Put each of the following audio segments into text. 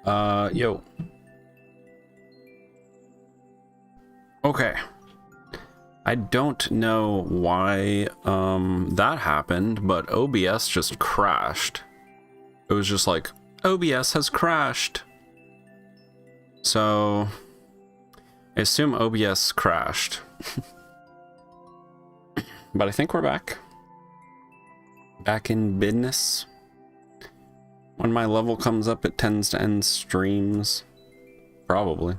Yo. Okay. I don't know why that happened, but OBS just crashed. It was just like, OBS has crashed. So I assume OBS crashed. But I think we're back. Back in business. When my level comes up, it tends to end streams. Probably.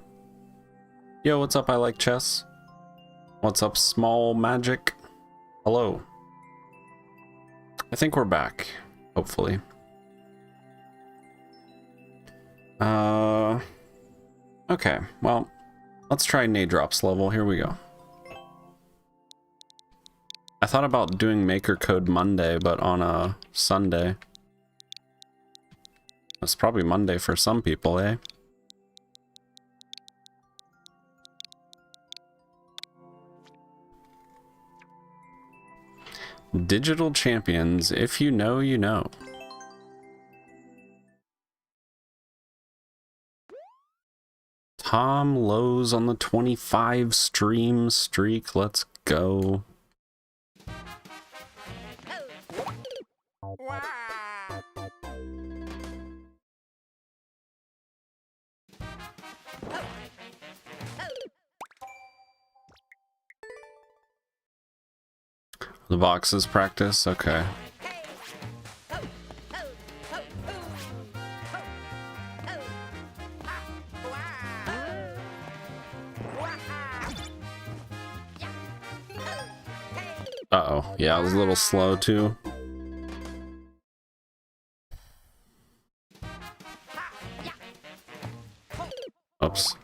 Yo, what's up? I like chess. What's up, small magic? Hello. I think we're back. Hopefully. Okay, well, let's try Nadrop's level. Here we go. I thought about doing Maker Code Monday, but on a Sunday. It's probably Monday for some people, eh? Digital champions, if you know, you know. Tom Lowe's on the 25 stream streak. Let's go. The boxes practice, okay. Uh-oh, yeah, I was a little slow too. Oops.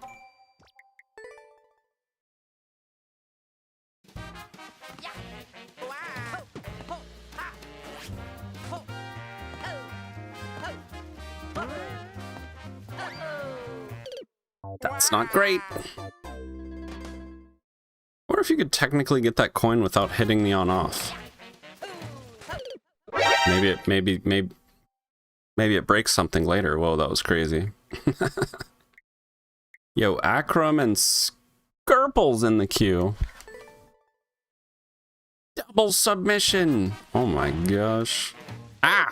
That's not great. I wonder if you could technically get that coin without hitting the on-off. Maybe it breaks something later. Whoa, that was crazy. Yo, Akram and Skirple's in the queue. Double submission. Oh my gosh. Ah!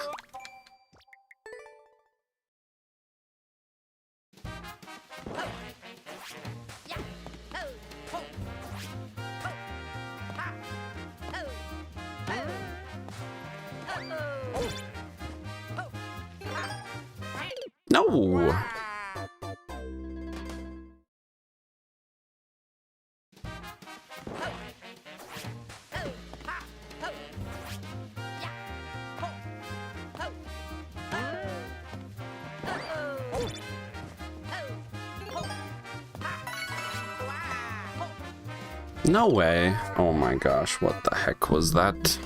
No! No way. Oh my gosh, what the heck was that?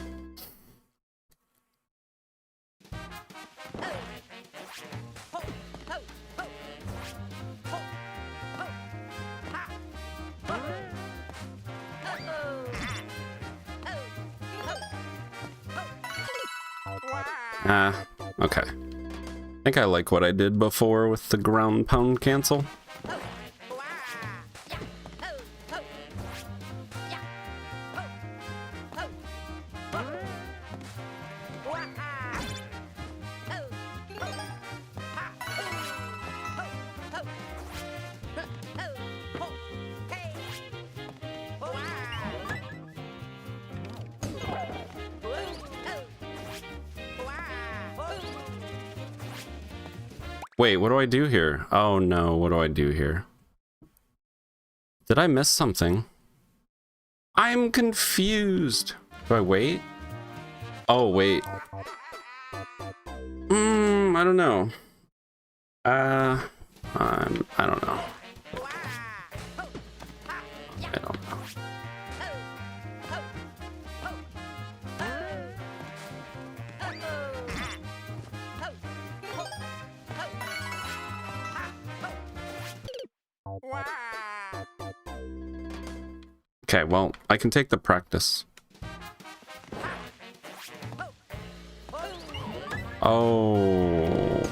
Ah, okay. I think I like what I did before with the ground pound cancel. Wait, what do I do here? Oh no, what do I do here? Did I miss something? I'm confused. Do I wait? Oh, wait. I don't know. I don't know. I don't know. Okay, well, I can take the practice. Oh.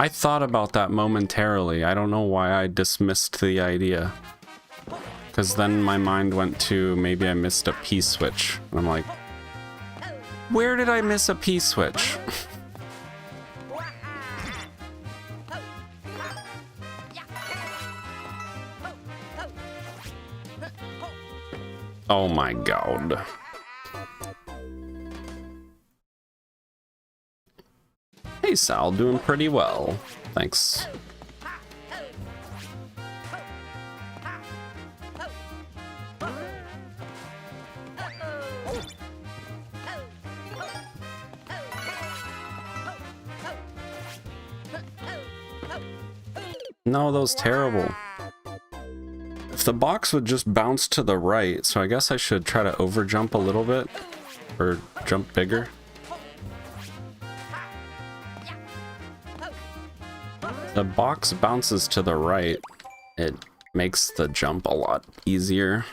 I thought about that momentarily. I don't know why I dismissed the idea. Because then my mind went to maybe I missed a P-switch. And I'm like, where did I miss a P-switch? Oh my god. Hey Sal, doing pretty well. Thanks. No, that was terrible. If the box would just bounce to the right, so I guess I should try to over jump a little bit, or jump bigger. The box bounces to the right, it makes the jump a lot easier.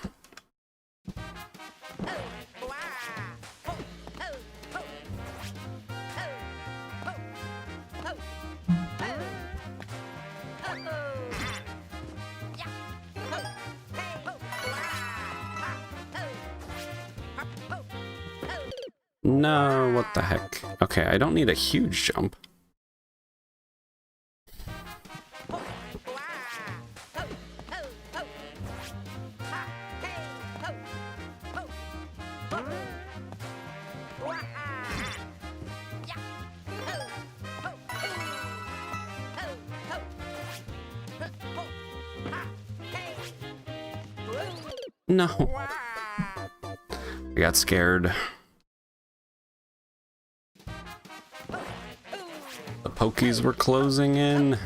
No, what the heck? Okay, I don't need a huge jump. No. I got scared. The pokies were closing in.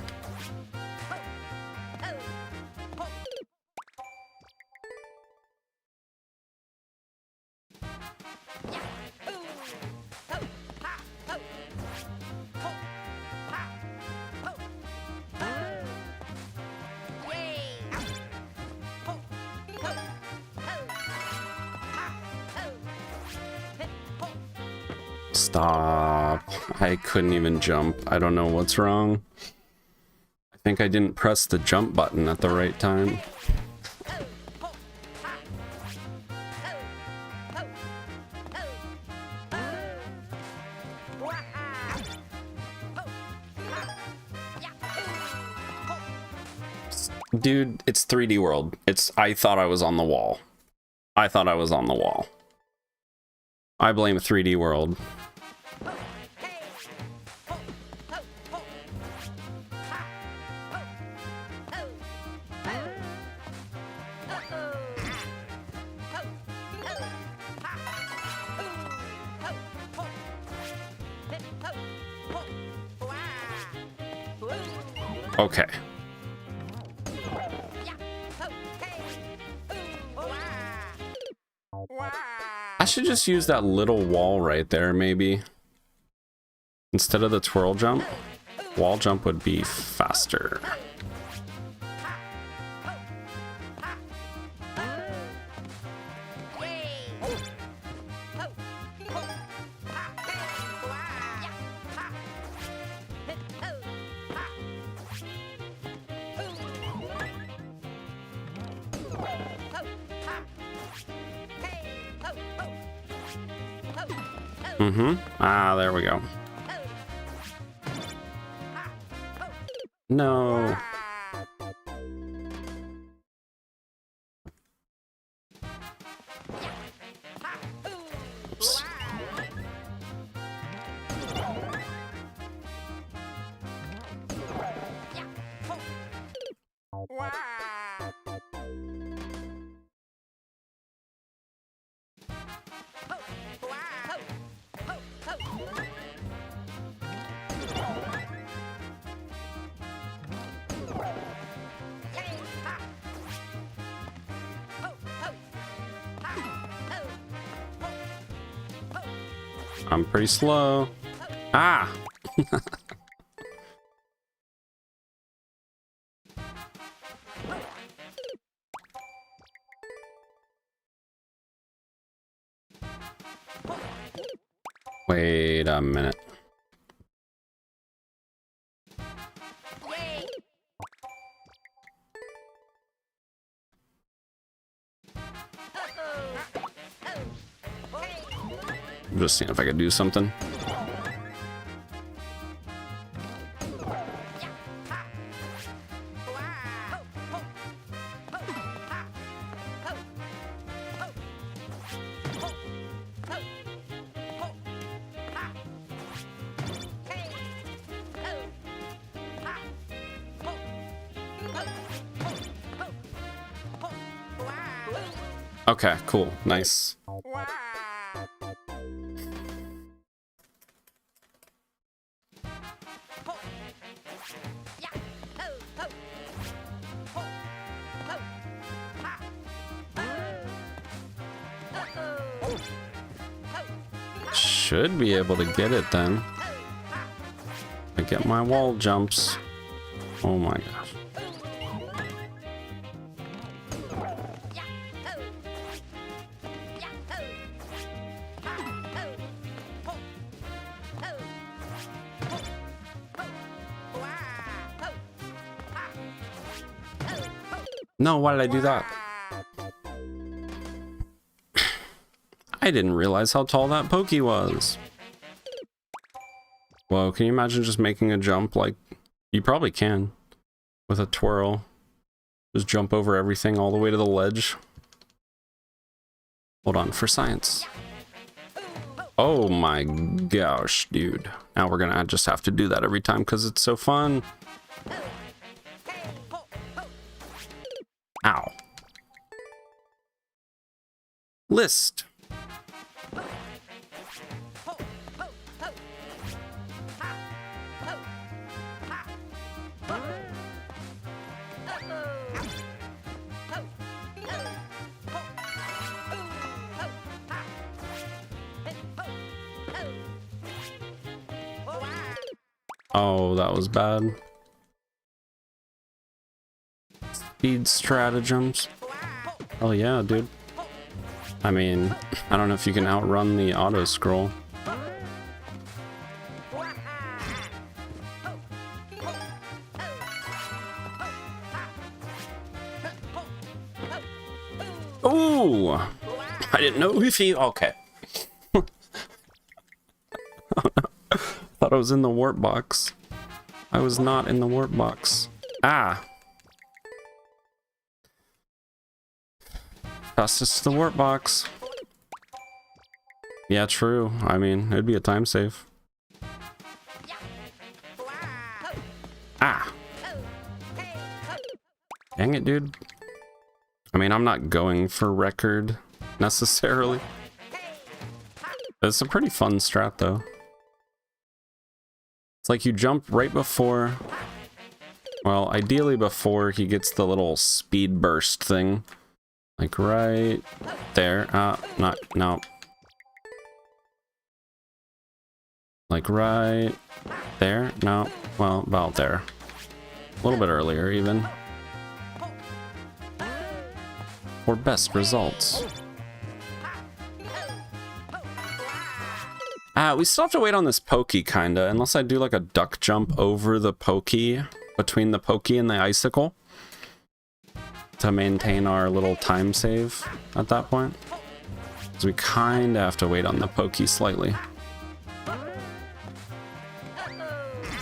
Stop. I couldn't even jump. I don't know what's wrong. I think I didn't press the jump button at the right time. Dude, it's 3D World. I thought I was on the wall. I thought I was on the wall. I blame 3D World. Okay. I should just use that little wall right there, maybe. Instead of the twirl jump. Wall jump would be faster. Ah, there we go. No. Oops. I'm pretty slow. Ah! Wait a minute. Just seeing if I could do something. Okay, cool. Nice. Should be able to get it then. I get my wall jumps. Oh my gosh. No, why did I do that? I didn't realize how tall that Pokey was. Whoa, can you imagine just making a jump like... You probably can. With a twirl. Just jump over everything all the way to the ledge. Hold on, for science. Oh my gosh, dude. Now we're gonna just have to do that every time because it's so fun. Ow. List. Oh, that was bad. Speed stratagems. Oh yeah, dude. I mean, I don't know if you can outrun the auto scroll. Ooh! I didn't know if he... Okay. Oh, no. Thought I was in the warp box. I was not in the warp box. Ah! Fastest to the warp box. Yeah, true. I mean, it'd be a time save. Ah! Dang it, dude. I mean, I'm not going for record, necessarily. It's a pretty fun strat, though. It's like you jump right before... Well, ideally before he gets the little speed burst thing. Like right there. No. Like right there. No. Well, about there. A little bit earlier, even. For best results. We still have to wait on this Pokey, kinda. Unless I do like a duck jump over the Pokey. Between the Pokey and the icicle. To maintain our little time save at that point. So we kinda have to wait on the Pokey slightly.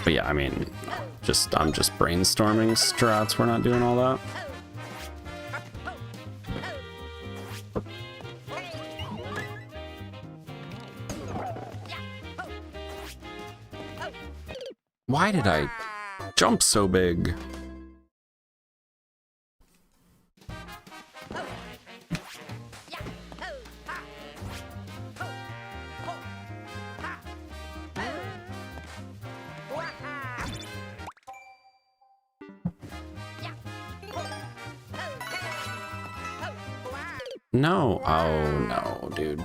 But yeah, I mean, I'm just brainstorming strats. We're not doing all that. Why did I jump so big? No. Oh no, dude.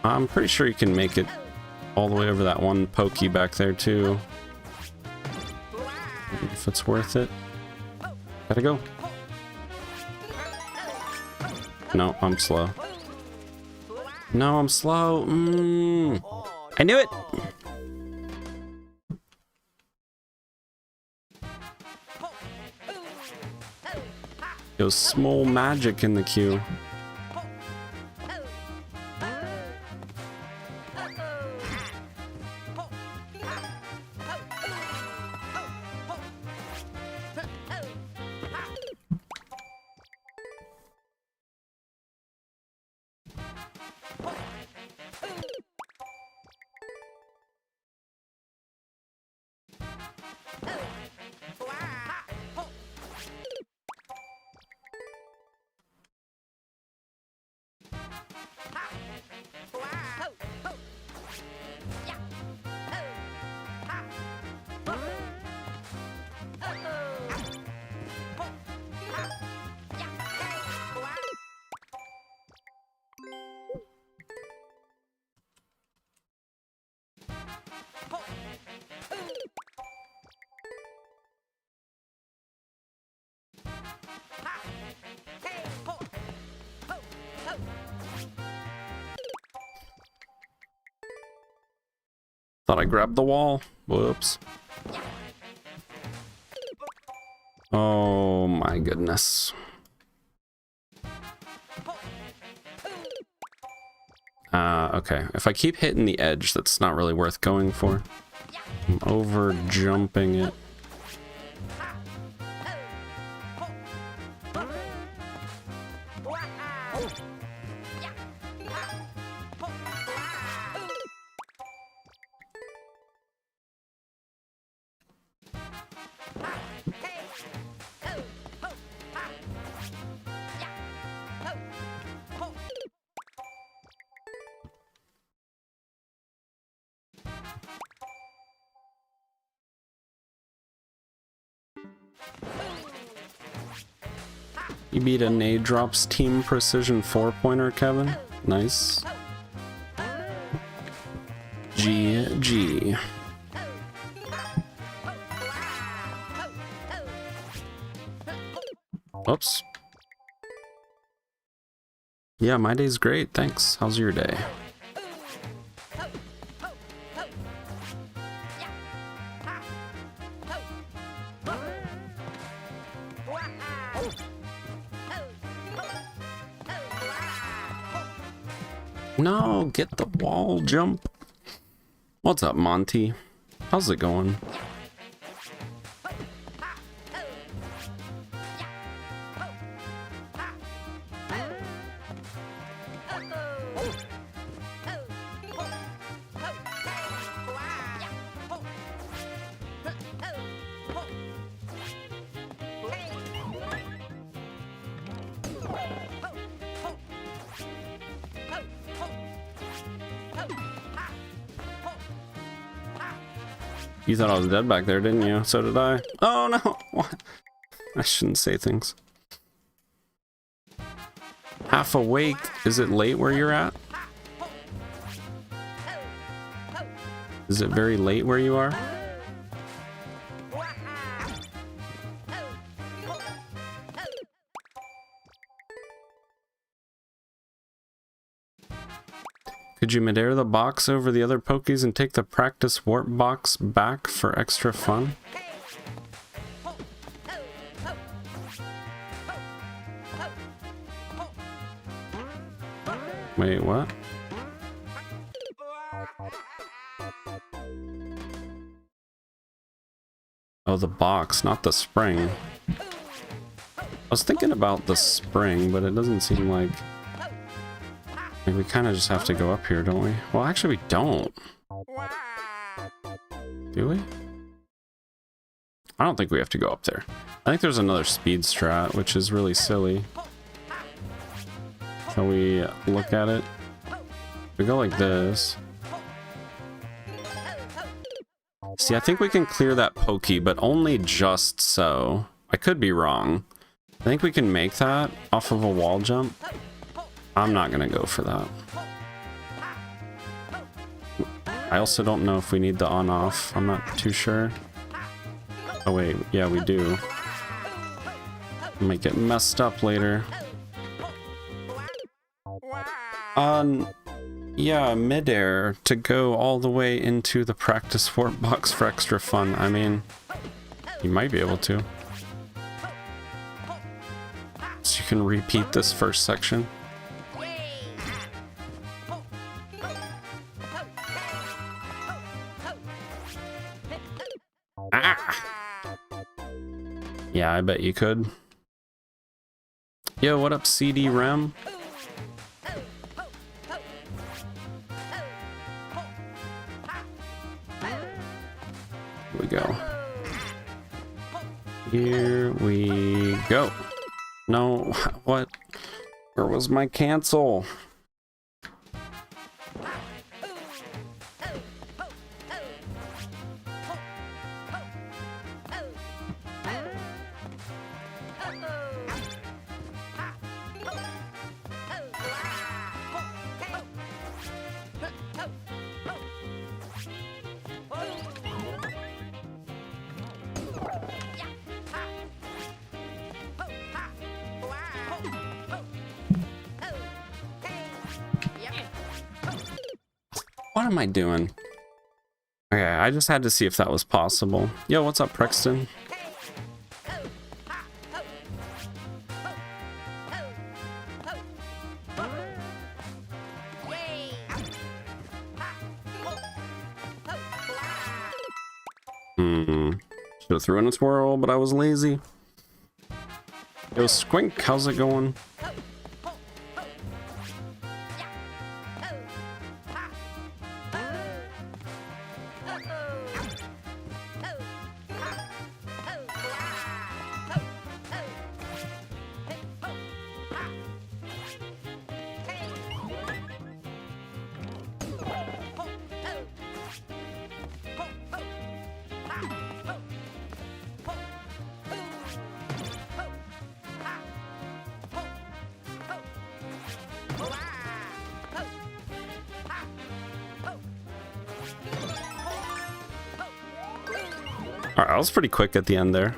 I'm pretty sure you can make it all the way over that one pokey back there too. If it's worth it. Gotta go. No, I'm slow. No, I'm slow. I knew it! Yo, small magic in the queue. Thought I grabbed the wall. Whoops. Oh my goodness. Okay. If I keep hitting the edge, that's not really worth going for. I'm over jumping it. You beat a Nadrops Team Precision 4-pointer, Kevin. Nice. GG. Oops. Yeah, my day's great, thanks. How's your day? No, get the wall jump. What's up, Monty? How's it going? You thought I was dead back there, didn't you? So did I. Oh no! What? I shouldn't say things. Half awake. Is it late where you're at? Is it very late where you are? Could you midair the box over the other pokies and take the practice warp box back for extra fun? Wait, what? Oh, the box, not the spring. I was thinking about the spring, but it doesn't seem like... we kind of just have to go up here, don't we? Well, actually, we don't. Do we? I don't think we have to go up there. I think there's another speed strat, which is really silly. Shall we look at it? We go like this. See, I think we can clear that pokey, but only just so. I could be wrong. I think we can make that off of a wall jump. I'm not gonna go for that. I also don't know if we need the on-off. I'm not too sure. Oh wait, yeah, we do. Might get messed up later. Yeah, midair to go all the way into the practice warp box for extra fun. I mean, you might be able to. So you can repeat this first section. Ah! Yeah, I bet you could. Yo, what up, CD Rem? Here we go. Here we go. No, what? Where was my cancel? What am I doing? Okay, I just had to see if that was possible. Yo, what's up, Prexton? Should have thrown a swirl, but I was lazy. Yo, Squink, how's it going? Alright, I was pretty quick at the end there.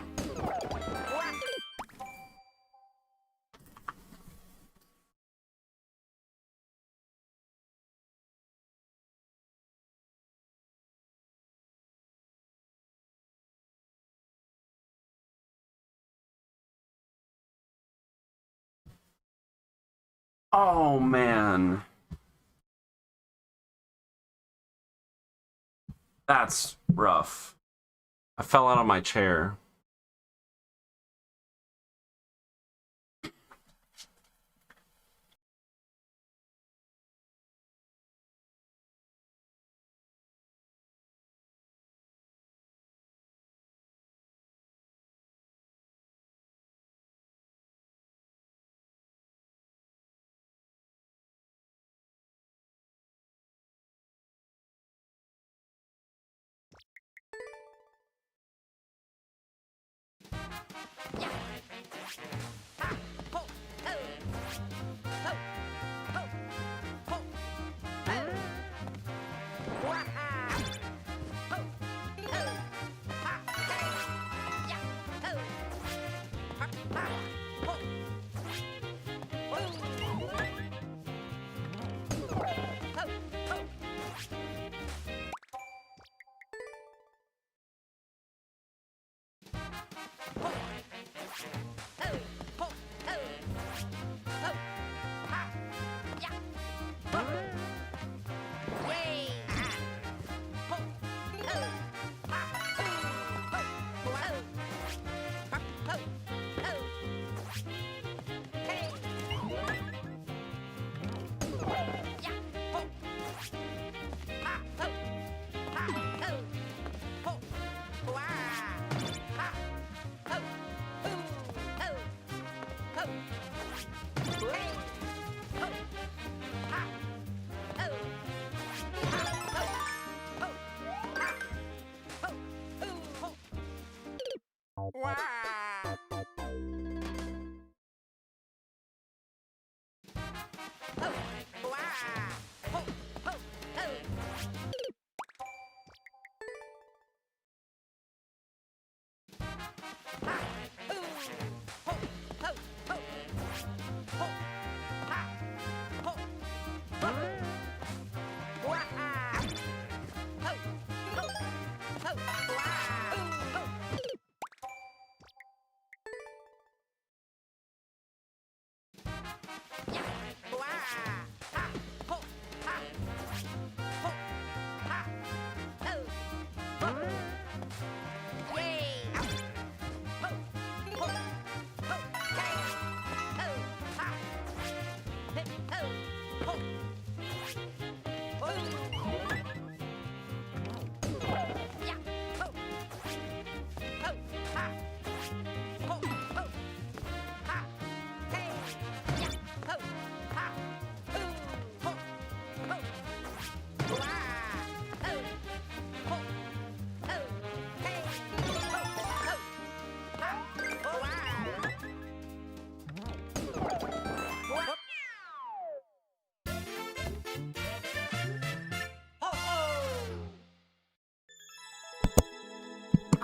Oh, man. That's rough. I fell out of my chair.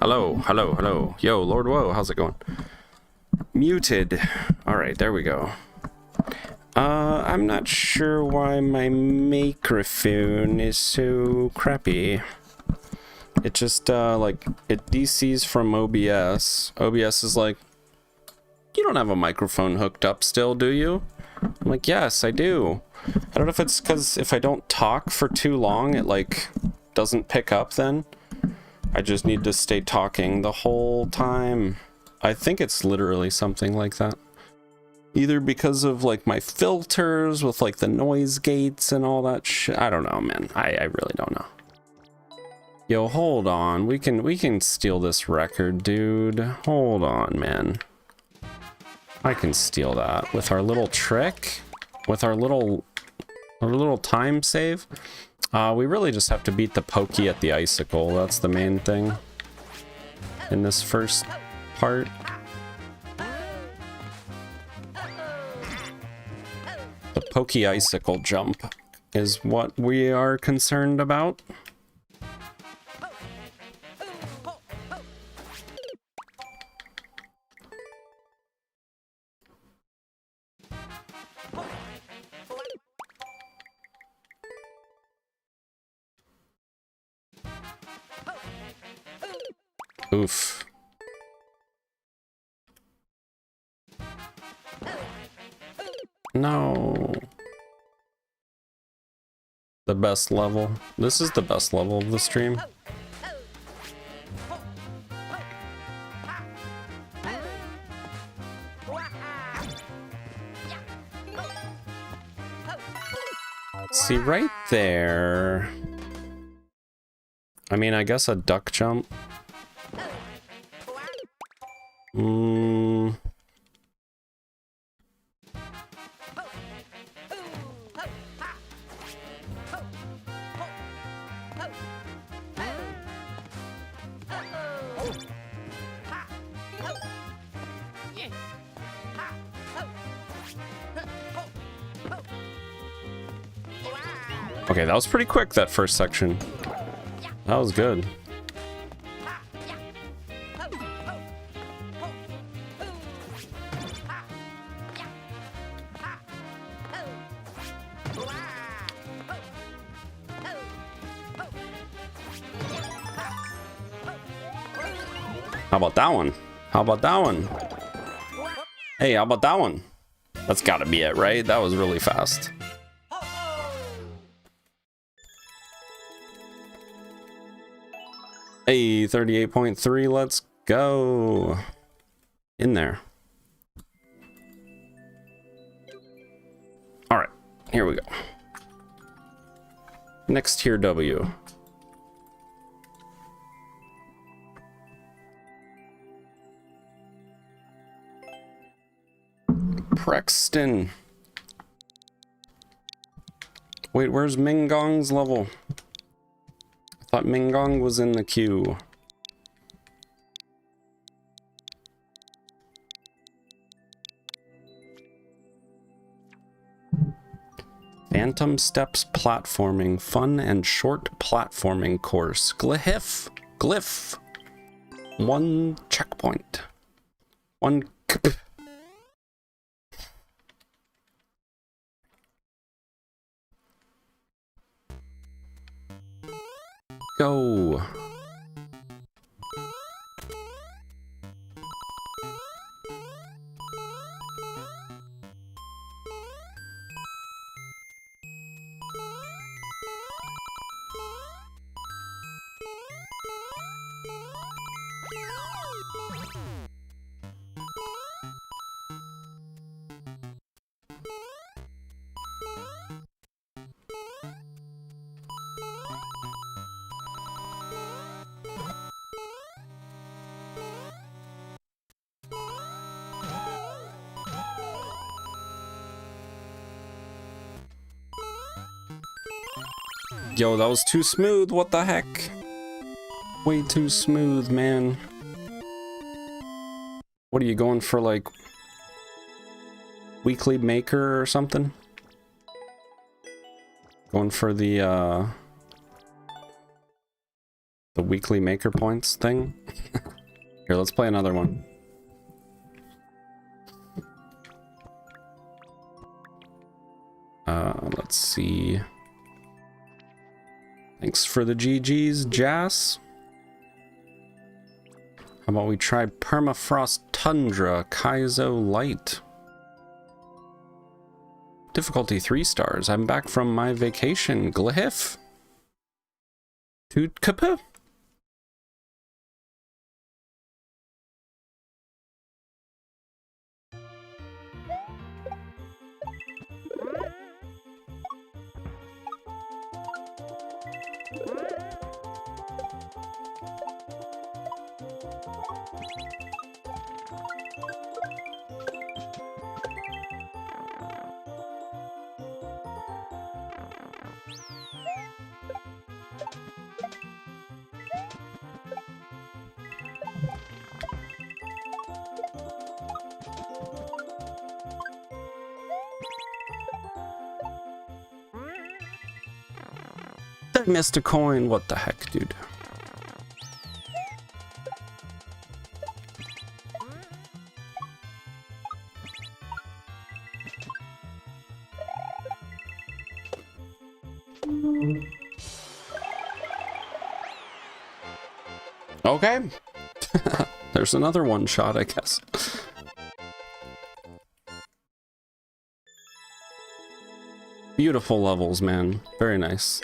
Hello, hello, hello. Yo, Lord Woe, how's it going? Muted. Alright, there we go. I'm not sure why my microphone is so crappy. It just, like, it DCs from OBS. OBS is like, you don't have a microphone hooked up still, do you? I'm like, yes, I do. I don't know if it's because if I don't talk for too long, it, like, doesn't pick up then. I just need to stay talking the whole time. I think it's literally something like that. Either because of like my filters with like the noise gates and all that shit. I don't know, man. I really don't know. Yo, hold on. We can steal this record, dude. Hold on, man. I can steal that with our little trick, with our little time save. We really just have to beat the pokey at the icicle. That's the main thing in this first part. The pokey icicle jump is what we are concerned about. Oof. No. The best level. This is the best level of the stream. See, right there. I mean, I guess a duck jump. Okay, that was pretty quick, that first section. That was good. How about that one? How about that one? Hey, how about that one? That's gotta be it, right? That was really fast. Hey, 38.3, let's go. In there. All right, here we go. Next tier W. Prexton. Wait, where's Mingong's level? I thought Mingong was in the queue. Phantom Steps platforming, fun and short platforming course. Glyph. Glyph. 1 checkpoint. 1 go. Yo, that was too smooth. What the heck? Way too smooth, man. What are you going for, like weekly maker or something? Going for the The weekly maker points thing. Here, let's play another one. Let's see. Thanks for the GGs, Jas. How about we try Permafrost Tundra Kaizo Light? Difficulty 3 stars. I'm back from my vacation. Glyph. Toot kappa. I missed a coin. What the heck, dude? Okay. There's another one shot, I guess. Beautiful levels, man. Very nice.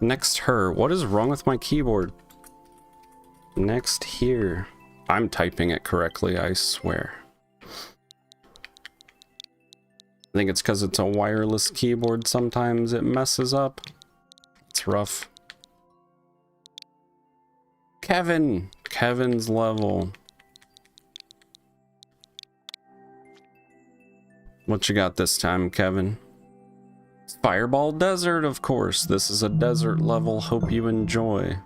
Next her. What is wrong with my keyboard? Next here. I'm typing it correctly, I swear. I think it's because it's a wireless keyboard. Sometimes it messes up. It's rough. Kevin. Kevin's level. What you got this time, Kevin? Fireball Desert, of course. This is a desert level. Hope you enjoy.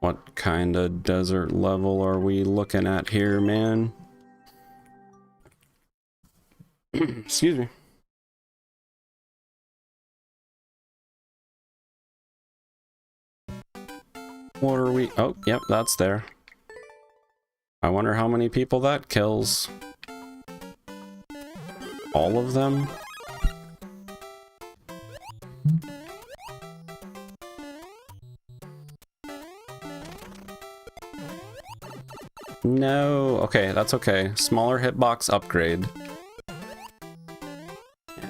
What kind of desert level are we looking at here, man? Excuse me. What are we? Oh, yep, that's there. I wonder how many people that kills. All of them? No. Okay, that's okay. Smaller hitbox upgrade.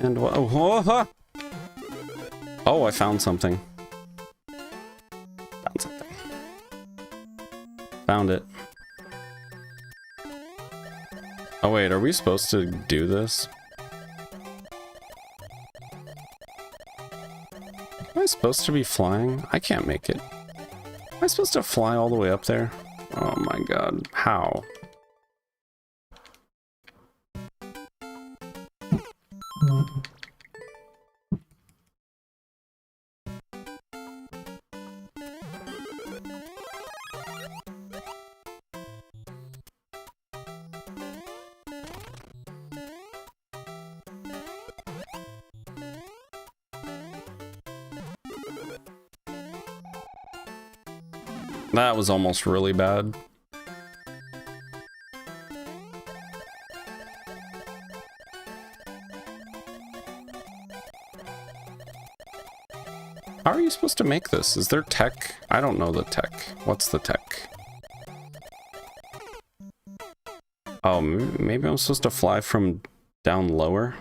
And what? Oh, oh, I found something. Found something. Found it. Oh wait, are we supposed to do this? Am I supposed to be flying? I can't make it. Am I supposed to fly all the way up there? Oh my god, how? That was almost really bad. How are you supposed to make this? Is there tech? I don't know the tech. What's the tech? Oh, maybe I'm supposed to fly from down lower?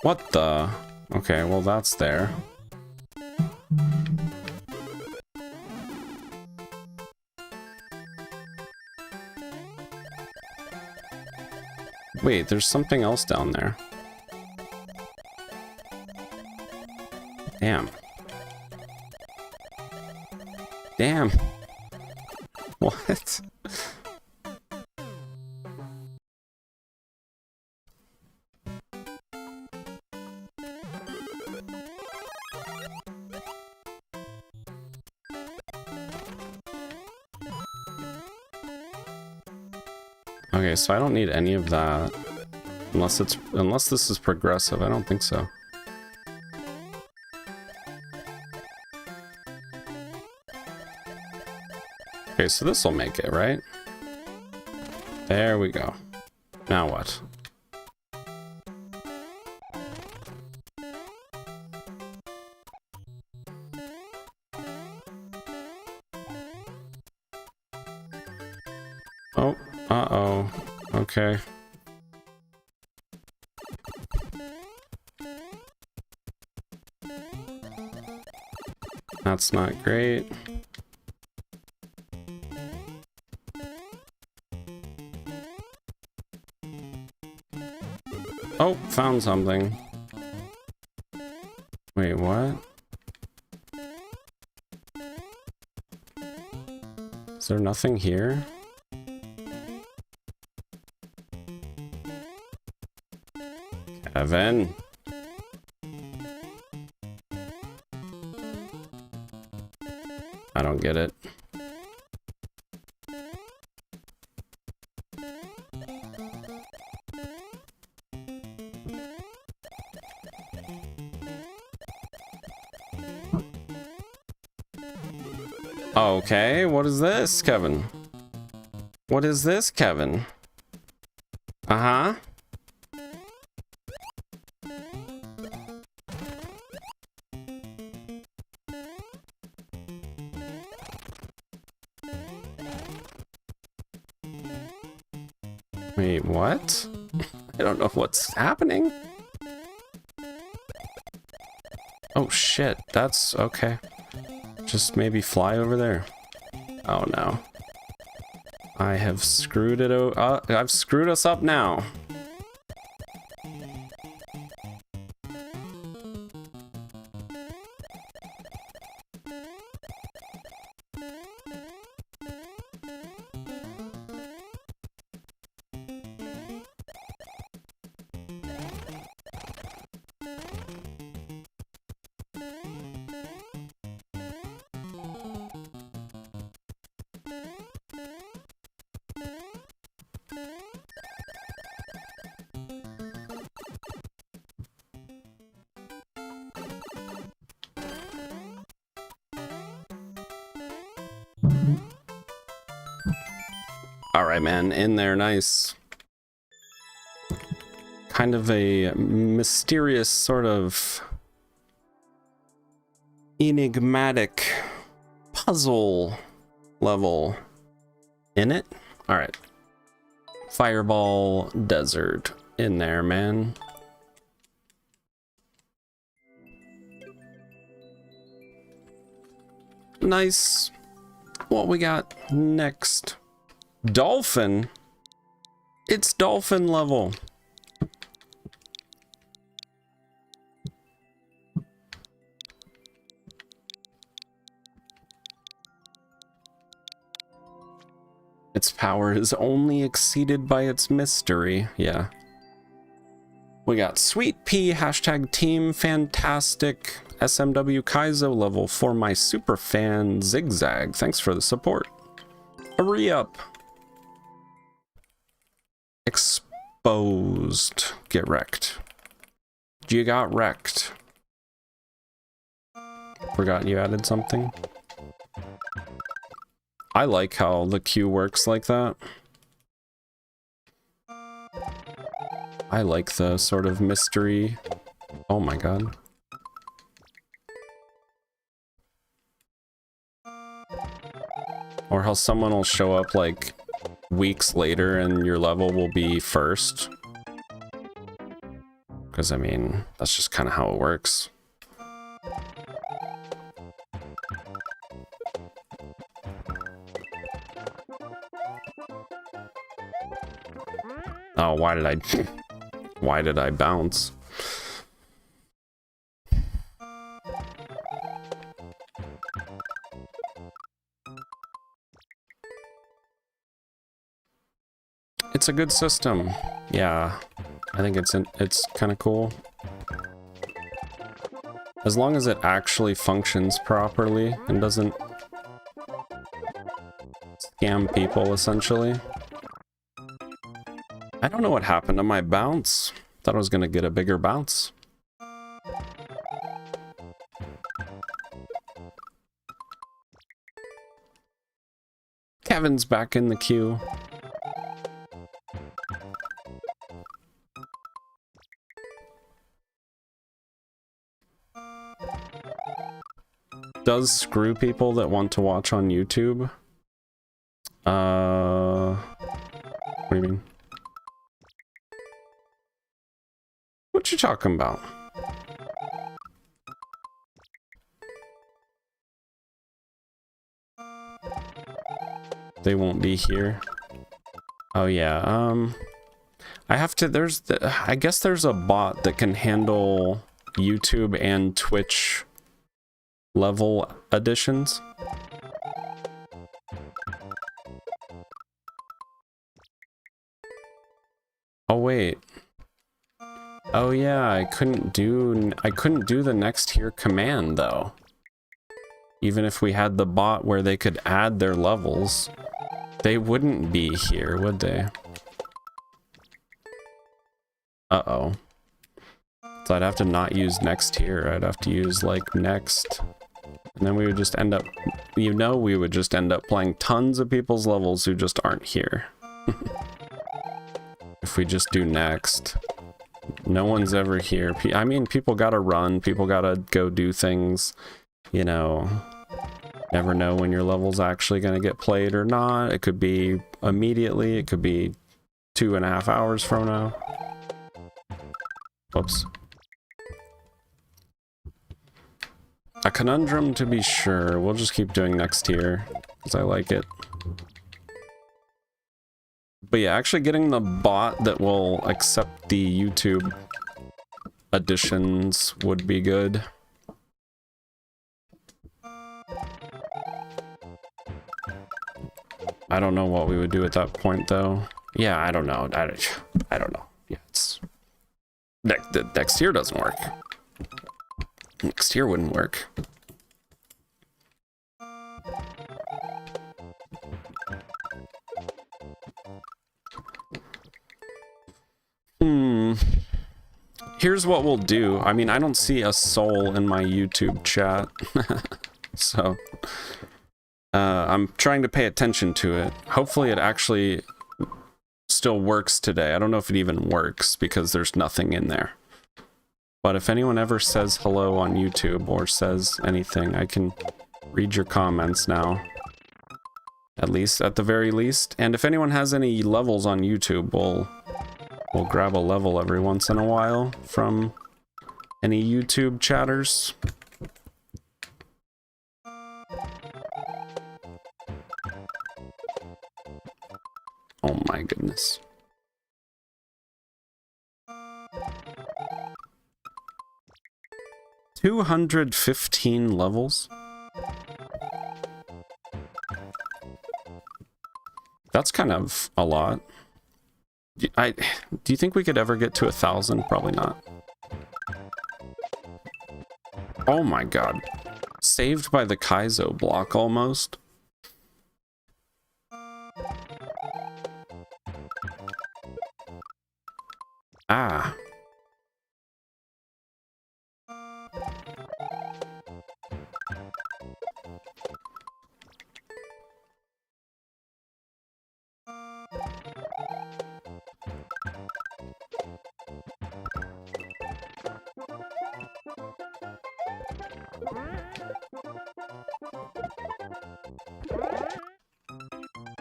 What the? Okay, well that's there. Wait, there's something else down there. Damn. Damn. What? Okay, so I don't need any of that. Unless this is progressive, I don't think so. Okay, so this will make it, right? There we go. Now what? Oh, uh-oh. Okay. That's not great. Oh, found something. Wait, what? Is there nothing here? Kevin. I don't get it. Okay, what is this, Kevin? What is this, Kevin? Uh-huh. Wait, what? I don't know what's happening. Oh shit, that's okay. Just maybe fly over there. Oh no. I have screwed it I've screwed us up now. Alright, man, in there, nice. Kind of a mysterious, sort of enigmatic puzzle level in it. Alright. Fireball Desert in there, man. Nice. What we got next? Dolphin? It's dolphin level. Its power is only exceeded by its mystery. Yeah. We got Sweet Pea, hashtag Team Fantastic, SMW Kaizo level for my super fan Zigzag. Thanks for the support. Hurry up. Exposed. Get wrecked. You got wrecked. Forgot you added something. I like how the queue works like that. I like the sort of mystery. Oh my god. Or how someone will show up like weeks later and your level will be first. Because I mean, that's just kind of how it works. Oh, why did I bounce? It's a good system. Yeah, I think it's kind of cool. As long as it actually functions properly and doesn't scam people, essentially. I don't know what happened to my bounce. Thought I was gonna get a bigger bounce. Kevin's back in the queue. Does screw people that want to watch on YouTube? What do you mean? What you talking about? They won't be here. Oh yeah, I have to, I guess there's a bot that can handle YouTube and Twitch level additions. Oh wait. Oh yeah, I couldn't do the next tier command though. Even if we had the bot where they could add their levels, they wouldn't be here, would they? Uh-oh. So I'd have to not use next tier. I'd have to use like next. And then we would just end up, we would just end up playing tons of people's levels who just aren't here. If we just do next. No one's ever here. I mean, people gotta run, people gotta go do things, you know. Never know when your level's actually gonna get played or not. It could be immediately, it could be 2.5 hours from now. Whoops. A conundrum to be sure. We'll just keep doing next tier, because I like it. But yeah, actually getting the bot that will accept the YouTube additions would be good. I don't know what we would do at that point, though. Yeah, I don't know. I don't know. Yeah, it's... Next tier doesn't work. Next tier wouldn't work. Here's what we'll do. I mean, I don't see a soul in my YouTube chat. So, I'm trying to pay attention to it. Hopefully it actually still works today. I don't know if it even works because there's nothing in there. But if anyone ever says hello on YouTube or says anything, I can read your comments now. At least, at the very least. And if anyone has any levels on YouTube, we'll grab a level every once in a while from any YouTube chatters. Oh my goodness. $215 levels? That's kind of a lot. Do you think we could ever get to 1,000? Probably not. Oh my god. Saved by the Kaizo block almost. Ah.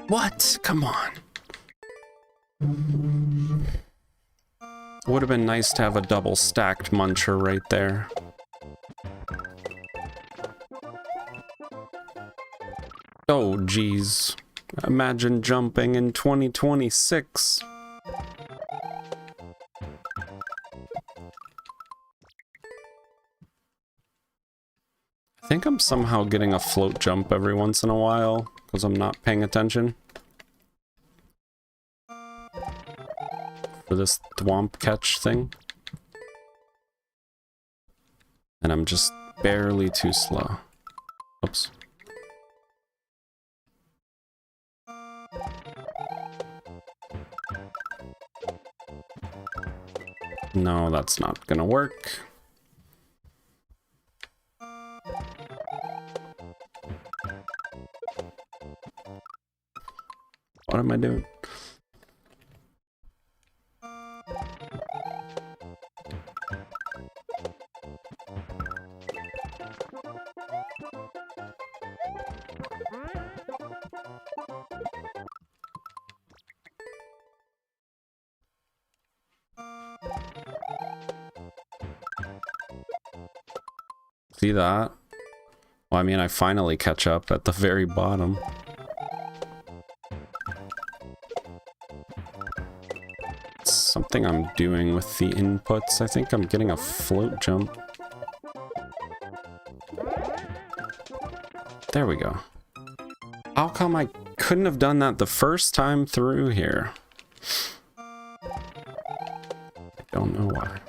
What? Come on. Would have been nice to have a double stacked muncher right there. Oh, geez. Imagine jumping in 2026. I think I'm somehow getting a float jump every once in a while, because I'm not paying attention. for this thwomp catch thing. And I'm just barely too slow. Oops. No, that's not gonna work. What am I doing? See that? Well, I mean, I finally catch up at the very bottom. It's something I'm doing with the inputs. I think I'm getting a float jump. There we go. How come I couldn't have done that the first time through here? I don't know why.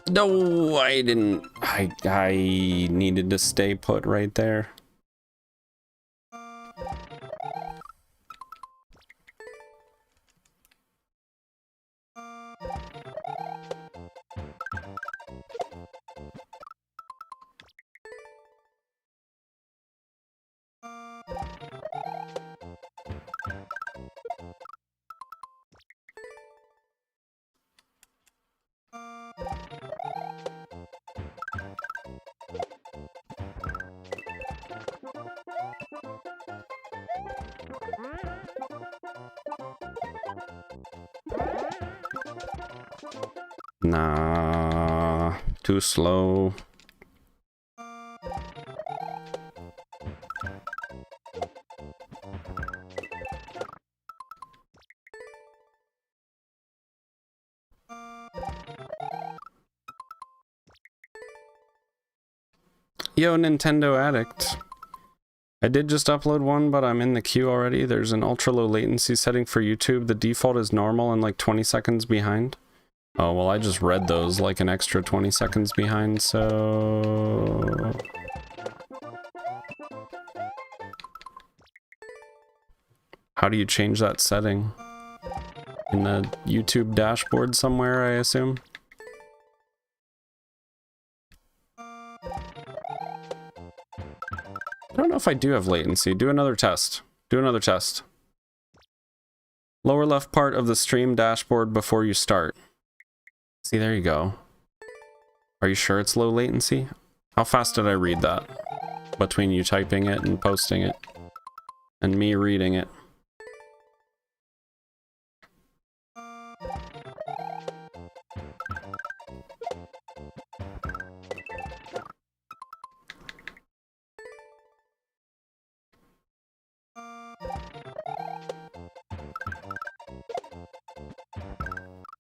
No, I didn't. I needed to stay put right there. Nah, too slow. Yo, Nintendo Addict. I did just upload one, but I'm in the queue already. There's an ultra low latency setting for YouTube. The default is normal and like 20 seconds behind. Oh, well, I just read those like an extra 20 seconds behind, so... How do you change that setting? In the YouTube dashboard somewhere, I assume? I don't know if I do have latency. Do another test. Do another test. Lower left part of the stream dashboard before you start. See, there you go. Are you sure it's low latency? How fast did I read that? Between you typing it and posting it. And me reading it.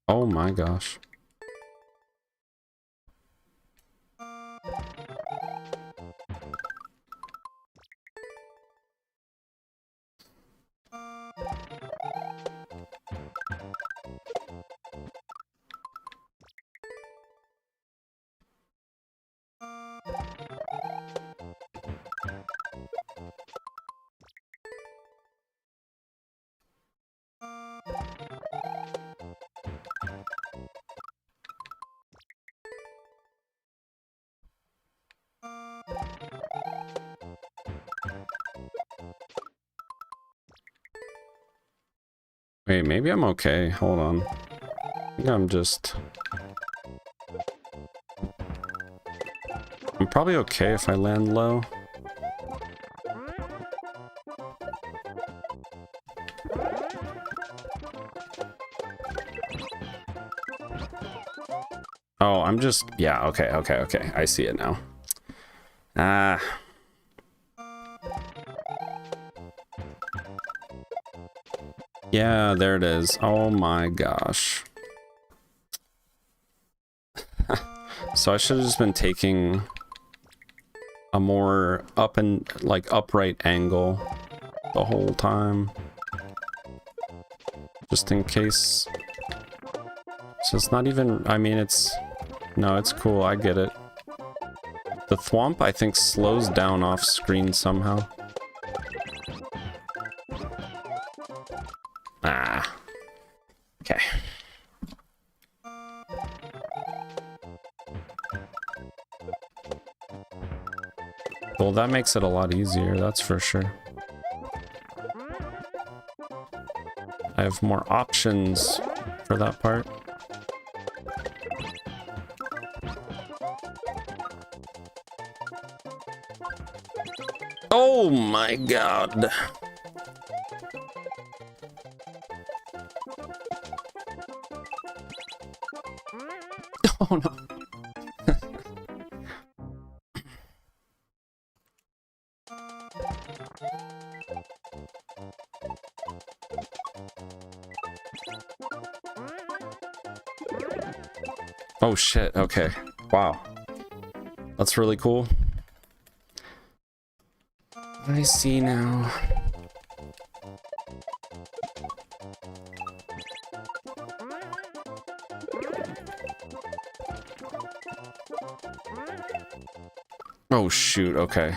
Oh my gosh. Wait, maybe I'm okay. Hold on. I think I'm just... I'm probably okay if I land low. Oh, I'm just... Yeah, okay. I see it now. Ah. Yeah, there it is. Oh my gosh. So I should have just been taking a more upright angle the whole time. Just in case. So it's not even... I mean, it's... No, it's cool. I get it. The thwomp, I think, slows down off screen somehow. Ah. Okay. Well, that makes it a lot easier, that's for sure. I have more options for that part. Oh my god. Oh no. Oh shit, okay. Wow. That's really cool. I see now. Oh shoot, okay.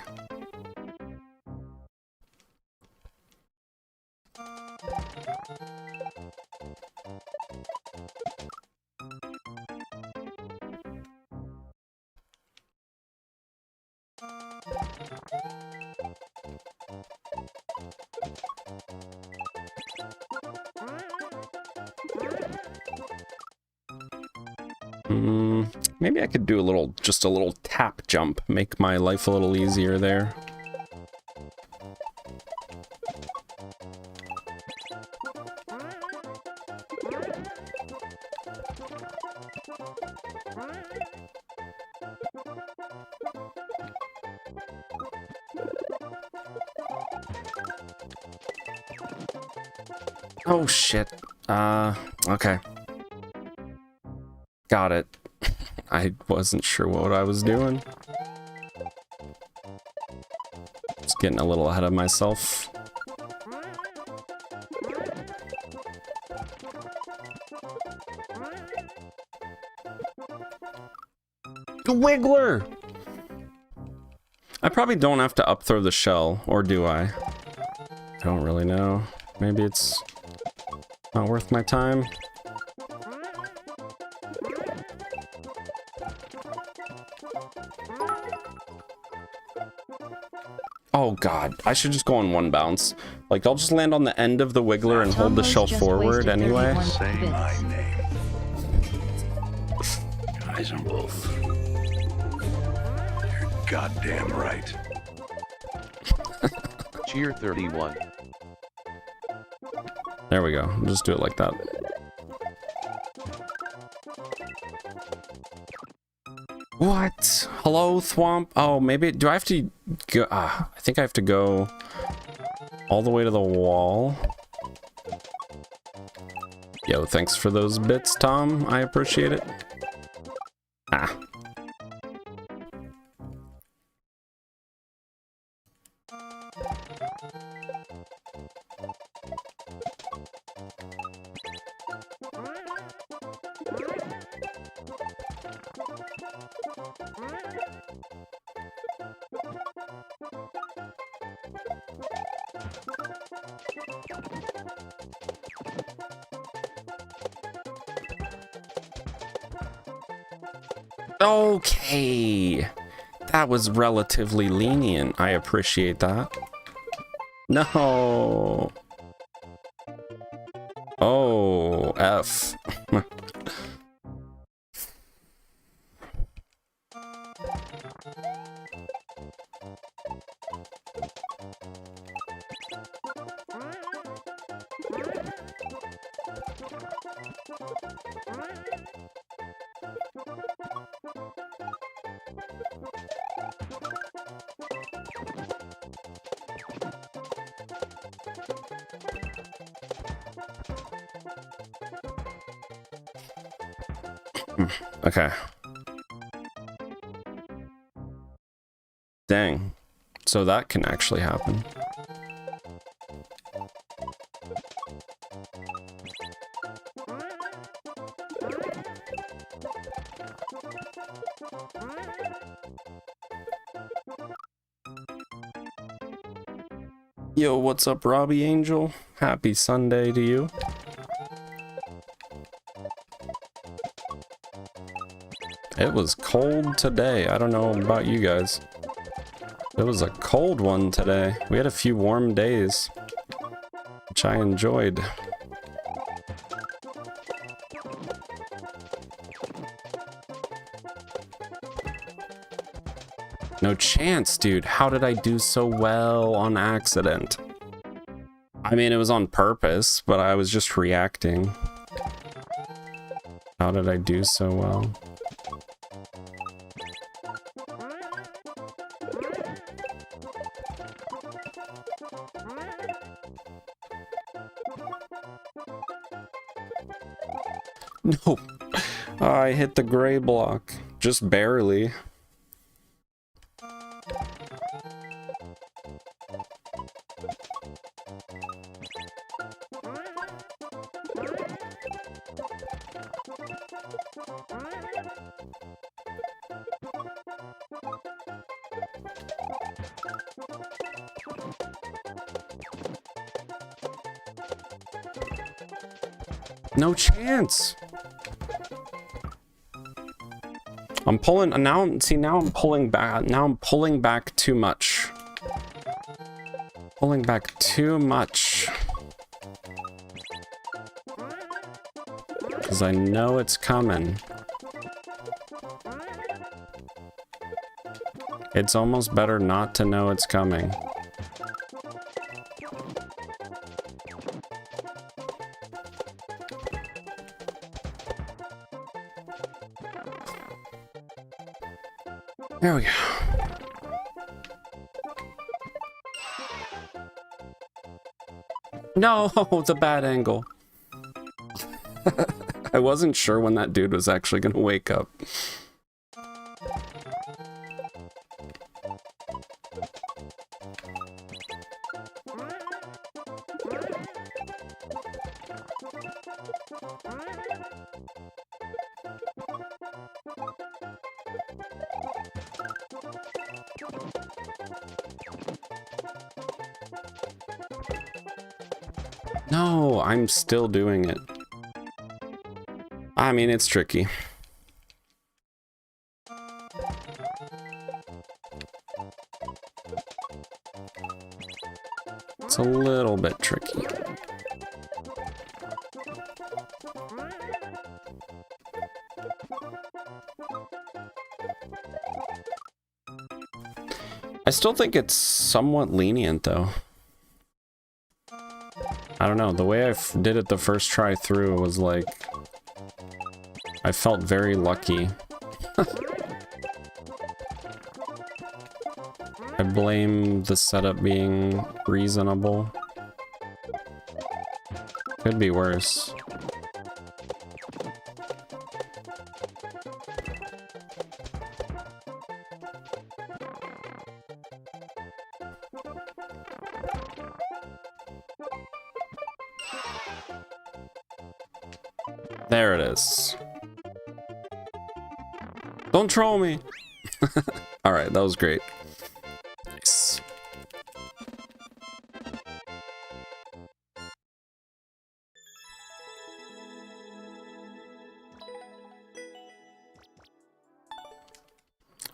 Maybe I could do just a little tap jump, make my life a little easier there. Oh shit. Okay. Got it. I wasn't sure what I was doing. Just getting a little ahead of myself. The Wiggler! I probably don't have to upthrow the shell, or do I? I don't really know. Maybe it's not worth my time. Oh god, I should just go on one bounce. Like, I'll just land on the end of the Wiggler and hold the shell forward anyway. Say my name. Eisenwolf. You're goddamn right. Cheer 31. There we go. Just do it like that. What? Hello, Thwomp? Oh, maybe... Do I have to go... I think I have to go all the way to the wall. Yo, thanks for those bits, Tom. I appreciate it. Ah. Okay. That was relatively lenient. I appreciate that. No. Oh, F. Okay. Dang. So that can actually happen. Yo, what's up, Robbie Angel? Happy Sunday to you. It was cold today. I don't know about you guys. It was a cold one today. We had a few warm days, which I enjoyed. No chance, dude. How did I do so well on accident? I mean, it was on purpose, but I was just reacting. How did I do so well? No. I hit the gray block. Just barely. No chance. I'm pulling now. See, now I'm pulling back. Now I'm pulling back too much. Pulling back too much. Because I know it's coming. It's almost better not to know it's coming. There we go. No, the bad angle. I wasn't sure when that dude was actually gonna wake up. No, I'm still doing it. I mean, it's tricky. It's a little bit tricky. I still think it's somewhat lenient, though. I don't know, the way I did it the first try through was like... I felt very lucky. I blame the setup being reasonable. Could be worse. There it is. Don't troll me. All right, that was great. Nice.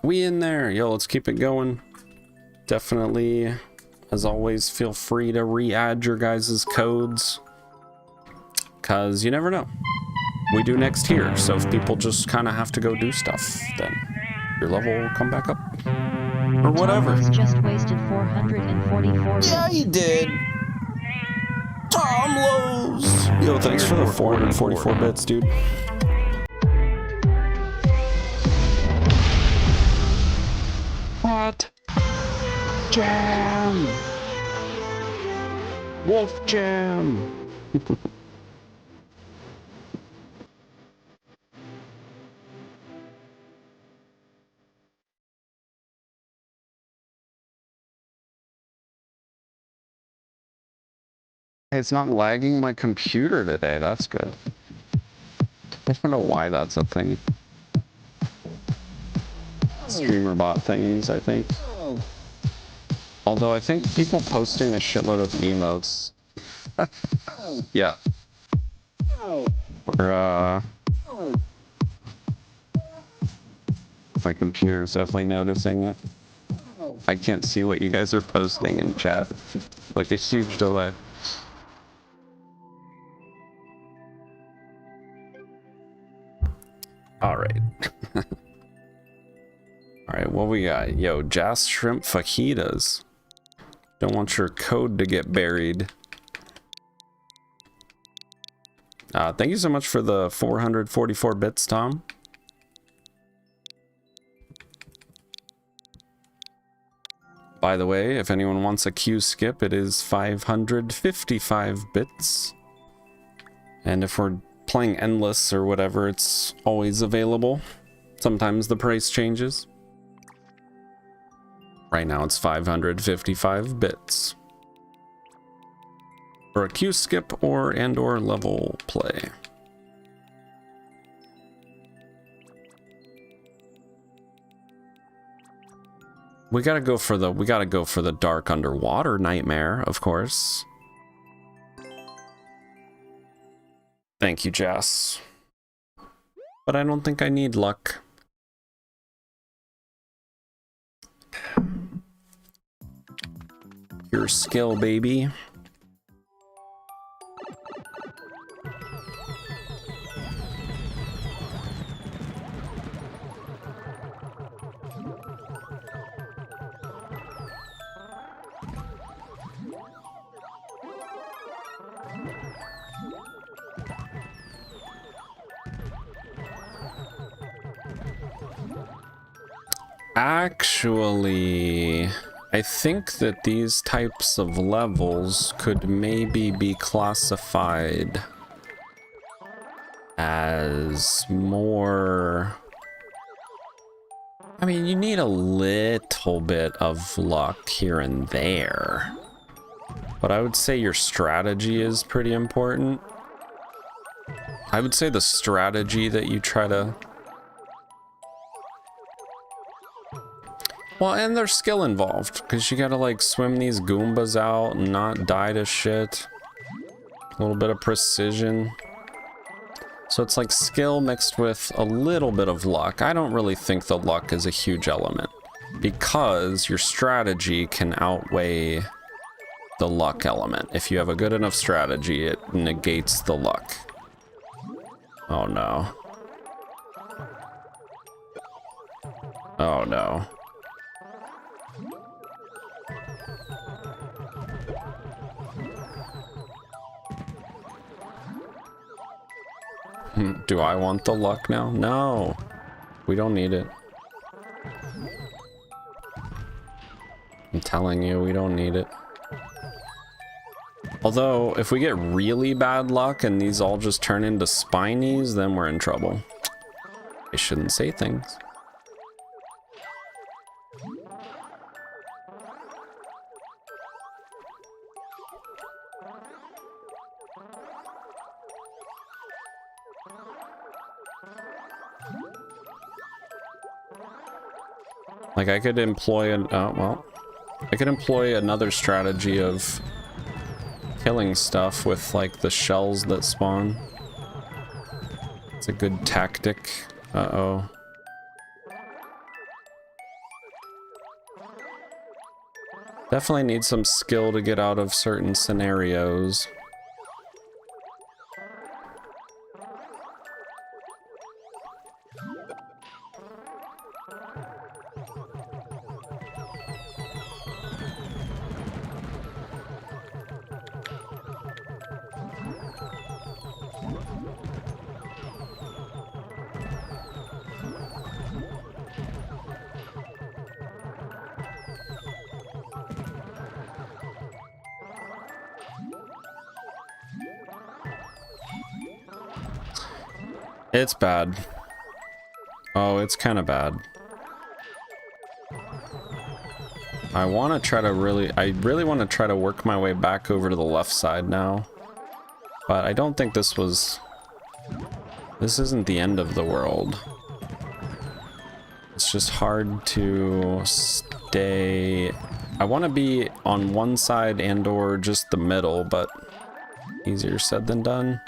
We in there. Yo, let's keep it going. Definitely, as always, feel free to re-add your guys' codes. Because you never know. We do next here, so if people just kind of have to go do stuff, then your level will come back up. Or whatever. Tom just wasted 444 Yeah, he did. Tom Lowe's. Yo, thanks for the 444 bits, dude. What? Jam! Wolf Jam! It's not lagging my computer today. That's good. I don't know why that's a thing. Streamer bot thingies, I think. Although I think people posting a shitload of emotes. Yeah. Or, my computer's definitely noticing it. I can't see what you guys are posting in chat. Like a huge delay. Alright. Alright, what we got? Yo, Jas Shrimp Fajitas. Don't want your code to get buried. Thank you so much for the 444 bits, Tom. By the way, if anyone wants a queue skip, it is 555 bits. And if we're playing endless or whatever, it's always available. Sometimes the price changes. Right now it's 555 bits. For a queue skip or level play. We gotta go for the dark underwater nightmare, of course. Thank you, Jess. But I don't think I need luck. Your skill, baby. Actually, I think that these types of levels could maybe be classified as more... I mean, you need a little bit of luck here and there. But I would say your strategy is pretty important. I would say the strategy that you try to... Well, and there's skill involved, because you gotta, like, swim these Goombas out and not die to shit. A little bit of precision. So it's like skill mixed with a little bit of luck. I don't really think the luck is a huge element, because your strategy can outweigh the luck element. If you have a good enough strategy, it negates the luck. Oh no. Oh no. Do I want the luck now? No. We don't need it. I'm telling you, we don't need it. Although, if we get really bad luck and these all just turn into spinies, then we're in trouble. I shouldn't say things. Like, I could employ I could employ another strategy of killing stuff with, like, the shells that spawn. It's a good tactic. Uh-oh. Definitely need some skill to get out of certain scenarios. It's bad. Oh, it's kind of bad. I want to try to I really want to try to work my way back over to the left side now. But I don't think this isn't the end of the world. It's just hard to stay. I want to be on one side and or just the middle, but easier said than done.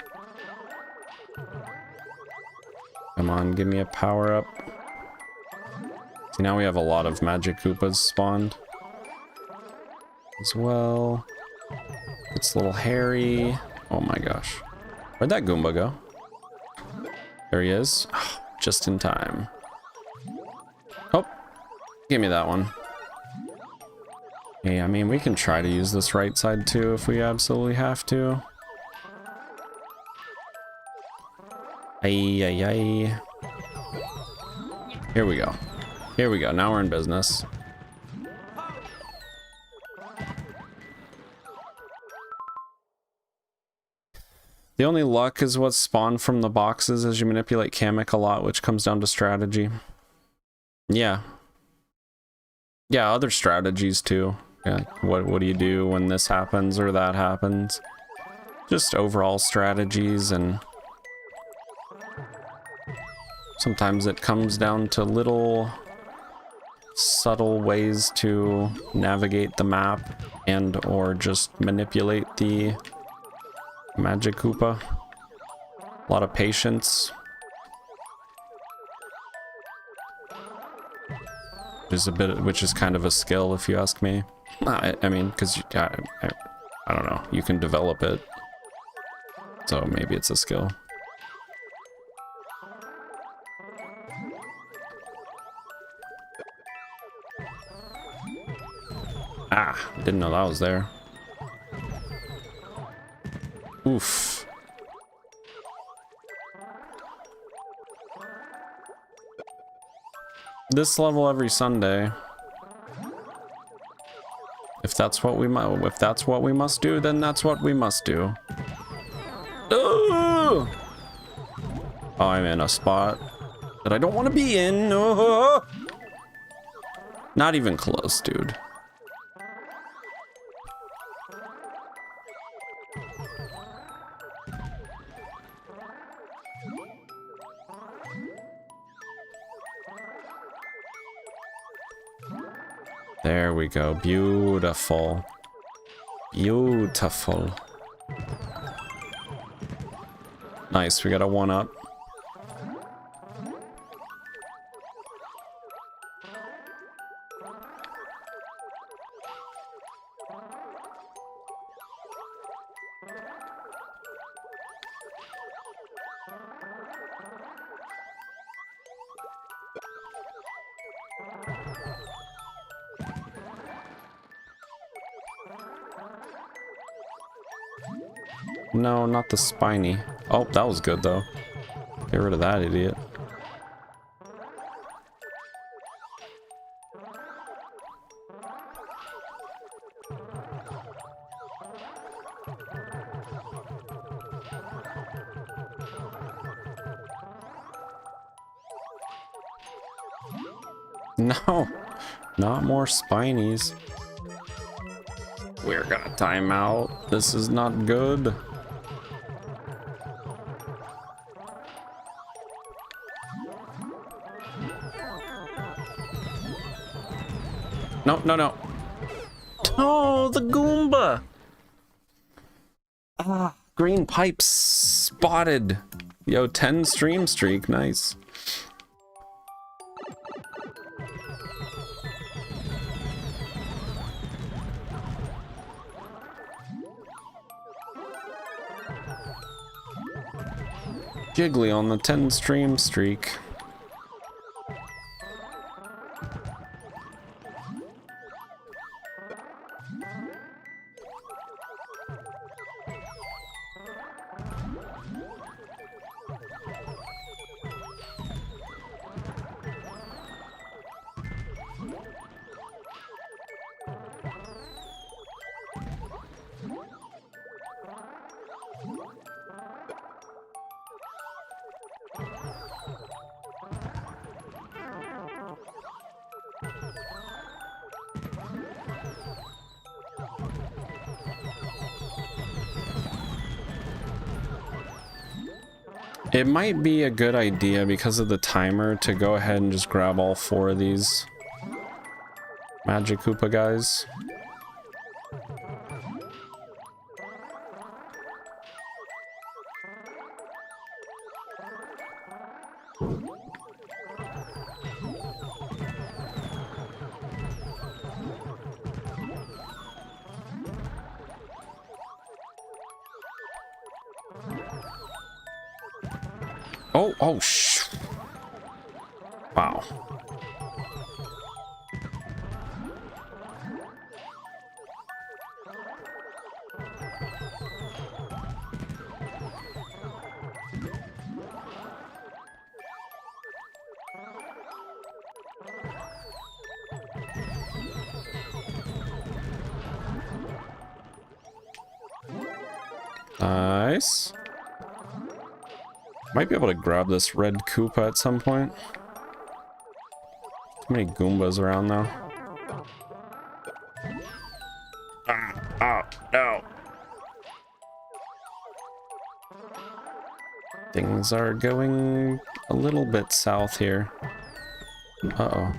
Come on, give me a power up. See, now we have a lot of magic Koopas spawned as well. It's a little hairy. Oh my gosh. Where'd that Goomba go? There he is. Oh, just in time. Oh, give me that one. Hey, I mean, we can try to use this right side too if we absolutely have to. Ay, ay, ay. Here we go. Here we go. Now we're in business. The only luck is what's spawned from the boxes as you manipulate Kamek a lot, which comes down to strategy. Yeah. Yeah, other strategies too. Yeah, what do you do when this happens or that happens? Just overall strategies, and sometimes it comes down to little subtle ways to navigate the map and or just manipulate the Magic Koopa. A lot of patience. Which is kind of a skill if you ask me. I mean, because I don't know, you can develop it. So maybe it's a skill. Ah, didn't know that was there. Oof. This level every Sunday. If that's what we must do, then that's what we must do. Oh, I'm in a spot that I don't want to be in. Oh. Not even close, dude. There we go. Beautiful. Beautiful. Nice, we got a 1-up. No, not the spiny. Oh, that was good though. Get rid of that idiot. No, not more spinies. We're gonna time out. This is not good. No, no, no. Oh, the Goomba. Ah, green pipes spotted. Yo, 10 stream streak. Nice. Jiggly on the 10 stream streak. It might be a good idea because of the timer to go ahead and just grab all 4 of these Magic Koopa guys. Oh, wow. Nice. Might be able to grab this red Koopa at some point. Too many Goombas around now. Oh, no. Things are going a little bit south here. Uh-oh.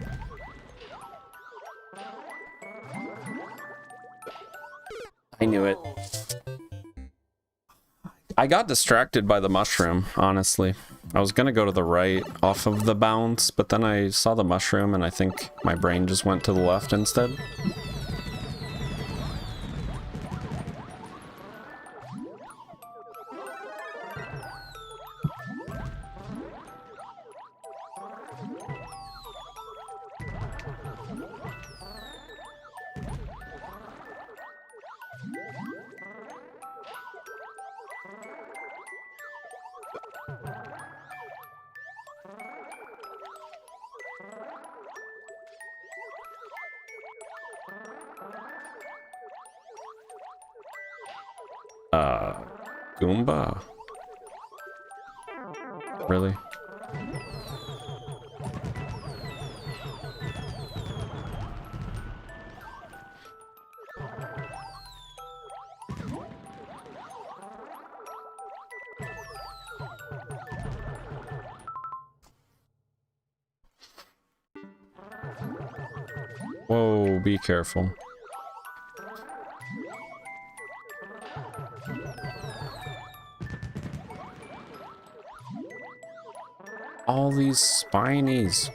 I knew it. I got distracted by the mushroom, honestly. I was gonna go to the right off of the bounce, but then I saw the mushroom and I think my brain just went to the left instead. Goomba? Really? Whoa, be careful. All these spinies.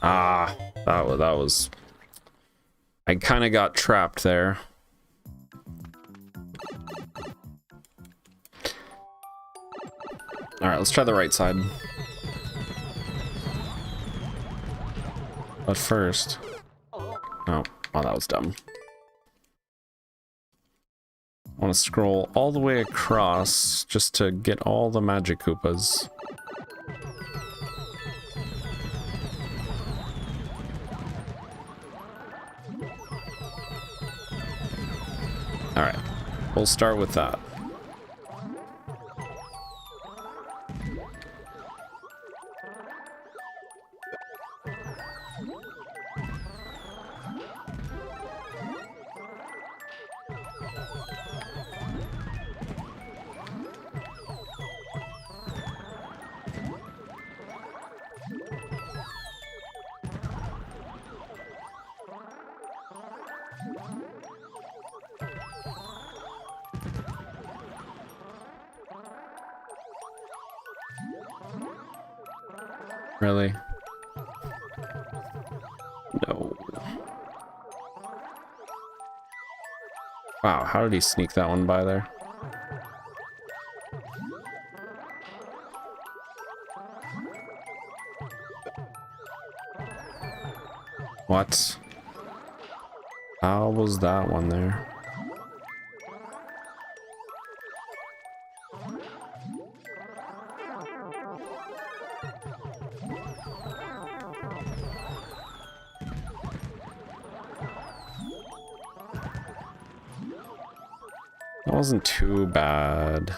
Ah, that was... I kind of got trapped there. Alright, let's try the right side. But first... Oh, that was dumb. I want to scroll all the way across just to get all the Magic Koopas. Alright, we'll start with that. Really? No. Wow, how did he sneak that one by there? What? How was that one there? That wasn't too bad.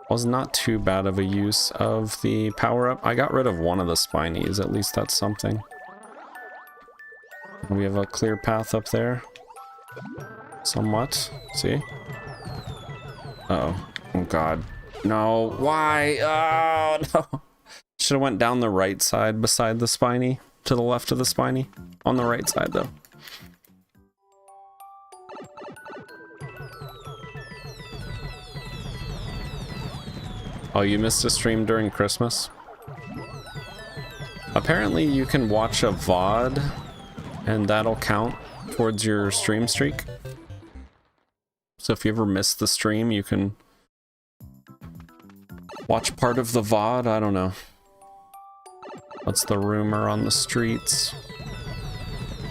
Was not too bad of a use of the power-up. I got rid of one of the spinies, at least that's something. We have a clear path up there. Somewhat. See? Uh-oh. Oh god. No. Why? Oh no. Should have went down the right side beside the spiny. To the left of the spiny. On the right side though. Oh, you missed a stream during Christmas? Apparently you can watch a VOD and that'll count towards your stream streak. So if you ever miss the stream, you can watch part of the VOD. I don't know. That's the rumor on the streets.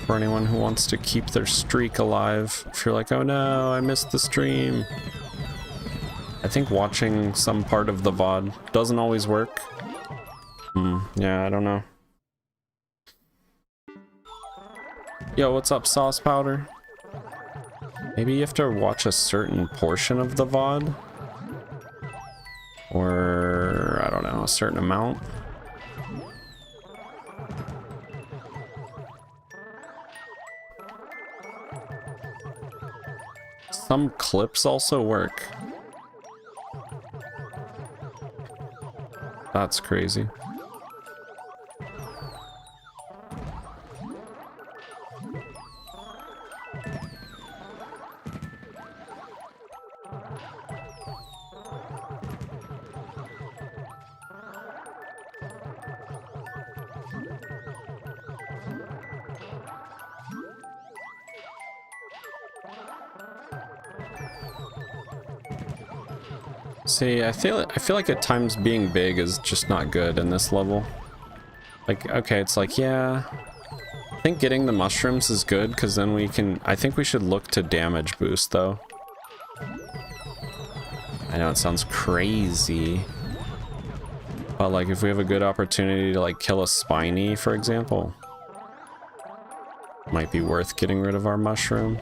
For anyone who wants to keep their streak alive. If you're like, oh no, I missed the stream. I think watching some part of the VOD doesn't always work. Yeah, I don't know. Yo, what's up, Sauce Powder? Maybe you have to watch a certain portion of the VOD? Or, I don't know, a certain amount? Some clips also work. That's crazy. See, I feel like at times being big is just not good in this level. Like, okay, it's like, yeah, I think getting the mushrooms is good because then we can, I think we should look to damage boost though. I know it sounds crazy, but like if we have a good opportunity to like kill a spiny, for example, might be worth getting rid of our mushroom.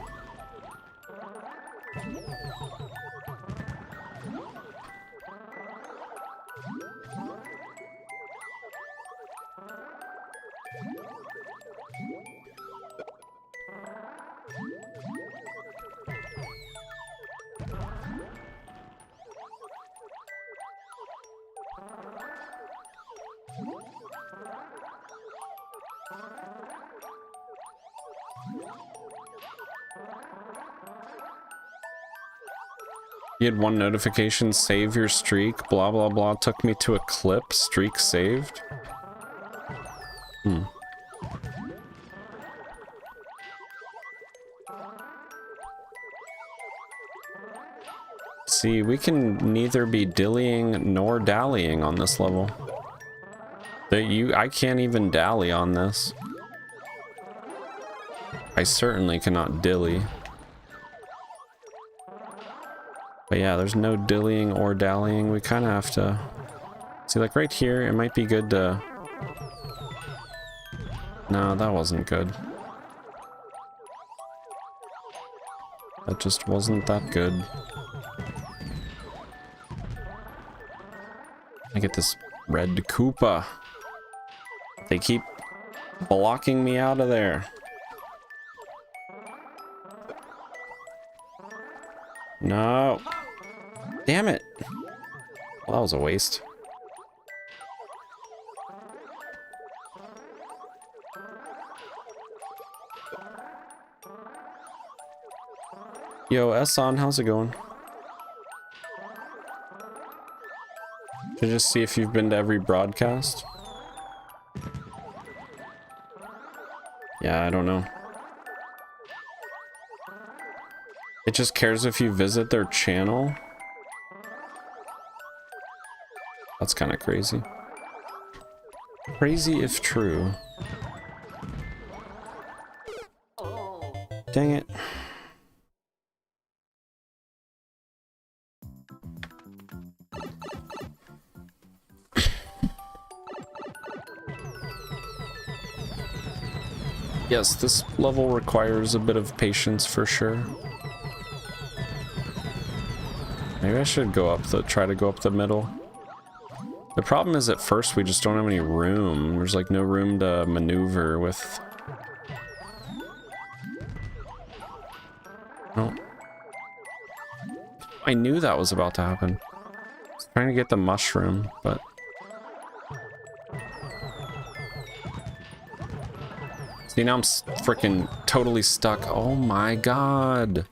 You had one notification, save your streak, blah blah blah, took me to a clip, streak saved. See, we can neither be dillying nor dallying on this level. I can't even dally on this. I certainly cannot dilly. But yeah, there's no dillying or dallying. We kind of have to... See, like right here, it might be good to... No, that wasn't good. That just wasn't that good. I get this red Koopa. They keep blocking me out of there. No. Damn it. Well, that was a waste. Yo, Esson, how's it going? To just see if you've been to every broadcast. Yeah, I don't know. It just cares if you visit their channel. That's kind of crazy. Crazy if true. Dang it. Yes, this level requires a bit of patience for sure. Maybe I should try to go up the middle. The problem is at first we just don't have any room. There's like no room to maneuver with. No. I knew that was about to happen. I was trying to get the mushroom, but... See, now I'm freaking totally stuck. Oh my god.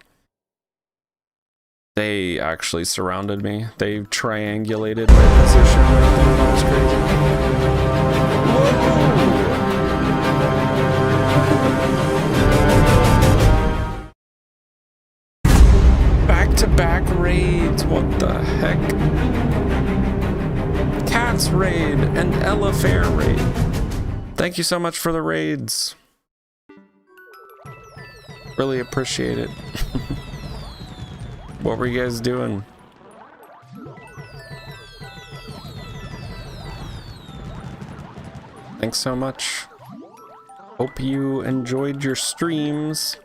They actually surrounded me. They triangulated my position right there. That was crazy. Back-to-back raids. What the heck? Cats raid and Ella Fair raid. Thank you so much for the raids. Really appreciate it. What were you guys doing? Thanks so much. Hope you enjoyed your streams.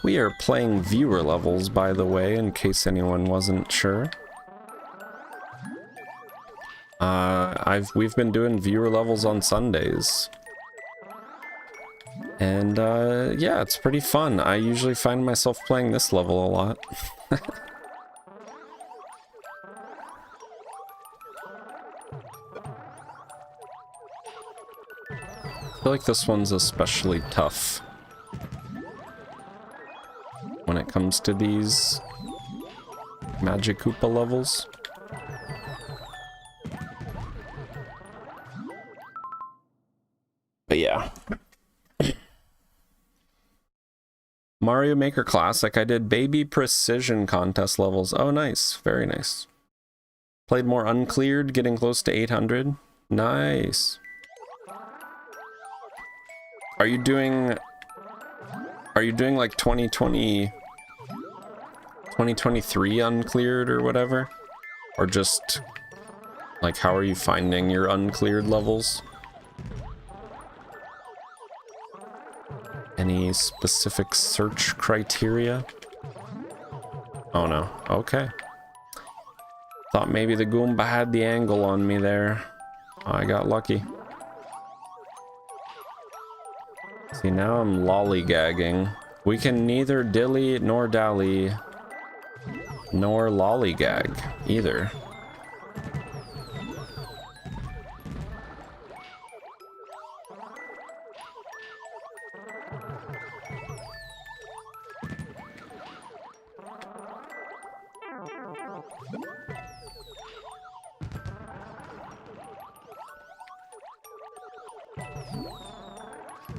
We are playing viewer levels, by the way, in case anyone wasn't sure. We've been doing viewer levels on Sundays. And yeah, it's pretty fun. I usually find myself playing this level a lot. I feel like this one's especially tough when it comes to these Magic Koopa levels. But yeah. Mario Maker Classic, I did baby precision contest levels. Oh, nice. Very nice. Played more uncleared, getting close to 800. Nice. Are you doing like 2023 uncleared or whatever? Or just like how are you finding your uncleared levels? Any specific search criteria? Oh no. Okay. Thought maybe the Goomba had the angle on me there. I got lucky. See, now I'm lollygagging. We can neither dilly nor dally nor lollygag either.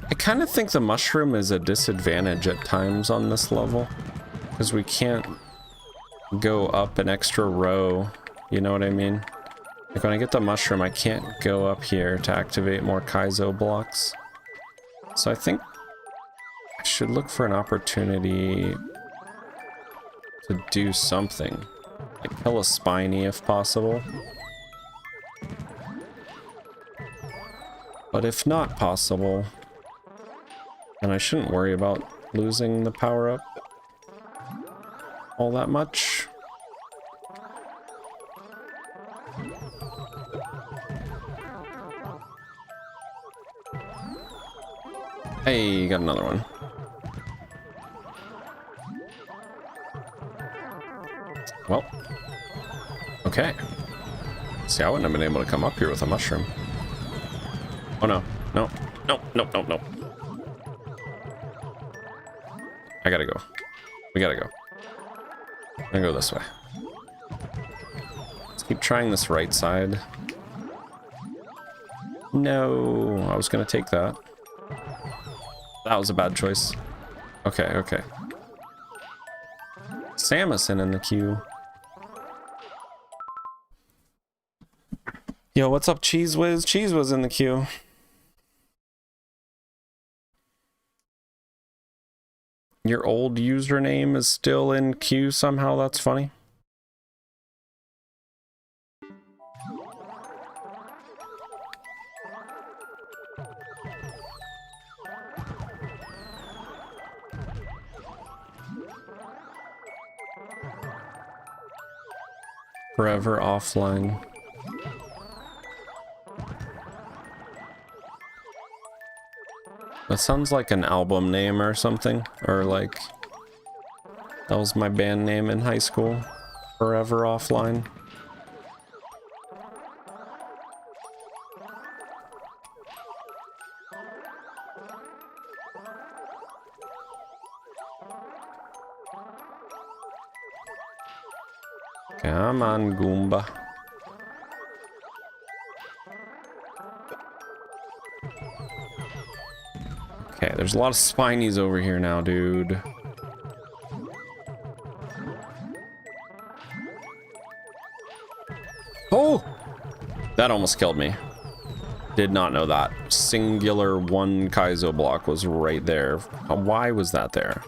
I kind of think the mushroom is a disadvantage at times on this level, because we can't go up an extra row, you know what I mean? Like when I get the mushroom, I can't go up here to activate more Kaizo blocks. So I think I should look for an opportunity to do something. Like kill a Spiny if possible. But if not possible, then I shouldn't worry about losing the power-up all that much. Hey, got another one. Well, okay. See, I wouldn't have been able to come up here with a mushroom. Oh no, no, no, no, no, no. I gotta go. We gotta go. I'm gonna go this way. Let's keep trying this right side. No, I was gonna take that. That was a bad choice. Okay, okay. Samuson in the queue. Yo, what's up, Cheese Whiz? Cheese Whiz in the queue. Your old username is still in queue somehow. That's funny. Forever Offline. That sounds like an album name or something, or like that was my band name in high school. Forever Offline. Come on, Goomba. Okay, there's a lot of spinies over here now, dude. Oh! That almost killed me. Did not know that. Singular one Kaizo block was right there. Why was that there?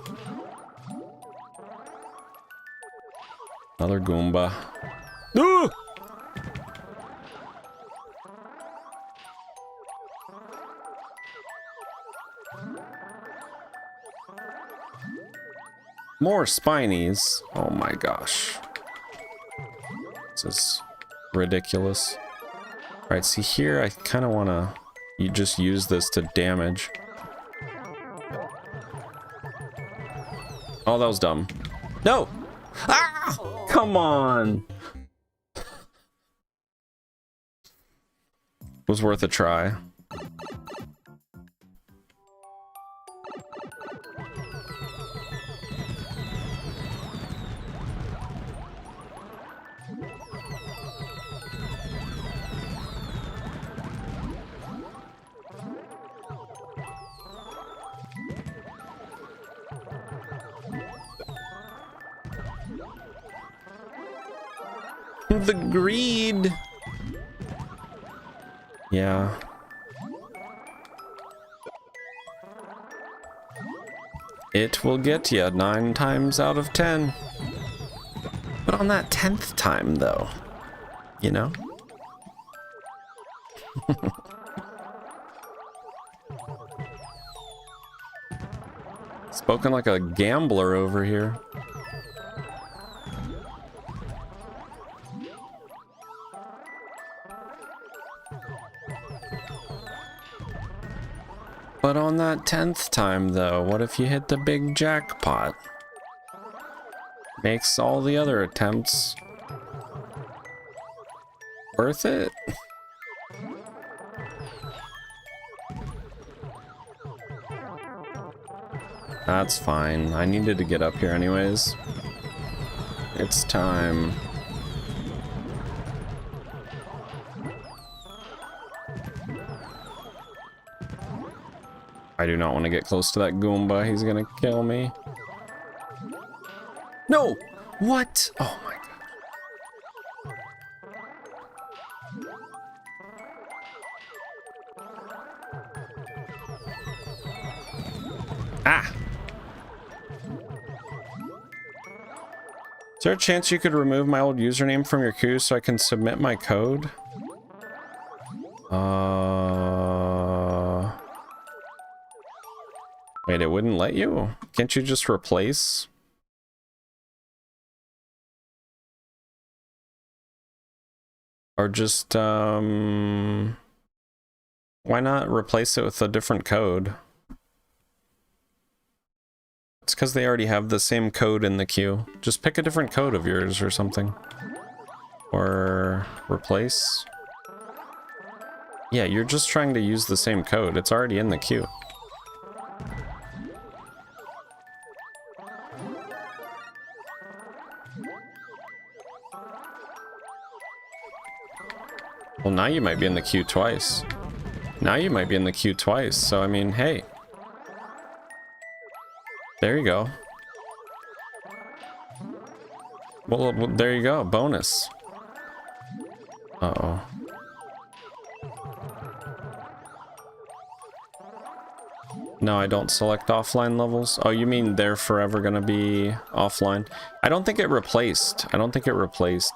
Another Goomba. Ooh! More spinies. Oh my gosh. This is ridiculous. Alright, see here, I kind of want to just use this to damage. Oh, that was dumb. No! Ah! Come on! Was worth a try. The greed. Yeah. It will get you 9 times out of 10. But on that 10th time, though, you know? Spoken like a gambler over here. But on that 10th time, though, what if you hit the big jackpot? Makes all the other attempts worth it. That's fine. I needed to get up here anyways. It's time. I do not want to get close to that Goomba. He's gonna kill me. No! What? Oh my god. Ah! Is there a chance you could remove my old username from your queue so I can submit my code? Wait, it wouldn't let you? Can't you just replace? Or just, why not replace it with a different code? It's because they already have the same code in the queue. Just pick a different code of yours or something. Or replace. Yeah, you're just trying to use the same code. It's already in the queue. Well, now you might be in the queue twice. Now you might be in the queue twice, so I mean, hey. There you go. Well, there you go, bonus. Uh-oh. No, I don't select offline levels. Oh, you mean they're forever gonna be offline? I don't think it replaced.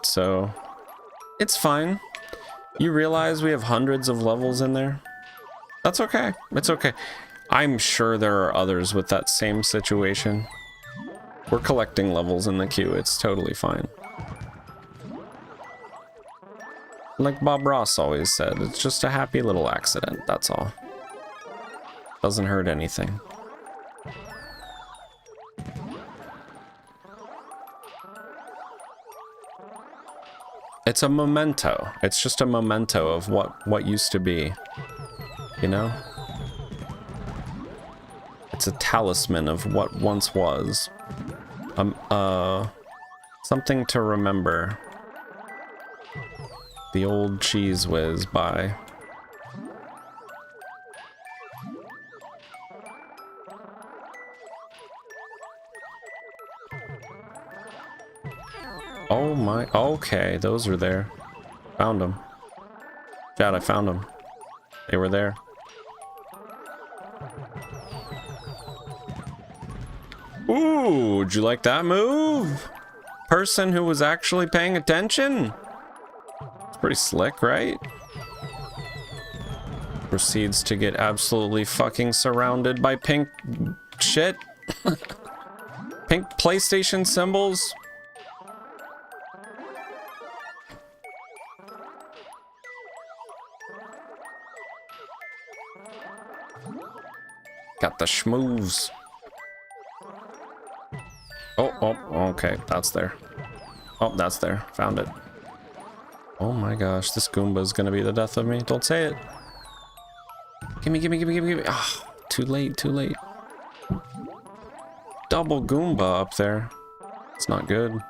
So it's fine. You realize we have hundreds of levels in there? That's okay. It's okay. I'm sure there are others with that same situation. We're collecting levels in the queue. It's totally fine. Like Bob Ross always said, it's just a happy little accident, that's all. Doesn't hurt anything. It's a memento. It's just a memento of what used to be. You know? It's a talisman of what once was. Something to remember. The old Cheese Whiz by. Oh my, okay, those are there. Found them. Chad, I found them. They were there. Ooh, would you like that move? Person who was actually paying attention. It's pretty slick, right? Proceeds to get absolutely fucking surrounded by pink shit. Pink PlayStation symbols. Got the schmooves. Oh, okay, that's there. Oh, that's there. Found it. Oh my gosh, this Goomba is gonna be the death of me. Don't say it. Gimme, gimme, gimme, gimme, gimme. Ah, too late, too late. Double Goomba up there. It's not good.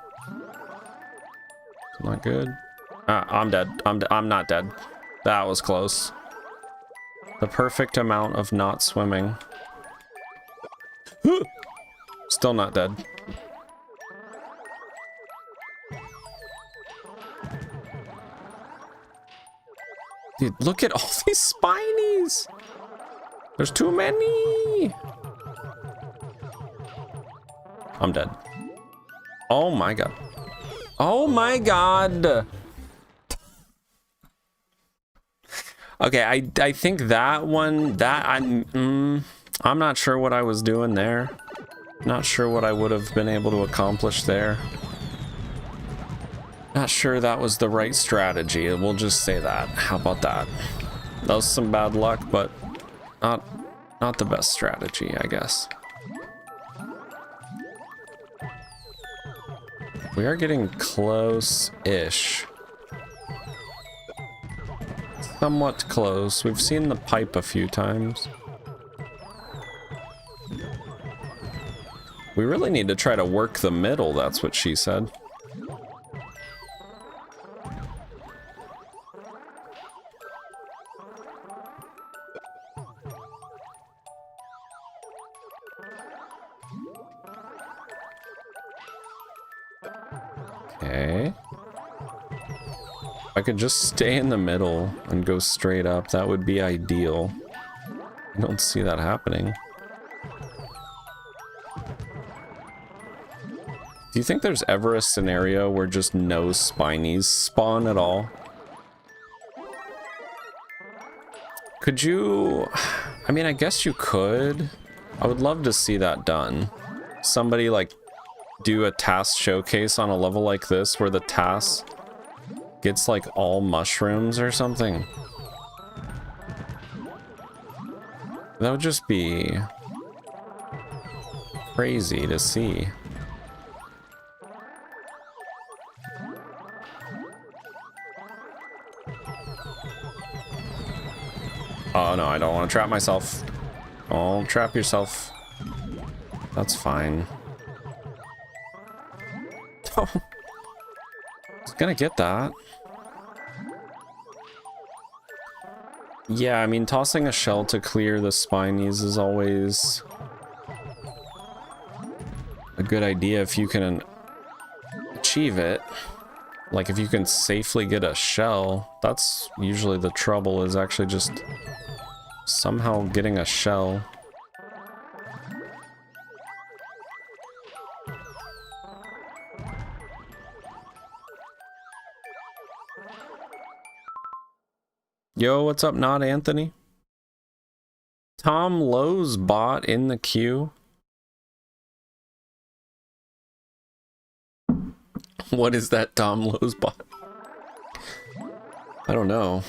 It's not good. Ah, I'm dead. I'm not dead. That was close. The perfect amount of not swimming. Still not dead. Dude, look at all these spinies! There's too many! I'm dead. Oh my god. Oh my god! Okay, I think that one, I'm not sure what I was doing there. Not sure what I would have been able to accomplish there. Not sure that was the right strategy. We'll just say that. How about that? That was some bad luck, but not the best strategy, I guess. We are getting close-ish. Somewhat close. We've seen the pipe a few times. We really need to try to work the middle, that's what she said. Okay. If I could just stay in the middle and go straight up, that would be ideal. I don't see that happening. Do you think there's ever a scenario where just no spinies spawn at all? Could you... I mean, I guess you could. I would love to see that done. Somebody, like, do a task showcase on a level like this where the task gets, like, all mushrooms or something. That would just be crazy to see. Oh no, I don't want to trap myself. Don't trap yourself. That's fine. Oh. I was gonna get that. Yeah, I mean, tossing a shell to clear the spinies is always a good idea if you can achieve it. Like, if you can safely get a shell, that's usually the trouble, is actually just somehow getting a shell. Yo, what's up, not Anthony? Tom Lowe's bot in the queue. What is that Tom Lowe's bot? I don't know.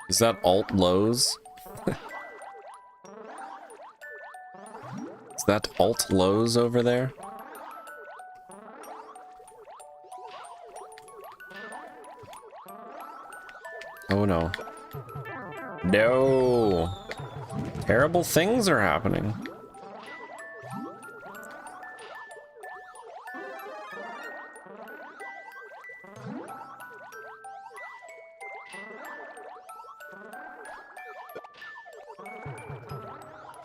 Is that Alt Lowe's? Is that Alt Lowe's over there? Oh no. No! Terrible things are happening.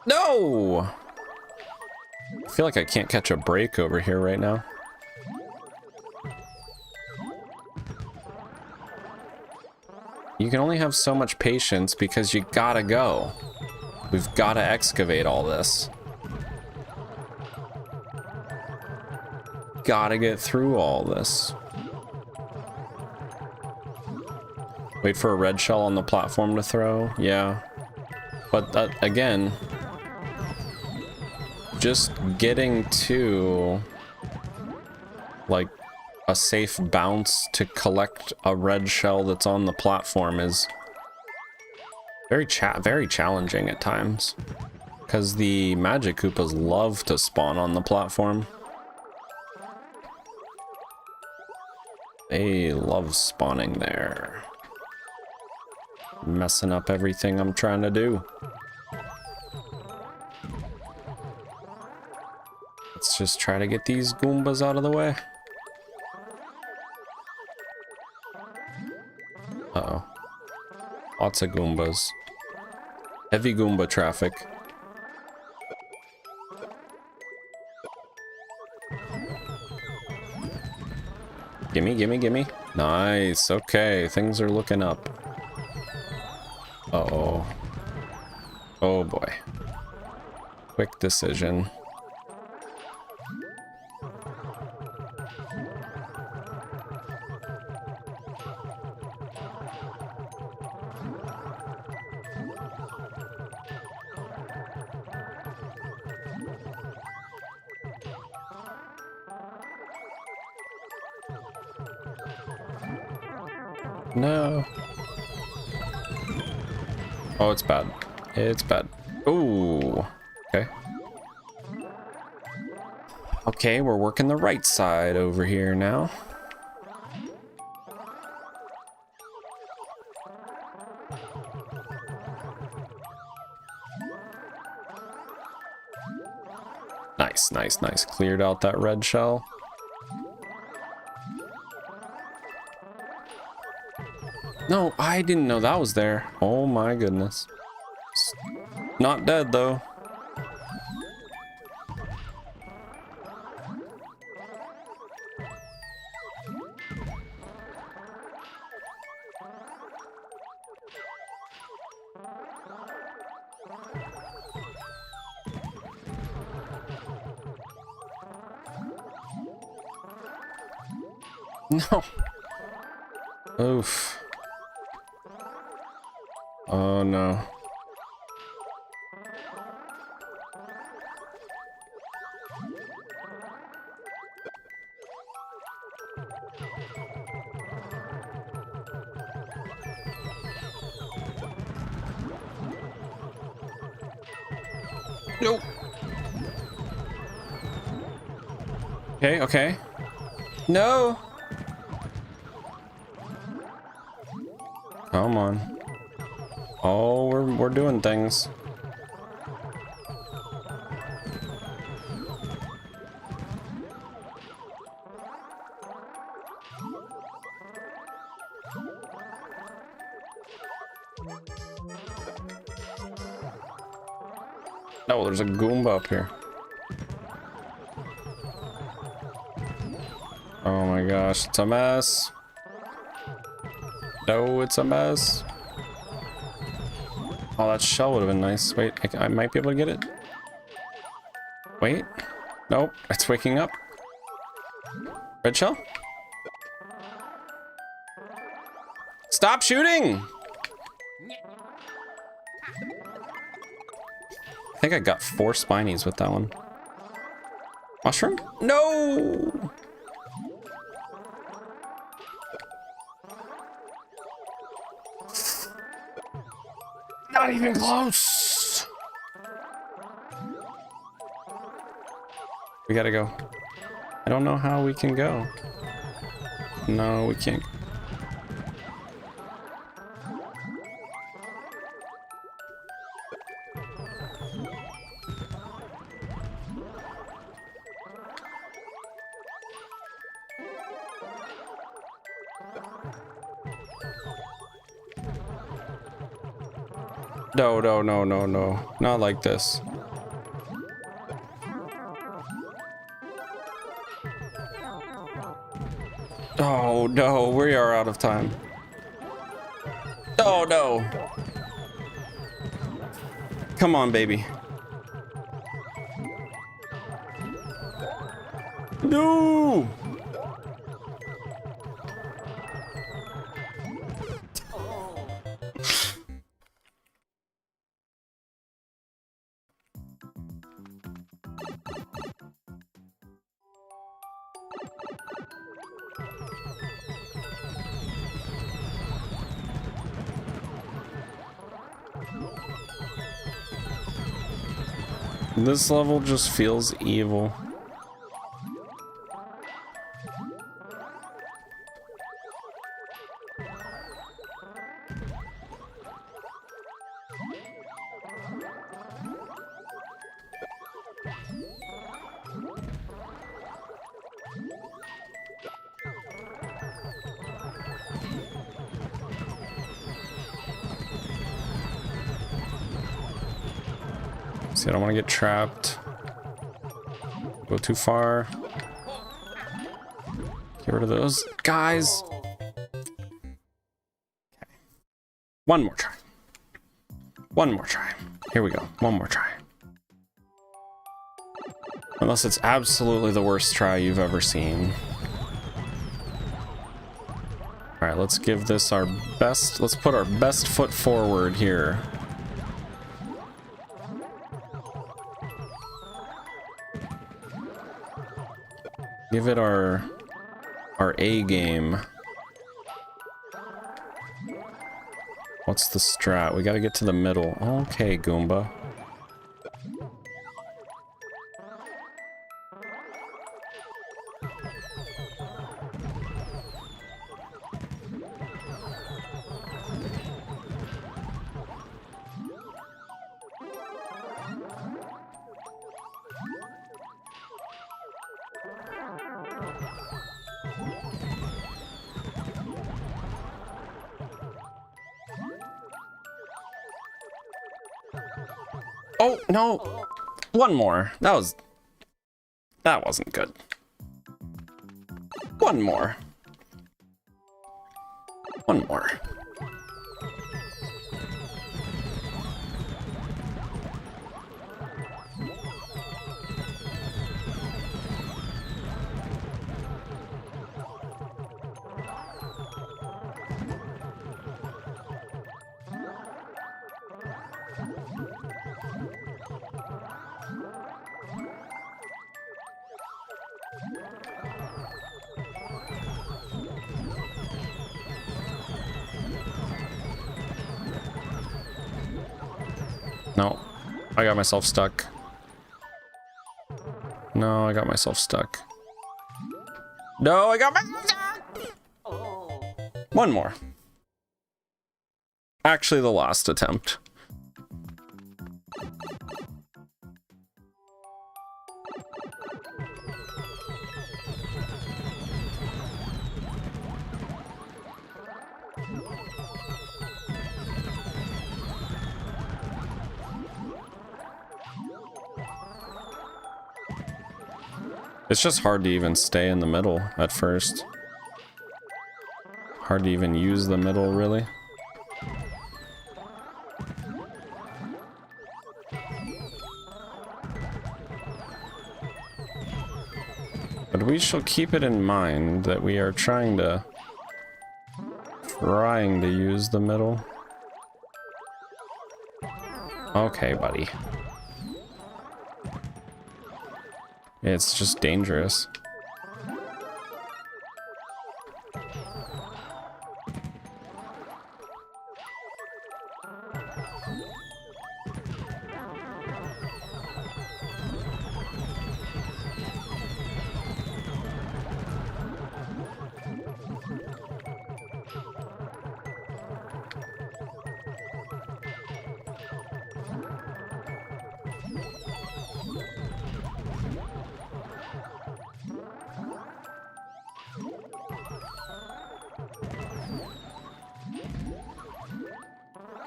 No! I feel like I can't catch a break over here right now. You can only have so much patience because you gotta go. We've gotta excavate all this. Gotta get through all this. Wait for a red shell on the platform to throw? Yeah. But again, just getting to like a safe bounce to collect a red shell that's on the platform is very challenging at times, because the magic Koopas love to spawn on the platform. They love spawning there, messing up everything I'm trying to do. Let's just try to get these Goombas out of the way. Uh-oh. Lots of Goombas. Heavy Goomba traffic. Gimme, gimme, gimme. Nice. Okay, things are looking up. Uh-oh. Oh boy. Quick decision. No. Oh, it's bad. It's bad. Ooh. Okay. Okay, we're working the right side over here now. Nice, nice, nice. Cleared out that red shell. No, I didn't know that was there. Oh my goodness. Not dead though. No. Oof. Oh no. Nope. Okay, okay. No. Come on. Oh, we're doing things. Oh, there's a Goomba up here. Oh my gosh, it's a mess. No, it's a mess. Oh, that shell would have been nice. Wait, I might be able to get it. Wait. Nope, it's waking up. Red shell? Stop shooting! I think I got 4 spinies with that one. Mushroom? No! Not even close! We gotta go. I don't know how we can go. No, we can't. No, no, no, no, no. Not like this. Oh no, we are out of time. Oh no. Come on, baby. No. This level just feels evil. See, I don't want to get trapped. Go too far. Get rid of those guys. Okay. One more try. One more try. Here we go. One more try. Unless it's absolutely the worst try you've ever seen. Alright, let's give this our best. Let's put our best foot forward here. Give it our A game. What's the strat? We gotta get to the middle. Okay, Goomba. Oh, no. One more. That wasn't good. One more. One more. No, I got myself stuck. No, I got myself stuck. No, I got myself stuck! One more. Actually, the last attempt. It's just hard to even stay in the middle at first. Hard to even use the middle, really. But we shall keep it in mind that we are trying to trying to use the middle. Okay, buddy. It's just dangerous.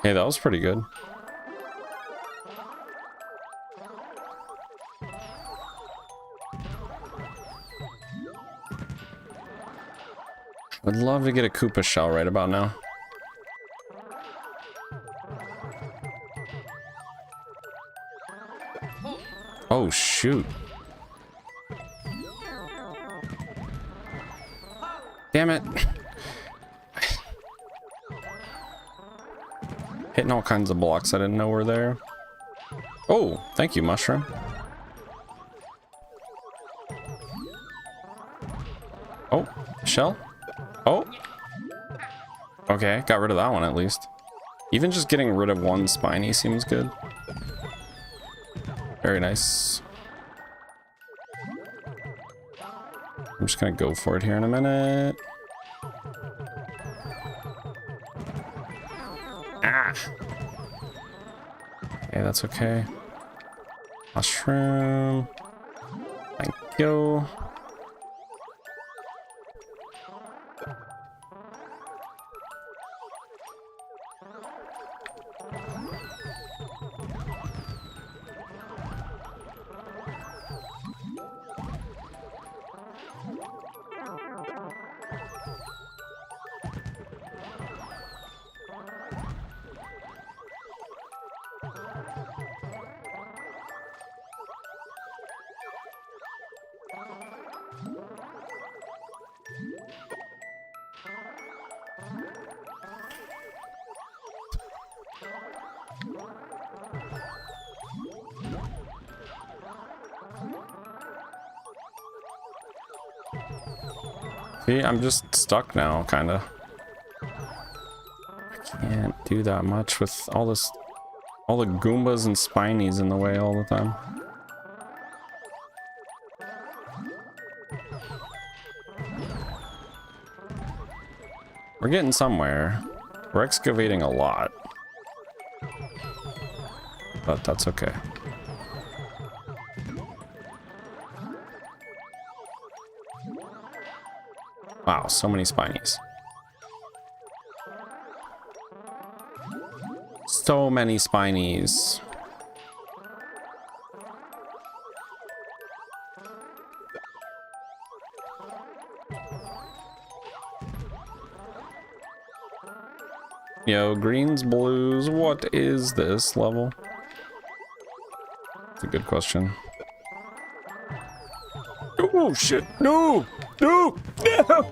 Hey, that was pretty good. I'd love to get a Koopa shell right about now. Oh, shoot. Damn it. Hitting all kinds of blocks I didn't know were there. Oh, thank you, mushroom. Oh, shell. Oh. Okay, got rid of that one at least. Even just getting rid of one spiny seems good. Very nice. I'm just gonna go for it here in a minute. Ah! Okay, that's okay. Mushroom. Thank you. See, I'm just stuck now, kinda. I can't do that much with all this, all the Goombas and Spinies in the way all the time. We're getting somewhere. We're excavating a lot. But that's okay. Wow, so many Spinies. So many Spinies. Yo, greens, blues, what is this level? That's a good question. Oh shit, no! No! No!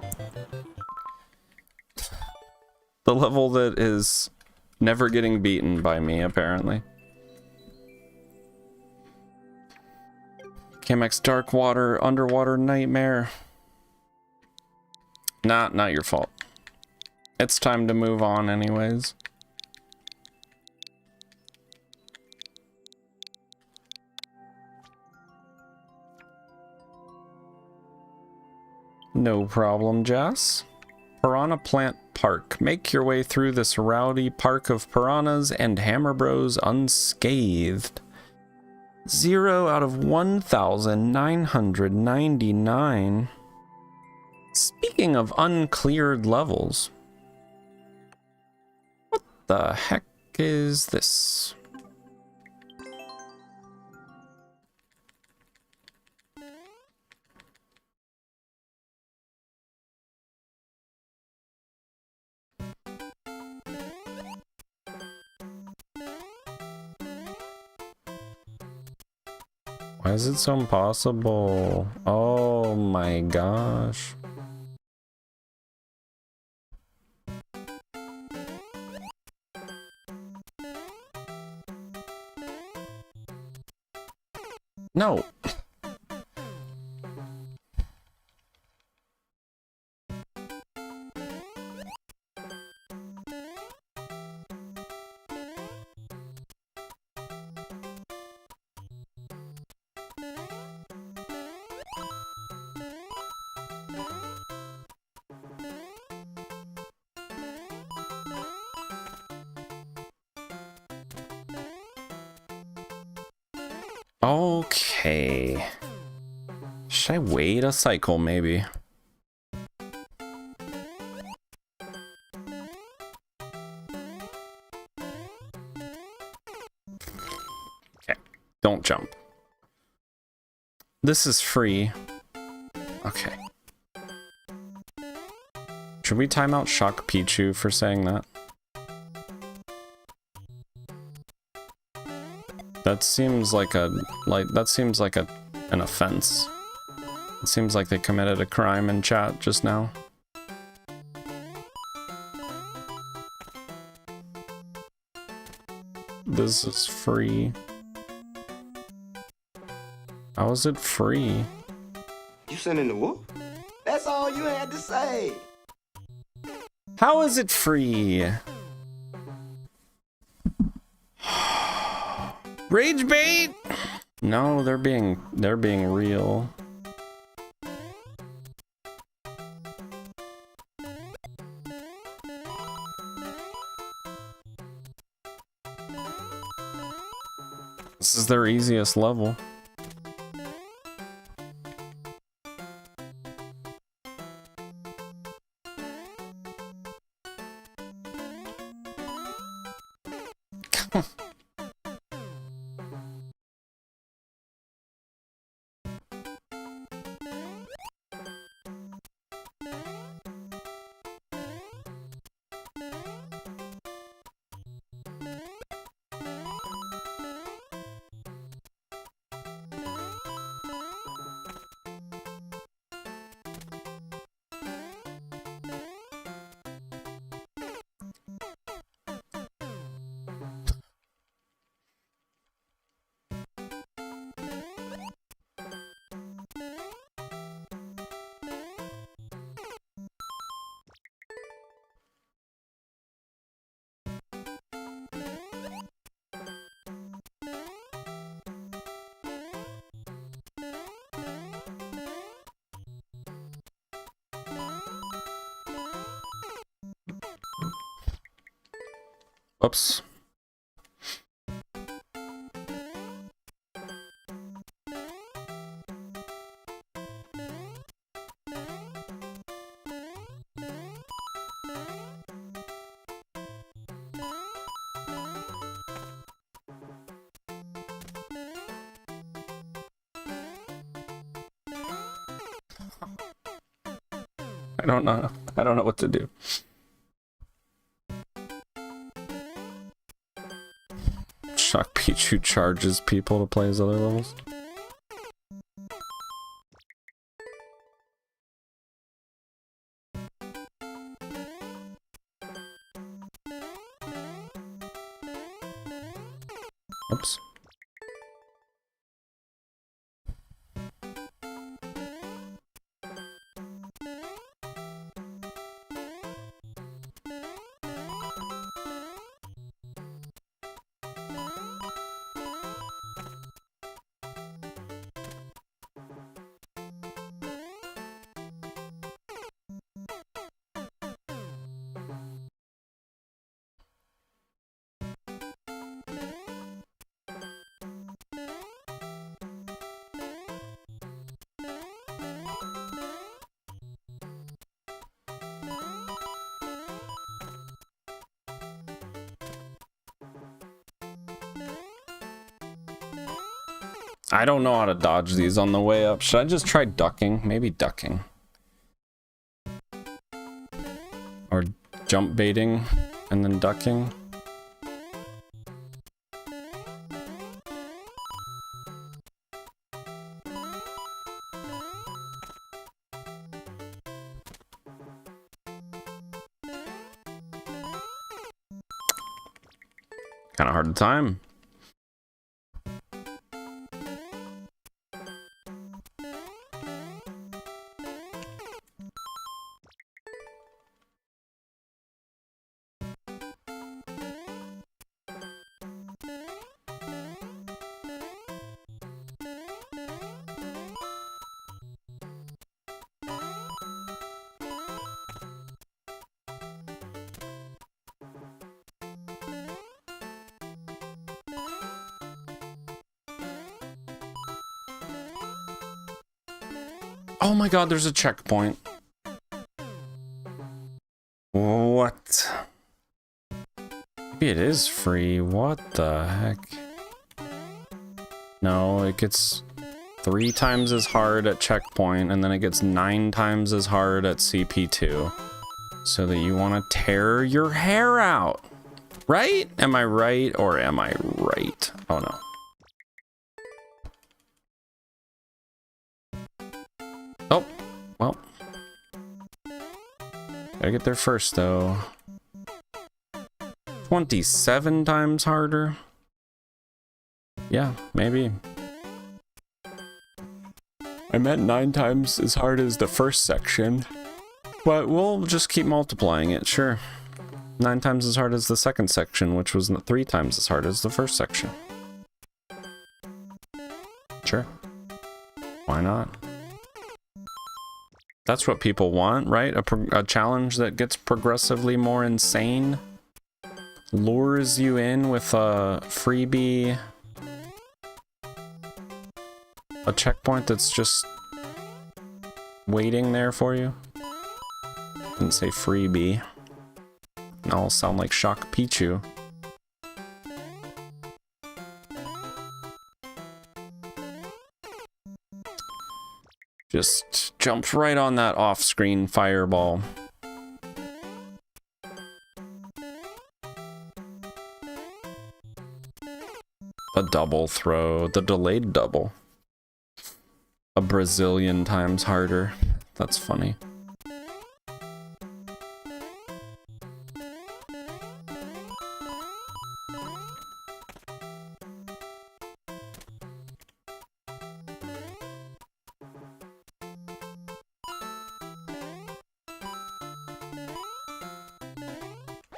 The level that is never getting beaten by me, apparently. Kamex Dark Water, Underwater Nightmare. Not your fault. It's time to move on anyways. No problem, Jess. Piranha Plant Park. Make your way through this rowdy park of piranhas and Hammer Bros unscathed. 0 out of 1,999. Speaking of uncleared levels, what the heck is this? Why is it so impossible? Oh my gosh. No. Okay. Should I wait a cycle, maybe? Okay, don't jump. This is free. Okay. Should we time out Shock Pichu for saying that? That seems like an offense. It seems like they committed a crime in chat just now. This is free. How is it free? You sending the whoop? That's all you had to say. How is it free? Rage bait? No, they're being real. This is their easiest level. Oops. I don't know. I don't know what to do. Shock Pichu charges people to play his other levels. Oops. I don't know how to dodge these on the way up. Should I just try ducking? Maybe ducking. Or jump baiting and then ducking. Kind of hard to time. Oh my god, there's a checkpoint. What? Maybe it is free. What the heck? No, it gets 3 times as hard at checkpoint, and then it gets 9 times as hard at CP2. So that you want to tear your hair out. Right? Am I right or am I right? Oh no. Oh, well. Gotta get there first though. 27 times harder? Yeah, maybe. I meant 9 times as hard as the first section. But we'll just keep multiplying it, sure. 9 times as hard as the second section, which was 3 times as hard as the first section. Sure. Why not? That's what people want, right? A challenge that gets progressively more insane. Lures you in with a freebie. A checkpoint that's just waiting there for you. Didn't say freebie. I'll sound like Shock Pichu. Just jumped right on that off-screen fireball. A double throw, the delayed double. A Brazilian times harder. That's funny.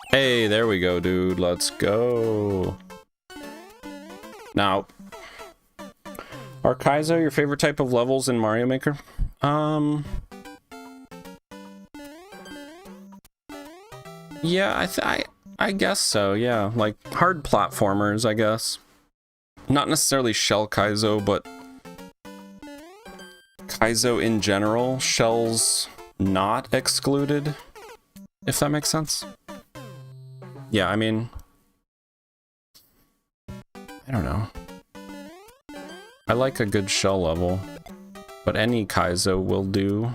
Hey, there we go, dude. Let's go. Now, are Kaizo your favorite type of levels in Mario Maker? Yeah, I guess so, yeah. Like, hard platformers, I guess. Not necessarily Shell Kaizo, but Kaizo in general. Shells not excluded, if that makes sense. Yeah, I mean, I don't know. I like a good shell level, but any Kaizo will do.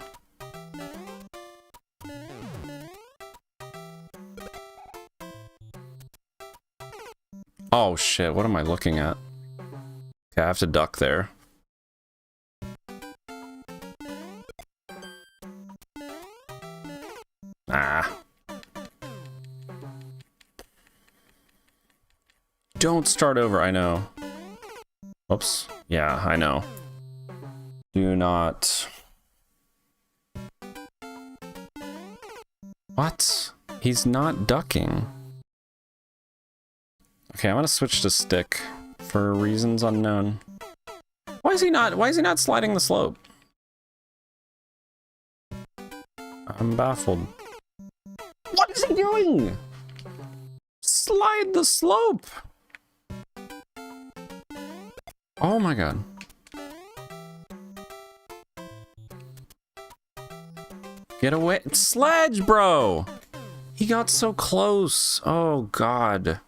Oh shit, what am I looking at? Okay, I have to duck there. Ah. Don't start over, I know. Oops. Yeah, I know. Do not. What? He's not ducking. Okay, I'm gonna switch to stick for reasons unknown. Why is he not sliding the slope? I'm baffled. What is he doing? Slide the slope. Oh my god. Get away. Sledge, bro! He got so close. Oh god.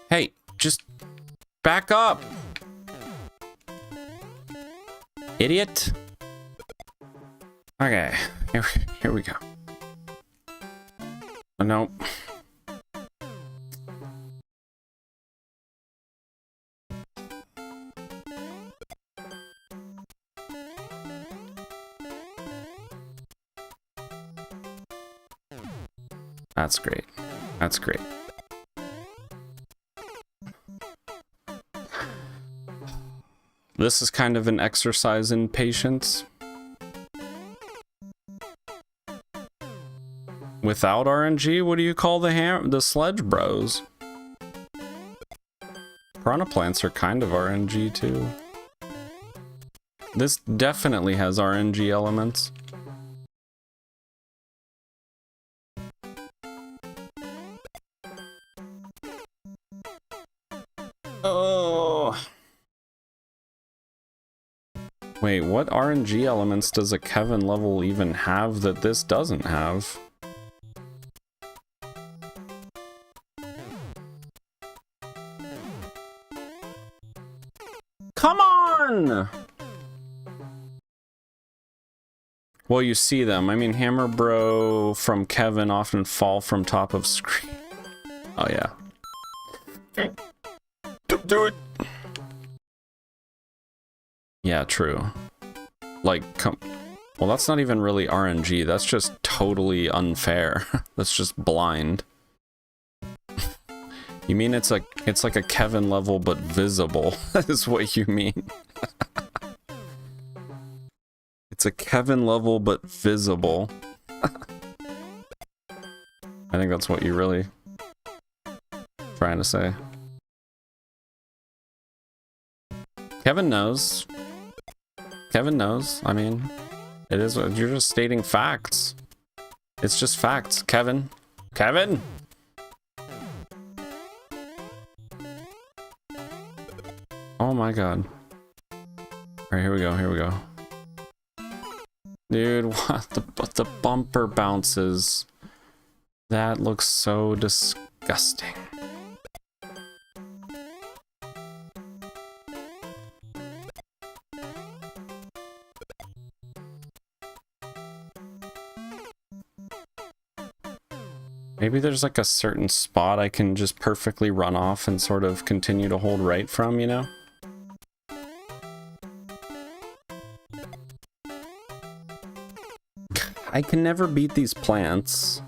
Hey, just back up. Idiot. Okay, here we go. Oh, nope. That's great. That's great. This is kind of an exercise in patience. Without RNG, what do you call the sledge bros? Piranha plants are kind of RNG too. This definitely has RNG elements. Oh. Wait, what RNG elements does a Kevin level even have that this doesn't have? Come on! Well, you see them. I mean, Hammer Bro from Kevin often fall from top of screen. Oh, yeah. Don't do it! Yeah, true. Like, well, that's not even really RNG. That's just totally unfair. That's just blind. You mean it's like a Kevin level but visible? That is what you mean. It's a Kevin level but visible. I think that's what you're really trying to say. Kevin knows. Kevin knows. I mean, it is. You're just stating facts. It's just facts, Kevin. Kevin! Oh my god. Alright, here we go, here we go. Dude, what the bumper bounces. That looks so disgusting. Maybe there's like a certain spot I can just perfectly run off and sort of continue to hold right from, you know? I can never beat these plants.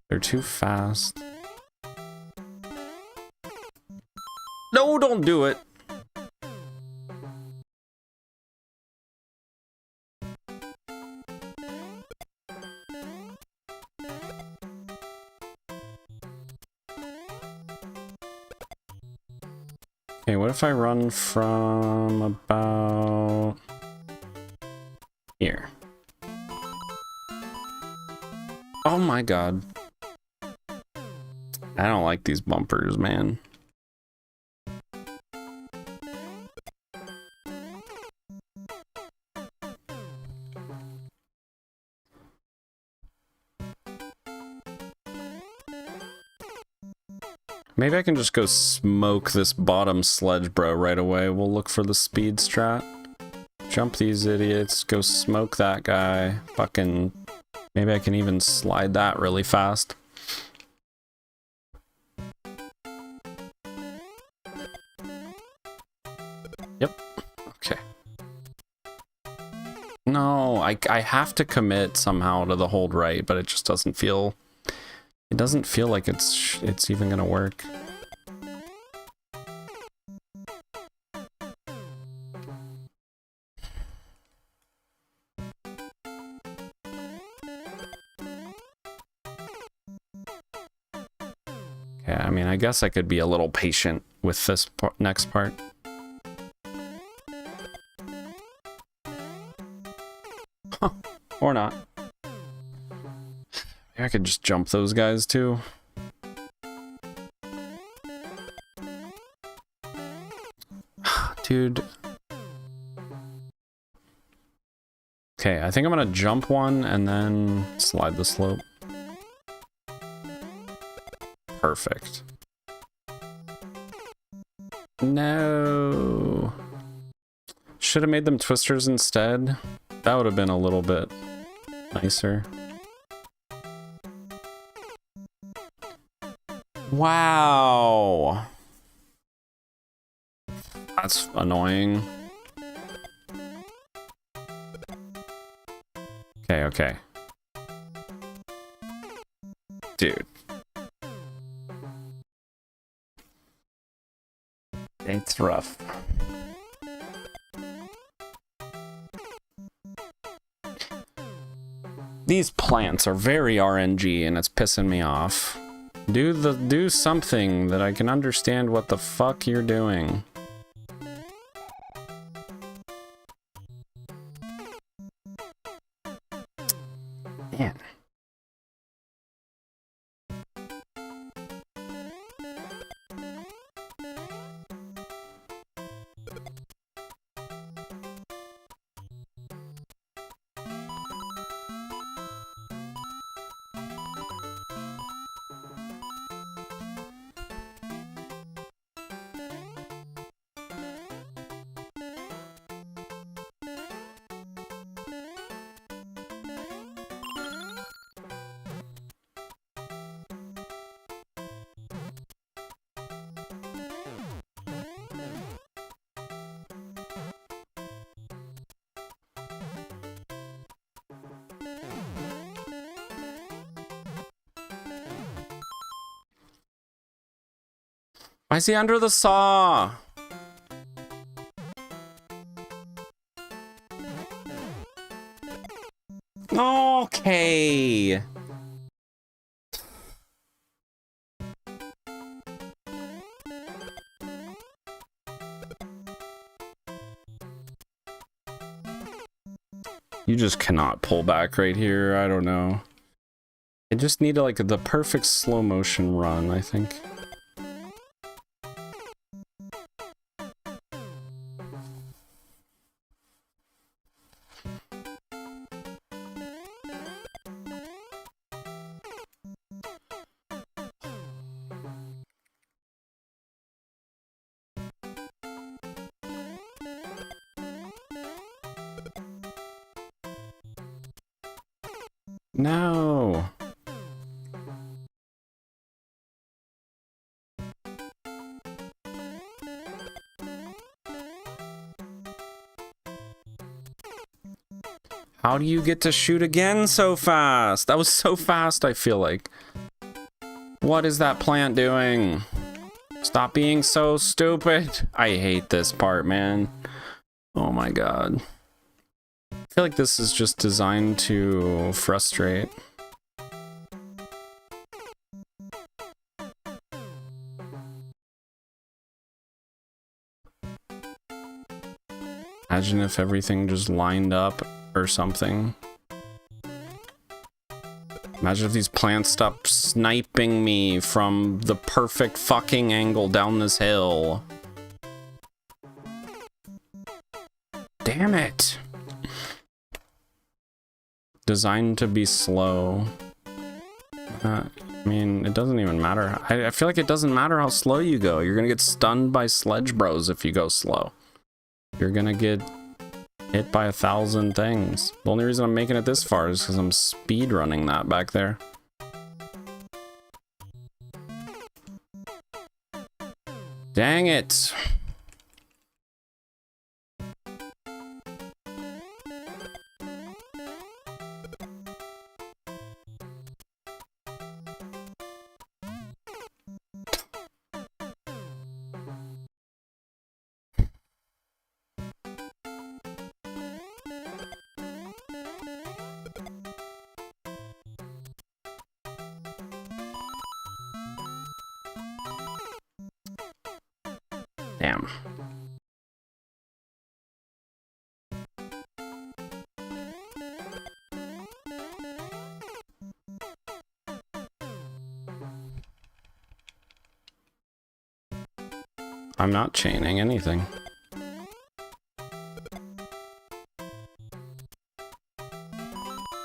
They're too fast. No, don't do it! Okay, what if I run from about here? Oh my god. I don't like these bumpers, man. Maybe I can just go smoke this bottom sledge bro right away. We'll look for the speed strat. Jump these idiots. Go smoke that guy. Fucking... Maybe I can even slide that really fast. Yep. Okay. No, I have to commit somehow to the hold right, but it just doesn't feel... It doesn't feel like it's even gonna work. Okay, I mean, I guess I could be a little patient with this next part. Huh, or not. I could just jump those guys too. Dude. Okay, I think I'm gonna jump one and then slide the slope. Perfect. No. Should have made them twisters instead. That would have been a little bit nicer. Wow. That's annoying. Okay, okay. Dude. It's rough. These plants are very RNG and it's pissing me off. Do something that I can understand what the fuck you're doing. Man. Why is he under the saw? Okay. You just cannot pull back right here. I don't know. I just need like the perfect slow motion run, I think. No. How do you get to shoot again so fast? That was so fast, I feel like. What is that plant doing? Stop being so stupid. I hate this part, man. Oh my god. I feel like this is just designed to frustrate. Imagine if everything just lined up or something. Imagine if these plants stopped sniping me from the perfect fucking angle down this hill. Damn it. Designed to be slow. I mean, it doesn't even matter. I feel like it doesn't matter how slow you go. You're gonna get stunned by Sledge Bros if you go slow. You're gonna get hit by 1,000 things. The only reason I'm making it this far is because I'm speed running that back there. Dang it. Damn. I'm not chaining anything.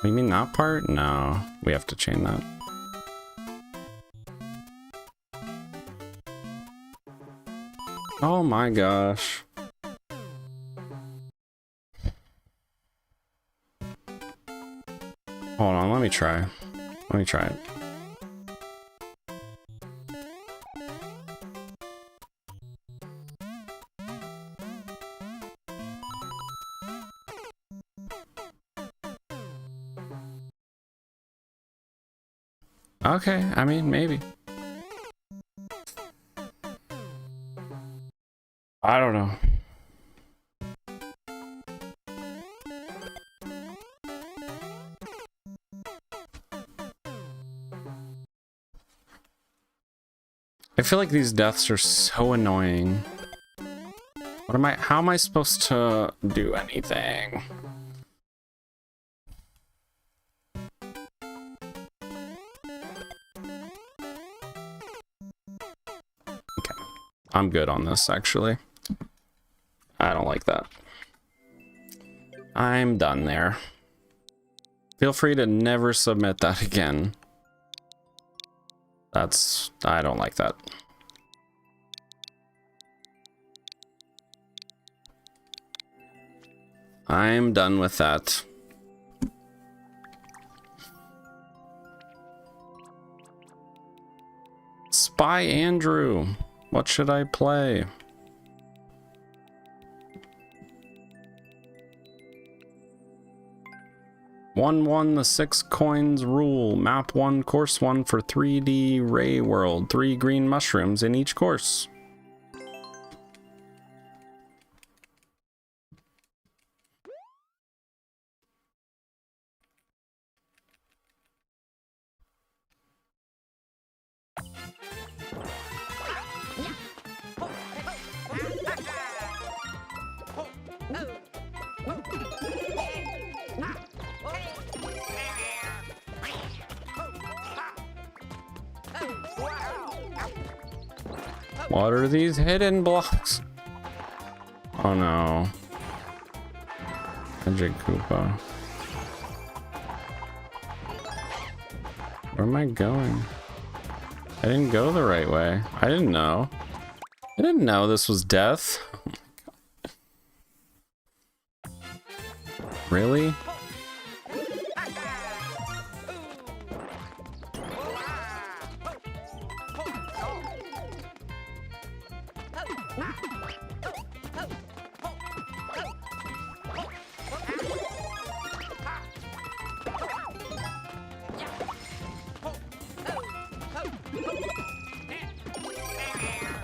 You mean that part? No, we have to chain that. Oh my gosh. Hold on, let me try. Let me try it. Okay, I mean, maybe. I don't know. I feel like these deaths are so annoying. How am I supposed to do anything? Okay. I'm good on this, actually. I don't like that. I'm done there. Feel free to never submit that again. I don't like that. I'm done with that. Spy Andrew, what should I play? Won the 6 coins rule. Map 1, course 1 for 3D Ray World. 3 green mushrooms in each course. What are these hidden blocks? Oh no. Magic Koopa. Where am I going? I didn't go the right way. I didn't know. I didn't know this was death. Really?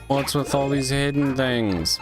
What's with all these hidden things?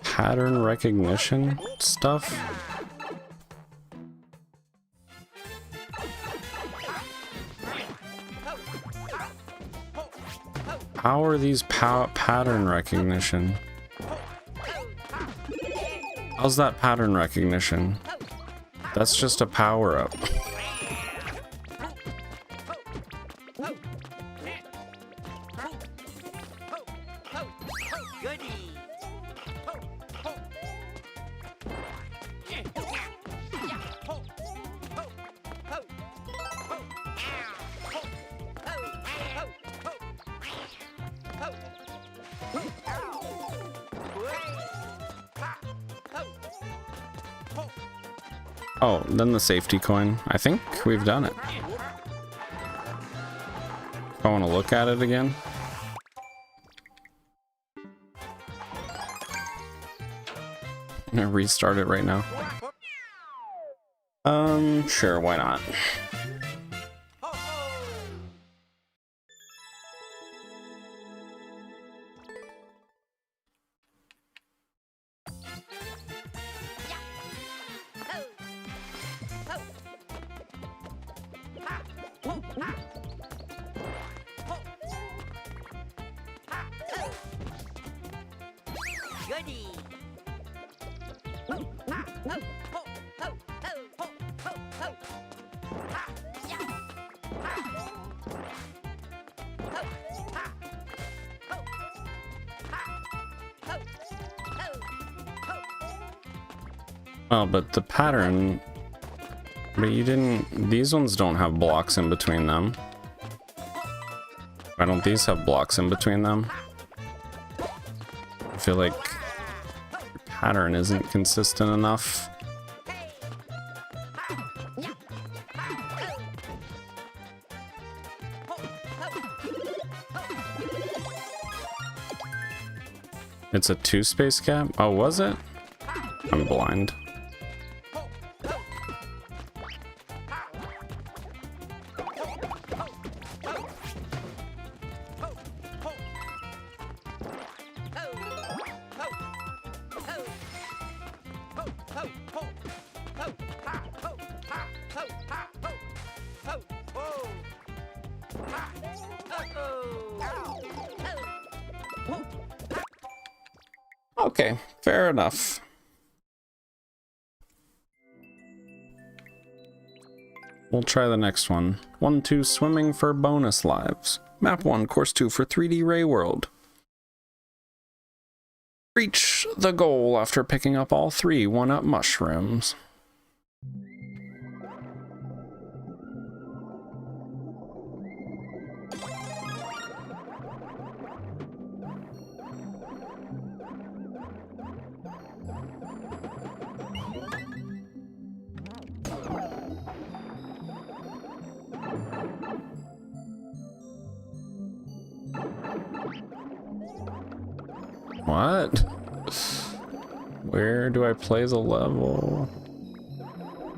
Pattern recognition stuff? How are these pattern recognition? How's that pattern recognition? That's just a power-up. Oh, then the safety coin. I think we've done it. I want to look at it again. I'm gonna restart it right now. Sure, why not? goody. Oh, but the pattern... But you didn't... These ones don't have blocks in between them. Why don't these have blocks in between them? I feel like your pattern isn't consistent enough. It's a 2-space gap? Oh, was it? I'm blind. Okay, fair enough. We'll try the next one. 1-2 swimming for bonus lives. Map 1, course 2 for 3D Ray World. Reach the goal after picking up all 3 1-up mushrooms. What? Where do I play the level?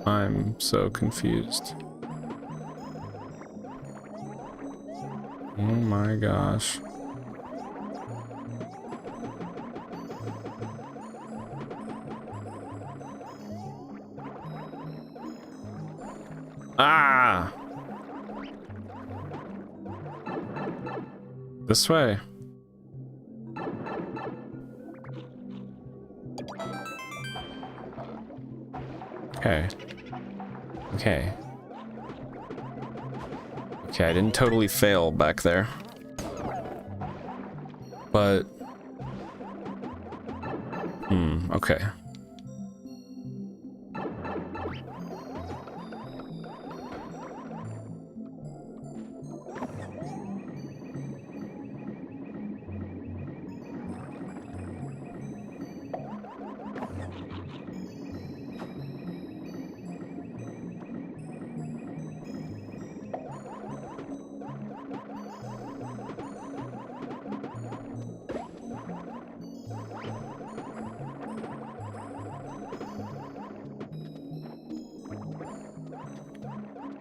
I'm so confused. Oh my gosh. Ah! This way. Okay. Okay. Okay, I didn't totally fail back there. But... okay.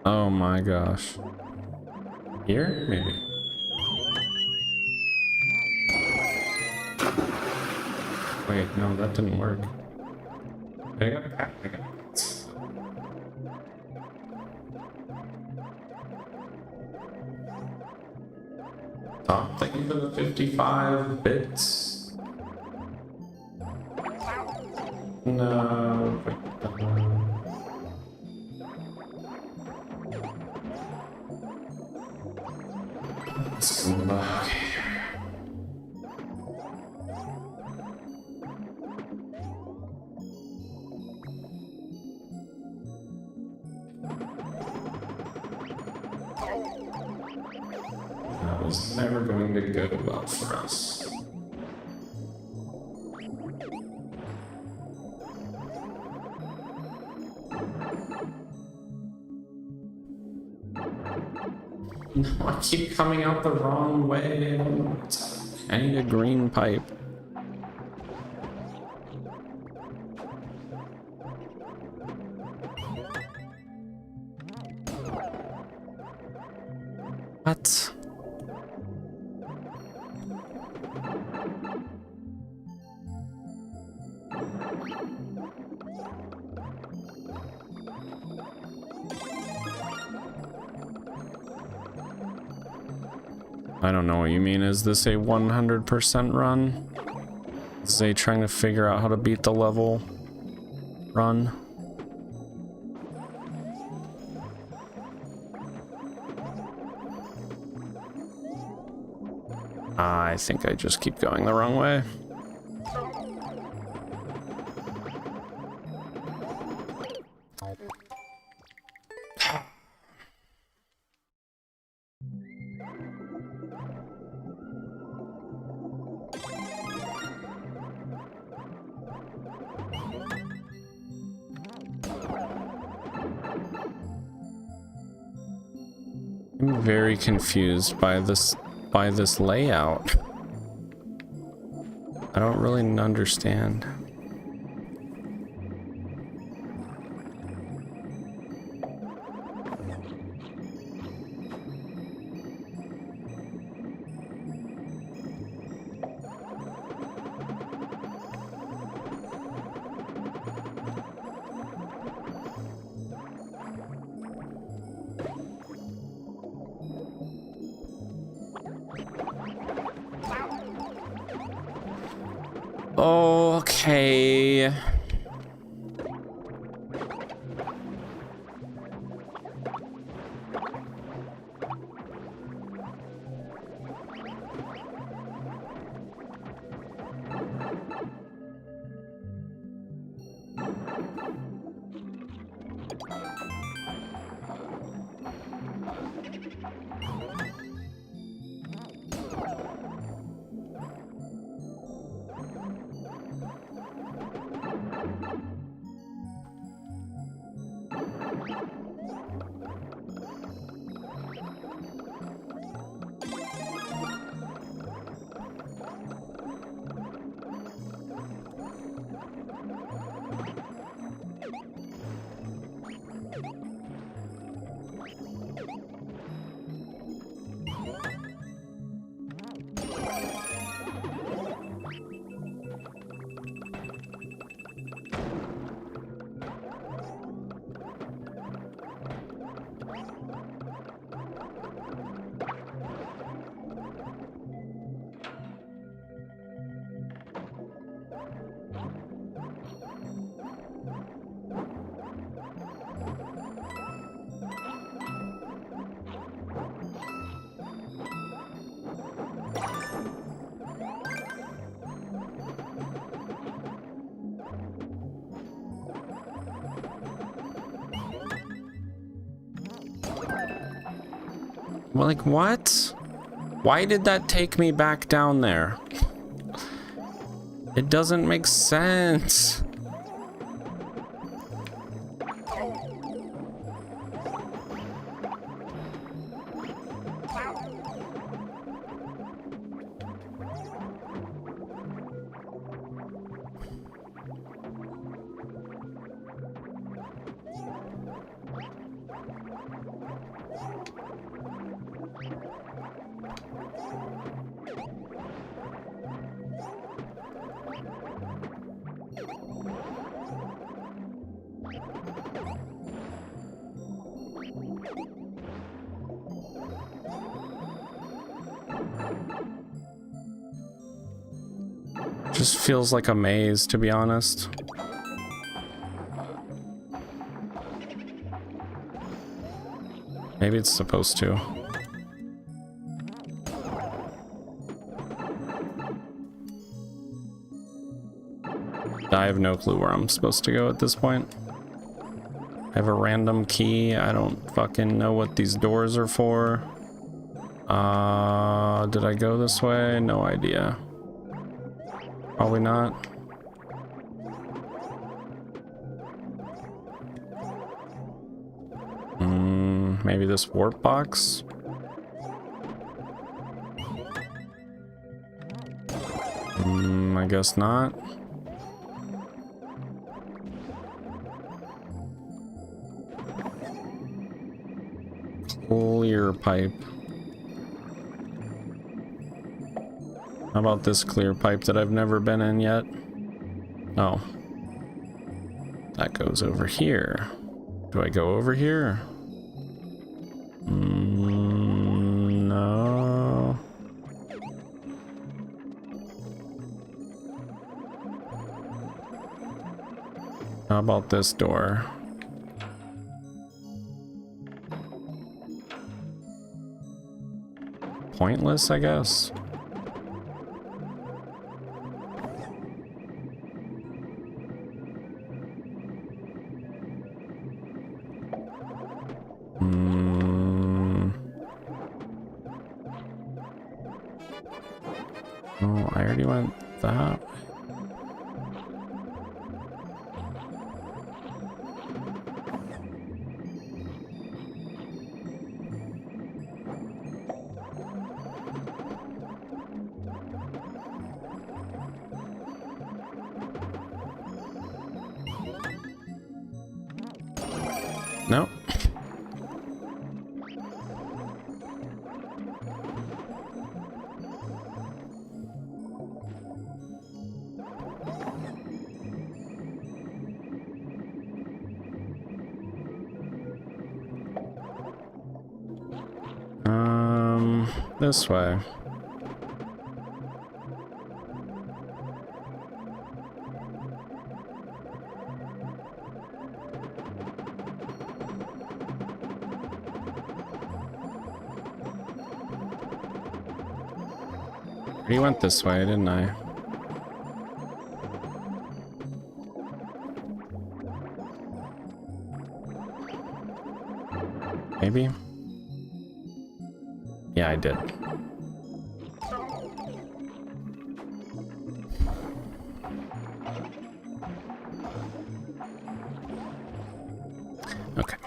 Oh my gosh. Here? Maybe. Wait, no, that didn't work. I got a pack. I got it. Top thing for the 55 bits. No. Wait, okay. That was never going to go well for us. No, I keep coming out the wrong way. I don't know what's happening. I need a green pipe. What? I don't know what you mean. Is this a 100% run? Zay trying to figure out how to beat the level run. I think I just keep going the wrong way. I'm very confused by this layout. I don't really understand. Okay. Well, like, what? Why did that take me back down there? It doesn't make sense. Just feels like a maze, to be honest. Maybe it's supposed to. I have no clue where I'm supposed to go at this point. I have a random key. I don't fucking know what these doors are for. Did I go this way? No idea. Probably not. Maybe this warp box? I guess not. Clear pipe. How about this clear pipe that I've never been in yet? Oh. That goes over here. Do I go over here? No. How about this door? Pointless, I guess. Oh, I already went that way. Nope. This way. Already went this way, didn't I? Maybe? Yeah, I did. Okay.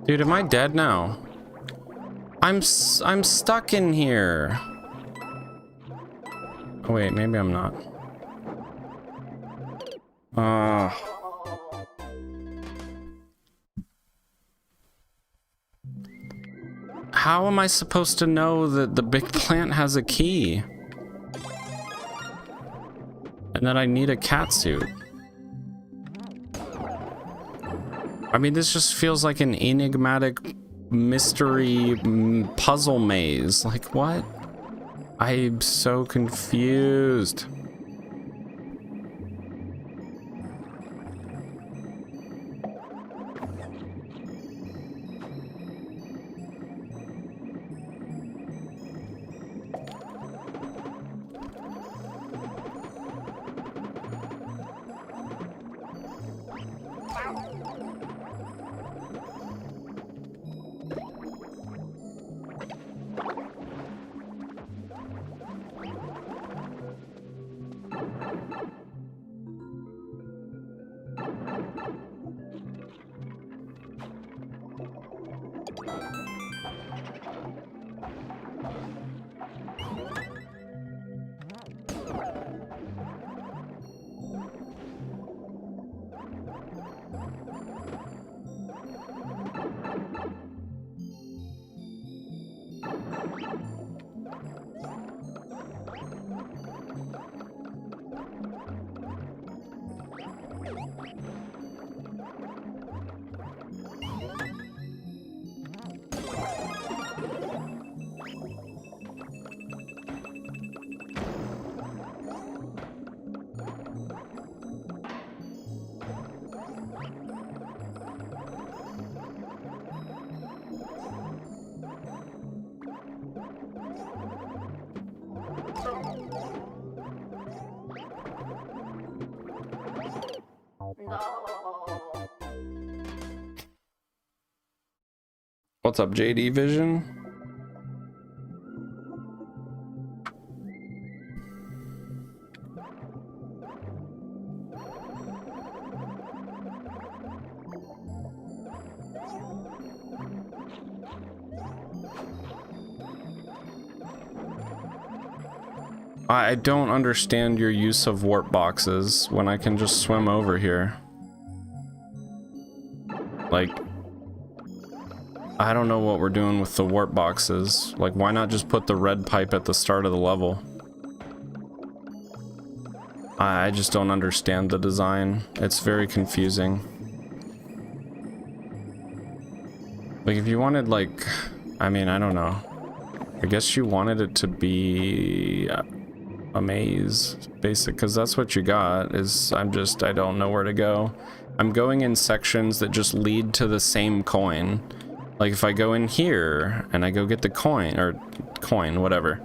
Dude, am I dead now? I'm stuck in here. Oh wait, maybe I'm not. How am I supposed to know that the big plant has a key? And that I need a cat suit? I mean, this just feels like an enigmatic mystery puzzle maze. Like, what? I'm so confused. What's up, JD Vision? I don't understand your use of warp boxes when I can just swim over here. Like, I don't know what we're doing with the warp boxes. Like, why not just put the red pipe at the start of the level? I just don't understand the design. It's very confusing. Like, if you wanted, like, I mean, I don't know. I guess you wanted it to be a maze, basic, because that's what you got, is I don't know where to go. I'm going in sections that just lead to the same coin. Like, if I go in here and I go get the coin, whatever,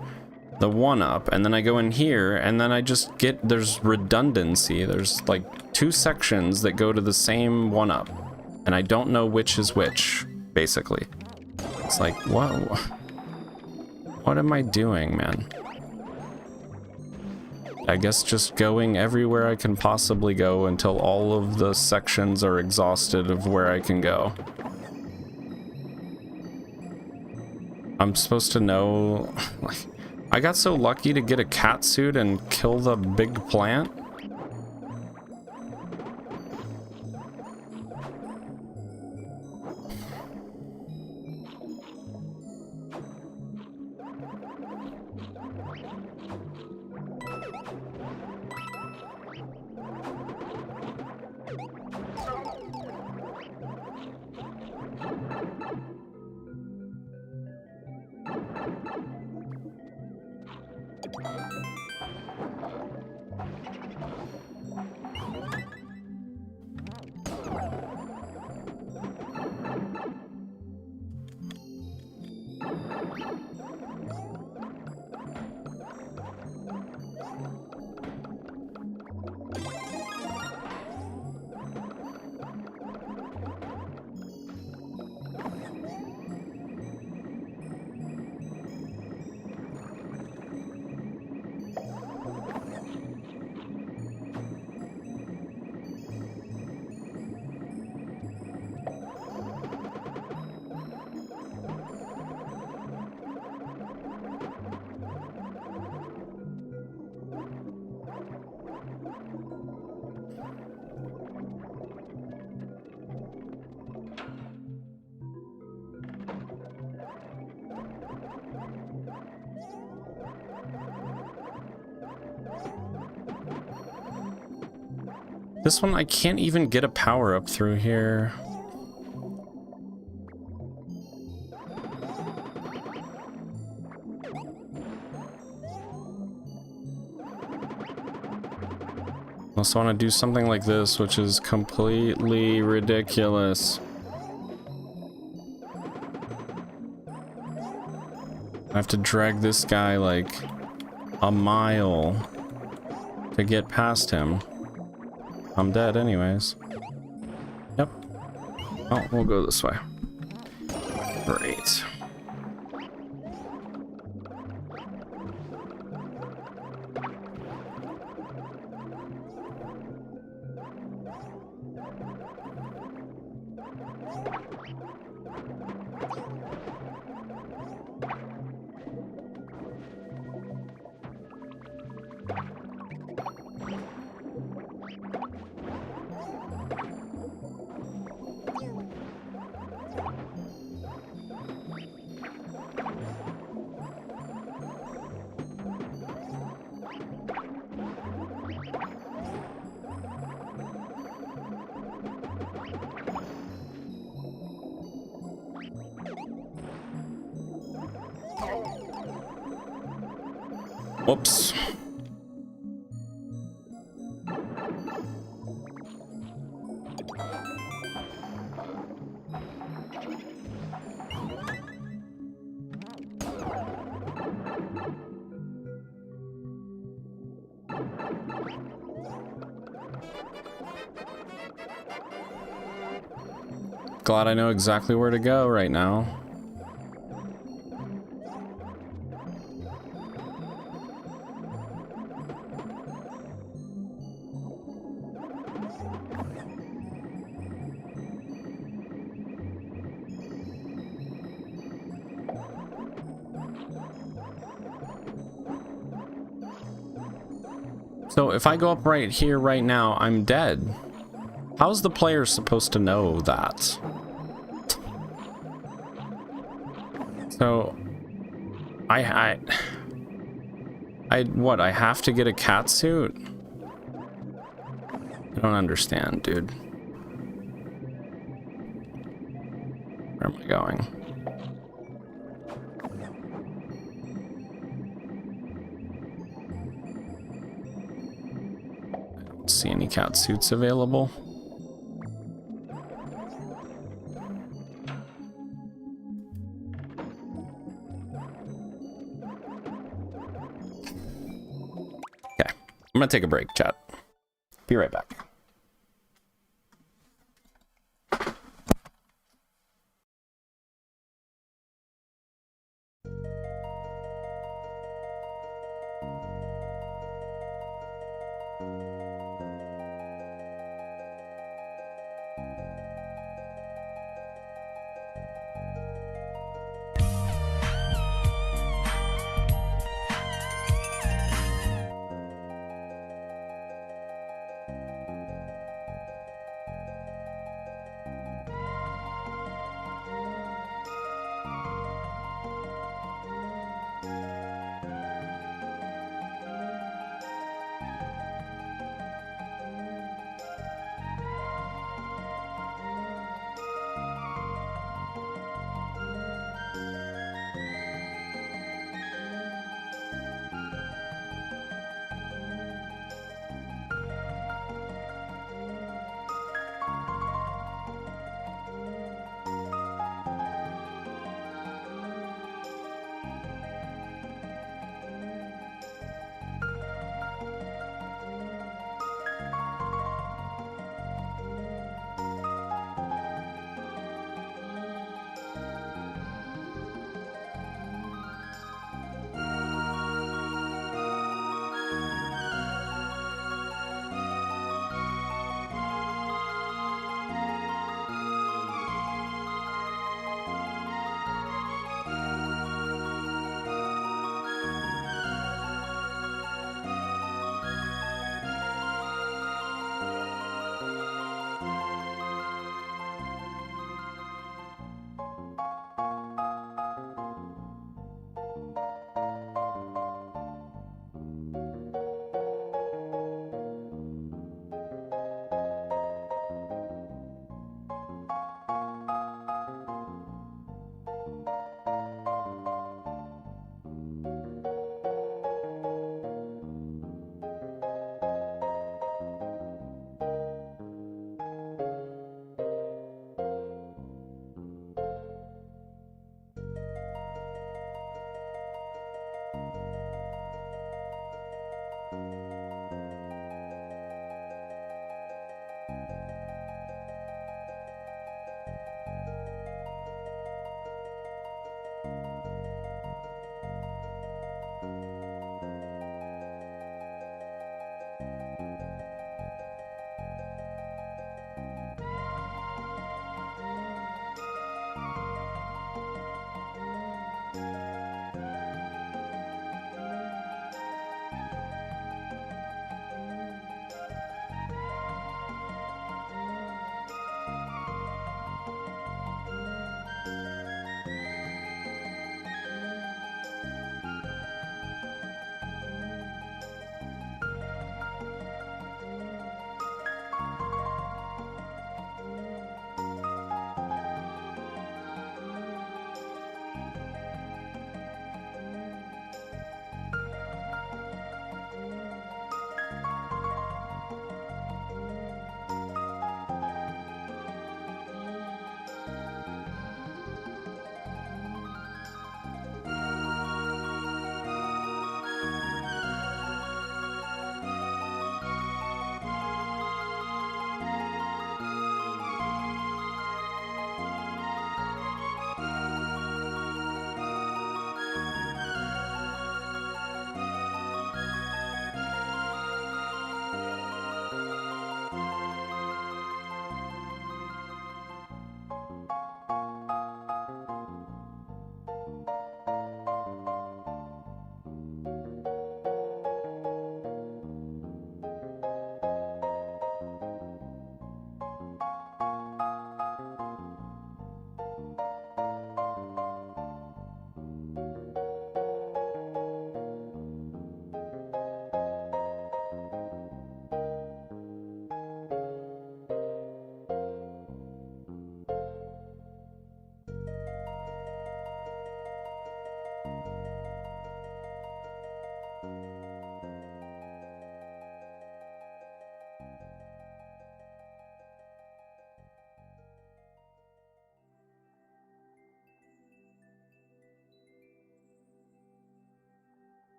the 1-up, and then I go in here and then I just get, there's redundancy. There's like 2 sections that go to the same 1-up, and I don't know which is which, basically. It's like, what am I doing, man? I guess just going everywhere I can possibly go until all of the sections are exhausted of where I can go. I'm supposed to know, like, I got so lucky to get a cat suit and kill the big plant. This one, I can't even get a power up through here. I also want to do something like this, which is completely ridiculous. I have to drag this guy like a mile to get past him. I'm dead anyways. Yep. Oh, we'll go this way. Great. Whoops. Glad I know exactly where to go right now. So if I go up right here right now, I'm dead. How's the player supposed to know that? So I what, I have to get a cat suit? I don't understand, dude. Where am I going? I don't see any cat suits available. I'm gonna take a break, chat. Be right back.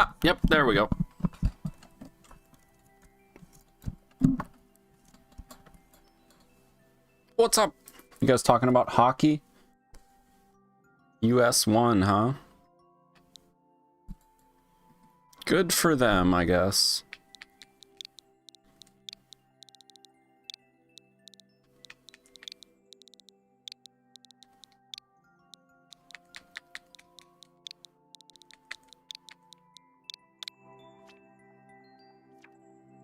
Ah, yep, there we go. What's up? You guys talking about hockey? US won, huh? Good for them, I guess.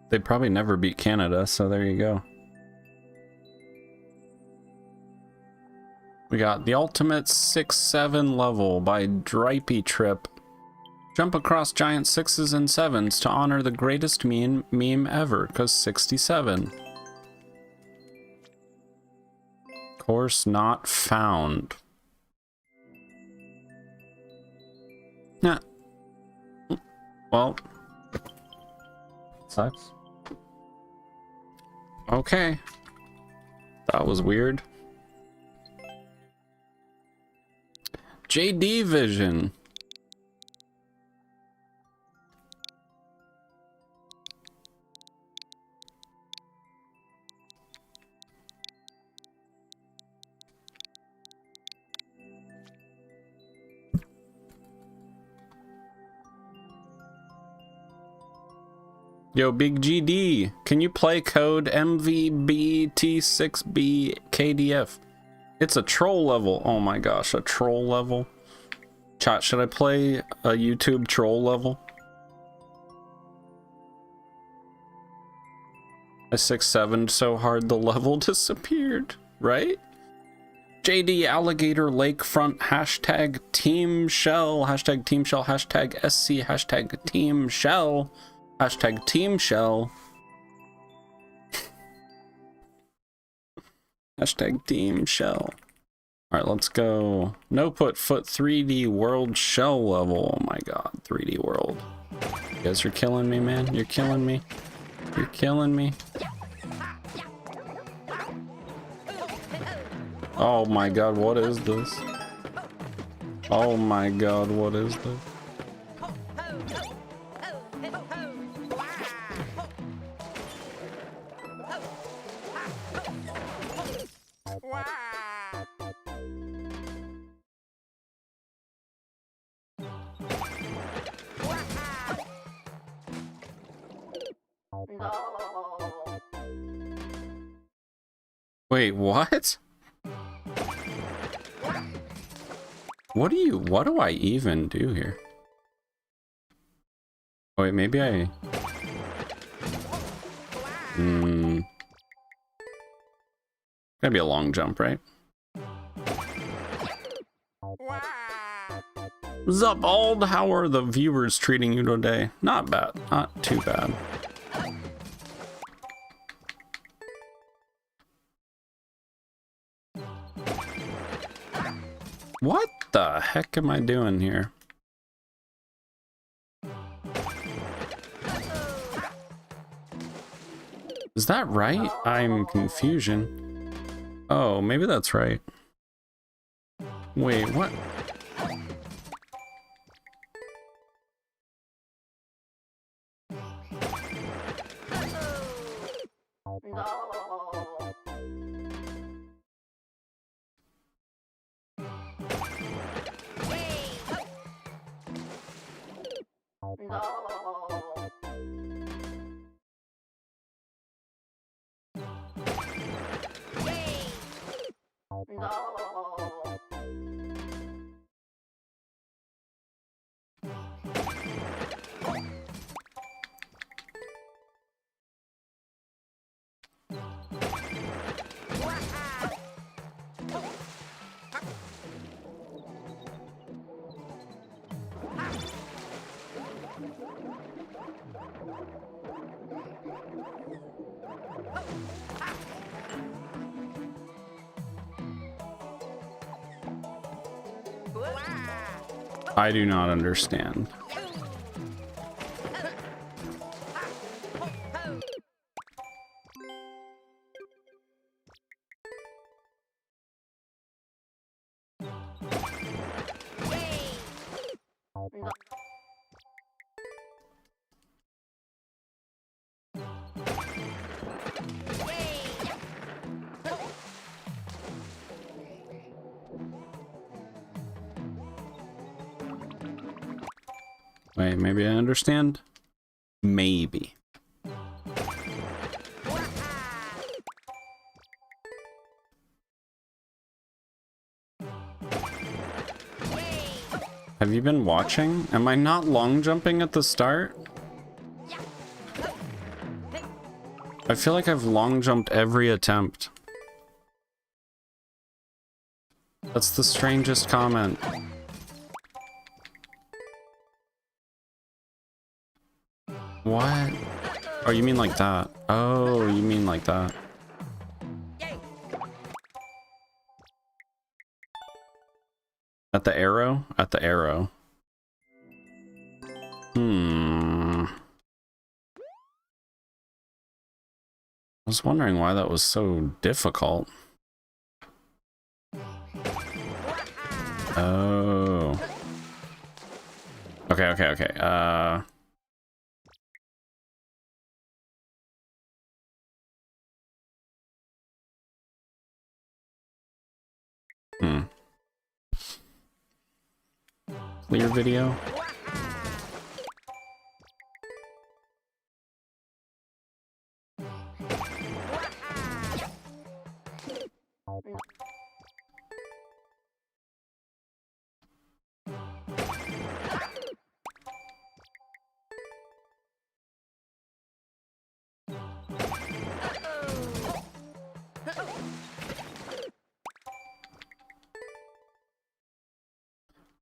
They probably never beat Canada, so there you go. We got the ultimate 6-7 level by Dripey Trip. Jump across giant 6s and 7s to honor the greatest meme ever, cause 67. Course not found. Nah. Well. Sucks. Okay. That was weird. JD Vision. Yo, Big GD, can you play code MVBT6BKDF? It's a troll level. Oh my gosh, a troll level. Chat, should I play a YouTube troll level? I 6-7'd so hard the level disappeared, right? JD Alligator Lakefront, hashtag Team Shell, hashtag Team Shell, hashtag SC, hashtag Team Shell. Hashtag Team Shell. Hashtag Team Shell. Alright, let's go. No put foot 3D World Shell level. Oh my god, 3D World. You guys are killing me, man. You're killing me. You're killing me. Oh my god, what is this? Oh my god, what is this? Wait, what? What do I even do here? Oh, wait, maybe I... Gotta be a long jump, right? Zup, Ald, how are the viewers treating you today? Not bad, not too bad. What the heck am I doing here? Is that right? I'm confusion. Oh, maybe that's right. Wait, what? I do not understand. Wait, maybe I understand? Maybe. Have you been watching? Am I not long jumping at the start? I feel like I've long jumped every attempt. That's the strangest comment. What? Oh, you mean like that? Oh, you mean like that. At the arrow? At the arrow. I was wondering why that was so difficult. Oh. Okay. Clear video?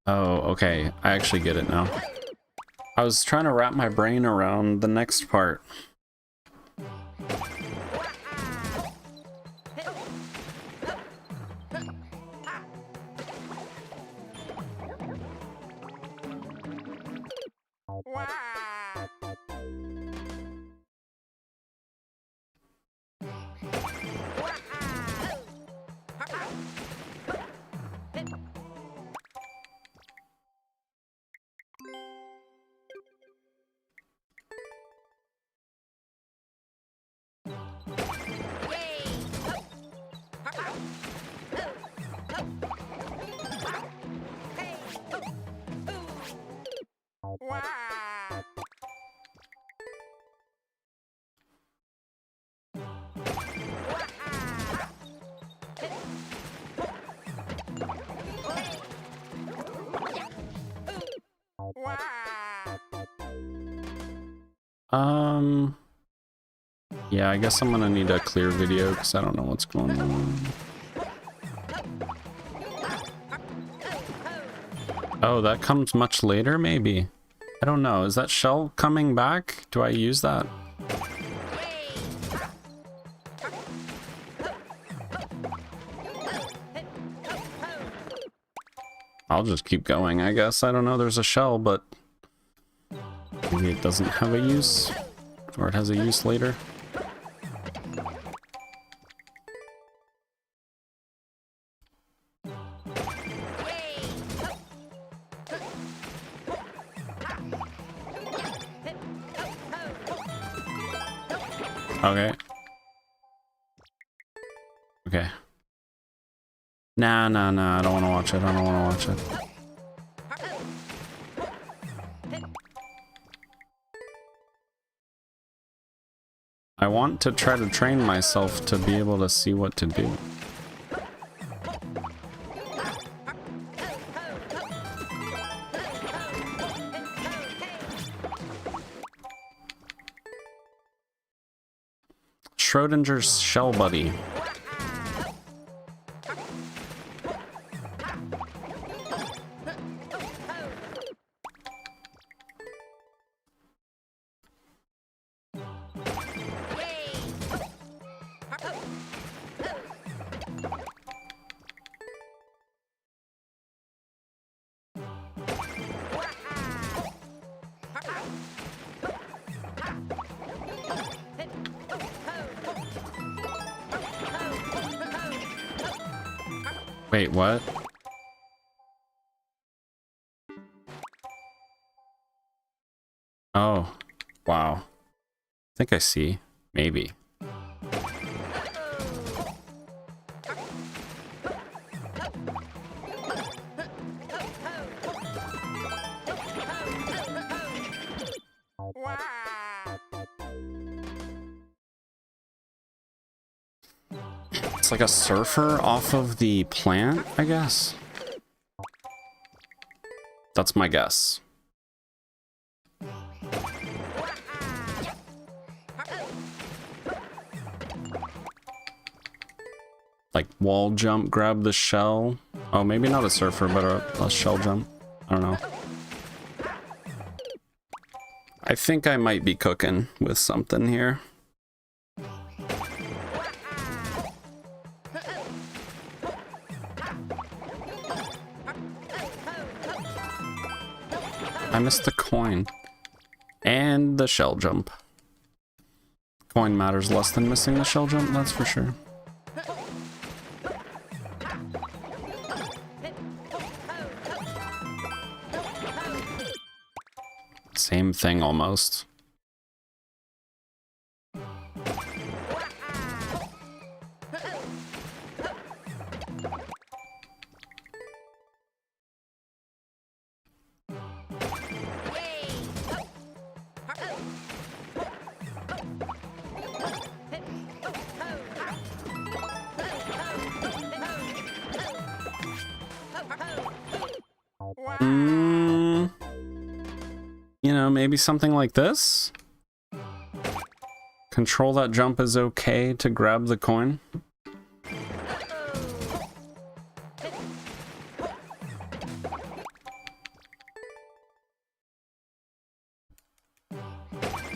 Oh, okay. I actually get it now. I was trying to wrap my brain around the next part. Yeah, I guess I'm gonna need a clear video because I don't know what's going on. Oh, that comes much later, maybe? I don't know. Is that shell coming back? Do I use that? I'll just keep going, I guess. I don't know. There's a shell, but maybe it doesn't have a use, or it has a use later. Okay. Okay. Nah, I don't want to watch it. I don't want to watch it. I want to try to train myself to be able to see what to do. Schrodinger's shell buddy. Wait, what? Oh, wow. I think I see. Maybe. It's like a surfer off of the plant, I guess. That's my guess. Like wall jump, grab the shell. Oh, maybe not a surfer, but a shell jump. I don't know. I think I might be cooking with something here. I missed the coin. And the shell jump. Coin matters less than missing the shell jump, that's for sure. Same thing almost. You know, maybe something like this? Control that jump is okay to grab the coin.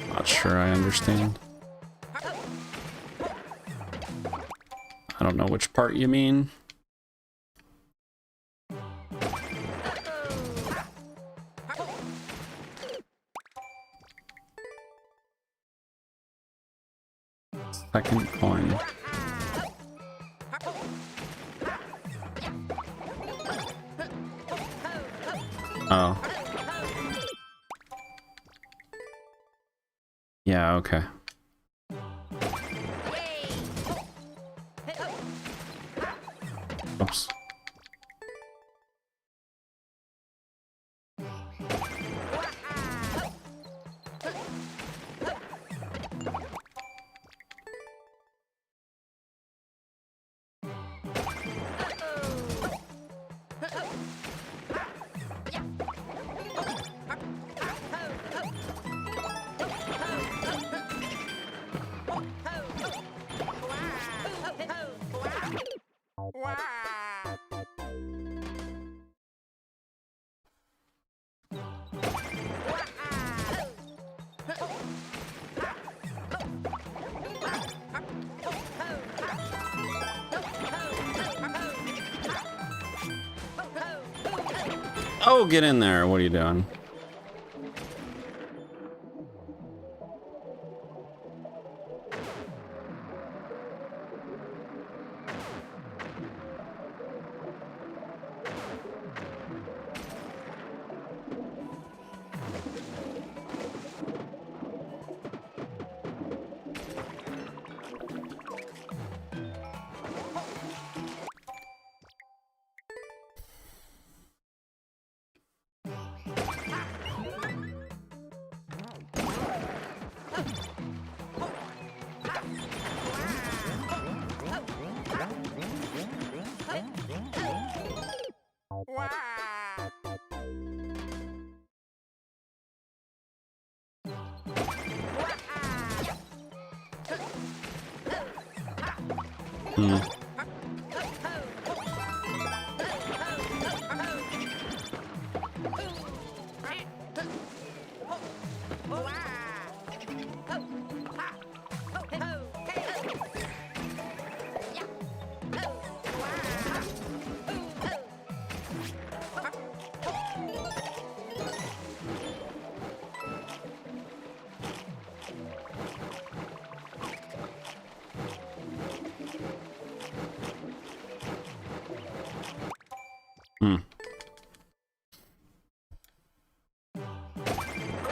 Not sure I understand. I don't know which part you mean. Second coin. Oh. Yeah, okay. Oops. Oh, get in there. What are you doing?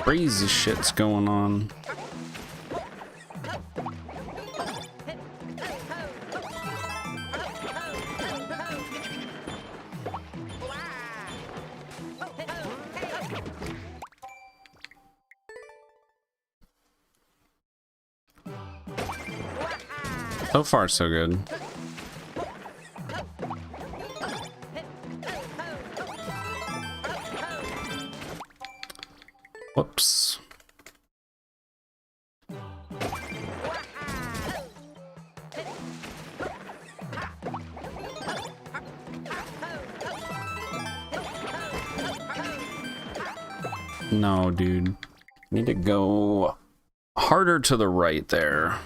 Crazy shit's going on. So far, so good. Whoops. No, dude. Need to go harder to the right there.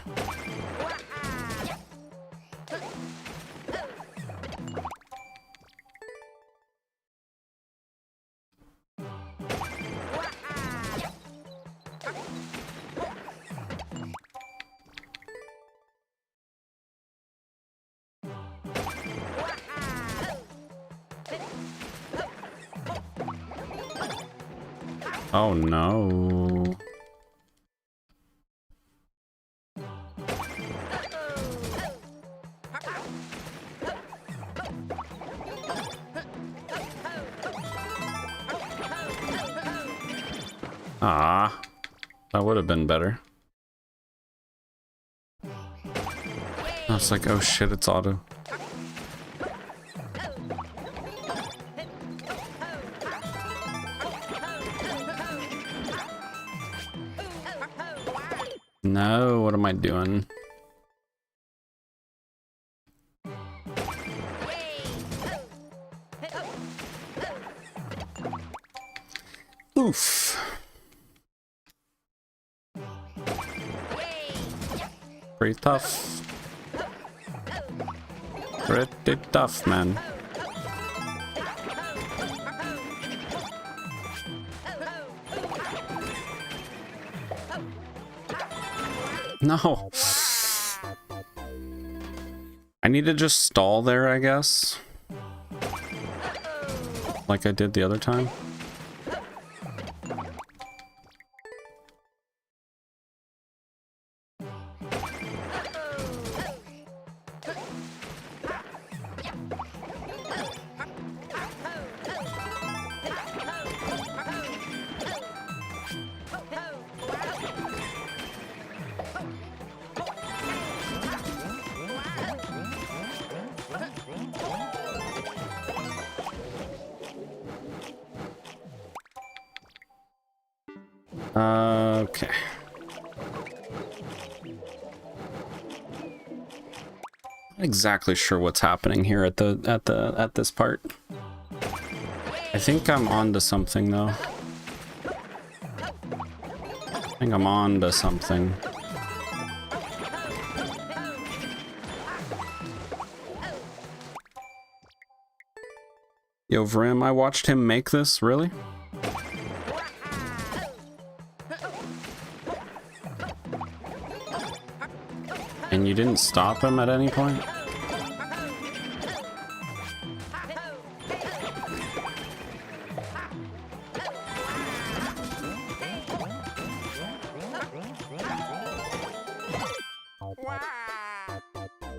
Oh no. Ah, that would have been better. I was like, oh shit, it's auto. No, what am I doing? Oof. Pretty tough. Pretty tough, man. No. I need to just stall there, I guess. Like I did the other time. Okay. Not exactly sure what's happening here at this part. I think I'm on to something though. I think I'm on to something. Yo, Vrim, I watched him make this, really? And you didn't stop him at any point?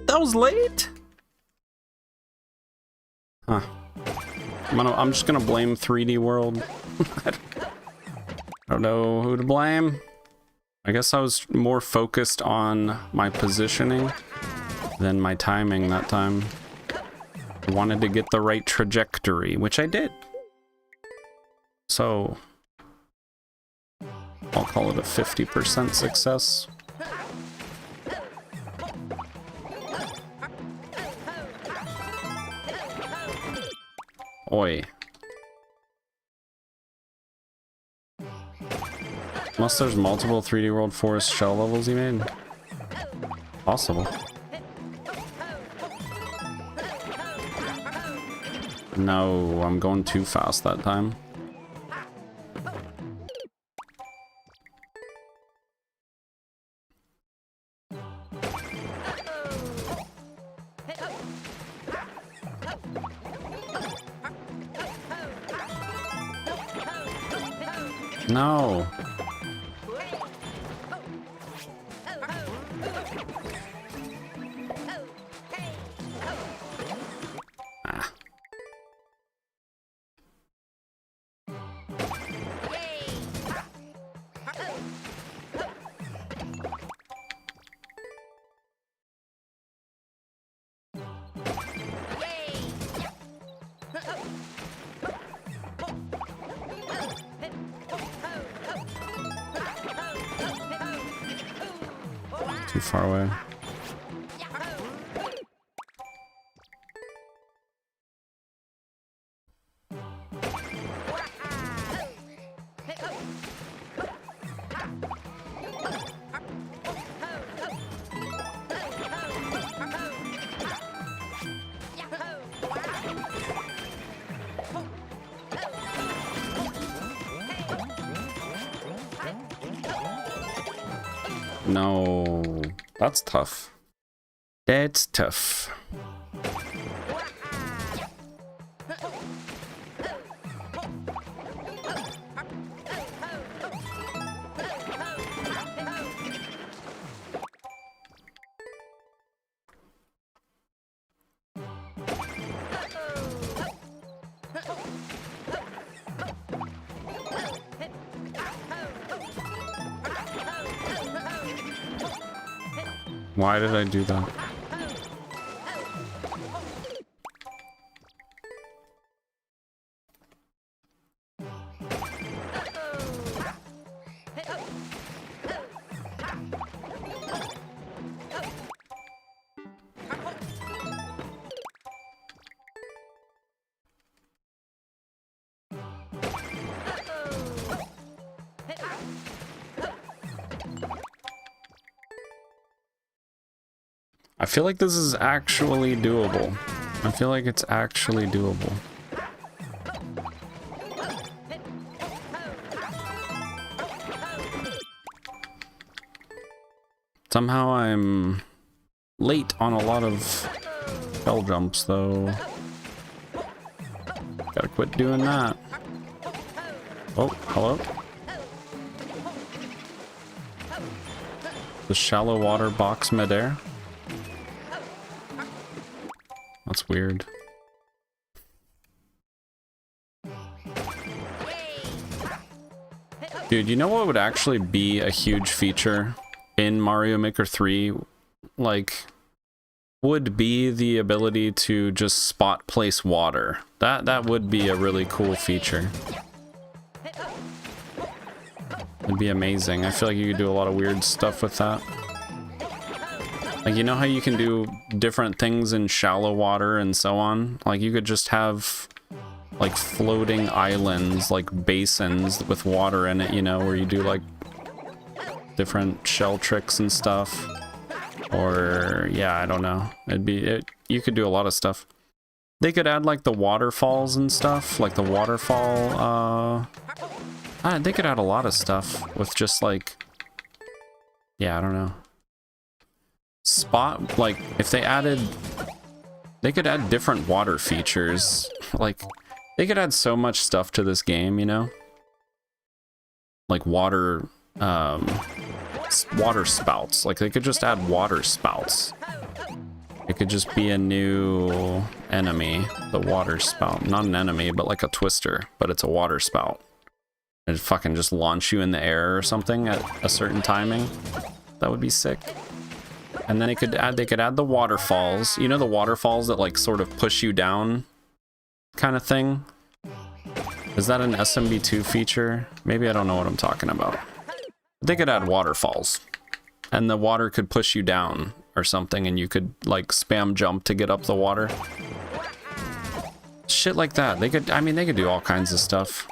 That was late? Huh. I'm just gonna blame 3D World. I don't know who to blame. I guess I was more focused on my positioning than my timing that time. I wanted to get the right trajectory, which I did. So I'll call it a 50% success. Oi. Unless there's multiple 3D World Forest shell levels he made. Possible. No, I'm going too fast that time. No. too far away. No, that's tough. That's tough. Why did I do that? I feel like this is actually doable. I feel like it's actually doable. Somehow I'm late on a lot of spell jumps though. Gotta quit doing that. Oh, hello? The shallow water box midair. That's weird. Dude, you know what would actually be a huge feature in Mario Maker 3? Like, would be the ability to just spot place water. That would be a really cool feature. It'd be amazing. I feel like you could do a lot of weird stuff with that. Like, you know how you can do different things in shallow water and so on? Like, you could just have, like, floating islands, like basins with water in it, you know, where you do, like, different shell tricks and stuff. Or, yeah, I don't know. You could do a lot of stuff. They could add, like, the waterfalls and stuff. Like, the waterfall, they could add a lot of stuff with just, like... Yeah, I don't know. Spot, like, if they added... They could add different water features. Like, they could add so much stuff to this game, you know? Like, water spouts. Like, they could just add water spouts. It could just be a new enemy, the water spout. Not an enemy, but like a twister, but it's a water spout. It'd fucking just launch you in the air or something at a certain timing. That would be sick. And then they could add the waterfalls. You know, the waterfalls that like sort of push you down kind of thing? Is that an SMB2 feature? Maybe I don't know what I'm talking about. They could add waterfalls. And the water could push you down or something, and you could like spam jump to get up the water. Shit like that. They could do all kinds of stuff.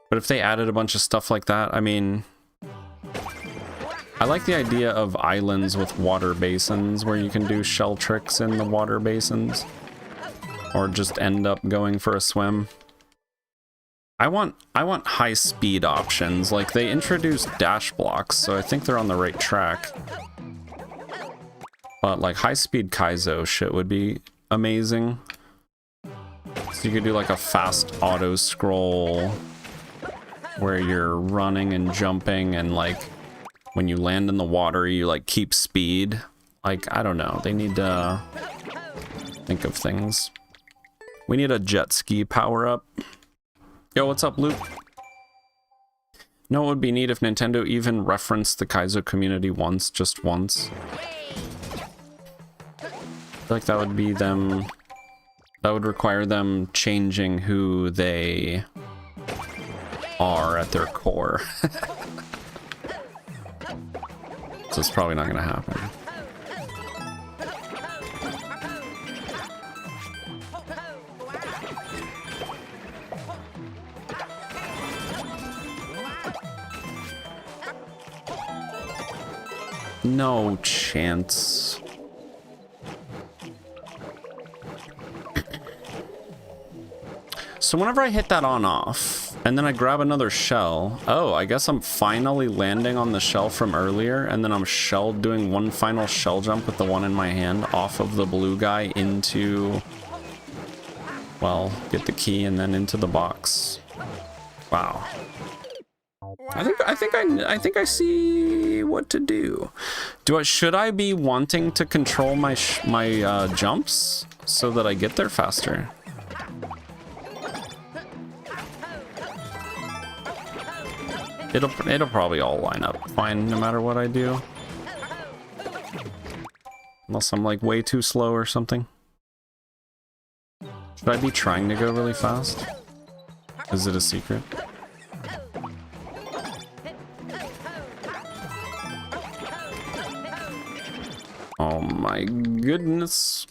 But if they added a bunch of stuff like that, I mean, I like the idea of islands with water basins where you can do shell tricks in the water basins or just end up going for a swim. I want high speed options. Like, they introduced dash blocks, so I think they're on the right track. But like high speed Kaizo shit would be amazing. So you could do like a fast auto scroll where you're running and jumping, and like when you land in the water you like keep speed. Like, I don't know, they need to think of things. We need a jet ski power up. Yo, what's up, Luke? No, it would be neat if Nintendo even referenced the Kaizo community once, just once. I feel like that would be them. That would require them changing who they are at their core. So it's probably not gonna happen. No chance. So whenever I hit that on off, and then I grab another shell, oh, I guess I'm finally landing on the shell from earlier, and then I'm doing one final shell jump with the one in my hand off of the blue guy into, well, get the key and then into the box. Wow. I think I see what to do. Should I be wanting to control my jumps so that I get there faster? It'll probably all line up fine no matter what I do. Unless I'm like way too slow or something. Should I be trying to go really fast? Is it a secret? Oh my goodness.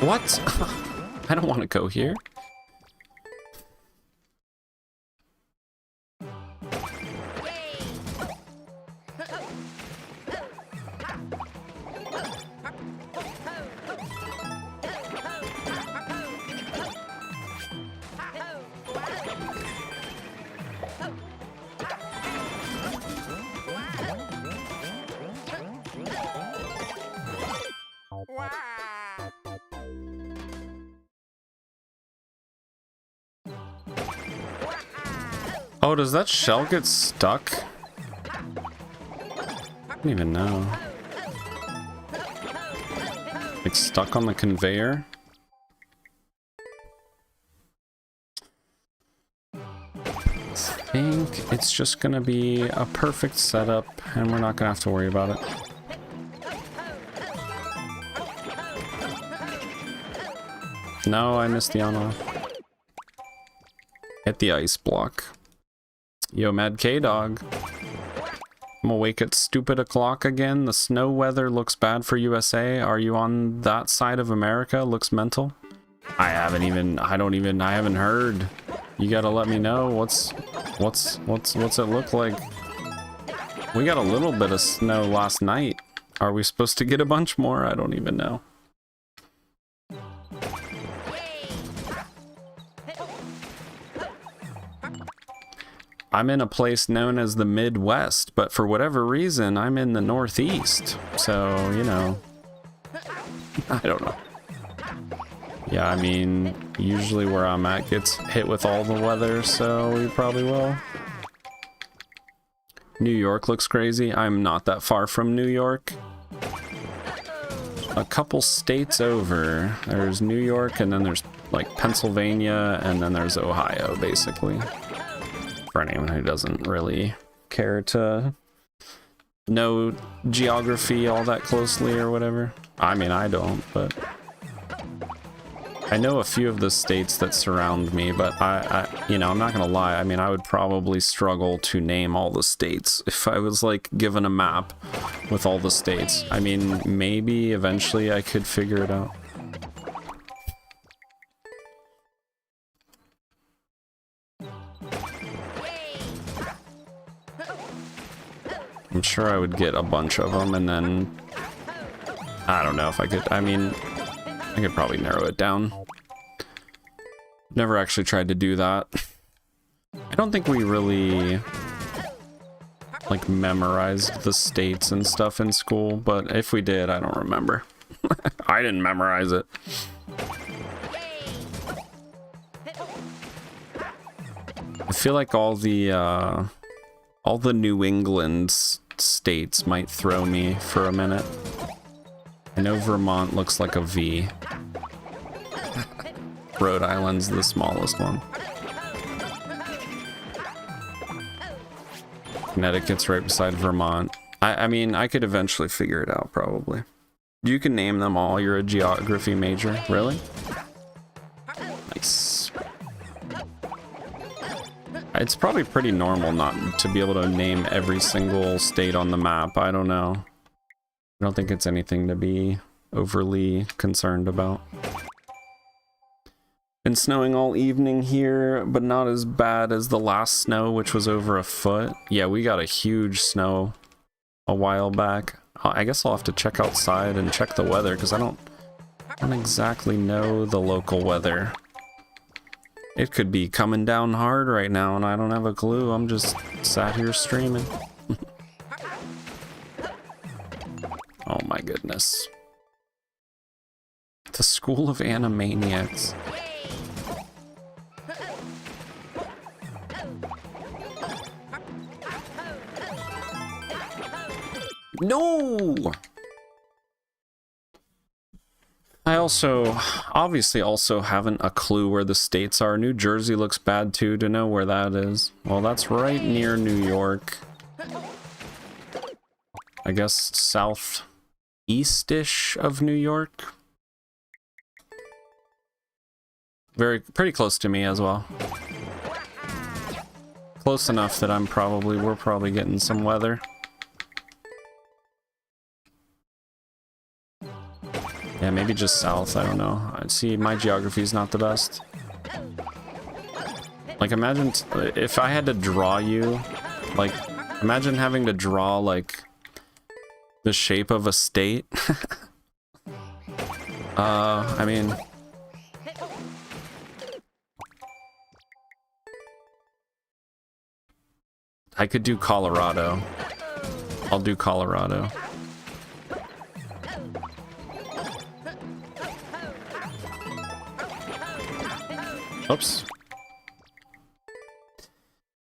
What? I don't want to go here. Oh, does that shell get stuck? I don't even know. Like stuck on the conveyor? I think it's just gonna be a perfect setup and we're not gonna have to worry about it. No, I missed the on-off. Hit the ice block. Yo, Mad K-Dog. I'm awake at stupid o'clock again. The snow weather looks bad for USA. Are you on that side of America? Looks mental. I haven't heard. You gotta let me know. What's it look like? We got a little bit of snow last night. Are we supposed to get a bunch more? I don't even know. I'm in a place known as the Midwest, but for whatever reason, I'm in the Northeast. So, you know, I don't know. Yeah, I mean, usually where I'm at gets hit with all the weather, so we probably will. New York looks crazy. I'm not that far from New York. A couple states over. There's New York, and then there's like Pennsylvania, and then there's Ohio, basically. For anyone who doesn't really care to know geography all that closely or whatever. I mean, I don't, but I know a few of the states that surround me, but you know, I'm not gonna lie. I mean, I would probably struggle to name all the states if I was like given a map with all the states. I mean, maybe eventually I could figure it out. I'm sure I would get a bunch of them, and then I don't know if I could. I mean, I could probably narrow it down. Never actually tried to do that. I don't think we really like memorized the states and stuff in school, but if we did, I don't remember. I didn't memorize it. feel like all the New England states might throw me for a minute. I know Vermont looks like a V. Rhode Island's the smallest one. Connecticut's right beside Vermont. I mean, I could eventually figure it out, probably. You can name them all. You're a geography major. Really? Nice. It's probably pretty normal not to be able to name every single state on the map. I don't know. I don't think it's anything to be overly concerned about. Been snowing all evening here, but not as bad as the last snow, which was over a foot. Yeah, we got a huge snow a while back. I guess I'll have to check outside and check the weather, because I don't exactly know the local weather. It could be coming down hard right now, and I don't have a clue. I'm just sat here streaming. Oh my goodness. The School of Animaniacs. No! I obviously also haven't a clue where the states are. New Jersey looks bad too, to know where that is. Well, that's right near New York. I guess southeast-ish of New York. Pretty close to me as well. Close enough that we're probably getting some weather. Yeah, maybe just south, I don't know. See, my geography is not the best. Like, imagine if I had to draw you, like, imagine having to draw, like, the shape of a state. I mean... I could do Colorado. I'll do Colorado. Oops.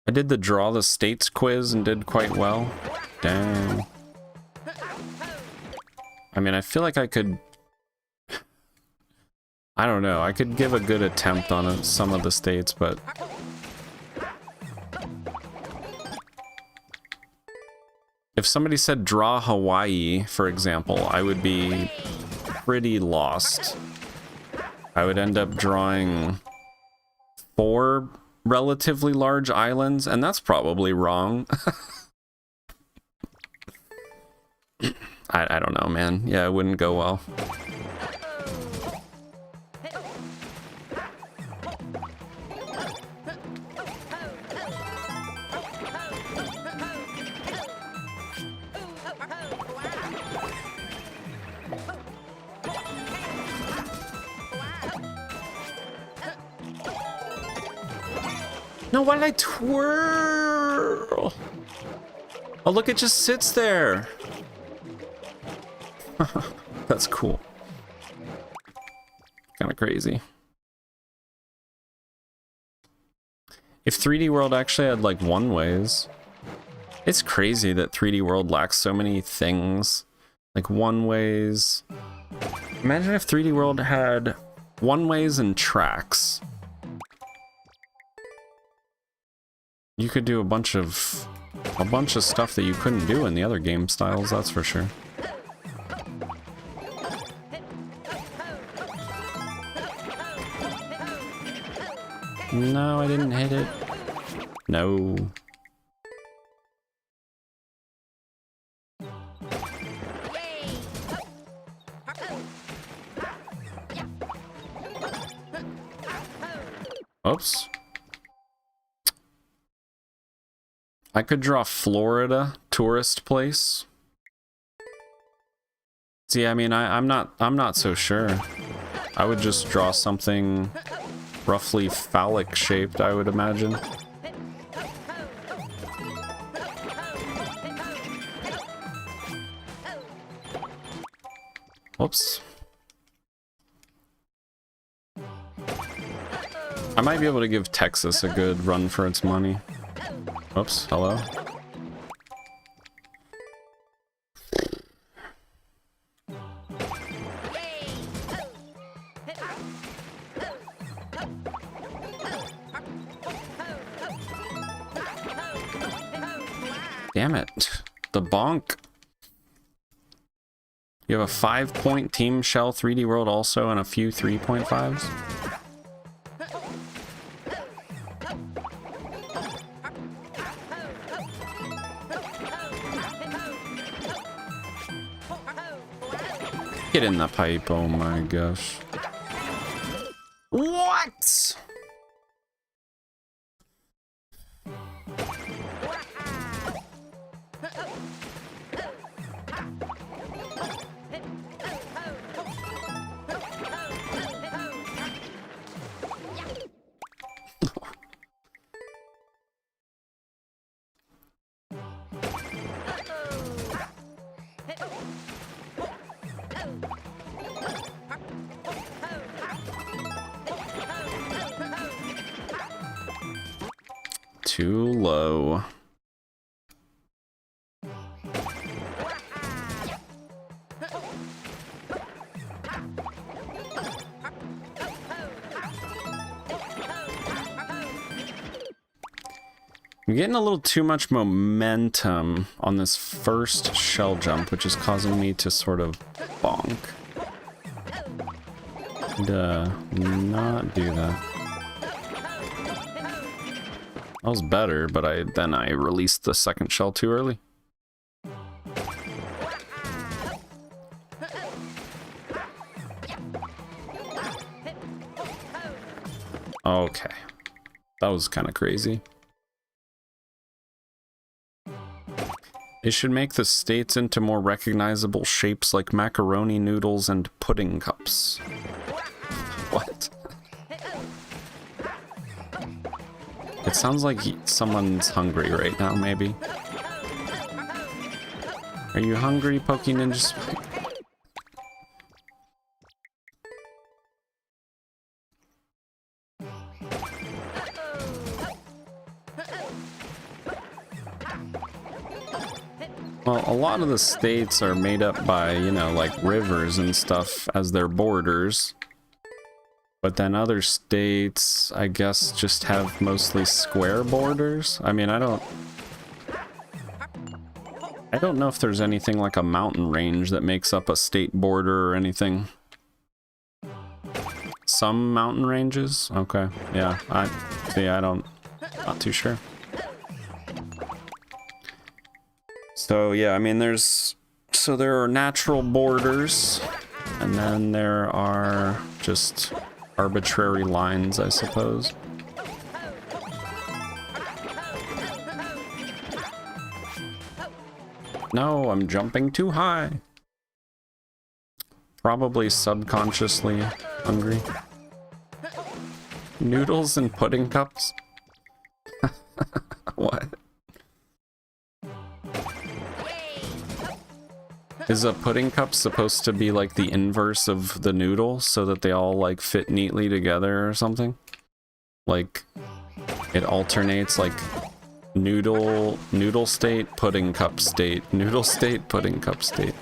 I did the draw the states quiz and did quite well. Dang. I mean, I feel like I could... I don't know. I could give a good attempt on some of the states, but... If somebody said draw Hawaii, for example, I would be pretty lost. I would end up drawing 4 relatively large islands, and that's probably wrong. I don't know, man. Yeah, it wouldn't go well. No, why did I twirl? Oh, look, it just sits there. That's cool. Kind of crazy. If 3D World actually had, like, one-ways... It's crazy that 3D World lacks so many things. Like, one-ways... Imagine if 3D World had one-ways and tracks. You could do a bunch of stuff that you couldn't do in the other game styles, that's for sure. No, I didn't hit it. No. Oops. I could draw Florida tourist place. See, I mean, I'm not so sure. I would just draw something roughly phallic shaped, I would imagine. Whoops. I might be able to give Texas a good run for its money. Oops, hello? Damn it. The bonk. You have a 5-point Team Shell 3D World also and a few 3.5s? Get in the pipe, oh my gosh. What? Too low. I'm getting a little too much momentum on this first shell jump, which is causing me to sort of bonk. And, not do that. That was better, but then I released the second shell too early. Okay. That was kind of crazy. They should make the states into more recognizable shapes like macaroni noodles and pudding cups. What? It sounds like someone's hungry right now, maybe. Are you hungry, Pokeninja Spike? Well, a lot of the states are made up by, you know, like rivers and stuff as their borders. But then other states, I guess, just have mostly square borders. I mean, I don't know if there's anything like a mountain range that makes up a state border or anything. Some mountain ranges? Okay, yeah. Not too sure. So yeah, I mean, there are natural borders, and then there are just arbitrary lines, I suppose. No, I'm jumping too high. Probably subconsciously hungry. Noodles and pudding cups? What? Is a pudding cup supposed to be like the inverse of the noodle so that they all like fit neatly together or something? Like it alternates like noodle state, pudding cup state, noodle state, pudding cup state.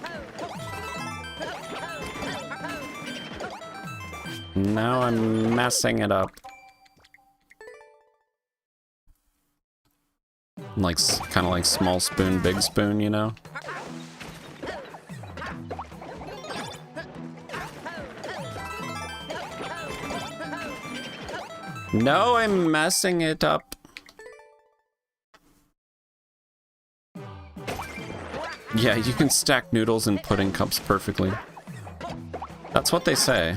Now I'm messing it up. Like kind of like small spoon, big spoon, you know? No, I'm messing it up. Yeah, you can stack noodles and pudding cups perfectly. That's what they say.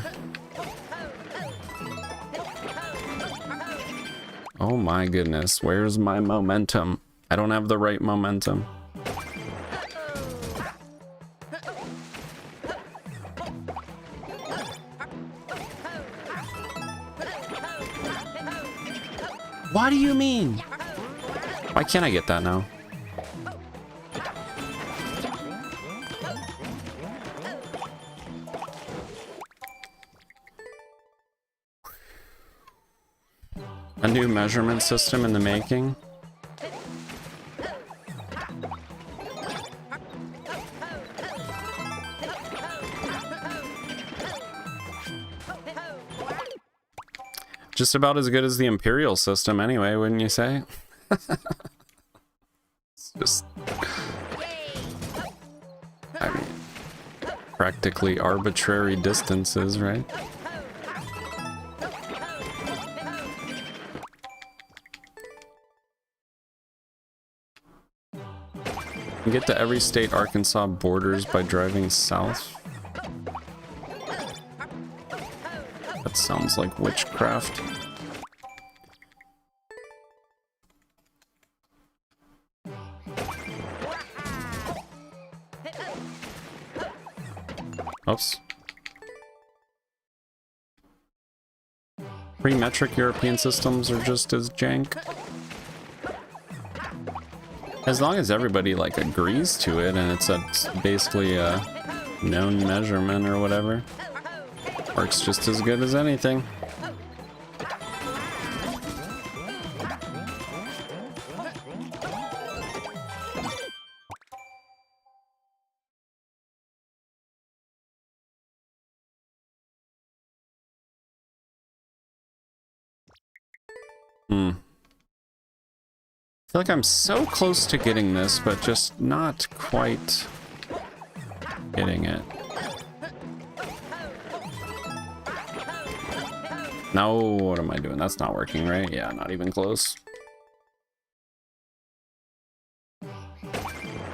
Oh my goodness, where's my momentum? I don't have the right momentum. What do you mean? Why can't I get that now? A new measurement system in the making. Just about as good as the Imperial system anyway, wouldn't you say? It's just... I mean, practically arbitrary distances, right? You get to every state Arkansas borders by driving south. That sounds like witchcraft. Oops. Pre-metric European systems are just as jank. As long as everybody like agrees to it and it's basically a known measurement or whatever. Works just as good as anything. I feel like I'm so close to getting this, but just not quite getting it. No, what am I doing? That's not working, right? Yeah, not even close.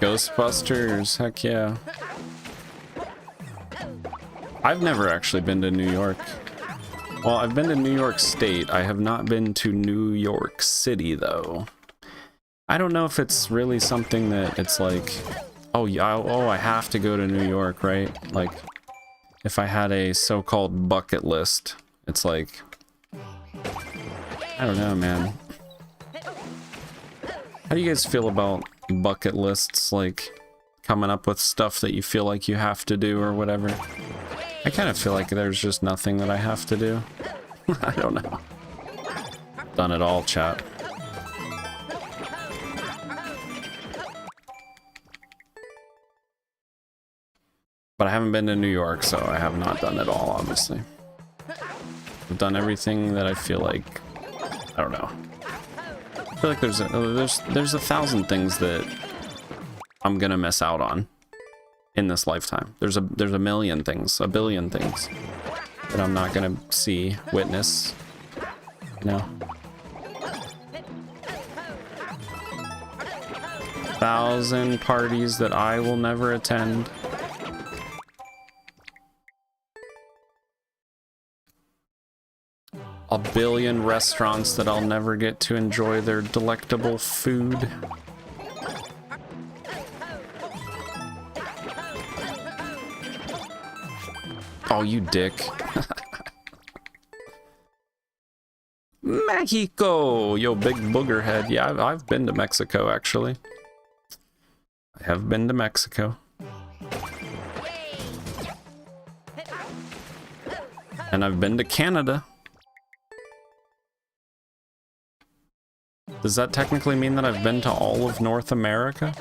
Ghostbusters, heck yeah. I've never actually been to New York. Well, I've been to New York State. I have not been to New York City, though. I don't know if it's really something that it's like, oh yeah, oh, I have to go to New York, right? Like, if I had a so-called bucket list, it's like, I don't know, man. How do you guys feel about bucket lists, like coming up with stuff that you feel like you have to do or whatever? I kind of feel like there's just nothing that I have to do. I don't know. Done it all, chat. But I haven't been to New York, so I have not done it all, obviously. I've done everything that I feel like, I don't know. I feel like there's a thousand things that I'm gonna miss out on in this lifetime. There's a million things, a billion things that I'm not gonna see, witness, you know. 1,000 parties that I will never attend. A billion restaurants that I'll never get to enjoy their delectable food. Oh, you dick. Mexico! Yo, big booger head. Yeah, I've been to Mexico, actually. I have been to Mexico. And I've been to Canada. Does that technically mean that I've been to all of North America?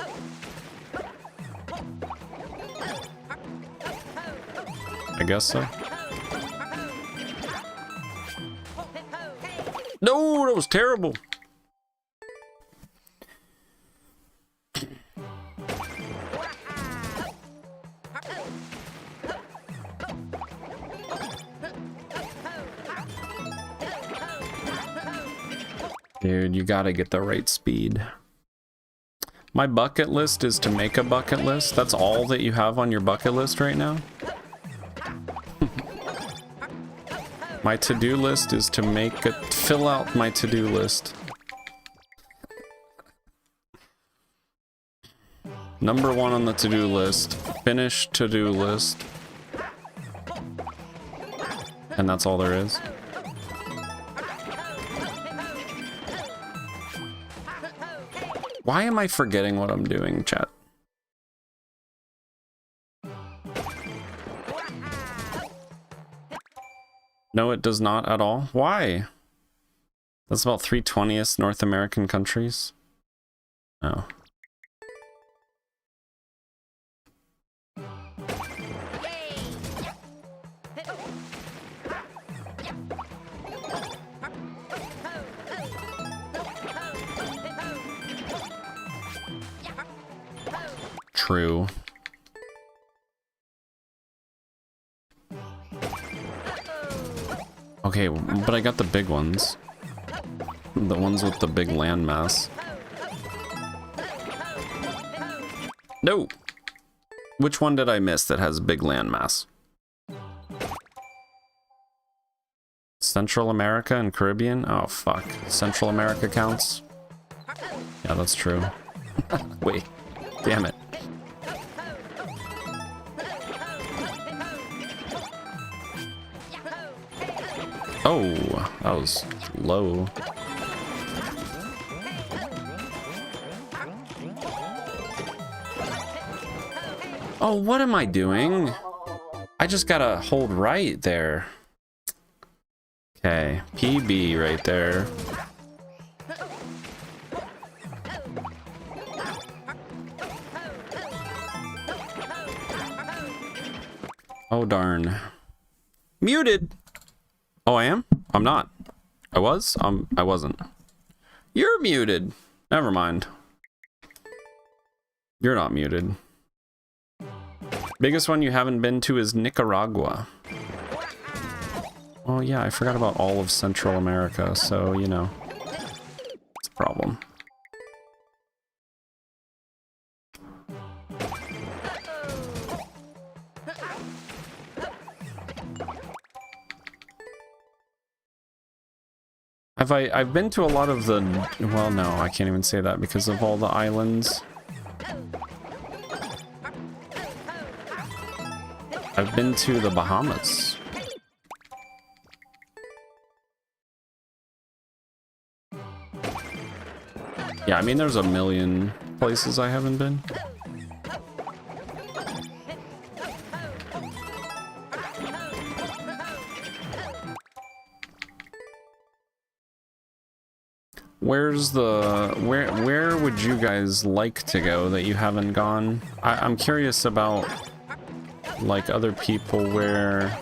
I guess so. No, that was terrible. Dude, you gotta get the right speed. My bucket list is to make a bucket list. That's all that you have on your bucket list right now? My to-do list is to fill out my to-do list. Number 1 on the to-do list, finish to-do list. And that's all there is. Why am I forgetting what I'm doing, chat? No, it does not at all. Why? That's about 3/20th North American countries. Oh. True. Okay, but I got the big ones. The ones with the big landmass. No! Which one did I miss that has big landmass? Central America and Caribbean? Oh, fuck. Central America counts? Yeah, that's true. Wait. Damn it. Oh, that was low. Oh, what am I doing? I just gotta hold right there. Okay, PB right there. Oh, darn. Muted! Oh, I am? I'm not. I was? I wasn't. You're muted. Never mind. You're not muted. Biggest one you haven't been to is Nicaragua. Oh yeah, I forgot about all of Central America, so, you know, it's a problem. I've been to a lot of the, well, no, I can't even say that because of all the islands. I've been to the Bahamas. Yeah, I mean, there's a million places I haven't been. Where's the... Where would you guys like to go that you haven't gone? I'm curious about, like, other people where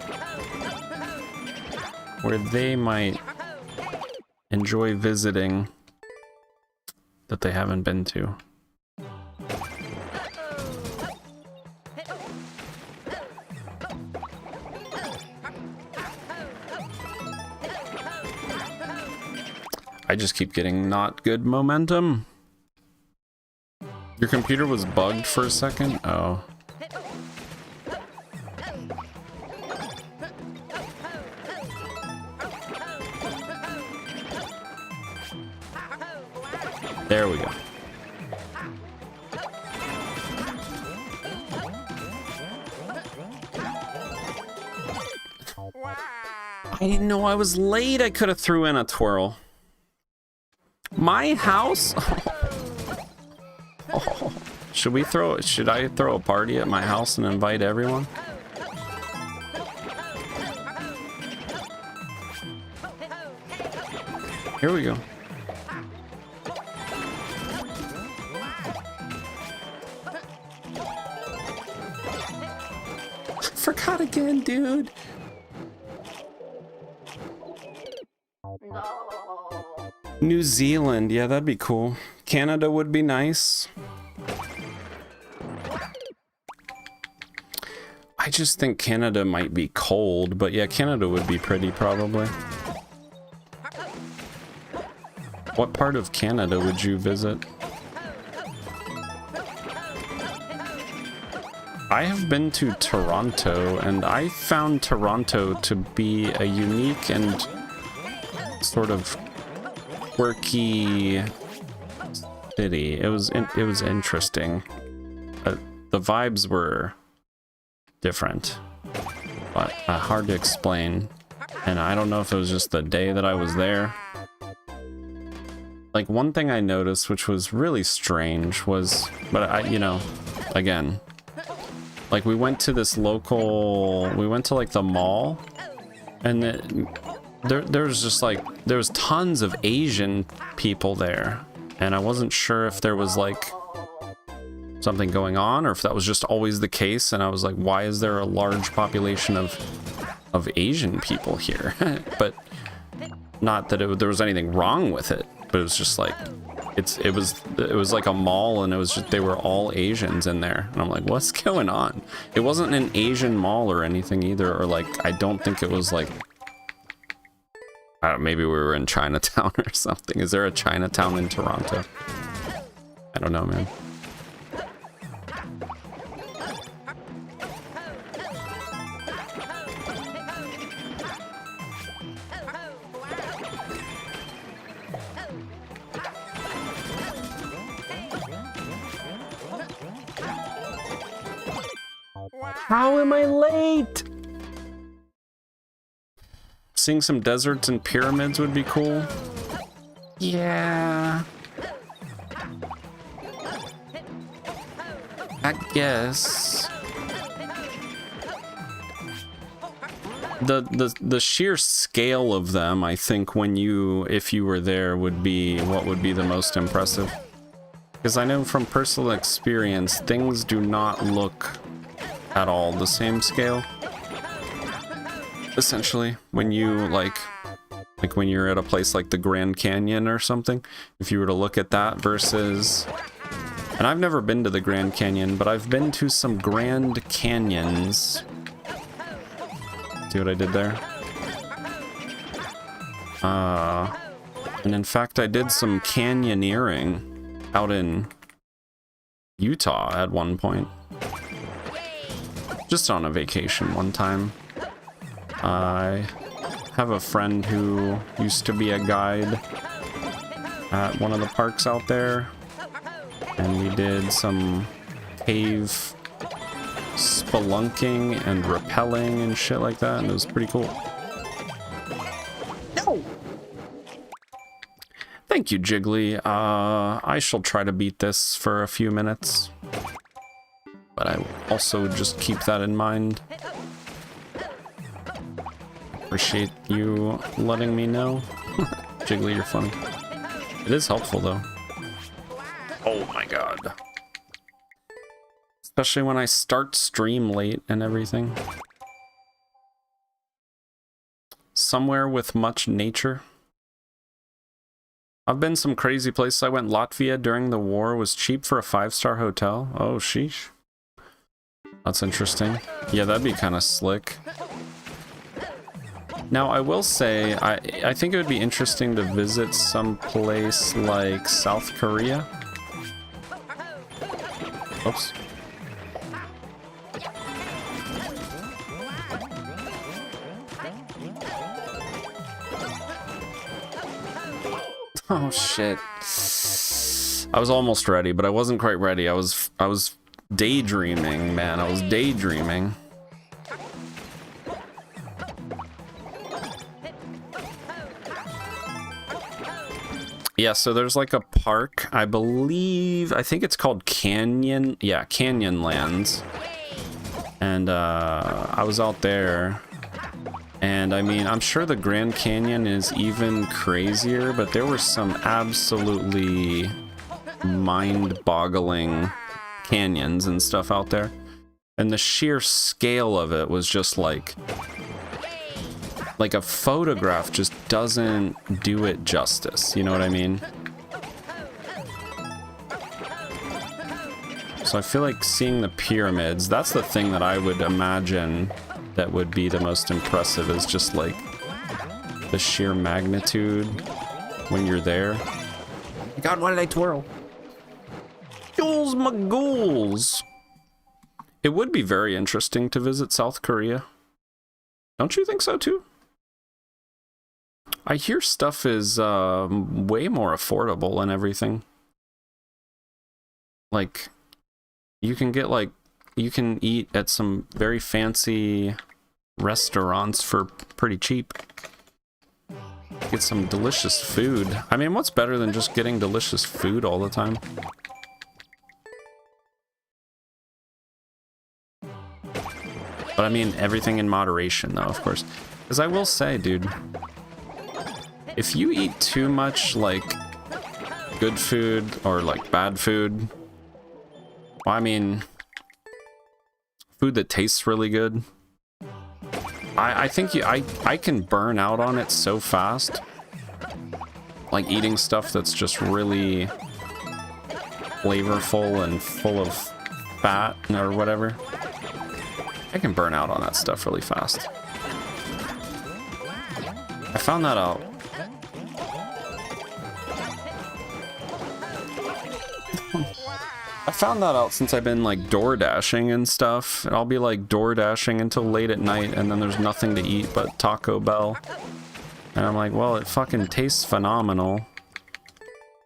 they might enjoy visiting that they haven't been to. I just keep getting not good momentum. Your computer was bugged for a second? Oh. There we go. I didn't know I was late. I could have threw in a twirl. My house? Oh. Should I throw a party at my house and invite everyone? Here we go. Forgot again, dude. New Zealand, yeah, that'd be cool. Canada would be nice. I just think Canada might be cold, but yeah, Canada would be pretty probably. What part of Canada would you visit? I have been to Toronto, and I found Toronto to be a unique and sort of quirky city. It was interesting. The vibes were different, but hard to explain. And I don't know if it was just the day that I was there. Like, one thing I noticed, which was really strange, was, but you know, again, like, we went to like the mall, and there was just like, there was tons of Asian people there, and I wasn't sure if there was like something going on or if that was just always the case, and I was like, why is there a large population of Asian people here? But not that there was anything wrong with it, but it was just like, it was like a mall, and it was just, they were all Asians in there, and I'm like, what's going on? It wasn't an Asian mall or anything either, or like, I don't think it was like, I don't know, maybe we were in Chinatown or something. Is there a Chinatown in Toronto? I don't know, man. How am I late? Seeing some deserts and pyramids would be cool. Yeah. I guess. The sheer scale of them, I think, if you were there, would be what would be the most impressive. Because I know from personal experience, things do not look at all the same scale. Essentially, when you like when you're at a place like the Grand Canyon or something, if you were to look at that versus, and I've never been to the Grand Canyon, but I've been to some Grand Canyons. See what I did there? And in fact, I did some canyoneering out in Utah at one point. Just on a vacation one time. I have a friend who used to be a guide at one of the parks out there, and we did some cave spelunking and rappelling and shit like that, and it was pretty cool. No! Thank you, Jiggly. I shall try to beat this for a few minutes, but I also just keep that in mind. Appreciate you letting me know. Jiggly, you're funny. It is helpful though. Oh my god. Especially when I start stream late and everything. Somewhere with much nature. I've been some crazy places. I went Latvia during the war. Was cheap for a 5-star hotel. Oh, sheesh. That's interesting. Yeah, that'd be kind of slick. Now, I will say, I think it would be interesting to visit some place like South Korea. Oops. Oh shit. I was almost ready, but I wasn't quite ready. I was daydreaming, man. I was daydreaming. Yeah, so there's like a park, I think it's called Canyon, yeah, Canyonlands. And I was out there, and I mean, I'm sure the Grand Canyon is even crazier, but there were some absolutely mind-boggling canyons and stuff out there. And the sheer scale of it was just like a photograph just doesn't do it justice, you know what I mean? So I feel like seeing the pyramids, that's the thing that I would imagine that would be the most impressive, is just like the sheer magnitude when you're there. God, why did I twirl? Ghouls my ghouls! It would be very interesting to visit South Korea. Don't you think so too? I hear stuff is way more affordable and everything. Like, you can eat at some very fancy restaurants for pretty cheap. Get some delicious food. I mean, what's better than just getting delicious food all the time? But I mean, everything in moderation though, of course. Because I will say, dude, if you eat too much like good food or like bad food, well, I mean, food that tastes really good, I think I can burn out on it so fast. Like eating stuff that's just really flavorful and full of fat or whatever. I can burn out on that stuff really fast. I found that out. I found that out since I've been like door dashing and stuff. I'll be like door dashing until late at night and then there's nothing to eat but Taco Bell. And I'm like, well, it fucking tastes phenomenal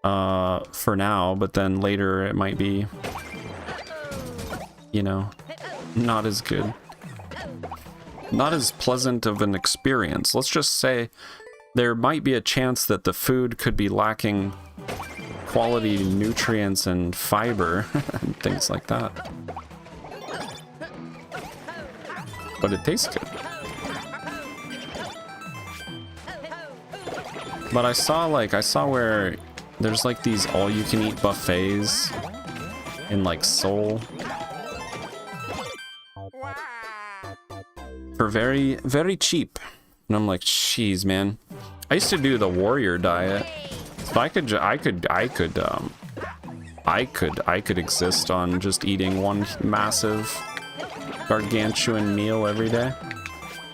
for now, but then later it might be, you know, not as good. Not as pleasant of an experience. Let's just say there might be a chance that the food could be lacking quality nutrients and fiber and things like that. But it tastes good. But I saw where there's like these all-you-can-eat buffets in like Seoul for very, very cheap. And I'm like, jeez, man. I used to do the warrior diet. So I could exist on just eating one massive gargantuan meal every day.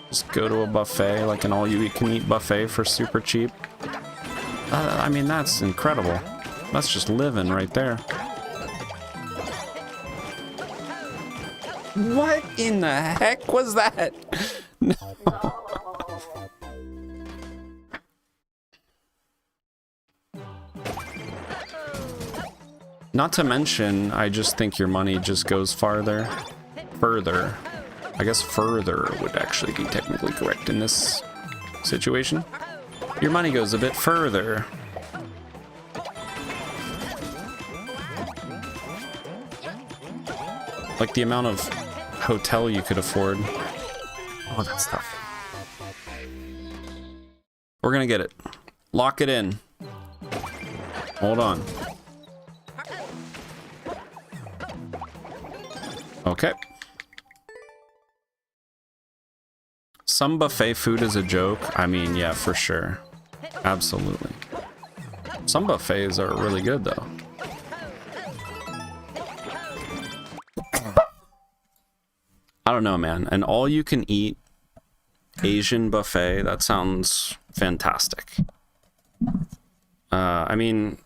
Just go to a buffet, like an all-you-can-eat buffet for super cheap. I mean, that's incredible. That's just living right there. What in the heck was that? No. Not to mention, I just think your money just goes farther. Further. I guess further would actually be technically correct in this situation. Your money goes a bit further. Like the amount of hotel you could afford. Oh, that's tough. We're gonna get it. Lock it in. Hold on. Okay. Some buffet food is a joke. I mean, yeah, for sure. Absolutely. Some buffets are really good, though. I don't know, man. An all-you-can-eat Asian buffet, that sounds fantastic. I mean...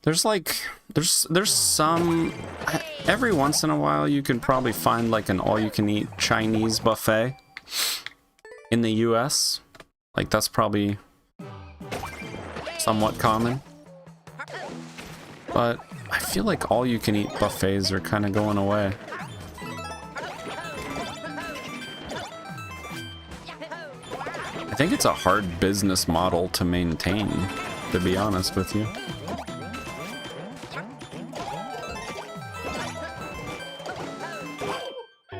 There's some... Every once in a while you can probably find like an all-you-can-eat Chinese buffet in the US. Like that's probably somewhat common. But I feel like all-you-can-eat buffets are kind of going away. I think it's a hard business model to maintain, to be honest with you.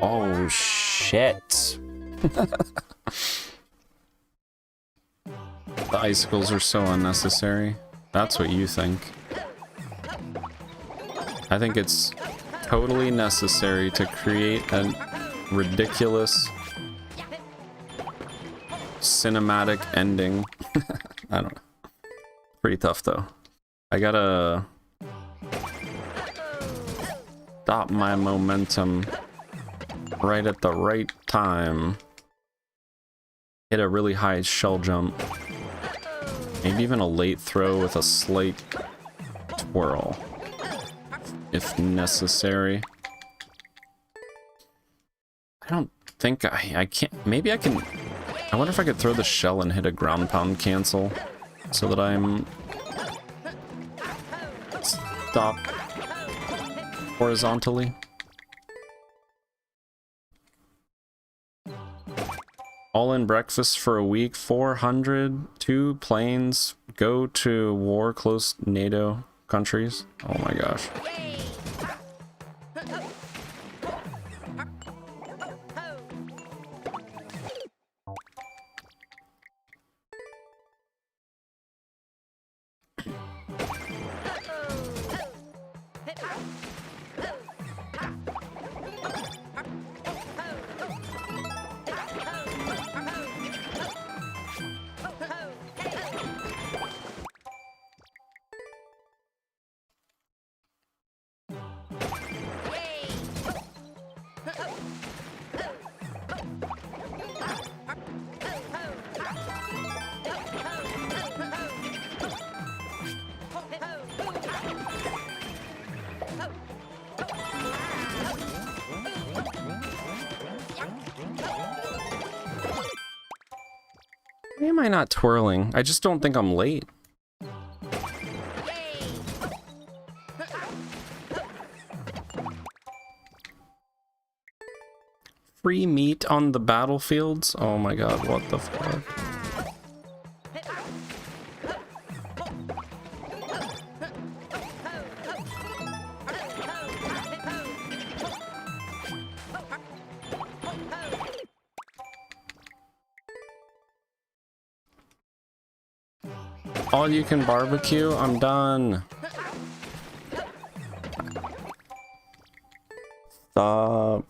Oh, shit. The icicles are so unnecessary. That's what you think. I think it's totally necessary to create a ridiculous cinematic ending. I don't know. Pretty tough, though. I gotta stop my momentum right at the right time. Hit a really high shell jump. Maybe even a late throw with a slight twirl, if necessary. I don't think I can't. Maybe I can. I wonder if I could throw the shell and hit a ground pound cancel so that I'm stop horizontally. All-in breakfast for a week, 400, 2 planes, go to war close NATO countries. Oh my gosh. Why am I not twirling? I just don't think I'm late. Free meat on the battlefields? Oh my god, what the fuck? All you can barbecue? I'm done. Stop.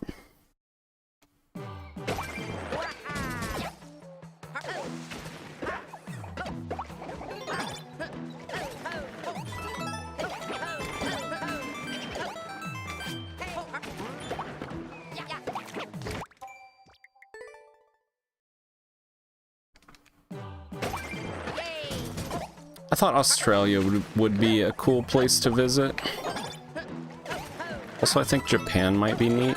I thought Australia would be a cool place to visit. Also, I think Japan might be neat.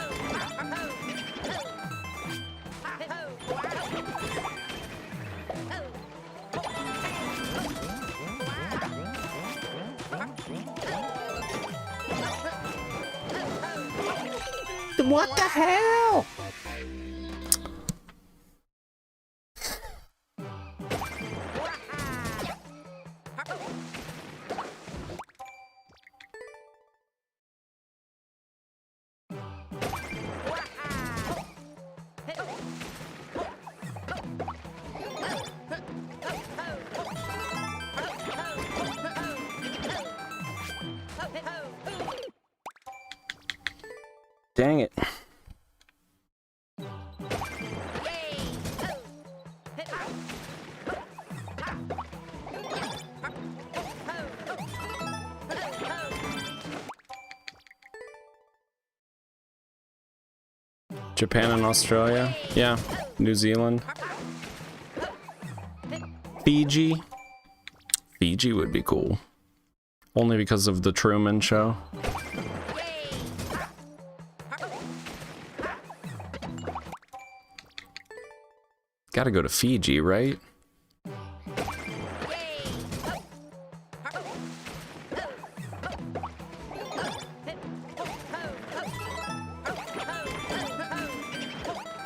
What the hell? Dang it. Japan and Australia? Yeah. New Zealand. Fiji? Fiji would be cool. Only because of the Truman Show. Gotta go to Fiji, right?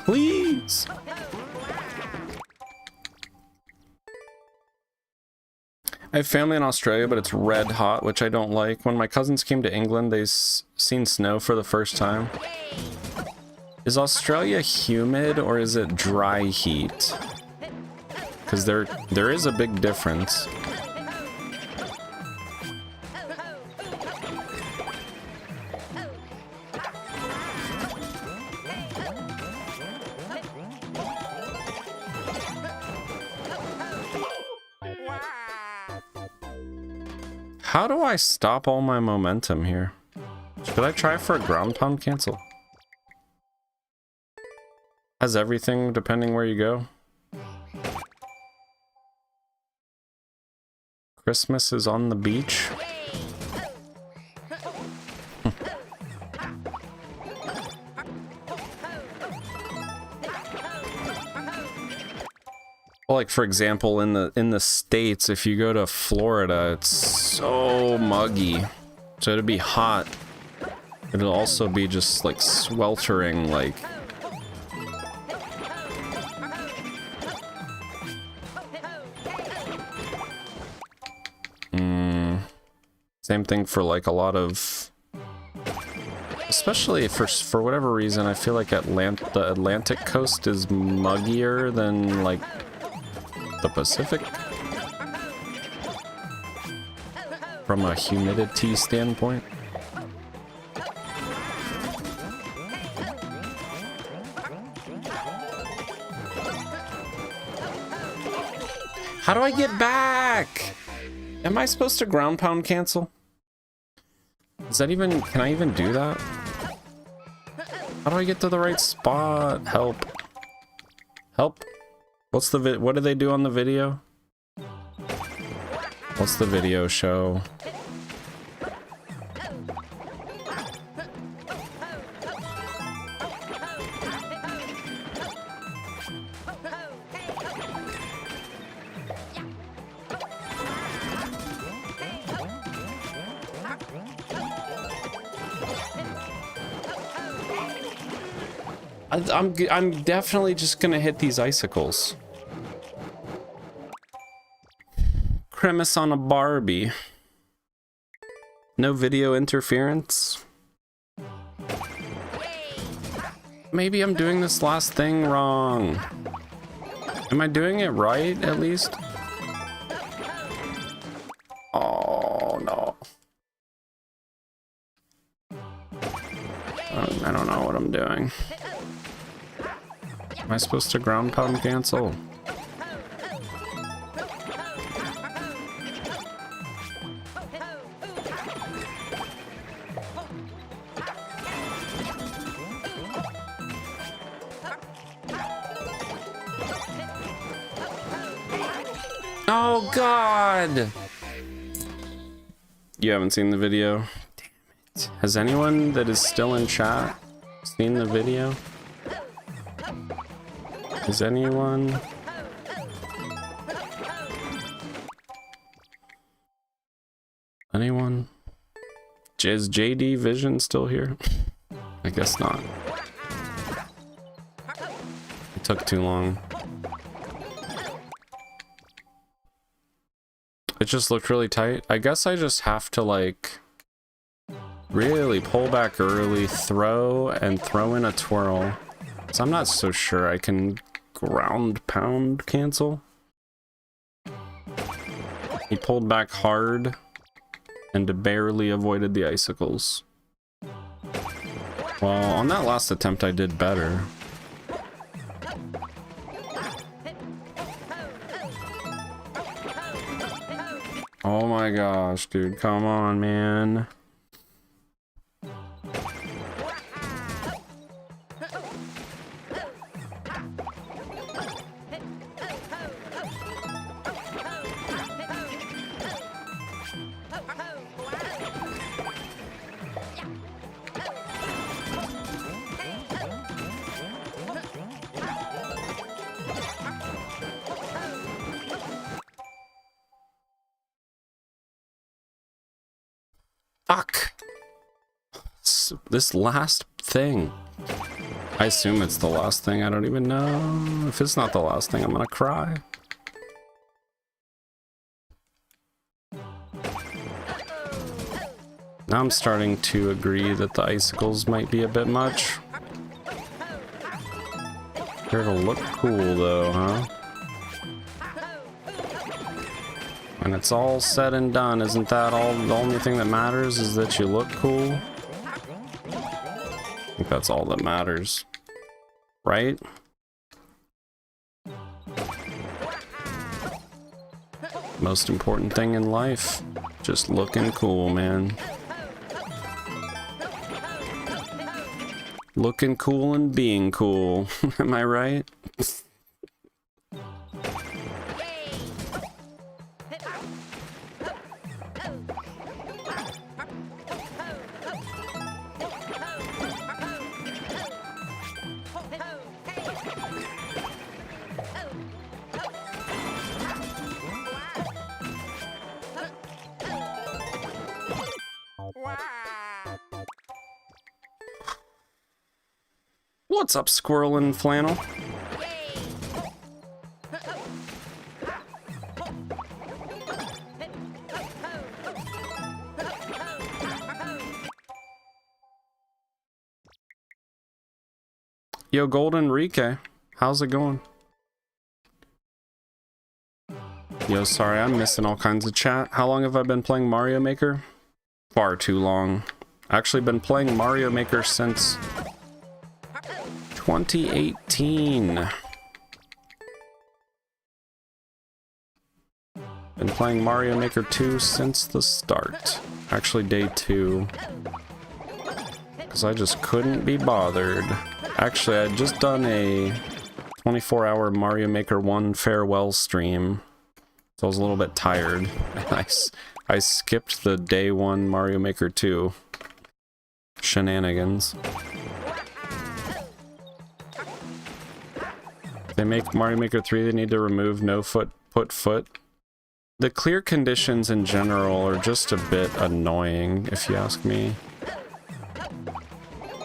Please! I have family in Australia, but it's red hot, which I don't like. When my cousins came to England, they seen snow for the first time. Is Australia humid or is it dry heat? Because there is a big difference. How do I stop all my momentum here? Should I try for a ground pound cancel? Has everything depending where you go. Christmas is on the beach. Well, like for example, in the States, if you go to Florida, it's so muggy. So it'd be hot. It'll also be just like sweltering, like same thing for like a lot of, especially for whatever reason, I feel like the Atlantic coast is muggier than like the Pacific from a humidity standpoint. How do I get back? Am I supposed to ground pound cancel? Is that even, can I even do that? How do I get to the right spot? Help. Help. What's the what do they do on the video? What's the video show? I'm definitely just gonna hit these icicles. Premise on a Barbie. No video interference. Maybe I'm doing this last thing wrong. Am I doing it right, at least? Oh, no. I don't know what I'm doing. Am I supposed to ground pound cancel? Oh God! You haven't seen the video? Damn it. Has anyone that is still in chat seen the video? Is anyone? Anyone? Is JD Vision still here? I guess not. It took too long. It just looked really tight. I guess I just have to like really pull back early, throw in a twirl. So I'm not so sure I can ground pound cancel. He pulled back hard and barely avoided the icicles. Well, on that last attempt I did better. Oh my gosh, dude, come on, man. Fuck. This last thing. I assume it's the last thing. I don't even know. If it's not the last thing, I'm gonna cry. Now I'm starting to agree that the icicles might be a bit much. Here to look cool though, huh? When it's all said and done, isn't that all? The only thing that matters is that you look cool. I think that's all that matters, right? Most important thing in life, just looking cool, man. Looking cool and being cool. Am I right? What's up, Squirrel and Flannel? Yo, Golden Rike, how's it going? Yo, sorry, I'm missing all kinds of chat. How long have I been playing Mario Maker? Far too long. Actually been playing Mario Maker since 2018. Been playing Mario Maker 2 since the start. Actually, day 2. Because I just couldn't be bothered. Actually, I had just done a 24-hour Mario Maker 1 farewell stream. So I was a little bit tired. I skipped the day 1 Mario Maker 2 shenanigans. They make Mario Maker 3, they need to remove no foot, put foot. The clear conditions in general are just a bit annoying, if you ask me.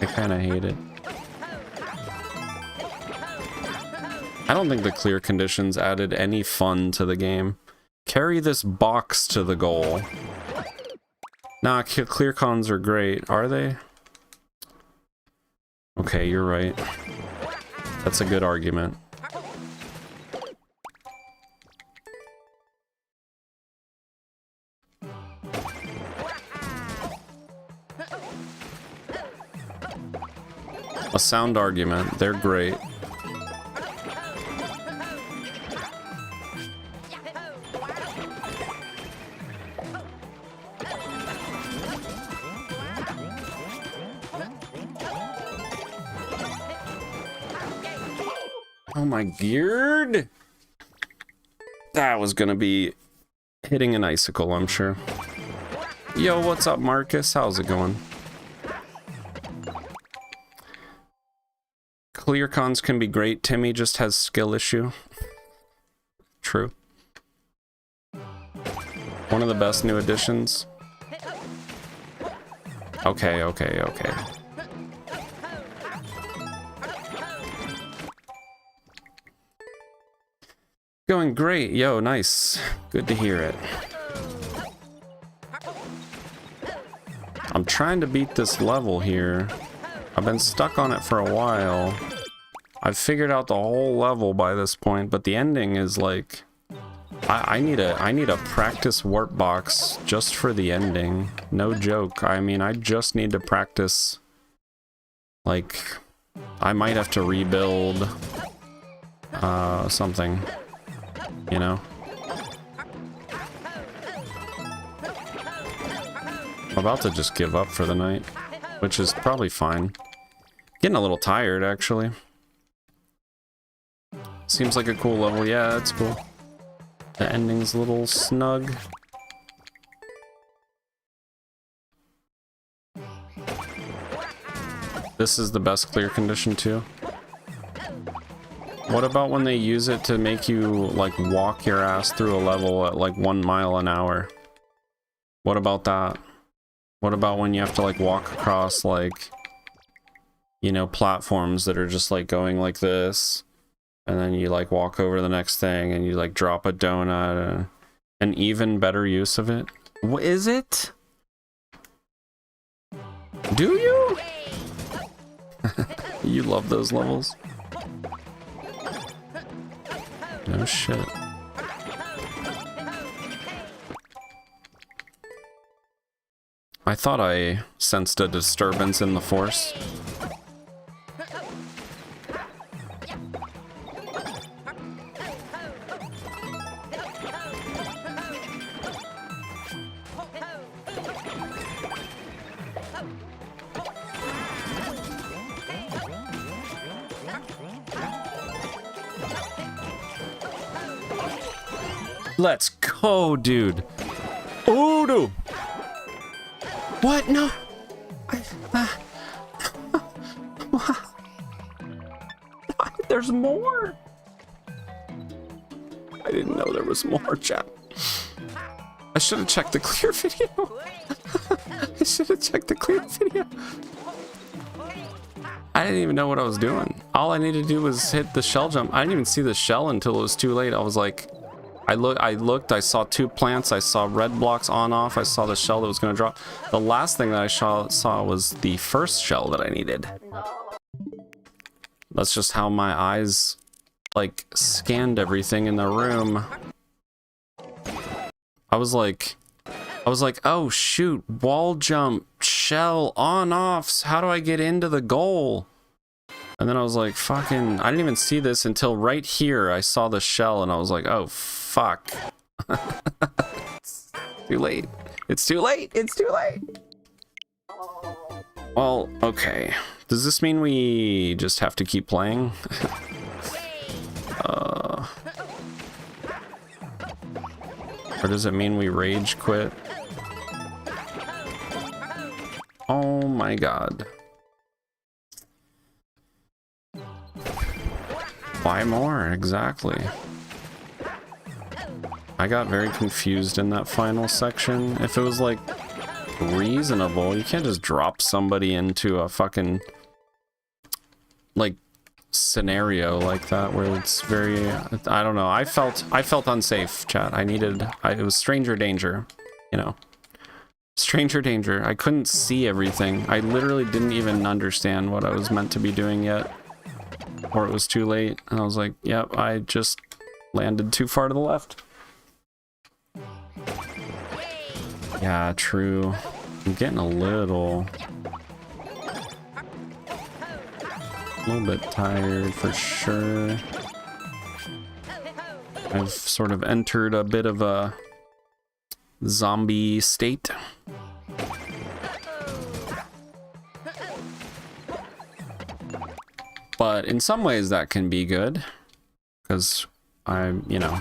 I kind of hate it. I don't think the clear conditions added any fun to the game. Carry this box to the goal. Nah, clear cons are great. Are they? Okay, you're right. That's a good argument. A sound argument. They're great. Oh my geared! That was gonna be hitting an icicle, I'm sure. Yo, what's up, Marcus? How's it going? Clear cons can be great. Timmy just has skill issue. True. One of the best new additions. Okay. Going great. Yo, nice. Good to hear it. I'm trying to beat this level here. I've been stuck on it for a while. I've figured out the whole level by this point, but the ending is like... I need a practice warp box just for the ending. No joke. I mean, I just need to practice. Like, I might have to rebuild something, you know? I'm about to just give up for the night, which is probably fine. Getting a little tired, actually. Seems like a cool level. Yeah, that's cool. The ending's a little snug. This is the best clear condition too. What about when they use it to make you like walk your ass through a level at like 1 mile an hour? What about that? What about when you have to like walk across like, you know, platforms that are just like going like this? And then you like walk over the next thing and you like drop a donut. An even better use of it. What is it? Do you? You love those levels? No shit. I thought I sensed a disturbance in the force. Let's go, dude. Oh, dude. What? No. There's more. I didn't know there was more, chat. I should have checked the clear video. I should have checked the clear video. I didn't even know what I was doing. All I needed to do was hit the shell jump. I didn't even see the shell until it was too late. I was like, I looked, I saw 2 plants, I saw red blocks on off, I saw the shell that was going to drop. The last thing that I saw was the first shell that I needed. That's just how my eyes, like, scanned everything in the room. I was like, oh shoot, wall jump, shell, on, off, how do I get into the goal? And then I was like, fucking, I didn't even see this until right here. I saw the shell and I was like, oh, fuck. It's too late. It's too late. It's too late. Well, okay. Does this mean we just have to keep playing? Or does it mean we rage quit? Oh my god. Why more? Exactly. I got very confused in that final section. If it was like reasonable, you can't just drop somebody into a fucking like scenario like that where it's very, I don't know. I felt unsafe, chat. It was stranger danger, you know. Stranger danger. I couldn't see everything. I literally didn't even understand what I was meant to be doing yet. Or it was too late, and I was like, yep, I just landed too far to the left. Yeah, true. I'm getting a little bit tired for sure. I've sort of entered a bit of a zombie state. But in some ways that can be good, because you know,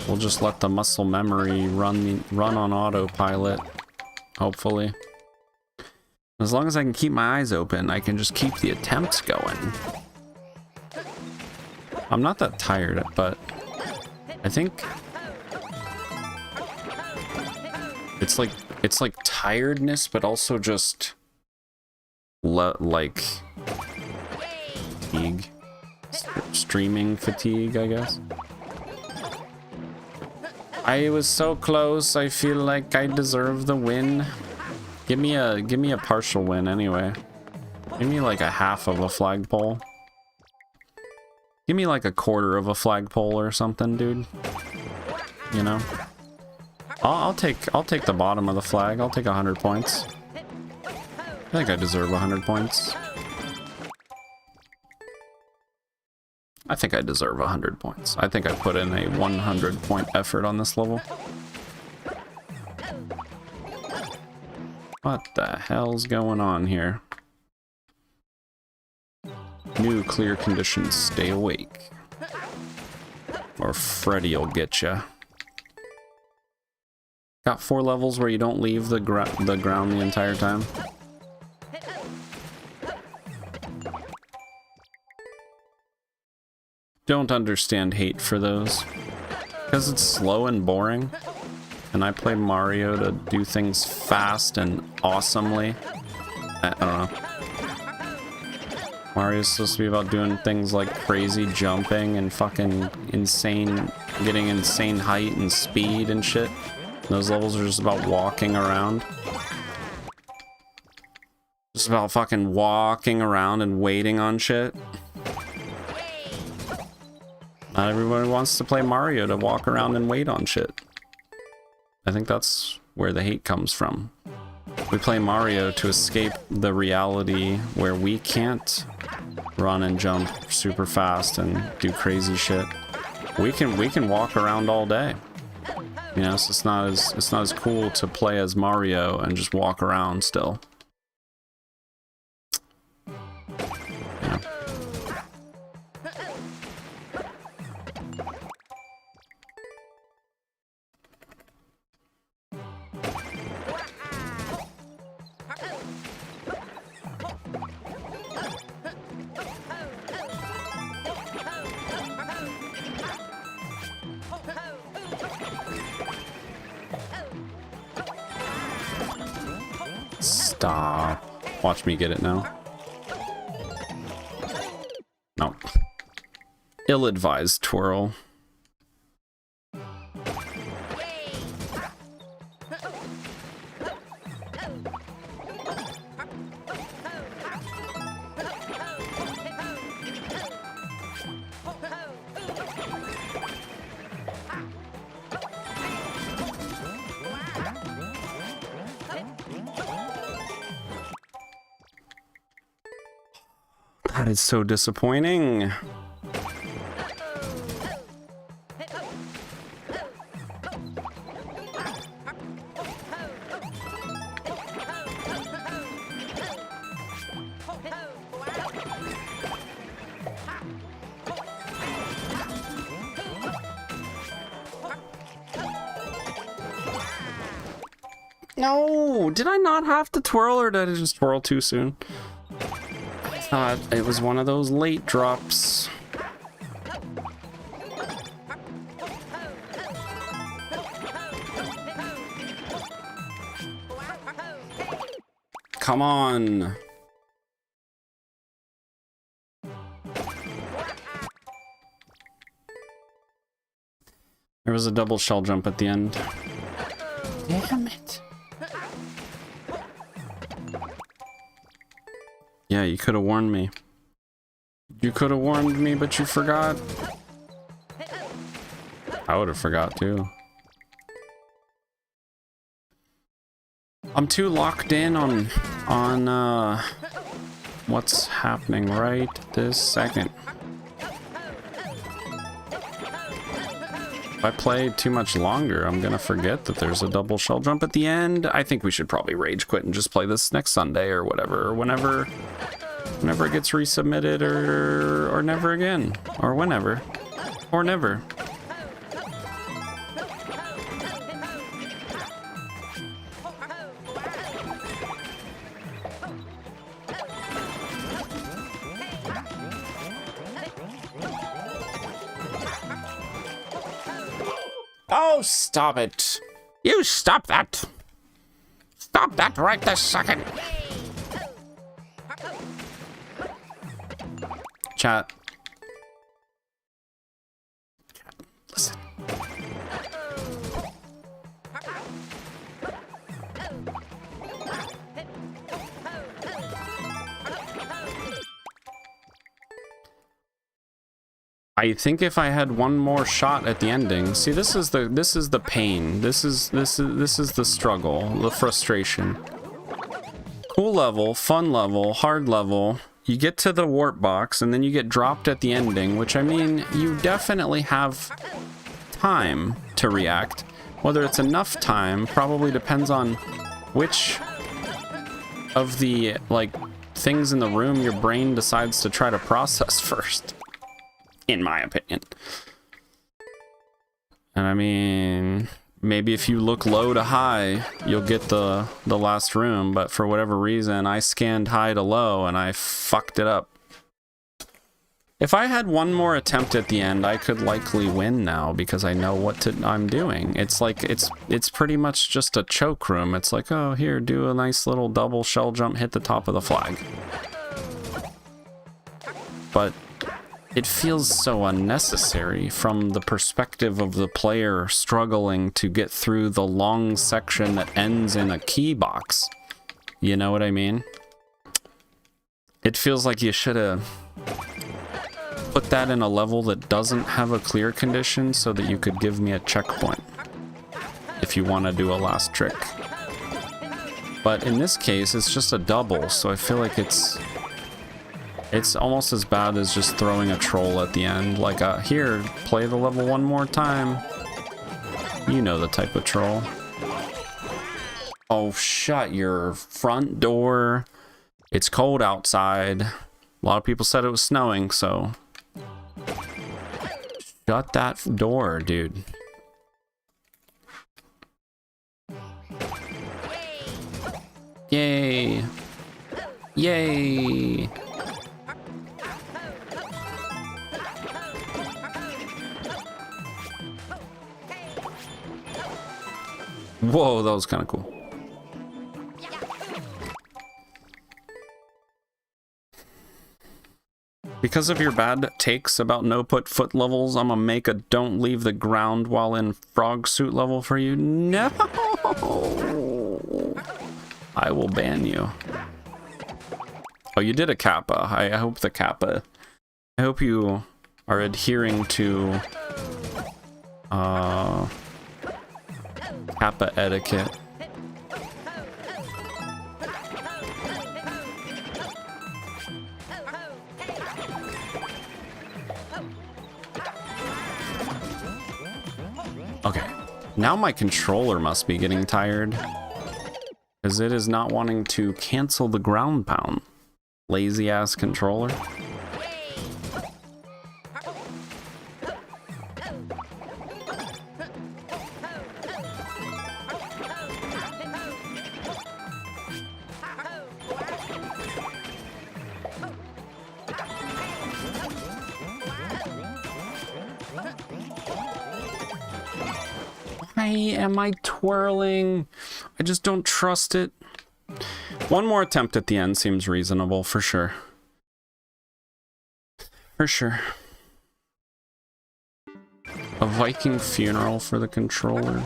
we'll just let the muscle memory run on autopilot, hopefully. As long as I can keep my eyes open, I can just keep the attempts going. I'm not that tired, but I think it's like tiredness, but also just like fatigue. Streaming fatigue, I guess. I was so close. I feel like I deserve the win. Give me a partial win anyway. Give me like a half of a flagpole. Give me like a quarter of a flagpole or something, dude. You know? I'll take the bottom of the flag. I'll take 100 points. I think I deserve 100 points. I think I deserve 100 points. I think I put in a 100 point effort on this level. What the hell's going on here? New clear conditions, stay awake. Or Freddy'll get ya. Got 4 levels where you don't leave the ground the entire time. Don't understand hate for those. Because it's slow and boring. And I play Mario to do things fast and awesomely. I don't know. Mario's supposed to be about doing things like crazy jumping and fucking insane, getting insane height and speed and shit. Those levels are just about walking around. Just about fucking walking around and waiting on shit. Not everybody wants to play Mario to walk around and wait on shit. I think that's where the hate comes from. We play Mario to escape the reality where we can't run and jump super fast and do crazy shit. We can walk around all day. You know, so it's not as cool to play as Mario and just walk around still. You know. Stop. Watch me get it now. No. Ill-advised twirl. That is so disappointing. No! Did I not have to twirl, or did I just twirl too soon? I thought it was one of those late drops. Come on. There was a double shell jump at the end. Damn it. Yeah, you could have warned me. You could have warned me, but you forgot. I would have forgot too. I'm too locked in on what's happening right this second. If I play too much longer, I'm gonna forget that there's a double shell jump at the end. I think we should probably rage quit and just play this next Sunday or whatever, or whenever it gets resubmitted, or never again, or whenever, or never. Oh, stop it. You stop that. Stop that right this second. Chat. Listen. I think if I had one more shot at the ending, see, this is the pain. This is the struggle, the frustration. Cool level, fun level, hard level. You get to the warp box and then you get dropped at the ending, which, I mean, you definitely have time to react. Whether it's enough time probably depends on which of the, like, things in the room your brain decides to try to process first. In my opinion. And I mean, maybe if you look low to high, you'll get the last room, but for whatever reason, I scanned high to low and I fucked it up. If I had one more attempt at the end, I could likely win now because I know what I'm doing. It's like, it's pretty much just a choke room. It's like, oh, here, do a nice little double shell jump, hit the top of the flag. But it feels so unnecessary from the perspective of the player struggling to get through the long section that ends in a key box. You know what I mean? It feels like you should have put that in a level that doesn't have a clear condition so that you could give me a checkpoint if you want to do a last trick. But in this case, it's just a double, so I feel like it's almost as bad as just throwing a troll at the end. Like, here, play the level one more time. You know the type of troll. Oh, shut your front door. It's cold outside. A lot of people said it was snowing, so shut that door, dude. Yay. Yay. Whoa, that was kind of cool. Because of your bad takes about no-put foot levels, I'm gonna make a don't leave the ground while in frog suit level for you. No! I will ban you. Oh, you did a kappa. I hope the kappa... I hope you are adhering to... kappa etiquette. Okay, now my controller must be getting tired, because it is not wanting to cancel the ground pound. Lazy ass controller. Why am I twirling? I just don't trust it. One more attempt at the end seems reasonable, for sure. For sure. A Viking funeral for the controller.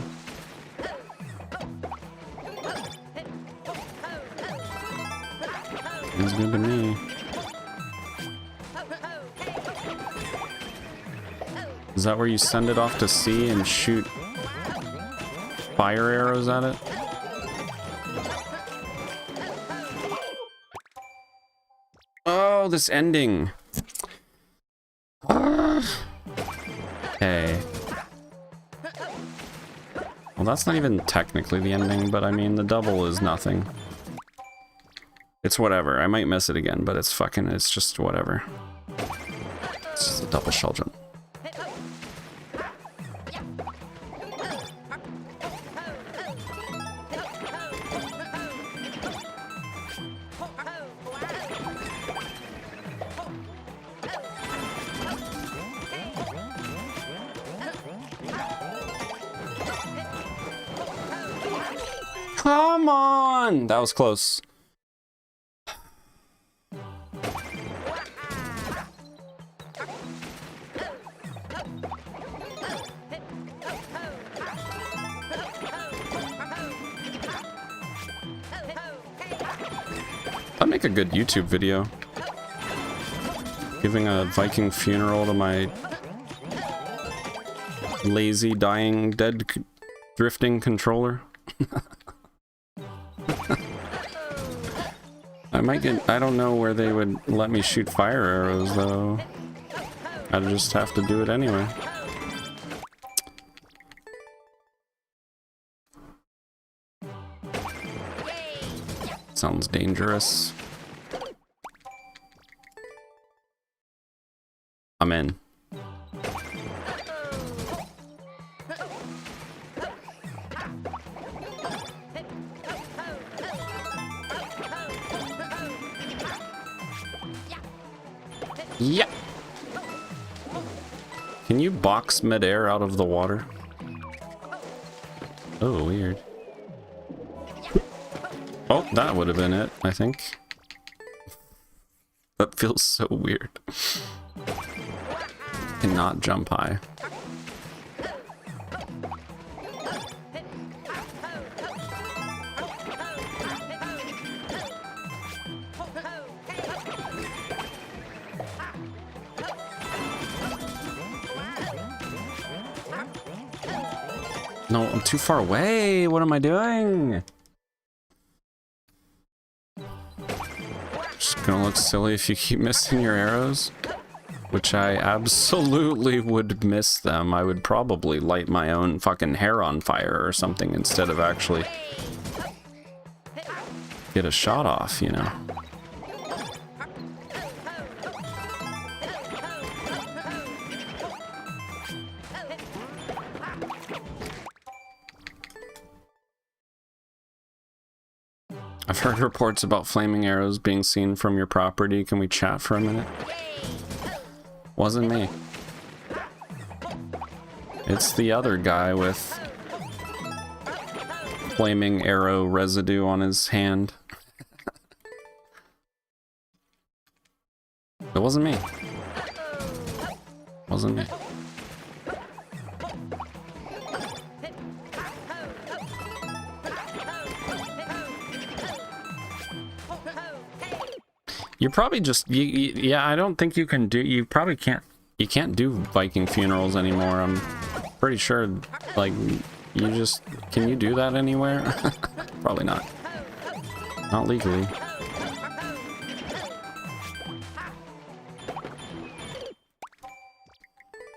Seems good to me. Is that where you send it off to sea and shoot fire arrows at it? Oh, this ending. Okay. Well, that's not even technically the ending, but I mean, the double is nothing. It's whatever. I might miss it again, but it's fucking, it's just whatever. It's just a double shell jump. Come on! That was close. That'd make a good YouTube video. Giving a Viking funeral to my lazy, dying, dead, drifting controller. I might get, I don't know where they would let me shoot fire arrows though. I'd just have to do it anyway. Sounds dangerous. I'm in. Yeah. Can you box midair out of the water? Oh, weird. Oh, that would have been it, I think. That feels so weird. Cannot jump high. No, I'm too far away. What am I doing? Just gonna look silly if you keep missing your arrows. Which I absolutely would miss them. I would probably light my own fucking hair on fire or something instead of actually get a shot off, you know. I've heard reports about flaming arrows being seen from your property. Can we chat for a minute? Wasn't me. It's the other guy with flaming arrow residue on his hand. It wasn't me. Wasn't me. You're probably just, yeah, I don't think you can do, you probably can't, you can't do Viking funerals anymore. I'm pretty sure, like, you just, can you do that anywhere? Probably not. Not legally.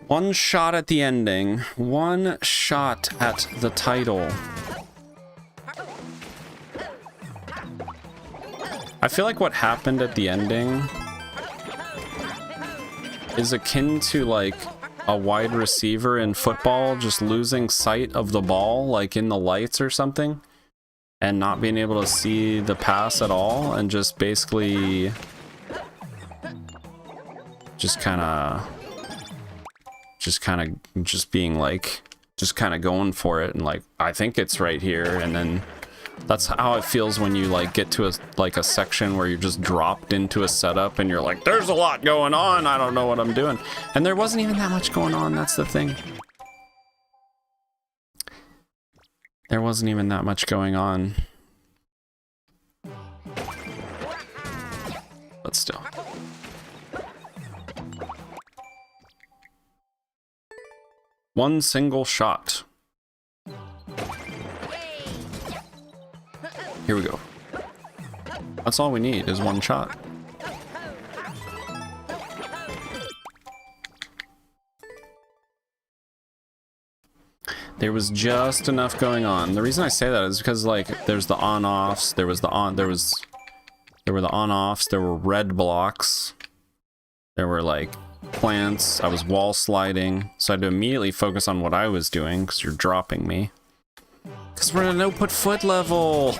One shot at the ending. One shot at the title. I feel like what happened at the ending is akin to like a wide receiver in football just losing sight of the ball, like in the lights or something, and not being able to see the pass at all, and just basically just kind of being like just kind of going for it and like, I think it's right here, and then that's how it feels when you like get to a section where you're just dropped into a setup and you're like, there's a lot going on, I don't know what I'm doing. And there wasn't even that much going on, that's the thing. There wasn't even that much going on. But still. One single shot. Here we go. That's all we need is one shot. There was just enough going on. The reason I say that is because like there's the on-offs, there were the on-offs, there were red blocks, there were like plants, I was wall sliding, so I had to immediately focus on what I was doing because you're dropping me. Because we're in a no-put foot level.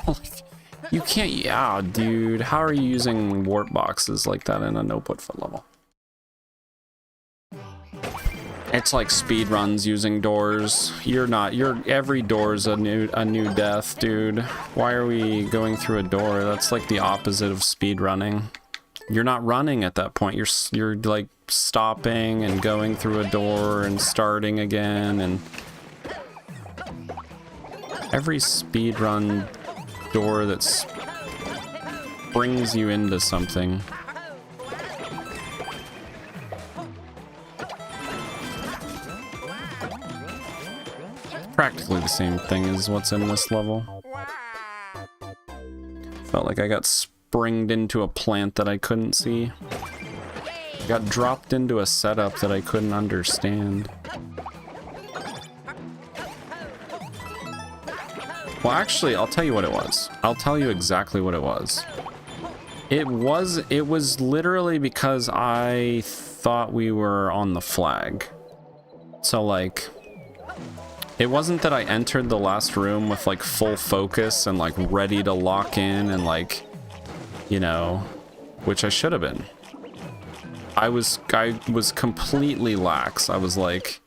You can't, yeah, dude. How are you using warp boxes like that in a no-put foot level? It's like speed runs using doors. You're not. Every door's a new death, dude. Why are we going through a door? That's like the opposite of speed running. You're not running at that point. You're like stopping and going through a door and starting again, and every speed run door that brings you into something. Practically the same thing as what's in this level. Felt like I got springed into a plant that I couldn't see. Got dropped into a setup that I couldn't understand. Well, actually, I'll tell you what it was. I'll tell you exactly what it was. It was literally because I thought we were on the flag. So, like, it wasn't that I entered the last room with, like, full focus and, like, ready to lock in and, like, you know, which I should have been. I was completely lax. I was like,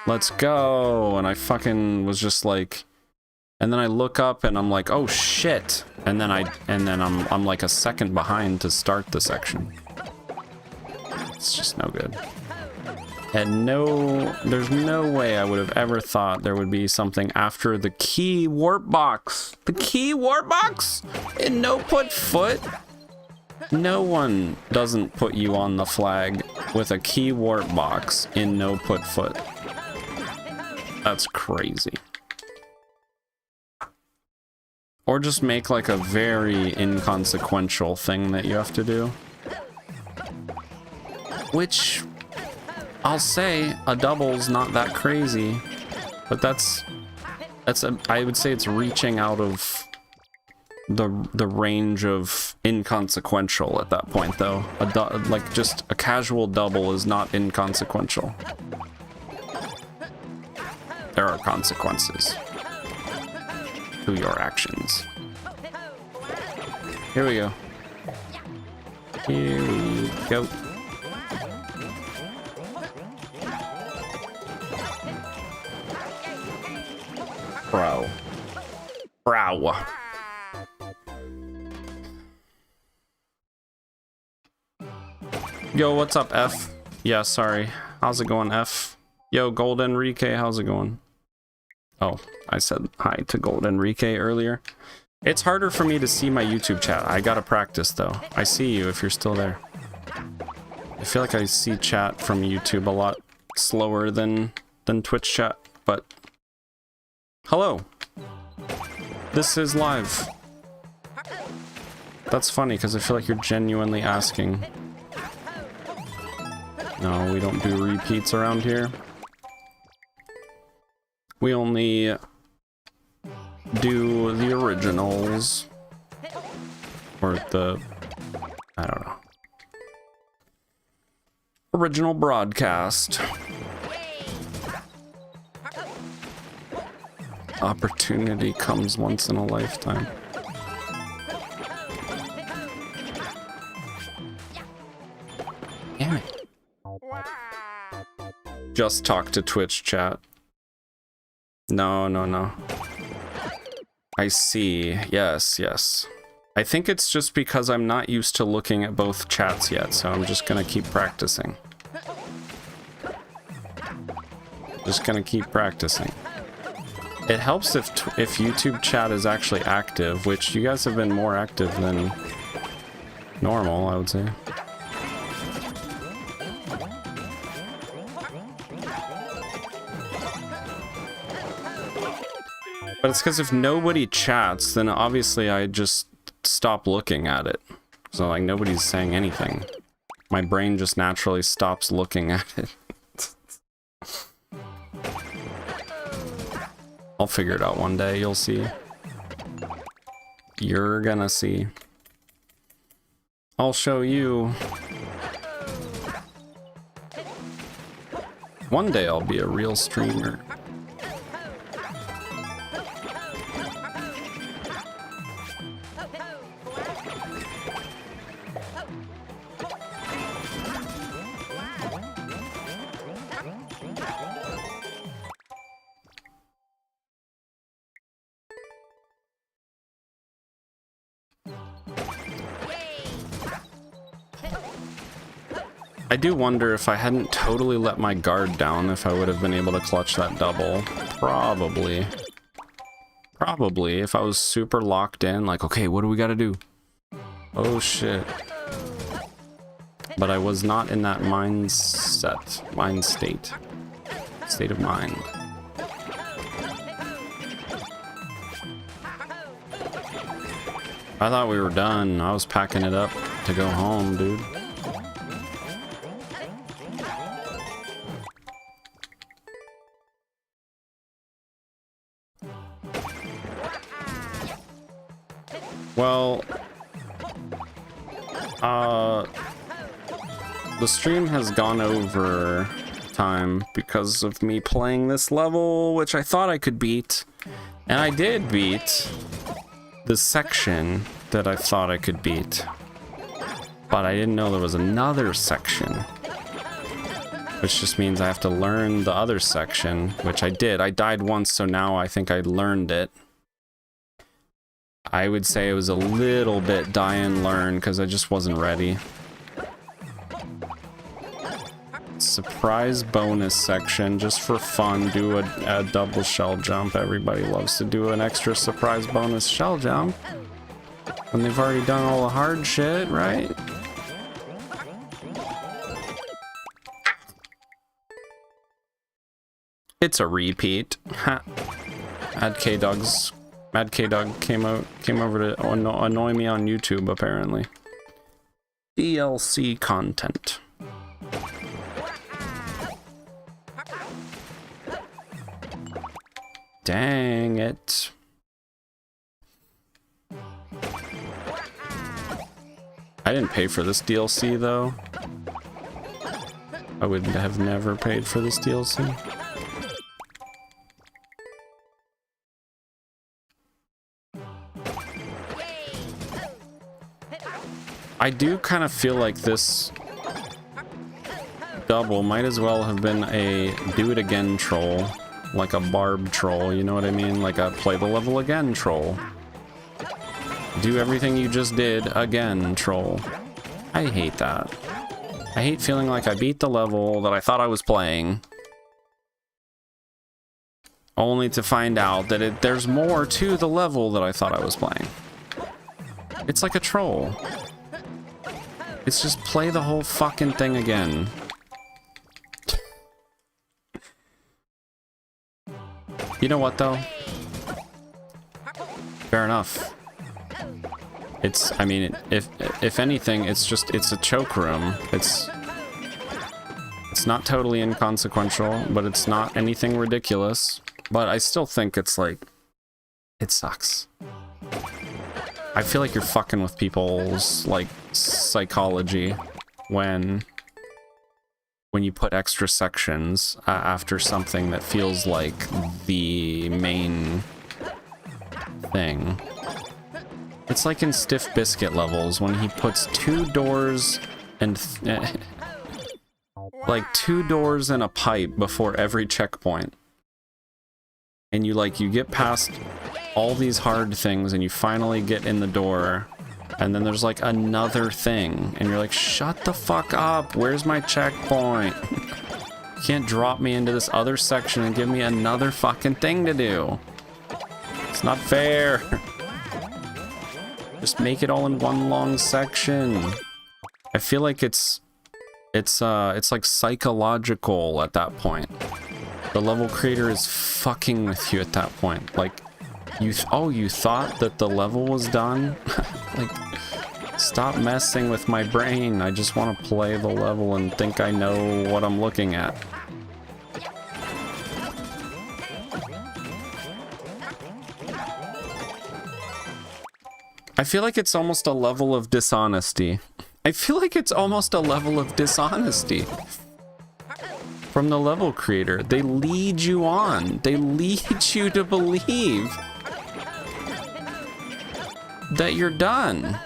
let's go. And I fucking was just like, and then I look up and I'm like, oh shit. And then I'm like a second behind to start the section. It's just no good. And there's no way I would have ever thought there would be something after the key warp box. The key warp box in no put foot. No one doesn't put you on the flag with a key warp box in no put foot. That's crazy. Or just make like a very inconsequential thing that you have to do. Which, I'll say, a double's not that crazy. But I would say it's reaching out of the range of inconsequential at that point, though. Like, just a casual double is not inconsequential. There are consequences to your actions. Here we go. Here we go. Bro. Yo, what's up, F? Yeah, sorry. How's it going, F? Yo, Gold Enrique, how's it going? Oh, I said hi to Gold Enrique earlier. It's harder for me to see my YouTube chat. I gotta practice, though. I see you if you're still there. I feel like I see chat from YouTube a lot slower than Twitch chat, but... Hello! This is live. That's funny, because I feel like you're genuinely asking. No, we don't do repeats around here. We only do the originals. Or the... I don't know. Original broadcast. Opportunity comes once in a lifetime. Damn it. Just talk to Twitch chat. No, no, no. I see. Yes, yes. I think it's just because I'm not used to looking at both chats yet, so I'm just gonna keep practicing. Just gonna keep practicing. It helps if YouTube chat is actually active, which you guys have been more active than normal, I would say. But it's because if nobody chats, then obviously I just stop looking at it. So like nobody's saying anything. My brain just naturally stops looking at it. I'll figure it out one day, you'll see. You're gonna see. I'll show you. One day I'll be a real streamer. I do wonder if I hadn't totally let my guard down, if I would have been able to clutch that double. Probably. Probably, if I was super locked in, like, okay, what do we gotta do? Oh shit. But I was not in that mind state of mind. I thought we were done. I was packing it up to go home, dude. Well, the stream has gone over time because of me playing this level, which I thought I could beat, and I did beat the section that I thought I could beat, but I didn't know there was another section, which just means I have to learn the other section, which I did. I died once, so now I think I learned it. I would say it was a little bit die and learn because I just wasn't ready. Surprise bonus section, just for fun, do a double shell jump. Everybody loves to do an extra surprise bonus shell jump when they've already done all the hard shit, right? It's a repeat. Mad K-Dog came over to annoy me on YouTube, apparently. DLC content. Dang it. I didn't pay for this DLC, though. I would have never paid for this DLC. I do kind of feel like this double might as well have been a do it again troll, like a barb troll, you know what I mean? Like a play the level again troll. Do everything you just did again troll. I hate that. I hate feeling like I beat the level that I thought I was playing, only to find out that there's more to the level that I thought I was playing. It's like a troll. It's just play the whole fucking thing again. You know what, though? Fair enough. It's, I mean, if anything, it's a choke room. It's not totally inconsequential, but it's not anything ridiculous. But I still think it's like, it sucks. I feel like you're fucking with people's, like, psychology when you put extra sections after something that feels like the main thing. It's like in Stiff Biscuit levels when he puts two doors and like two doors and a pipe before every checkpoint. and you get past all these hard things and you finally get in the door, and then there's like another thing and you're like, shut the fuck up, where's my checkpoint? You can't drop me into this other section and give me another fucking thing to do. It's not fair. Just make it all in one long section. I feel like it's like psychological at that point. The level creator is fucking with you at that point. Like, you thought that the level was done? Like, stop messing with my brain. I just want to play the level and think I know what I'm looking at. I feel like it's almost a level of dishonesty. I feel like it's almost a level of dishonesty from the level creator. They lead you on. They lead you to believe that you're done.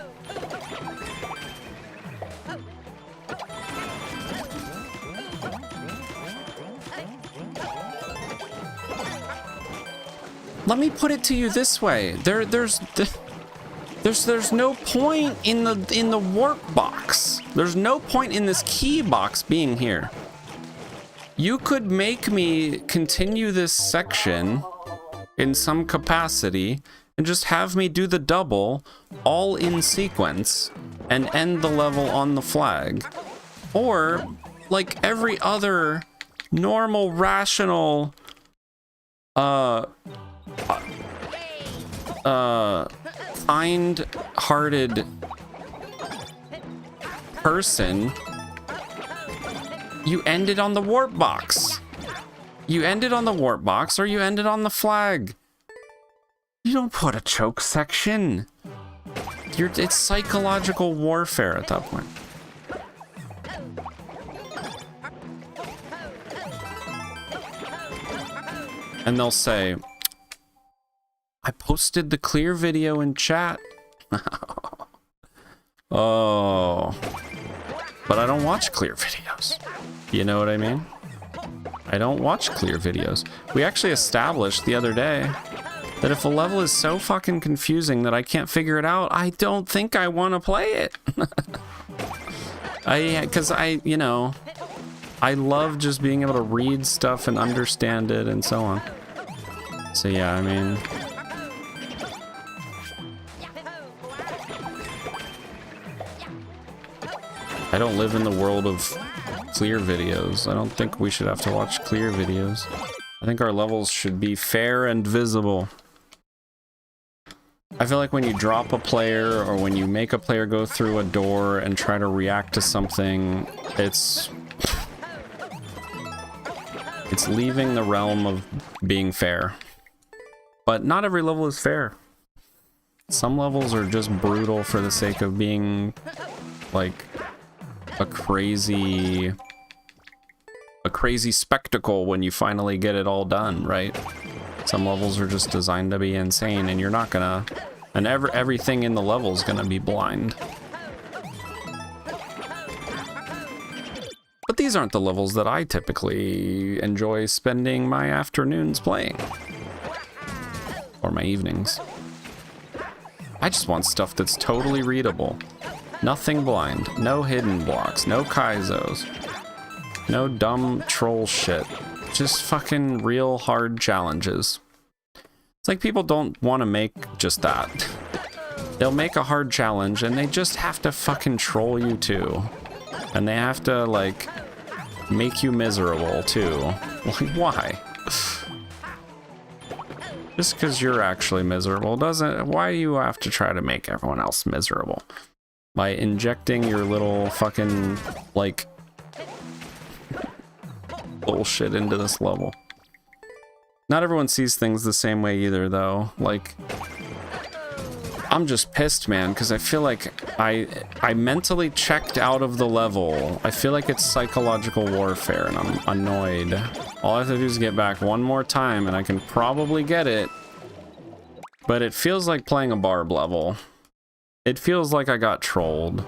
Let me put it to you this way. There's no point in the warp box. There's no point in this key box being here. You could make me continue this section in some capacity and just have me do the double all in sequence and end the level on the flag. Or, like every other normal, rational, kind-hearted person, you end it on the warp box. You end it on the warp box, or you end it on the flag. You don't put a choke section. It's psychological warfare at that point. And they'll say, I posted the clear video in chat. Oh. But I don't watch clear videos. You know what I mean? I don't watch clear videos. We actually established the other day that if a level is so fucking confusing that I can't figure it out, I don't think I want to play it. Because you know, I love just being able to read stuff and understand it and so on. So yeah, I mean, I don't live in the world of clear videos. I don't think we should have to watch clear videos. I think our levels should be fair and visible. I feel like when you drop a player or when you make a player go through a door and try to react to something, it's leaving the realm of being fair. But not every level is fair. Some levels are just brutal for the sake of being like a crazy spectacle when you finally get it all done, right? Some levels are just designed to be insane, and you're not gonna, and everything in the level is gonna be blind. But these aren't the levels that I typically enjoy spending my afternoons playing. Or my evenings. I just want stuff that's totally readable. Nothing blind. No hidden blocks. No kaizos. No dumb troll shit. Just fucking real hard challenges. It's like people don't want to make just that. They'll make a hard challenge and they just have to fucking troll you too. And they have to, like, make you miserable too. Like, why? Just because you're actually miserable doesn't... Why do you have to try to make everyone else miserable? By injecting your little fucking, like, bullshit into this level. Not everyone sees things the same way either, though. Like, I'm just pissed, man, because I feel like I mentally checked out of the level. I feel like it's psychological warfare, and I'm annoyed. All I have to do is get back one more time, and I can probably get it. But it feels like playing a barb level. It feels like I got trolled.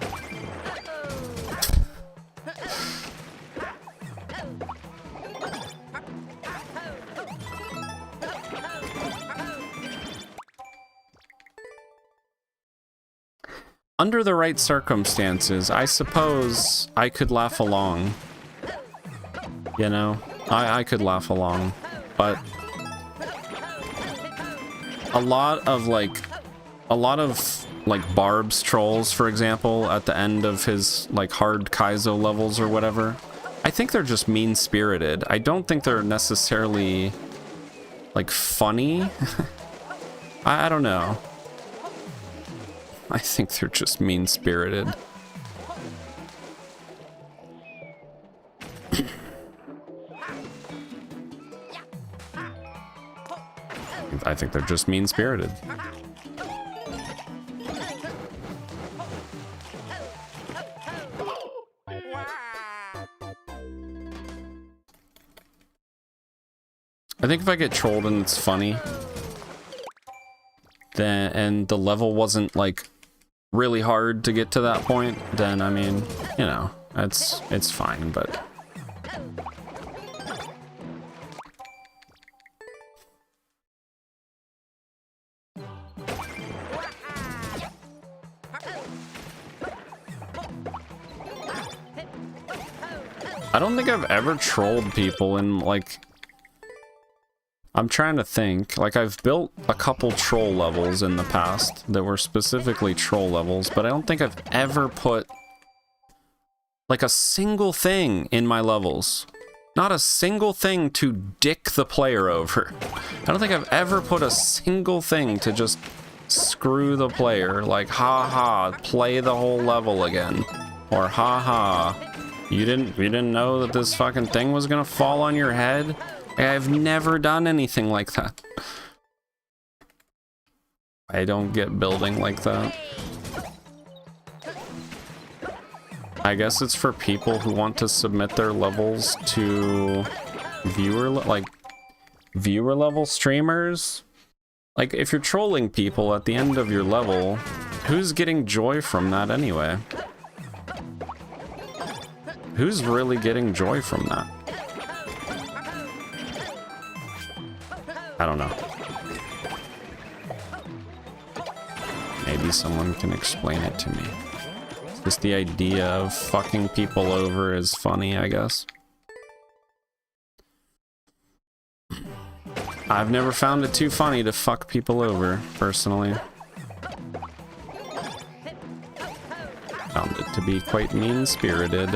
under the right circumstances, I suppose I could laugh along. You know, I could laugh along, but a lot of Barb's trolls, for example, at the end of his like hard Kaizo levels or whatever, I think they're just mean-spirited. I don't think they're necessarily like funny. I don't know. I think they're just mean-spirited. I think they're just mean-spirited. I think if I get trolled and it's funny, then and the level wasn't like really hard to get to that point, then I mean, you know, it's fine, but I don't think I've ever trolled people in like, I'm trying to think. Like, I've built a couple troll levels in the past that were specifically troll levels, but I don't think I've ever put like a single thing in my levels. Not a single thing to dick the player over. I don't think I've ever put a single thing to just screw the player. Like, haha, play the whole level again. Or haha, you didn't know that this fucking thing was gonna fall on your head? I've never done anything like that. I don't get building like that. I guess it's for people who want to submit their levels to viewer level streamers. Like, if you're trolling people at the end of your level, who's getting joy from that anyway? Who's really getting joy from that? I don't know. Maybe someone can explain it to me. Just the idea of fucking people over is funny, I guess. I've never found it too funny to fuck people over, personally. Found it to be quite mean-spirited.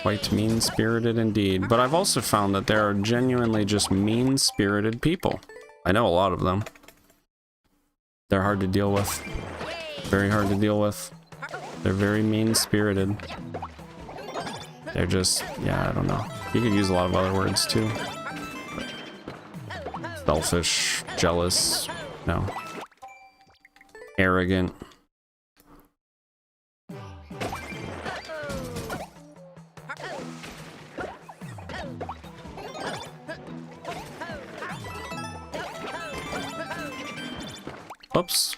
Quite mean-spirited indeed. But I've also found that there are genuinely just mean-spirited people. I know a lot of them. They're hard to deal with. Very hard to deal with. They're very mean-spirited. They're just, yeah, I don't know. You could use a lot of other words too. Selfish, jealous, no. Arrogant. Oops.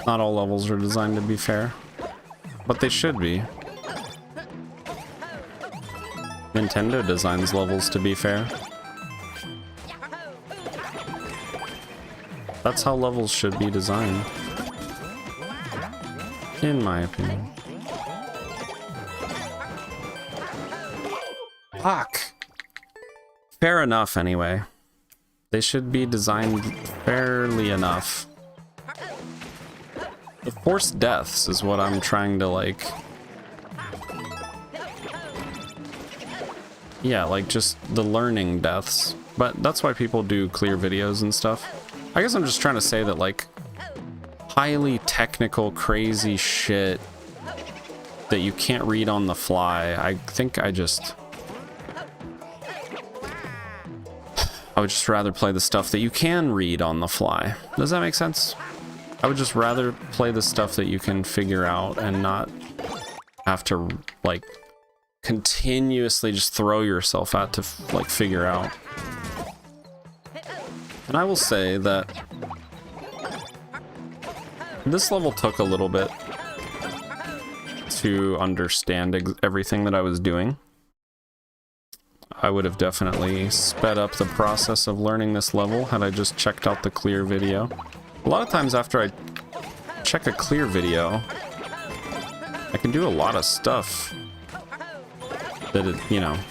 Not all levels are designed to be fair, but they should be. Nintendo designs levels to be fair. That's how levels should be designed, in my opinion. Fuck. Fair enough, anyway. They should be designed fairly enough. The forced deaths is what I'm trying to, like... Yeah, like, just the learning deaths. But that's why people do clear videos and stuff. I guess I'm just trying to say that, like, highly technical, crazy shit that you can't read on the fly, I think I would just rather play the stuff that you can read on the fly. Does that make sense? I would just rather play the stuff that you can figure out and not have to, like, continuously just throw yourself at to, like, figure out. And I will say that this level took a little bit to understand everything that I was doing. I would have definitely sped up the process of learning this level had I just checked out the clear video. A lot of times after I check a clear video, I can do a lot of stuff that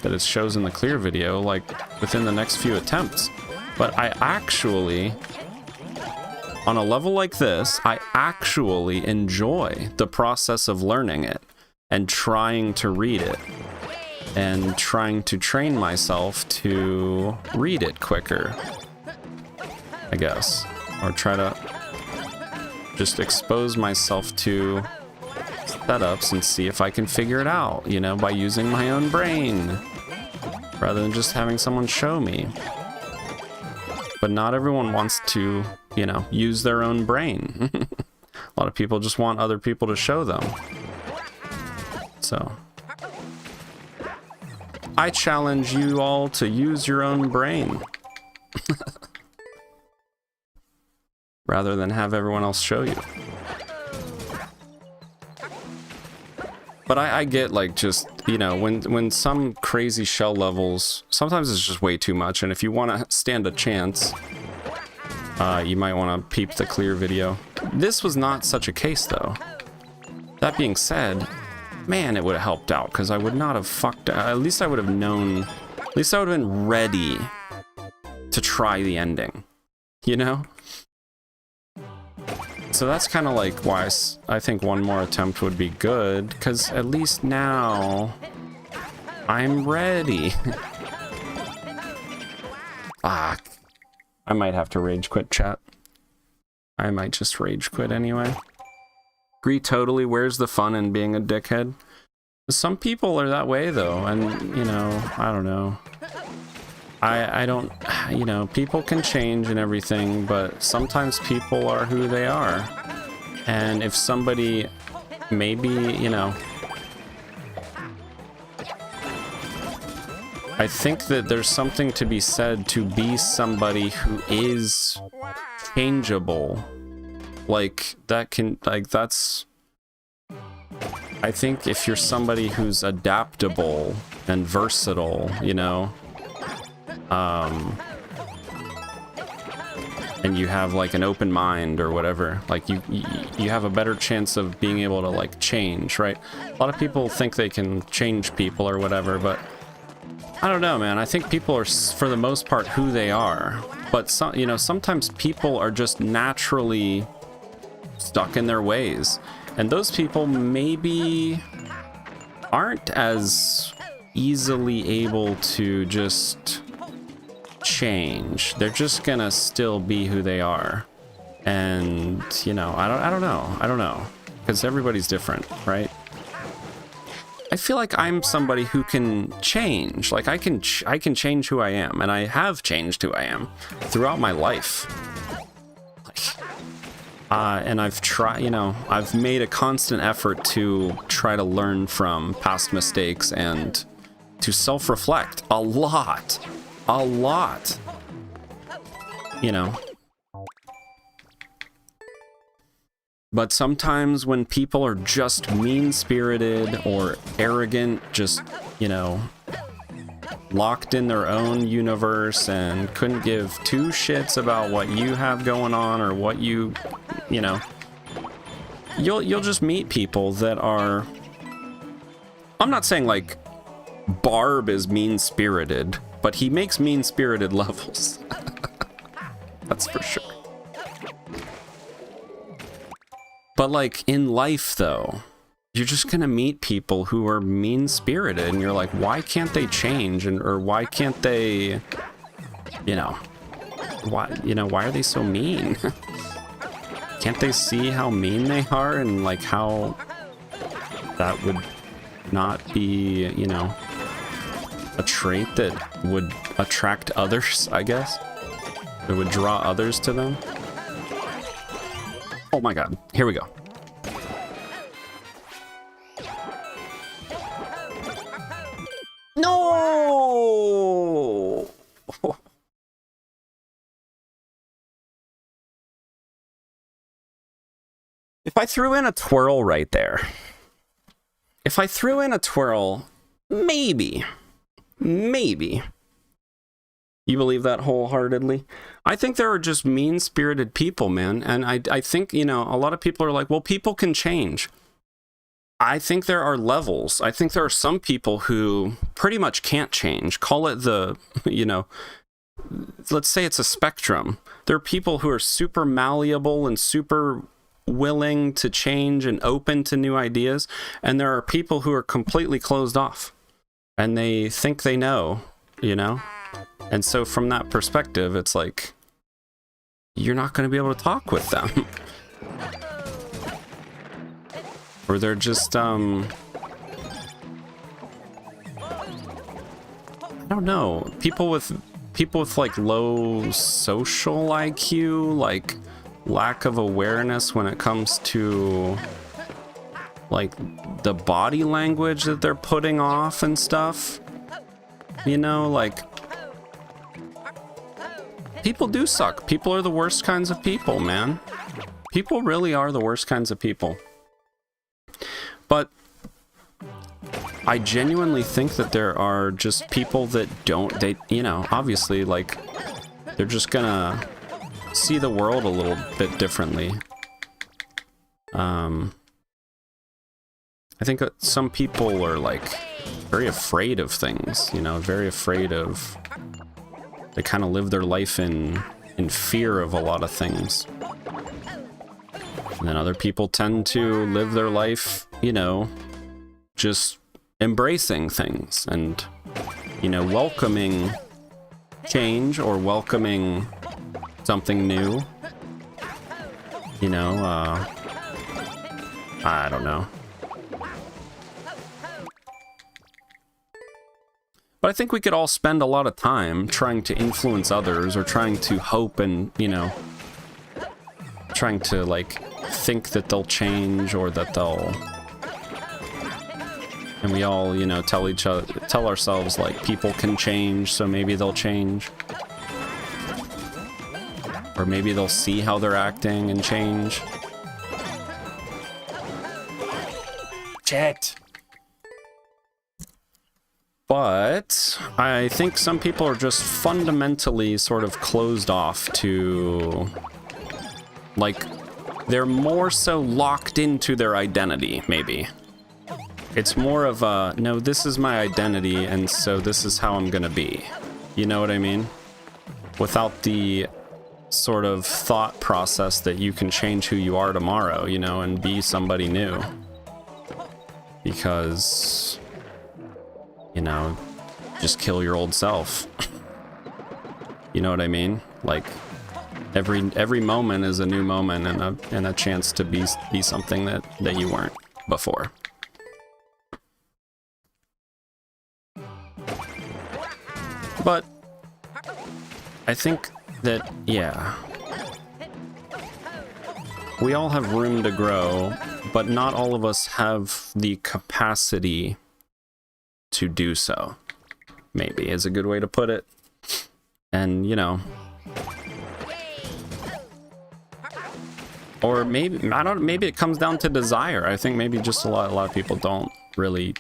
it shows in the clear video, like within the next few attempts. But I actually, on a level like this, I actually enjoy the process of learning it and trying to read it and trying to train myself to read it quicker, I guess, or try to just expose myself to setups and see if I can figure it out, you know, by using my own brain rather than just having someone show me. But not everyone wants to, you know, use their own brain. A lot of people just want other people to show them. So I challenge you all to use your own brain rather than have everyone else show you. But I get, like, just, you know, when some crazy shell levels, sometimes it's just way too much, and if you want to stand a chance, you might want to peep the clear video. This was not such a case, though. That being said, man, it would have helped out, because I would not have fucked... At least I would have known... At least I would have been ready to try the ending, you know? So that's kind of like why I think one more attempt would be good, because at least now I'm ready. Fuck. I might have to rage quit, chat. I might just rage quit anyway. Agree totally. Where's the fun in being a dickhead? Some people are that way, though, and, you know, I don't know. I don't, you know, people can change and everything, but sometimes people are who they are. And if somebody, maybe, you know, I think that there's something to be said to be somebody who is changeable. Like, that can, like, that's, I think if you're somebody who's adaptable and versatile, you know, and you have like an open mind or whatever, like you have a better chance of being able to like change, right? A lot of people think they can change people or whatever, but I don't know, man. I think people are, for the most part, who they are. But some, you know, sometimes people are just naturally stuck in their ways, and those people maybe aren't as easily able to just change. They're just gonna still be who they are. And, you know, I don't know, because everybody's different, right? I feel like I'm somebody who can change. Like, I can change who I am, and I have changed who I am throughout my life. And I've tried, you know, I've made a constant effort to try to learn from past mistakes and to self-reflect a lot, you know. But sometimes when people are just mean-spirited or arrogant, just, you know, locked in their own universe and couldn't give two shits about what you have going on or what you know, you'll just meet people that are, I'm not saying like Barb is mean-spirited, but he makes mean-spirited levels. That's for sure. But like in life though, you're just gonna meet people who are mean-spirited and you're like, why can't they change? And or why can't they, you know, why are they so mean? Can't they see how mean they are and like how that would not be, you know, a trait that would attract others, I guess? It would draw others to them. Oh my god, here we go. No! If I threw in a twirl right there, if I threw in a twirl, maybe. You believe that wholeheartedly? I think there are just mean-spirited people, man. And I think, you know, a lot of people are like, well, people can change. I think there are levels. I think there are some people who pretty much can't change. Call it the, you know, let's say it's a spectrum. There are people who are super malleable and super willing to change and open to new ideas. And there are people who are completely closed off. And they think they know, you know? And so from that perspective, it's like, you're not going to be able to talk with them. Or they're just, I don't know, people with like low social IQ, like lack of awareness when it comes to like the body language that they're putting off and stuff. You know, like, people do suck. People are the worst kinds of people, man. People really are the worst kinds of people. But I genuinely think that there are just people that they, you know, obviously, like, they're just gonna see the world a little bit differently. I think that some people are, like, very afraid of things, you know, very afraid of, they kind of live their life in fear of a lot of things. And then other people tend to live their life, you know, just embracing things and, you know, welcoming change or welcoming something new. You know, I don't know. But I think we could all spend a lot of time trying to influence others or trying to hope and, you know, trying to, like, think that they'll change or that they'll... And we all, you know, tell ourselves, like, people can change, so maybe they'll change. Or maybe they'll see how they're acting and change. Shit! But I think some people are just fundamentally sort of closed off to, like, they're more so locked into their identity, maybe. It's more of a, no, this is my identity, and so this is how I'm gonna be. You know what I mean? Without the sort of thought process that you can change who you are tomorrow, you know, and be somebody new. Because... you know, just kill your old self. You know what I mean? Like, every moment is a new moment and a chance to be something that you weren't before. But I think that, yeah, we all have room to grow, but not all of us have the capacity to do so, maybe, is a good way to put it. And, you know, or maybe, I don't, maybe it comes down to desire. I think maybe just a lot of people don't really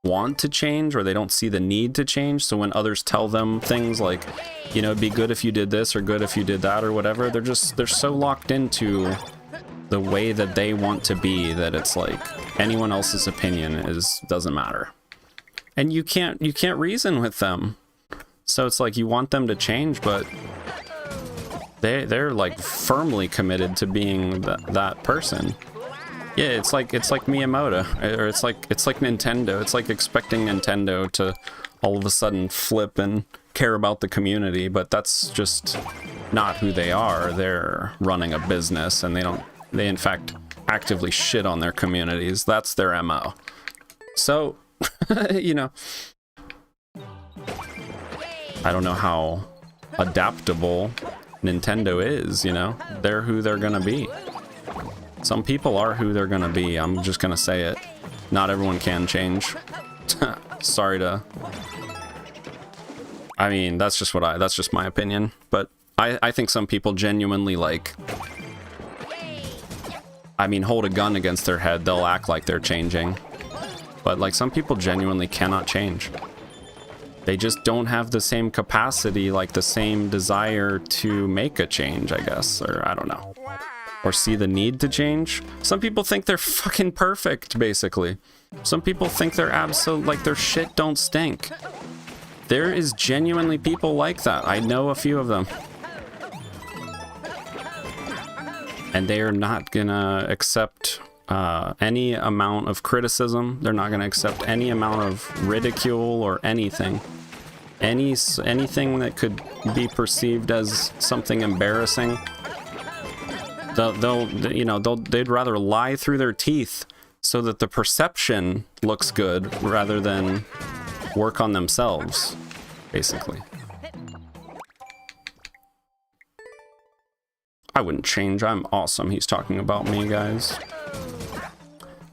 want to change, or they don't see the need to change. So when others tell them things like, you know, it'd be good if you did this or good if you did that or whatever, they're so locked into the way that they want to be that it's like anyone else's opinion doesn't matter. And you can't reason with them. So it's like you want them to change, but they're like firmly committed to being that person. Yeah, it's like Miyamoto, or it's like Nintendo. It's like expecting Nintendo to all of a sudden flip and care about the community, but that's just not who they are. They're running a business, and they in fact actively shit on their communities. That's their MO. So, you know, I don't know how adaptable Nintendo is, you know? They're who they're gonna be. Some people are who they're gonna be. I'm just gonna say it. Not everyone can change. Sorry to... I mean, that's just my opinion. But I think some people genuinely, like... I mean, hold a gun against their head, they'll act like they're changing. But like some people genuinely cannot change. They just don't have the same capacity, like the same desire to make a change, I guess, or I don't know. Or see the need to change. Some people think they're fucking perfect, basically. Some people think they're like their shit don't stink. There is genuinely people like that. I know a few of them. And they are not gonna accept any amount of criticism. They're not gonna accept any amount of ridicule or anything. Anything that could be perceived as something embarrassing. They'd rather lie through their teeth so that the perception looks good rather than work on themselves, basically. I wouldn't change. I'm awesome. He's talking about me, guys.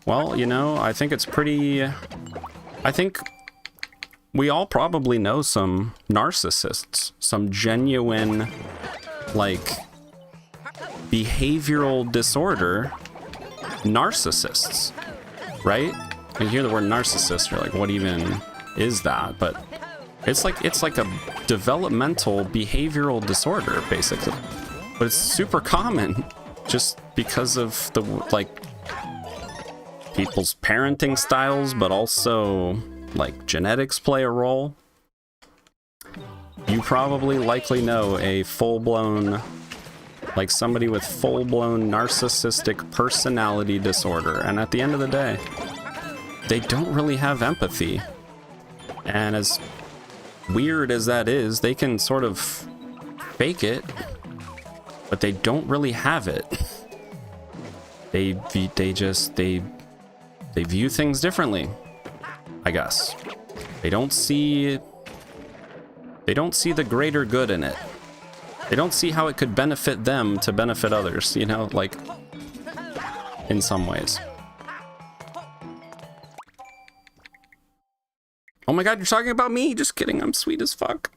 Well, you know, I think it's pretty... I think we all probably know some narcissists. Some genuine, like, behavioral disorder narcissists, right? You hear the word narcissist, you're like, what even is that? But it's like a developmental behavioral disorder, basically. But it's super common just because of the, like, people's parenting styles, but also, like, genetics play a role. You probably likely know a full-blown, like, somebody with full-blown narcissistic personality disorder. And at the end of the day, they don't really have empathy. And as weird as that is, they can sort of fake it, but they don't really have it. They view things differently, I guess. They don't see the greater good in it. They don't see how it could benefit them to benefit others, you know, like, in some ways. Oh my god, you're talking about me? Just kidding, I'm sweet as fuck.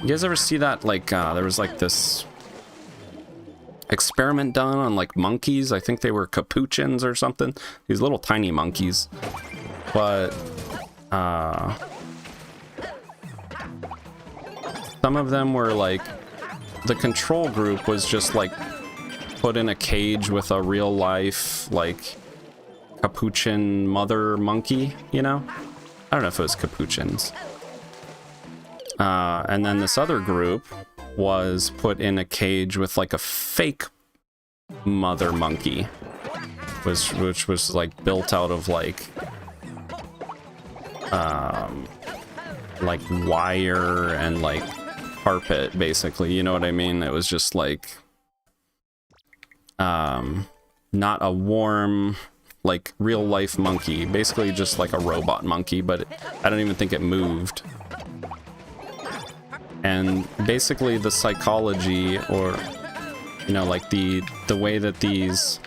You guys ever see that, like, there was, like, this experiment done on, like, monkeys? I think they were capuchins or something. These little tiny monkeys. But, some of them were, like, the control group was just, like, put in a cage with a real-life, like, capuchin mother monkey, you know? I don't know if it was capuchins. And then this other group was put in a cage with like a fake mother monkey, which was like built out of like wire and like carpet, basically, you know what I mean? It was just like not a warm, like, real life monkey, basically just like a robot monkey, but I don't even think it moved. And basically the psychology, or, you know, like the way that these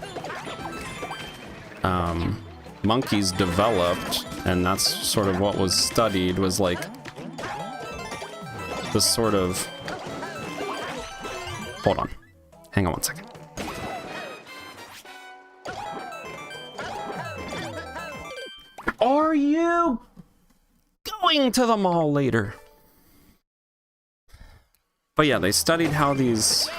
monkeys developed, and that's sort of what was studied, was like this sort of... Hold on. Hang on one second. Are you going to the mall later? But yeah, they studied how these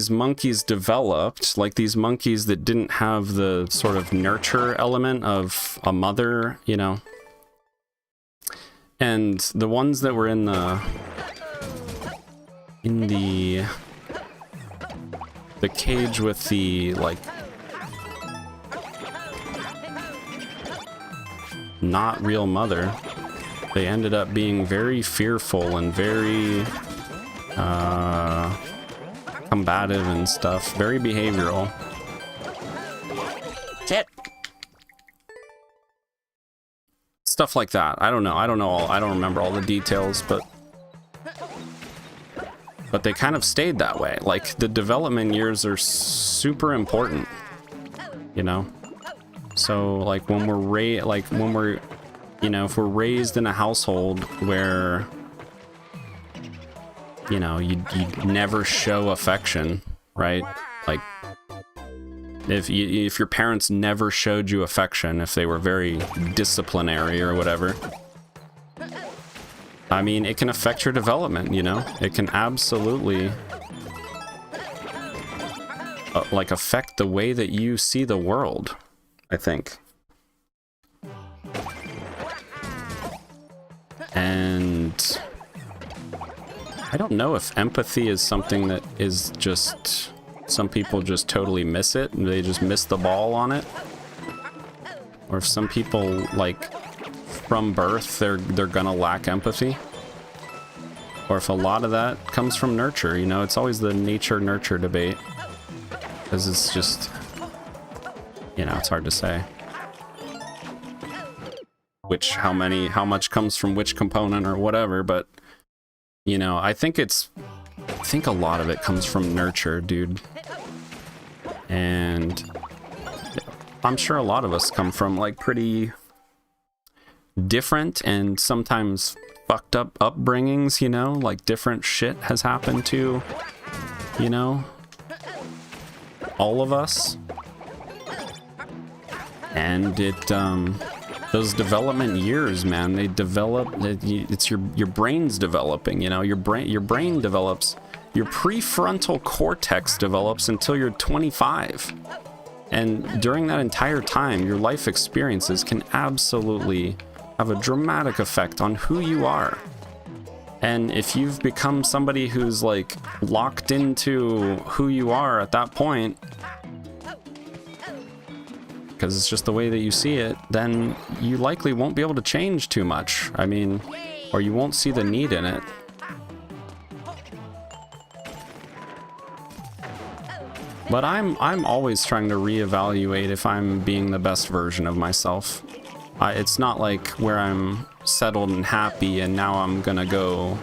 monkeys developed, like these monkeys that didn't have the sort of nurture element of a mother, you know. And the ones that were in the cage with the, like, not real mother, they ended up being very fearful and very combative and stuff, very behavioral. Shit. Stuff like that. I don't know. I don't remember all the details, but they kind of stayed that way. Like, the development years are super important, you know? So like when we're you know, if we're raised in a household where, you know, you never show affection, right? Like if your parents never showed you affection, if they were very disciplinary or whatever, I mean, it can affect your development, you know? It can absolutely like affect the way that you see the world, I think. And I don't know if empathy is something that is just, some people just totally miss it and they just miss the ball on it, or if some people, like, from birth they're gonna lack empathy, or if a lot of that comes from nurture. You know, it's always the nature nurture debate, because it's just, you know, it's hard to say how much comes from which component or whatever, but you know, I think a lot of it comes from nurture, dude. And I'm sure a lot of us come from like pretty different and sometimes fucked up upbringings, you know, like different shit has happened to, you know, all of us. And it those development years, man, they develop, it's your brain's developing, you know, your brain develops, your prefrontal cortex develops until you're 25. And during that entire time, your life experiences can absolutely have a dramatic effect on who you are. And if you've become somebody who's like locked into who you are at that point, because it's just the way that you see it, then you likely won't be able to change too much. I mean, or you won't see the need in it. But I'm always trying to reevaluate if I'm being the best version of myself. It's not like where I'm settled and happy and now I'm gonna go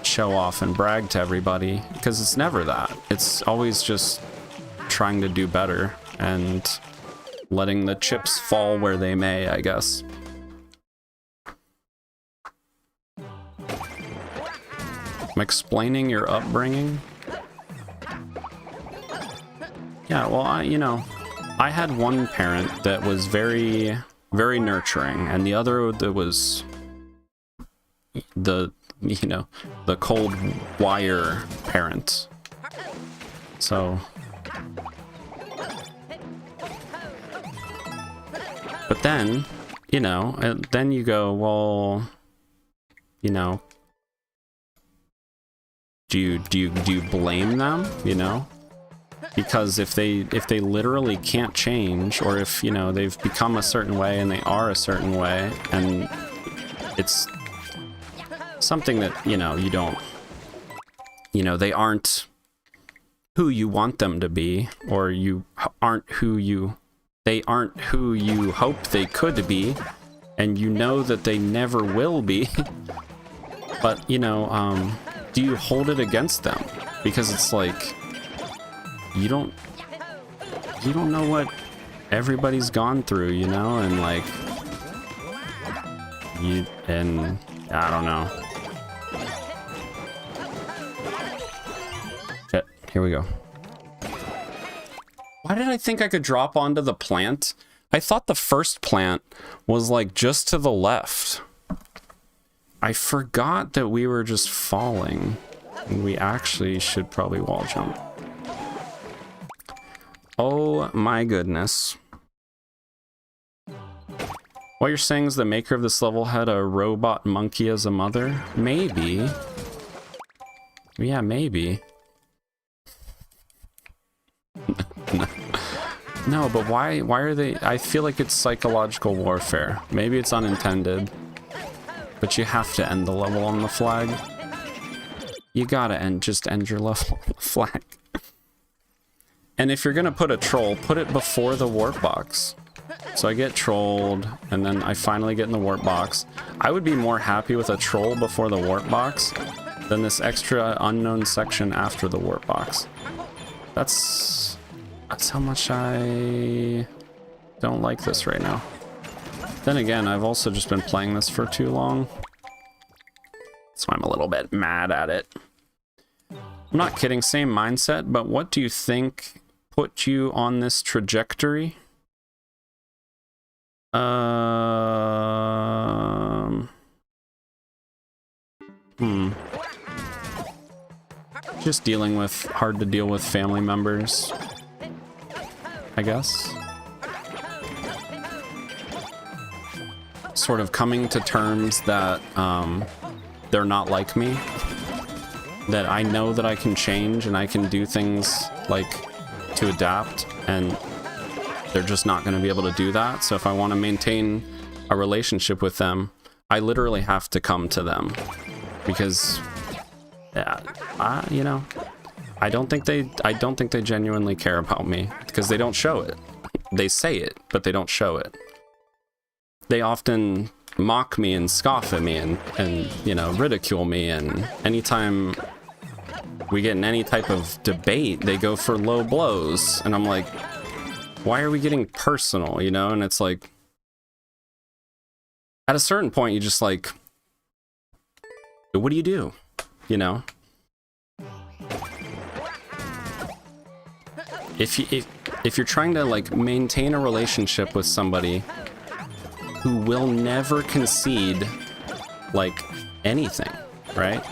show off and brag to everybody, because it's never that. It's always just trying to do better and letting the chips fall where they may, I guess. I'm explaining your upbringing. Yeah, well, I had one parent that was very, very nurturing, and the other that was the cold wire parent. So, but then, you know, then you go, well, you know, do you blame them, you know? Because if they literally can't change, or if, you know, they've become a certain way and they are a certain way, and it's something that, you know, you don't, you know, they aren't who you want them to be, or you aren't they aren't who you hope they could be, and you know that they never will be. But, you know, do you hold it against them? Because it's like, you don't know what everybody's gone through, you know, and like, and I don't know. Shit, here we go. Why did I think I could drop onto the plant? I thought the first plant was like just to the left. I forgot that we were just falling, and we actually should probably wall jump. Oh my goodness. What you're saying is the maker of this level had a robot monkey as a mother? Maybe. Yeah, maybe. No, but why are they... I feel like it's psychological warfare. Maybe it's unintended. But you have to end the level on the flag. You gotta just end your level on the flag. And if you're gonna put a troll, put it before the warp box. So I get trolled, and then I finally get in the warp box. I would be more happy with a troll before the warp box than this extra unknown section after the warp box. That's how much I don't like this right now. Then again, I've also just been playing this for too long. So I'm a little bit mad at it. I'm not kidding, same mindset, but what do you think put you on this trajectory? Just dealing with hard to deal with family members, I guess. Sort of coming to terms that they're not like me. That I know that I can change and I can do things like to adapt, and they're just not going to be able to do that. So if I want to maintain a relationship with them, I literally have to come to them, because you know, I don't think they genuinely care about me, because they don't show it. They say it, but they don't show it. They often mock me and scoff at me and you know, ridicule me, and anytime we get in any type of debate, they go for low blows, and I'm like, why are we getting personal, you know? And it's like, at a certain point, you just like, what do you do, you know? If you're trying to like maintain a relationship with somebody who will never concede like anything, right?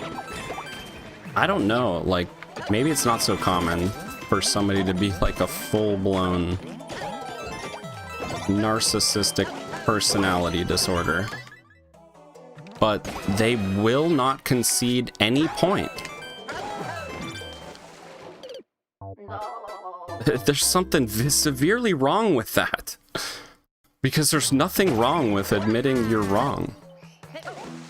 I don't know, like maybe it's not so common for somebody to be like a full-blown narcissistic personality disorder, but they will not concede any point. There's something severely wrong with that, because there's nothing wrong with admitting you're wrong.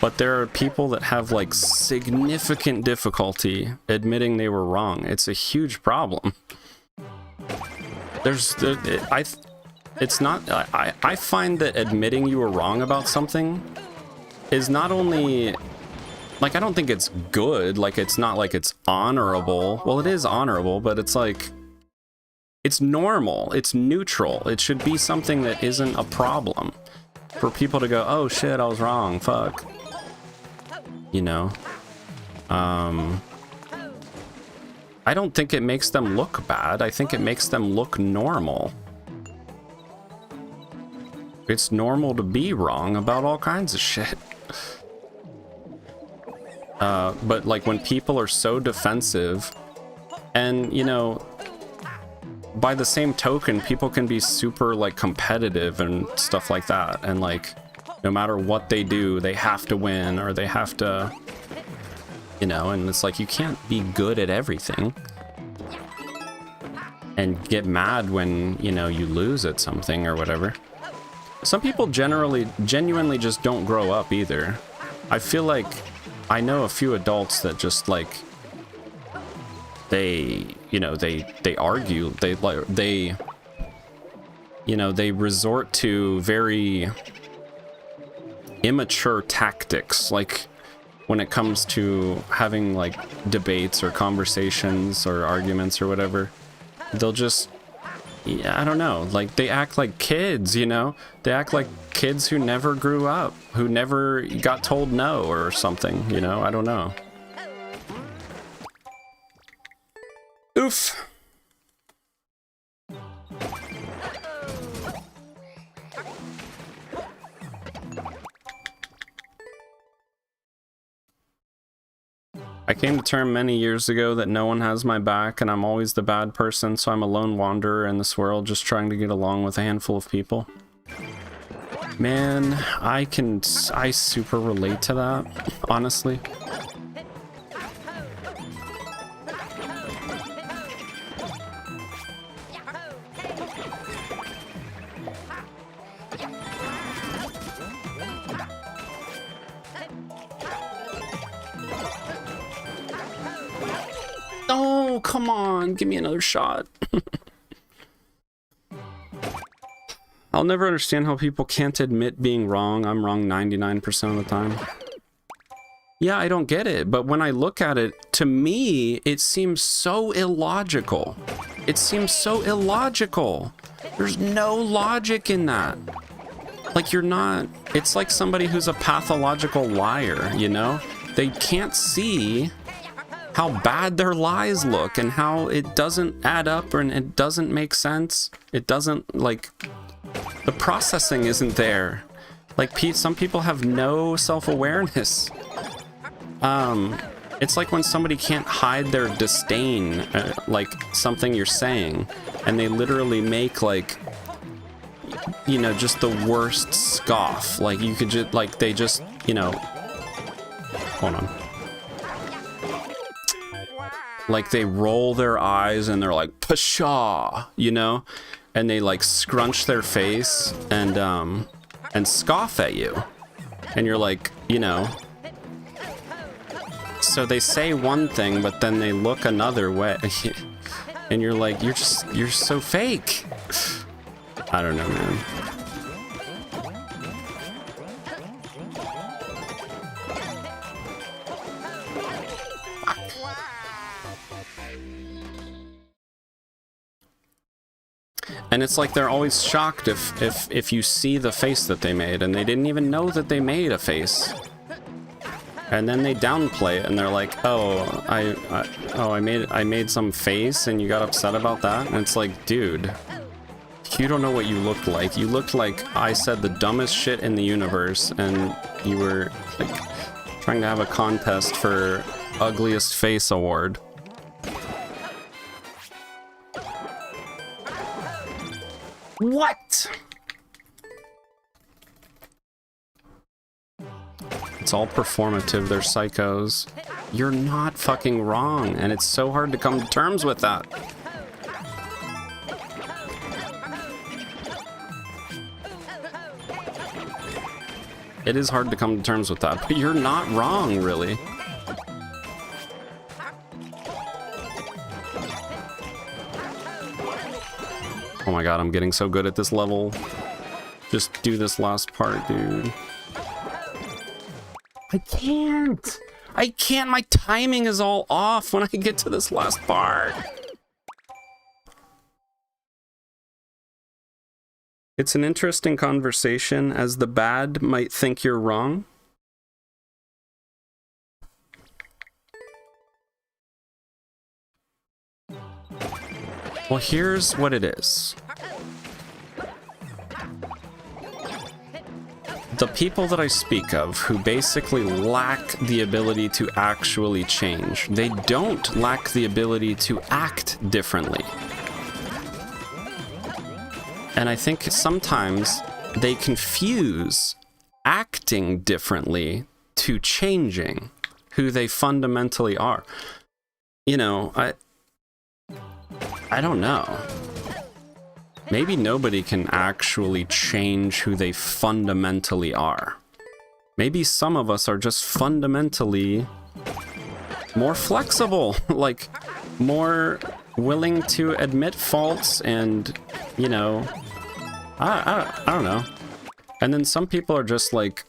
But there are people that have like significant difficulty admitting they were wrong. It's a huge problem. I find that admitting you were wrong about something is not only like, I don't think it's good, like it's not like it's honorable. Well, it is honorable, but it's like, it's normal, it's neutral. It should be something that isn't a problem for people to go, oh shit, I was wrong, fuck. You know? I don't think it makes them look bad. I think it makes them look normal. It's normal to be wrong about all kinds of shit. But like when people are so defensive, and you know, by the same token, people can be super like competitive and stuff like that, and like no matter what they do, they have to win, or they have to, you know, and it's like you can't be good at everything and get mad when, you know, you lose at something or whatever. Some people genuinely just don't grow up either. I feel like I know a few adults that just like, they, you know, they argue, they you know, they resort to very immature tactics, like when it comes to having like debates or conversations or arguments or whatever. They'll just, yeah, I don't know, like they act like kids, you know? They act like kids who never grew up, who never got told no or something, you know? I don't know. Oof. I came to term many years ago that no one has my back and I'm always the bad person, so I'm a lone wanderer in this world just trying to get along with a handful of people. Man, I super relate to that, honestly. Oh, come on, give me another shot. I'll never understand how people can't admit being wrong. I'm wrong 99% of the time. Yeah, I don't get it, but when I look at it, to me, it seems so illogical. It seems so illogical There's no logic in that. Like, you're not... It's like somebody who's a pathological liar, you know? They can't see how bad their lies look and how it doesn't add up and it doesn't make sense. It doesn't, like... The processing isn't there. Like, some people have no self-awareness. It's like when somebody can't hide their disdain, like something you're saying, and they literally make, like, you know, just the worst scoff. Like, you could just, like, they just, you know, hold on. Like, they roll their eyes and they're like, pshaw, you know? And they, like, scrunch their face and scoff at you. And you're like, you know... So they say one thing, but then they look another way. And you're like, you're so fake. I don't know, man. And it's like they're always shocked if you see the face that they made, and they didn't even know that they made a face. And then they downplay it, and they're like, "Oh, I made some face, and you got upset about that." And it's like, dude, you don't know what you looked like. You looked like I said the dumbest shit in the universe, and you were like trying to have a contest for ugliest face award. What? It's all performative. They're psychos. You're not fucking wrong, and it's so hard to come to terms with that. It is hard to come to terms with that, but you're not wrong, really. Oh my god, I'm getting so good at this level. Just do this last part, dude. I can't! I can't! My timing is all off when I get to this last part. It's an interesting conversation, as the bad might think you're wrong. Well, here's what it is. The people that I speak of who basically lack the ability to actually change, they don't lack the ability to act differently. And I think sometimes they confuse acting differently to changing who they fundamentally are. You know, I don't know. Maybe nobody can actually change who they fundamentally are. Maybe some of us are just fundamentally more flexible, like more willing to admit faults and, you know, I don't know. And then some people are just like,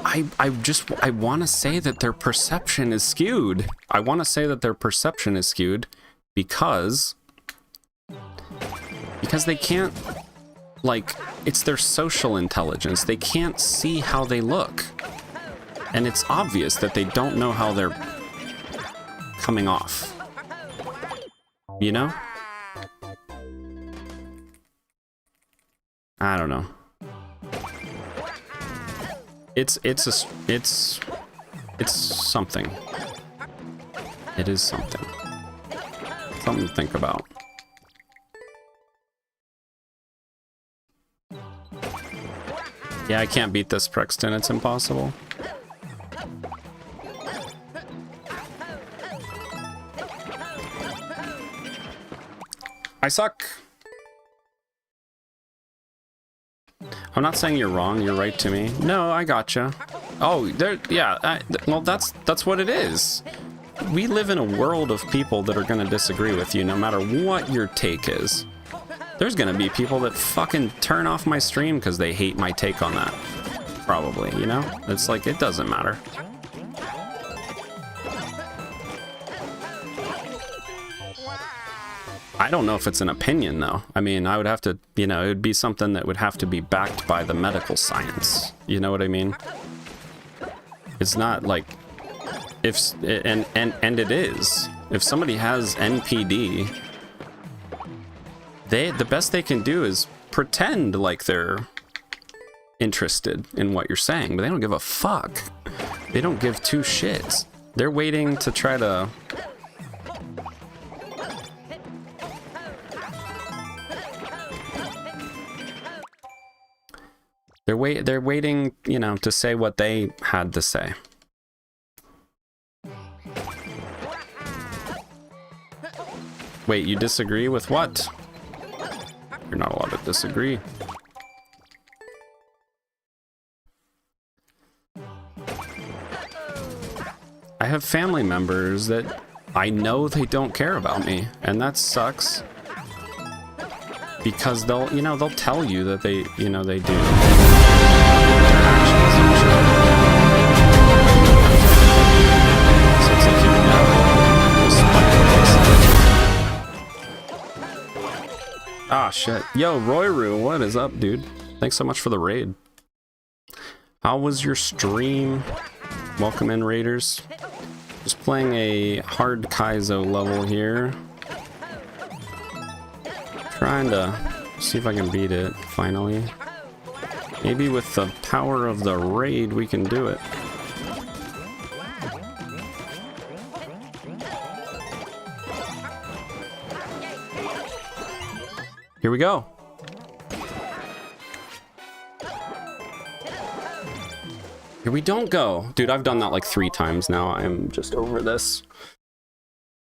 I want to say that their perception is skewed. I want to say that their perception is skewed because they can't, like, it's their social intelligence. They can't see how they look. And it's obvious that they don't know how they're coming off. You know? I don't know. It's something. It is something. Something to think about. Yeah, I can't beat this, Prexton. It's impossible. I suck. I'm not saying you're wrong. You're right to me. No, I gotcha. Oh, there. Yeah. Well, that's what it is. We live in a world of people that are going to disagree with you, no matter what your take is. There's going to be people that fucking turn off my stream because they hate my take on that. Probably, you know? It's like, it doesn't matter. I don't know if it's an opinion, though. I mean, I would have to, you know, it would be something that would have to be backed by the medical science. You know what I mean? It's not like, if, and it is. If somebody has NPD, the best they can do is pretend like they're interested in what you're saying, but they don't give a fuck. They don't give two shits. They're waiting to try to... They're waiting, you know, to say what they had to say. Wait, you disagree with what? You're not allowed to disagree. I have family members that I know they don't care about me, and that sucks. Because they'll, you know, they'll tell you that they, you know, they do. Their actions and shit. So it's like, you know, ah, shit. Yo, Royru, what is up, dude? Thanks so much for the raid. How was your stream? Welcome in, raiders. Just playing a hard Kaizo level here. Trying to see if I can beat it, finally. Maybe with the power of the raid, we can do it. Here we go. Here we don't go. Dude, I've done that like 3 times now. I'm just over this.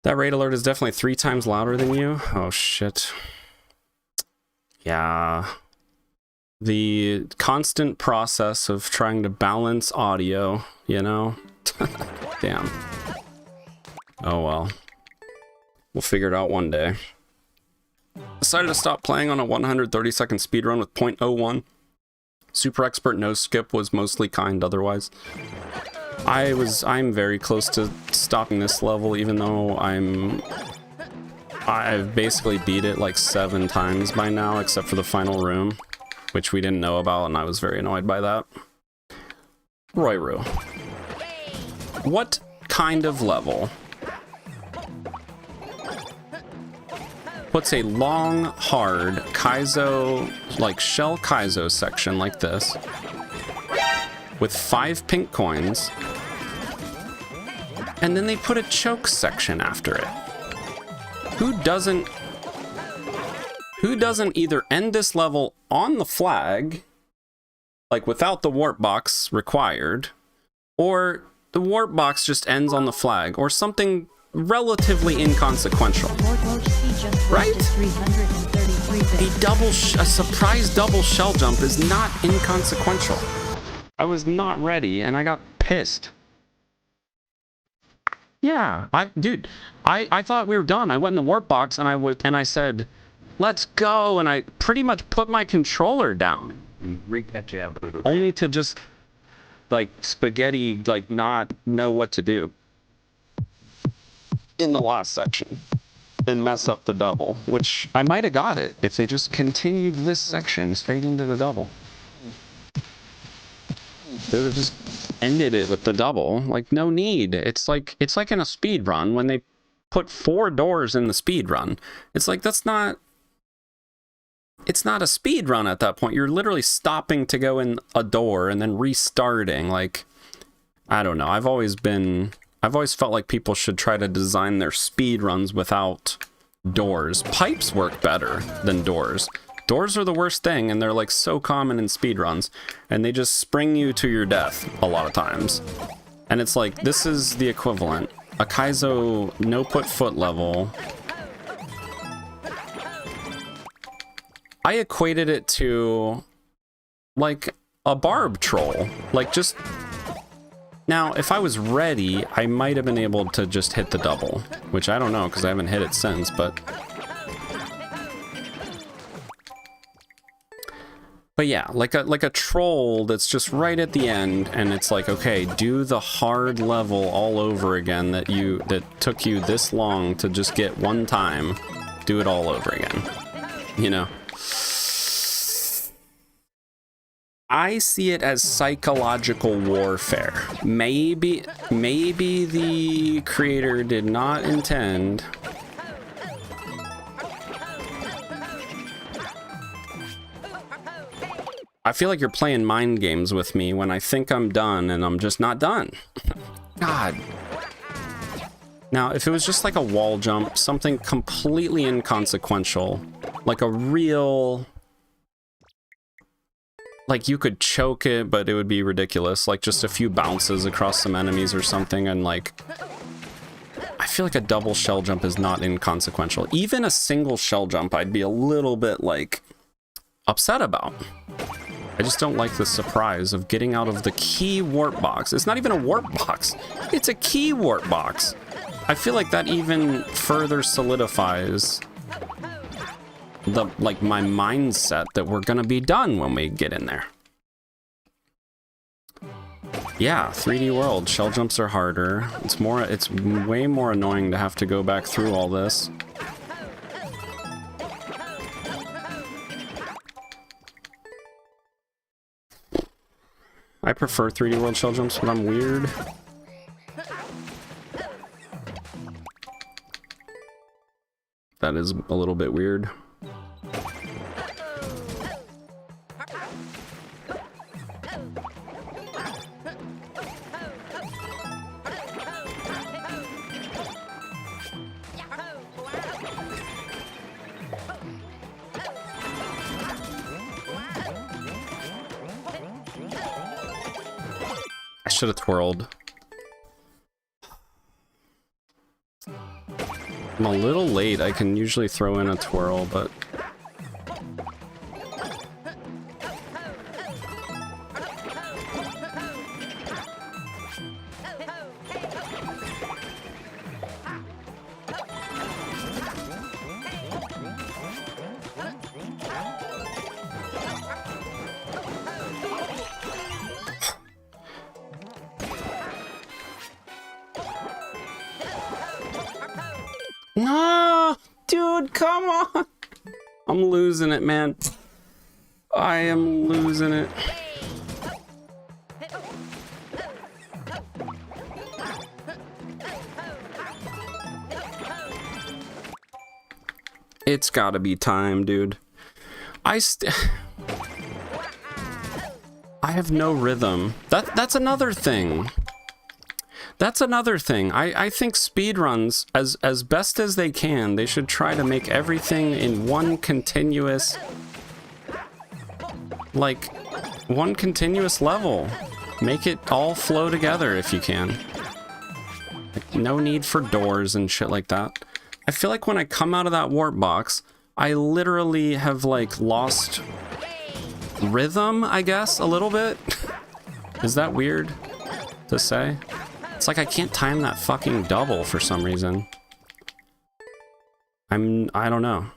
That raid alert is definitely 3 times louder than you. Oh, shit. Yeah. The constant process of trying to balance audio, you know? Damn. Oh, well. We'll figure it out one day. Decided to stop playing on a 130-second speedrun with 0.01. Super expert no skip was mostly kind otherwise. I'm very close to stopping this level, even though I've basically beat it like 7 times by now, except for the final room, which we didn't know about, and I was very annoyed by that. Royru. What kind of level puts a long, hard Kaizo, like shell Kaizo section like this, with 5 pink coins, and then they put a choke section after it? Who doesn't either end this level on the flag, like without the warp box required, or the warp box just ends on the flag, or something relatively inconsequential, right? A surprise double shell jump is not inconsequential. I was not ready, and I got pissed. Yeah, dude, I thought we were done. I went in the warp box and I said, let's go, and I pretty much put my controller down. Only to just like spaghetti, like not know what to do in the last section and mess up the double, which I might have got it if they just continued this section straight into the double. They would have just ended it with the double. Like, no need. It's like in a speed run when they put 4 doors in the speed run. It's like, it's not a speed run at that point. You're literally stopping to go in a door and then restarting. Like, I don't know. I've always felt like people should try to design their speed runs without doors. Pipes work better than doors. Doors are the worst thing, and they're like so common in speedruns, and they just spring you to your death a lot of times. And it's like, this is the equivalent. A Kaizo no put foot level. I equated it to like a barb troll. Like, just... Now, if I was ready, I might have been able to just hit the double, which I don't know because I haven't hit it since, but yeah, like a troll that's just right at the end, and it's like, okay, do the hard level all over again that took you this long to just get one time, do it all over again. You know? I see it as psychological warfare. Maybe the creator did not intend I feel like you're playing mind games with me when I think I'm done and I'm just not done. God. Now, if it was just like a wall jump, something completely inconsequential, like a real... Like, you could choke it, but it would be ridiculous. Like, just a few bounces across some enemies or something, and like... I feel like a double shell jump is not inconsequential. Even a single shell jump, I'd be a little bit, like, upset about. I just don't like the surprise of getting out of the key warp box. It's not even a warp box. It's a key warp box. I feel like that even further solidifies the, like, my mindset that we're gonna be done when we get in there. Yeah, 3D World, shell jumps are harder. It's way more annoying to have to go back through all this. I prefer 3D World shell jumps when I'm weird. That is a little bit weird. I should have twirled. I'm a little late. I can usually throw in a twirl, but... No, dude, come on. I'm losing it, man. I am losing it. It's gotta be time, dude. I have no rhythm. That's another thing. That's another thing. I think speedruns, as best as they can, they should try to make everything in one continuous... Like, one continuous level. Make it all flow together if you can. Like, no need for doors and shit like that. I feel like when I come out of that warp box, I literally have, like, lost rhythm, I guess, a little bit. Is that weird to say? It's like I can't time that fucking double for some reason. I don't know.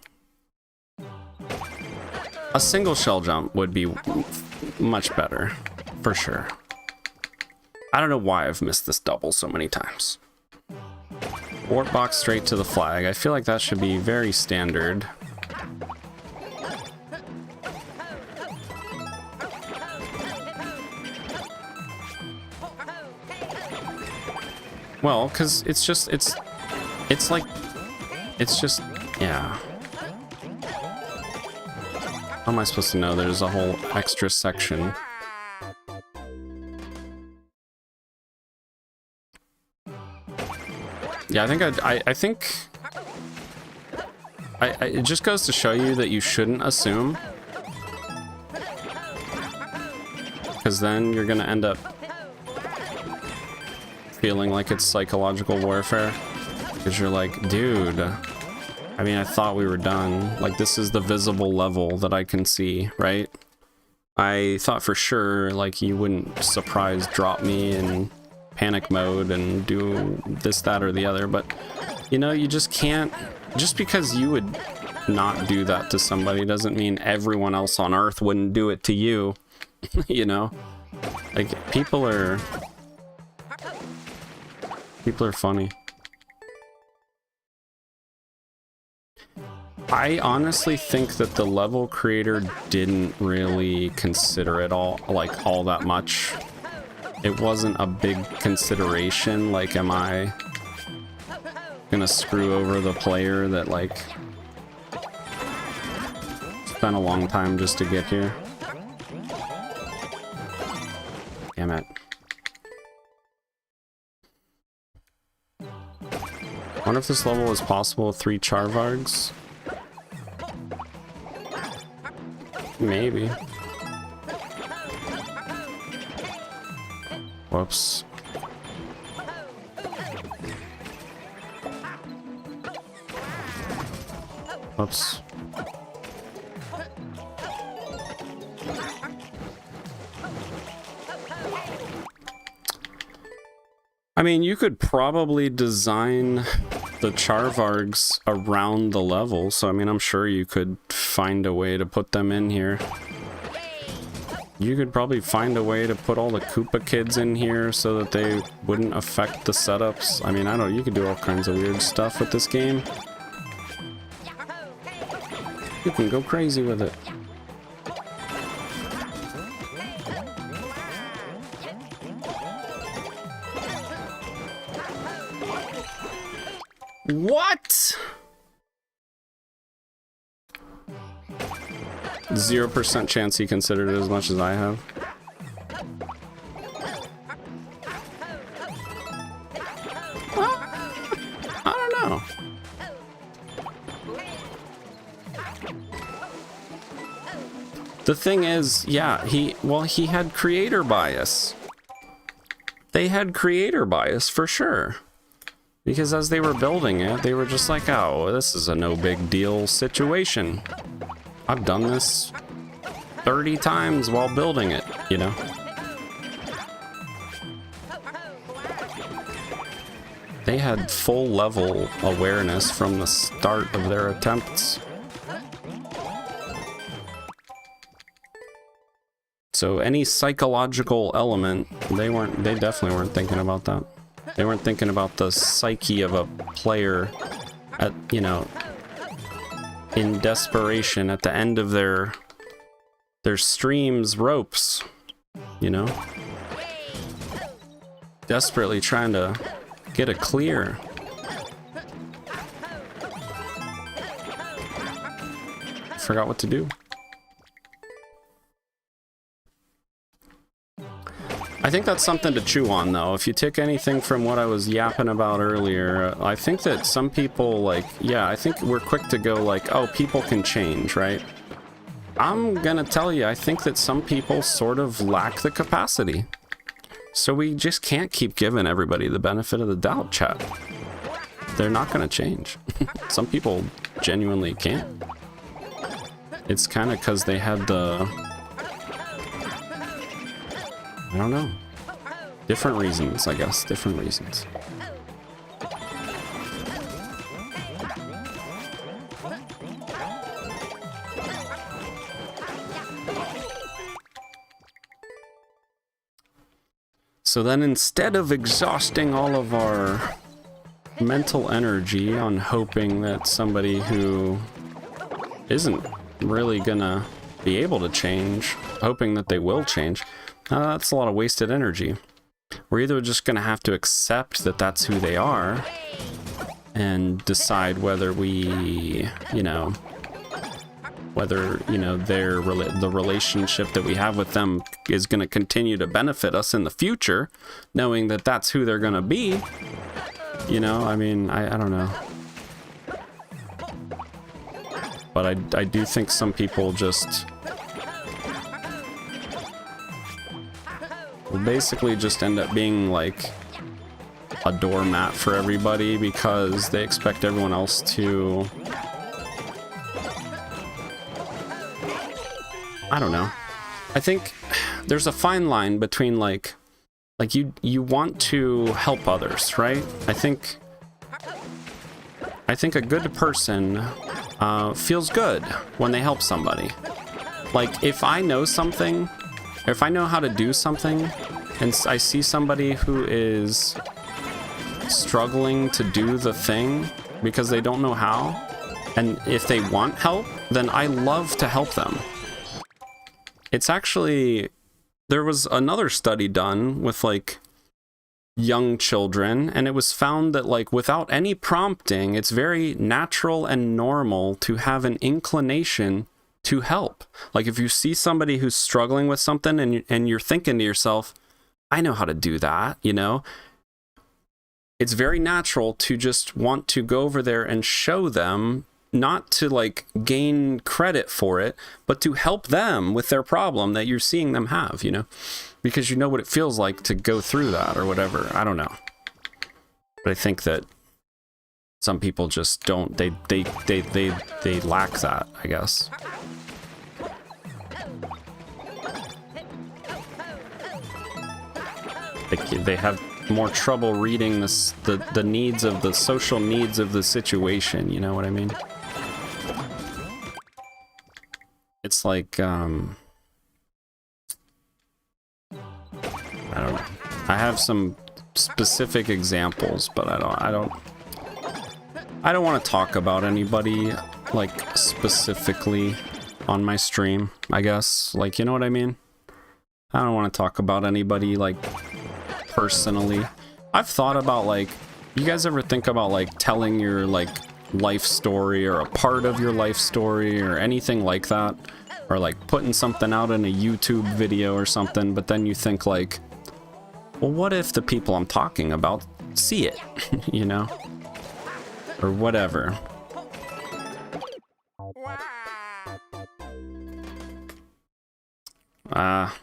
A single shell jump would be much better, for sure. I don't know why I've missed this double so many times. Warp box straight to the flag. I feel like that should be very standard. Well, because it's just, it's like, it's just, yeah. How am I supposed to know there's a whole extra section? Yeah, I think it just goes to show you that you shouldn't assume. Because then you're gonna end up feeling like it's psychological warfare, because you're like, dude, I mean, I thought we were done. Like, this is the visible level that I can see, right? I thought for sure, like, you wouldn't surprise drop me in panic mode and do this, that, or the other, but, you know, you just can't, just because you would not do that to somebody doesn't mean everyone else on Earth wouldn't do it to you, you know? Like, people are funny. I honestly think that the level creator didn't really consider it all that much. It wasn't a big consideration. Like, am I gonna screw over the player that like spent a long time just to get here? Damn it. I wonder if this level is possible with 3 Charvargs. Maybe. Whoops. Whoops. I mean, you could probably design the Charvargs around the level, so I mean, I'm sure you could find a way to put them in here. You could probably find a way to put all the Koopa kids in here so that they wouldn't affect the setups. I mean, I don't know, you could do all kinds of weird stuff with this game. You can go crazy with it. What? 0% chance he considered it as much as I have. Well, I don't know. The thing is, yeah, he had creator bias. They had creator bias for sure. Because as they were building it, they were just like, oh, this is a no big deal situation. I've done this 30 times while building it, you know? They had full level awareness from the start of their attempts. So any psychological element, they definitely weren't thinking about that. They weren't thinking about the psyche of a player at, you know, in desperation at the end of their stream's ropes, you know? Desperately trying to get a clear. Forgot what to do. I think that's something to chew on, though. If you take anything from what I was yapping about earlier, I think that some people, like, yeah, I think we're quick to go like, oh, people can change, right? I'm gonna tell you, I think that some people sort of lack the capacity. So we just can't keep giving everybody the benefit of the doubt, chat. They're not gonna change. Some people genuinely can't. It's kind of because they had the... I don't know. Different reasons, I guess. Different reasons. So then instead of exhausting all of our mental energy on hoping that somebody who isn't really gonna be able to change, hoping that they will change, that's a lot of wasted energy. We're either just going to have to accept that that's who they are and decide whether we, you know, the relationship that we have with them is going to continue to benefit us in the future, knowing that that's who they're going to be. You know, I mean, I don't know. But I do think some people just... will basically just end up being like a doormat for everybody because they expect everyone else to... I don't know. I think there's a fine line between like you want to help others, right? I think a good person feels good when they help somebody. Like if I know something, if I know how to do something and I see somebody who is struggling to do the thing because they don't know how, And if they want help, then I love to help them. It's actually, there was another study done with like young children, and it was found that like without any prompting, it's very natural and normal to have an inclination to help. Like if you see somebody who's struggling with something and you're thinking to yourself, I know how to do that, you know, it's very natural to just want to go over there and show them, not to like gain credit for it, but to help them with their problem that you're seeing them have, you know, because you know what it feels like to go through that or whatever. I don't know. But I think that some people just don't, they lack that, I guess. They have more trouble reading this, the needs of the social needs of the situation, you know what I mean? It's like, I don't know. I have some specific examples, but I don't want to talk about anybody like specifically on my stream, I guess. Like, you know what I mean? I don't want to talk about anybody like personally. I've thought about like, you guys ever think about like telling your like life story or a part of your life story or anything like that, or like putting something out in a YouTube video or something, but then you think like, well, what if the people I'm talking about see it, you know, or whatever.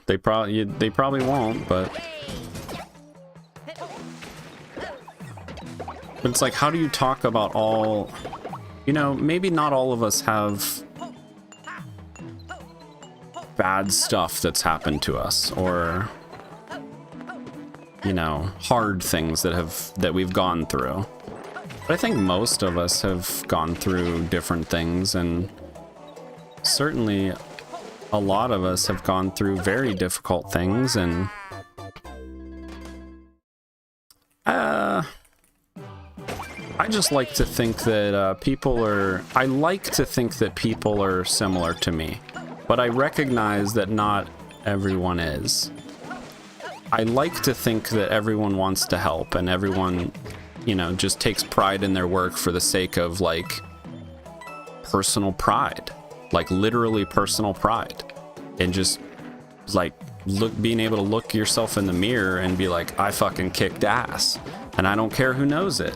They probably won't, but it's like, how do you talk about all, you know, maybe not all of us have bad stuff that's happened to us, or, you know, hard things that we've gone through. But I think most of us have gone through different things, and certainly a lot of us have gone through very difficult things, and I just like to think that I like to think that people are similar to me, but I recognize that not everyone is. I like to think that everyone wants to help, and everyone, you know, just takes pride in their work for the sake of like personal pride, like literally personal pride, and just like being able to look yourself in the mirror and be like, I fucking kicked ass, and I don't care who knows it.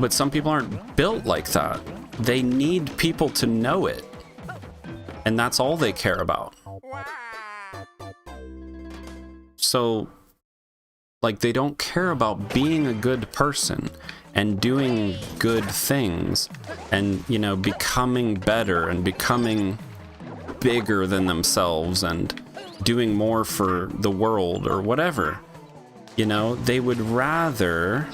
But some people aren't built like that. They need people to know it, and that's all they care about. So, like, they don't care about being a good person and doing good things and, you know, becoming better and becoming bigger than themselves and doing more for the world or whatever. You know, they would rather,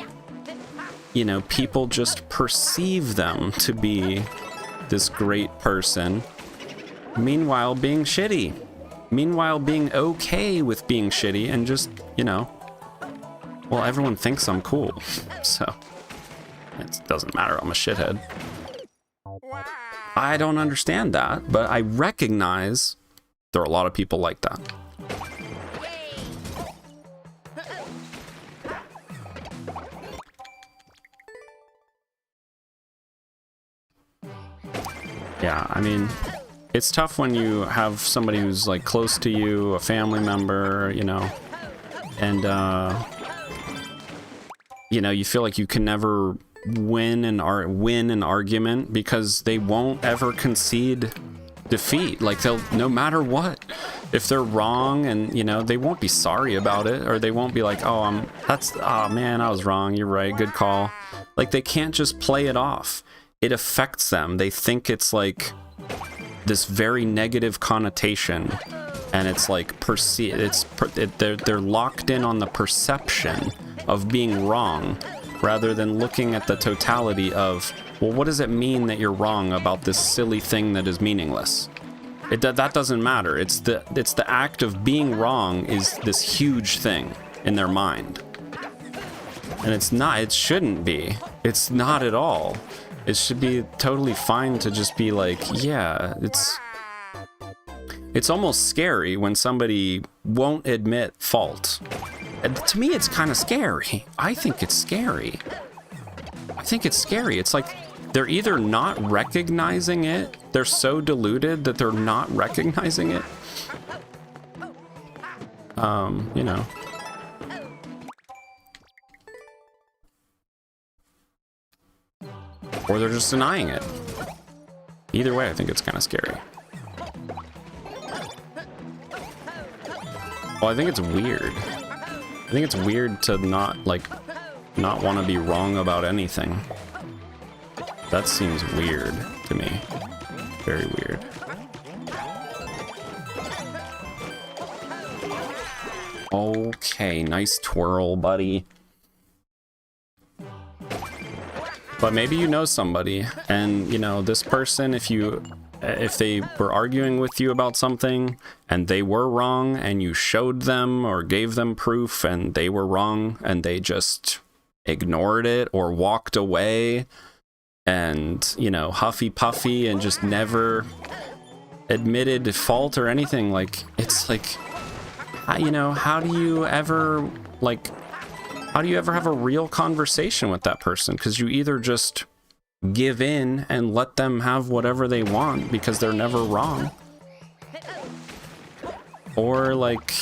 you know, people just perceive them to be this great person, meanwhile being shitty. Meanwhile being okay with being shitty and just, you know, well, everyone thinks I'm cool, so it doesn't matter, I'm a shithead. I don't understand that, but I recognize there are a lot of people like that. Yeah, I mean, it's tough when you have somebody who's like close to you, a family member, you know, and you know, you feel like you can never win an argument because they won't ever concede defeat. Like, they'll, no matter what, if they're wrong, and you know, they won't be sorry about it, or they won't be like, oh man, I was wrong, you're right, good call. Like, they can't just play it off. It affects them. They think it's like this very negative connotation, and it's like they're locked in on the perception of being wrong rather than looking at the totality of, well, what does it mean that you're wrong about this silly thing that is meaningless? That doesn't matter. It's the act of being wrong is this huge thing in their mind. And it's not, it shouldn't be. It's not at all. It should be totally fine to just be like, yeah, it's almost scary when somebody won't admit fault. And to me, it's kind of scary. I think it's scary. I think it's scary. It's like they're either not recognizing it, they're so deluded that they're not recognizing it. You know. Or they're just denying it. Either way, I think it's kind of scary. Well, I think it's weird. I think it's weird to not want to be wrong about anything. That seems weird to me. Very weird. Okay, nice twirl, buddy. But maybe you know somebody, and you know this person, if they were arguing with you about something and they were wrong and you showed them or gave them proof and they were wrong and they just ignored it or walked away and, you know, huffy puffy and just never admitted fault or anything, like, it's like, you know, how do you ever have a real conversation with that person? Because you either just give in and let them have whatever they want because they're never wrong, or like,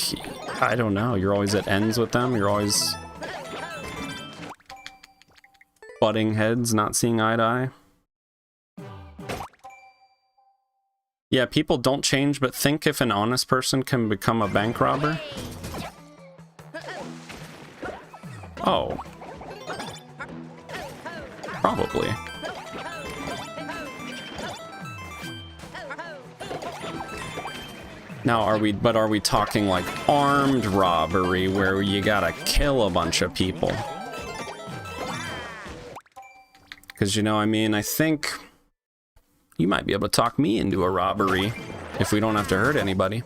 I don't know, you're always at ends with them, you're always butting heads, not seeing eye to eye. Yeah, people don't change, but think if an honest person can become a bank robber. Oh. Probably. Now, are we talking like armed robbery where you gotta kill a bunch of people? Because, you know, I mean, I think you might be able to talk me into a robbery if we don't have to hurt anybody.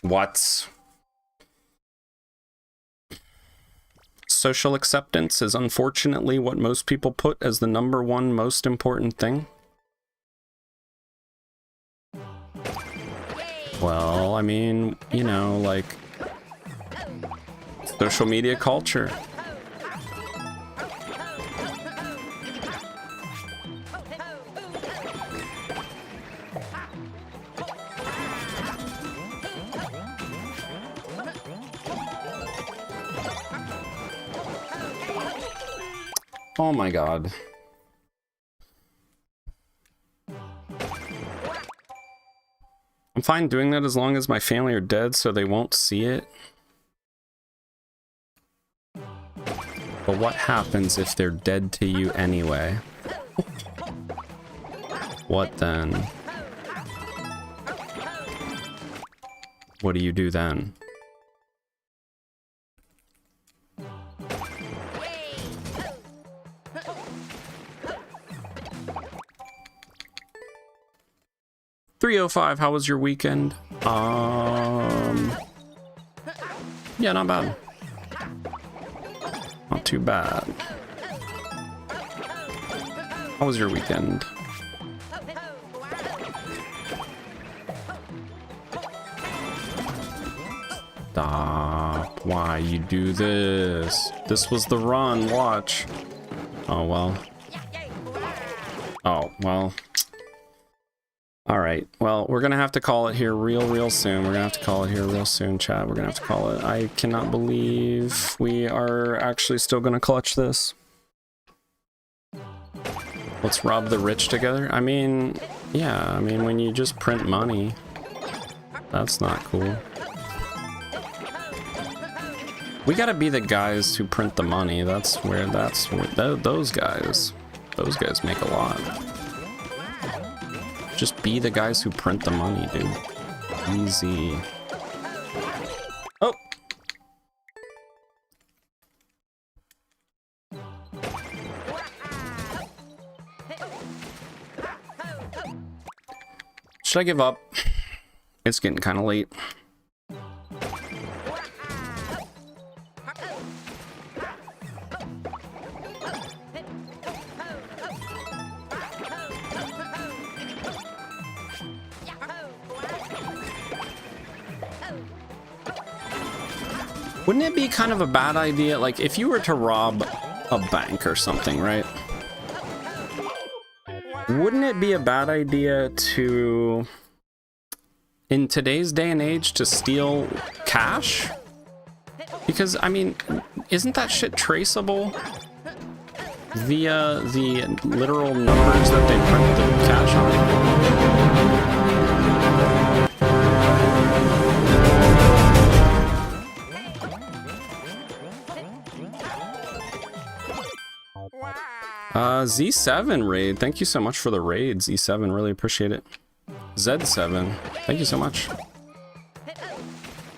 What? Social acceptance is unfortunately what most people put as the #1 most important thing. Well, I mean, you know, like, social media culture. Oh my god. I'm fine doing that as long as my family are dead so they won't see it. But what happens if they're dead to you anyway? What then? What do you do then? .305, how was your weekend? Yeah, not bad. Not too bad. How was your weekend? Stop. Why you do this? This was the run, watch. Oh, well. Oh, well. Alright, well, we're gonna have to call it here real soon. We're gonna have to call it here real soon, chat. We're gonna have to call it. I cannot believe we are actually still gonna clutch this. Let's rob the rich together. I mean, yeah, I mean, when you just print money, that's not cool. We gotta be the guys who print the money. Those guys make a lot. Just be the guys who print the money, dude. Easy. Oh, Should I give up? It's getting kind of late. Wouldn't it be kind of a bad idea, like if you were to rob a bank or something, right? Wouldn't it be a bad idea to, in today's day and age, to steal cash? Because, I mean, isn't that shit traceable via the literal numbers that they print the cash on? Z7 raid. Thank you so much for the raid, Z7. Really appreciate it. Z7. Thank you so much.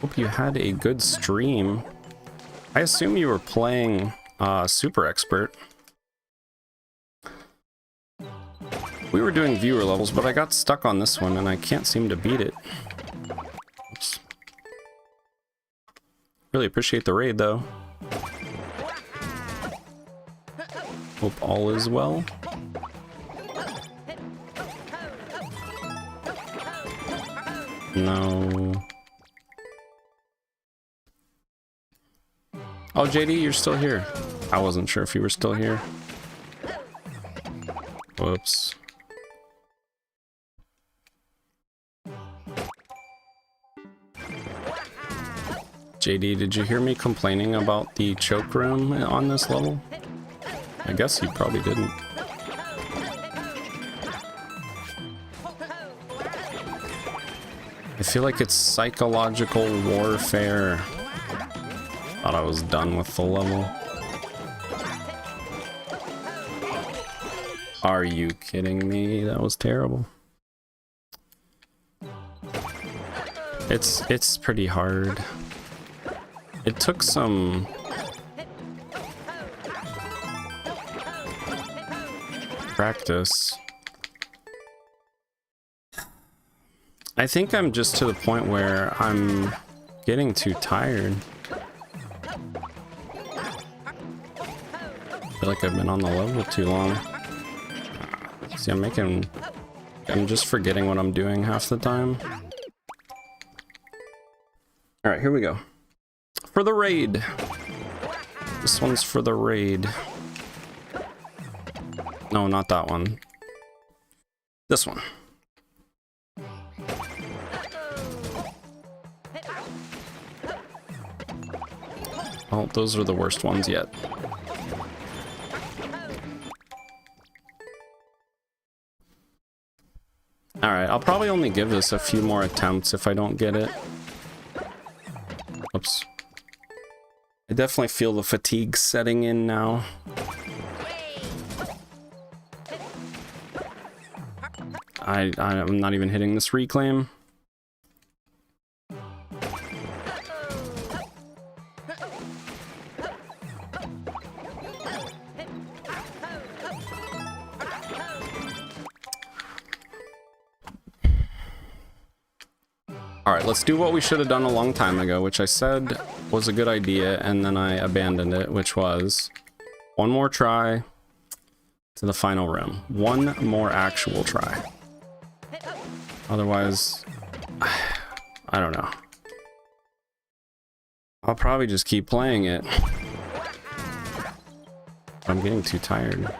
Hope you had a good stream. I assume you were playing Super Expert. We were doing viewer levels, but I got stuck on this one and I can't seem to beat it. Oops. Really appreciate the raid though. Hope all is well. No. Oh, JD, you're still here. I wasn't sure if you were still here. Whoops. JD, did you hear me complaining about the choke room on this level? I guess you probably didn't. I feel like it's psychological warfare. Thought I was done with the level. Are you kidding me? That was terrible. It's pretty hard. It took some practice. I think I'm just to the point where I'm getting too tired. I feel like I've been on the level too long. See, I'm just forgetting what I'm doing half the time. All right, here we go. For the raid. This one's for the raid. No, not that one. This one. Oh, those are the worst ones yet. Alright, I'll probably only give this a few more attempts if I don't get it. Oops. I definitely feel the fatigue setting in now. I'm not even hitting this reclaim. Alright, let's do what we should have done a long time ago, which I said was a good idea, and then I abandoned it, which was one more try to the final room. One more actual try. Otherwise, I don't know. I'll probably just keep playing it. I'm getting too tired.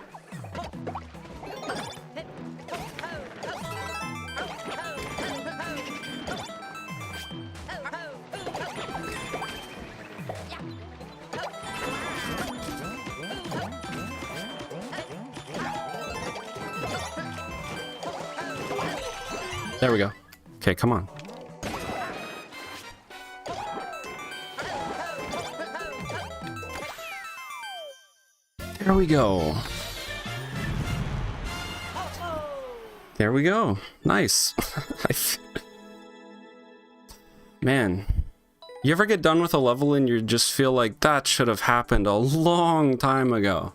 There we go. Okay, come on. There we go. There we go. Nice. Man, you ever get done with a level and you just feel like that should have happened a long time ago?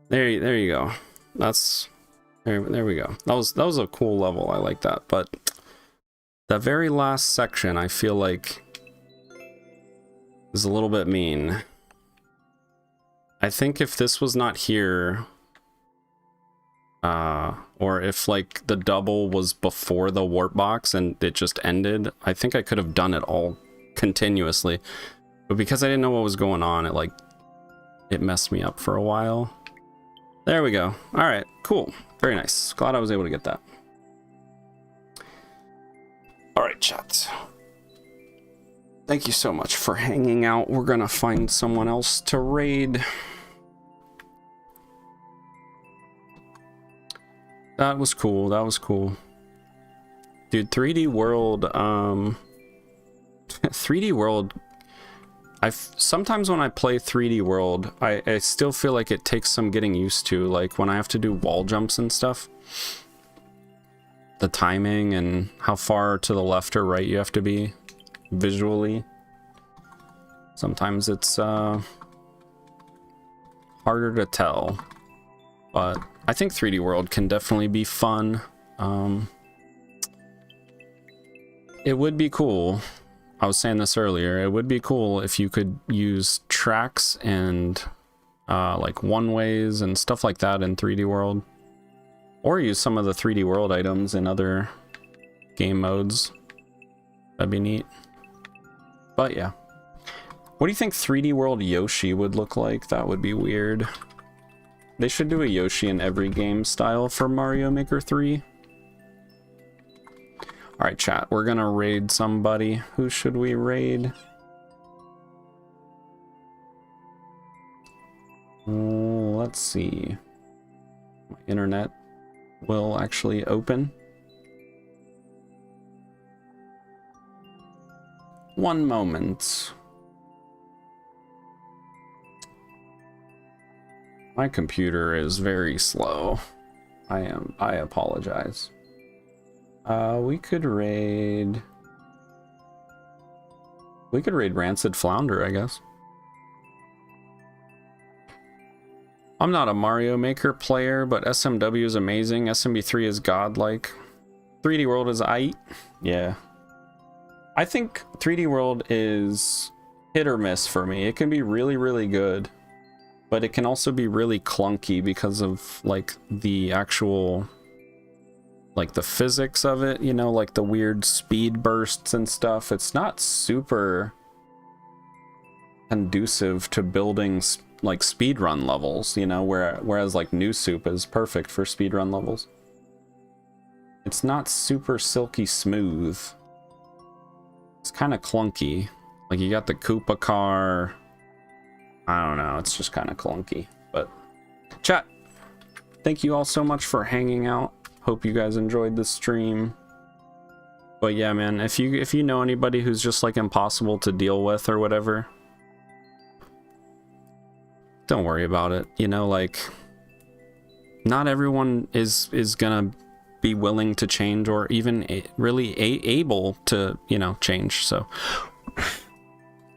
There you go. That's There we go. That was a cool level. I like that. But the very last section, I feel like, is a little bit mean. I think if this was not here, or if like the double was before the warp box and it just ended, I think I could have done it all continuously. But because I didn't know what was going on, it messed me up for a while. There we go. All right, cool. Very nice. Glad I was able to get that. All right, chat. Thank you so much for hanging out. We're gonna find someone else to raid. That was cool. That was cool. Dude, 3D World, 3D World, sometimes when I play 3D World, I still feel like it takes some getting used to, like when I have to do wall jumps and stuff. The timing and how far to the left or right you have to be visually. Sometimes it's harder to tell, but I think 3D World can definitely be fun. It would be cool. I was saying this earlier. It would be cool if you could use tracks and like one-ways and stuff like that in 3D World. Or use some of the 3D World items in other game modes. That'd be neat. But yeah. What do you think 3D World Yoshi would look like? That would be weird. They should do a Yoshi in every game style for Mario Maker 3. Alright, chat. We're gonna raid somebody. Who should we raid? Let's see. My internet will actually open. One moment. My computer is very slow. I apologize. We could raid Rancid Flounder, I guess. I'm not a Mario Maker player, but SMW is amazing. SMB3 is godlike. 3D World is aight. Yeah. I think 3D World is hit or miss for me. It can be really, really good, but it can also be really clunky because of like the actual, like the physics of it, you know, like the weird speed bursts and stuff. It's not super conducive to building like speedrun levels, you know, whereas like New Soup is perfect for speedrun levels. It's not super silky smooth. It's kind of clunky. Like you got the Koopa car. I don't know, it's just kind of clunky. But chat, thank you all so much for hanging out. Hope you guys enjoyed the stream. But yeah, man, if you know anybody who's just like impossible to deal with or whatever, don't worry about it. You know, like not everyone is gonna be willing to change or even really able to, you know, change. So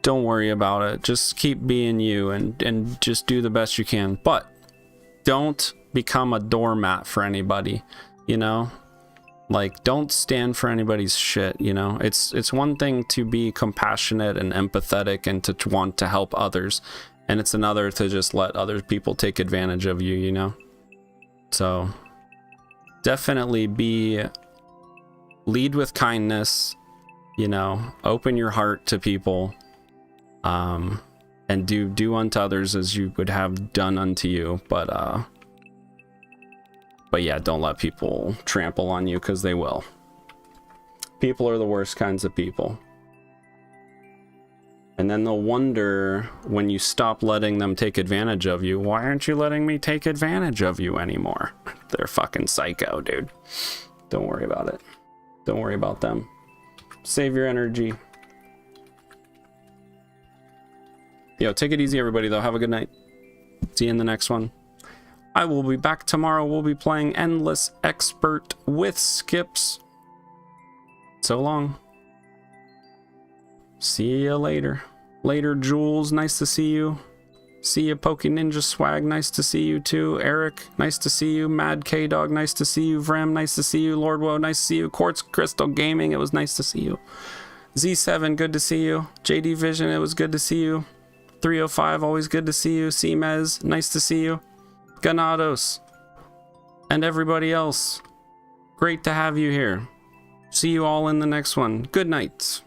don't worry about it. Just keep being you and just do the best you can. But don't become a doormat for anybody, you know? Like, don't stand for anybody's shit, you know? It's one thing to be compassionate and empathetic and to want to help others, and it's another to just let other people take advantage of you, you know? So definitely lead with kindness, you know, open your heart to people, and do unto others as you would have done unto you. But yeah, don't let people trample on you, because they will. People are the worst kinds of people. And then they'll wonder when you stop letting them take advantage of you, why aren't you letting me take advantage of you anymore? They're fucking psycho, dude. Don't worry about it. Don't worry about them. Save your energy. Yo, take it easy, everybody, though. Have a good night. See you in the next one. I will be back tomorrow. We'll be playing Endless Expert with skips. So long. See you later. Later, Jules. Nice to see you. See you, Poke Ninja Swag. Nice to see you too. Eric, nice to see you. Mad K Dog, nice to see you. Vrem, nice to see you. Lord Woe, nice to see you. Quartz Crystal Gaming, it was nice to see you. Z7, good to see you. JD Vision, it was good to see you. 305, always good to see you. CMez, nice to see you. Ganados, and everybody else, great to have you here. See you all in the next one. Good night.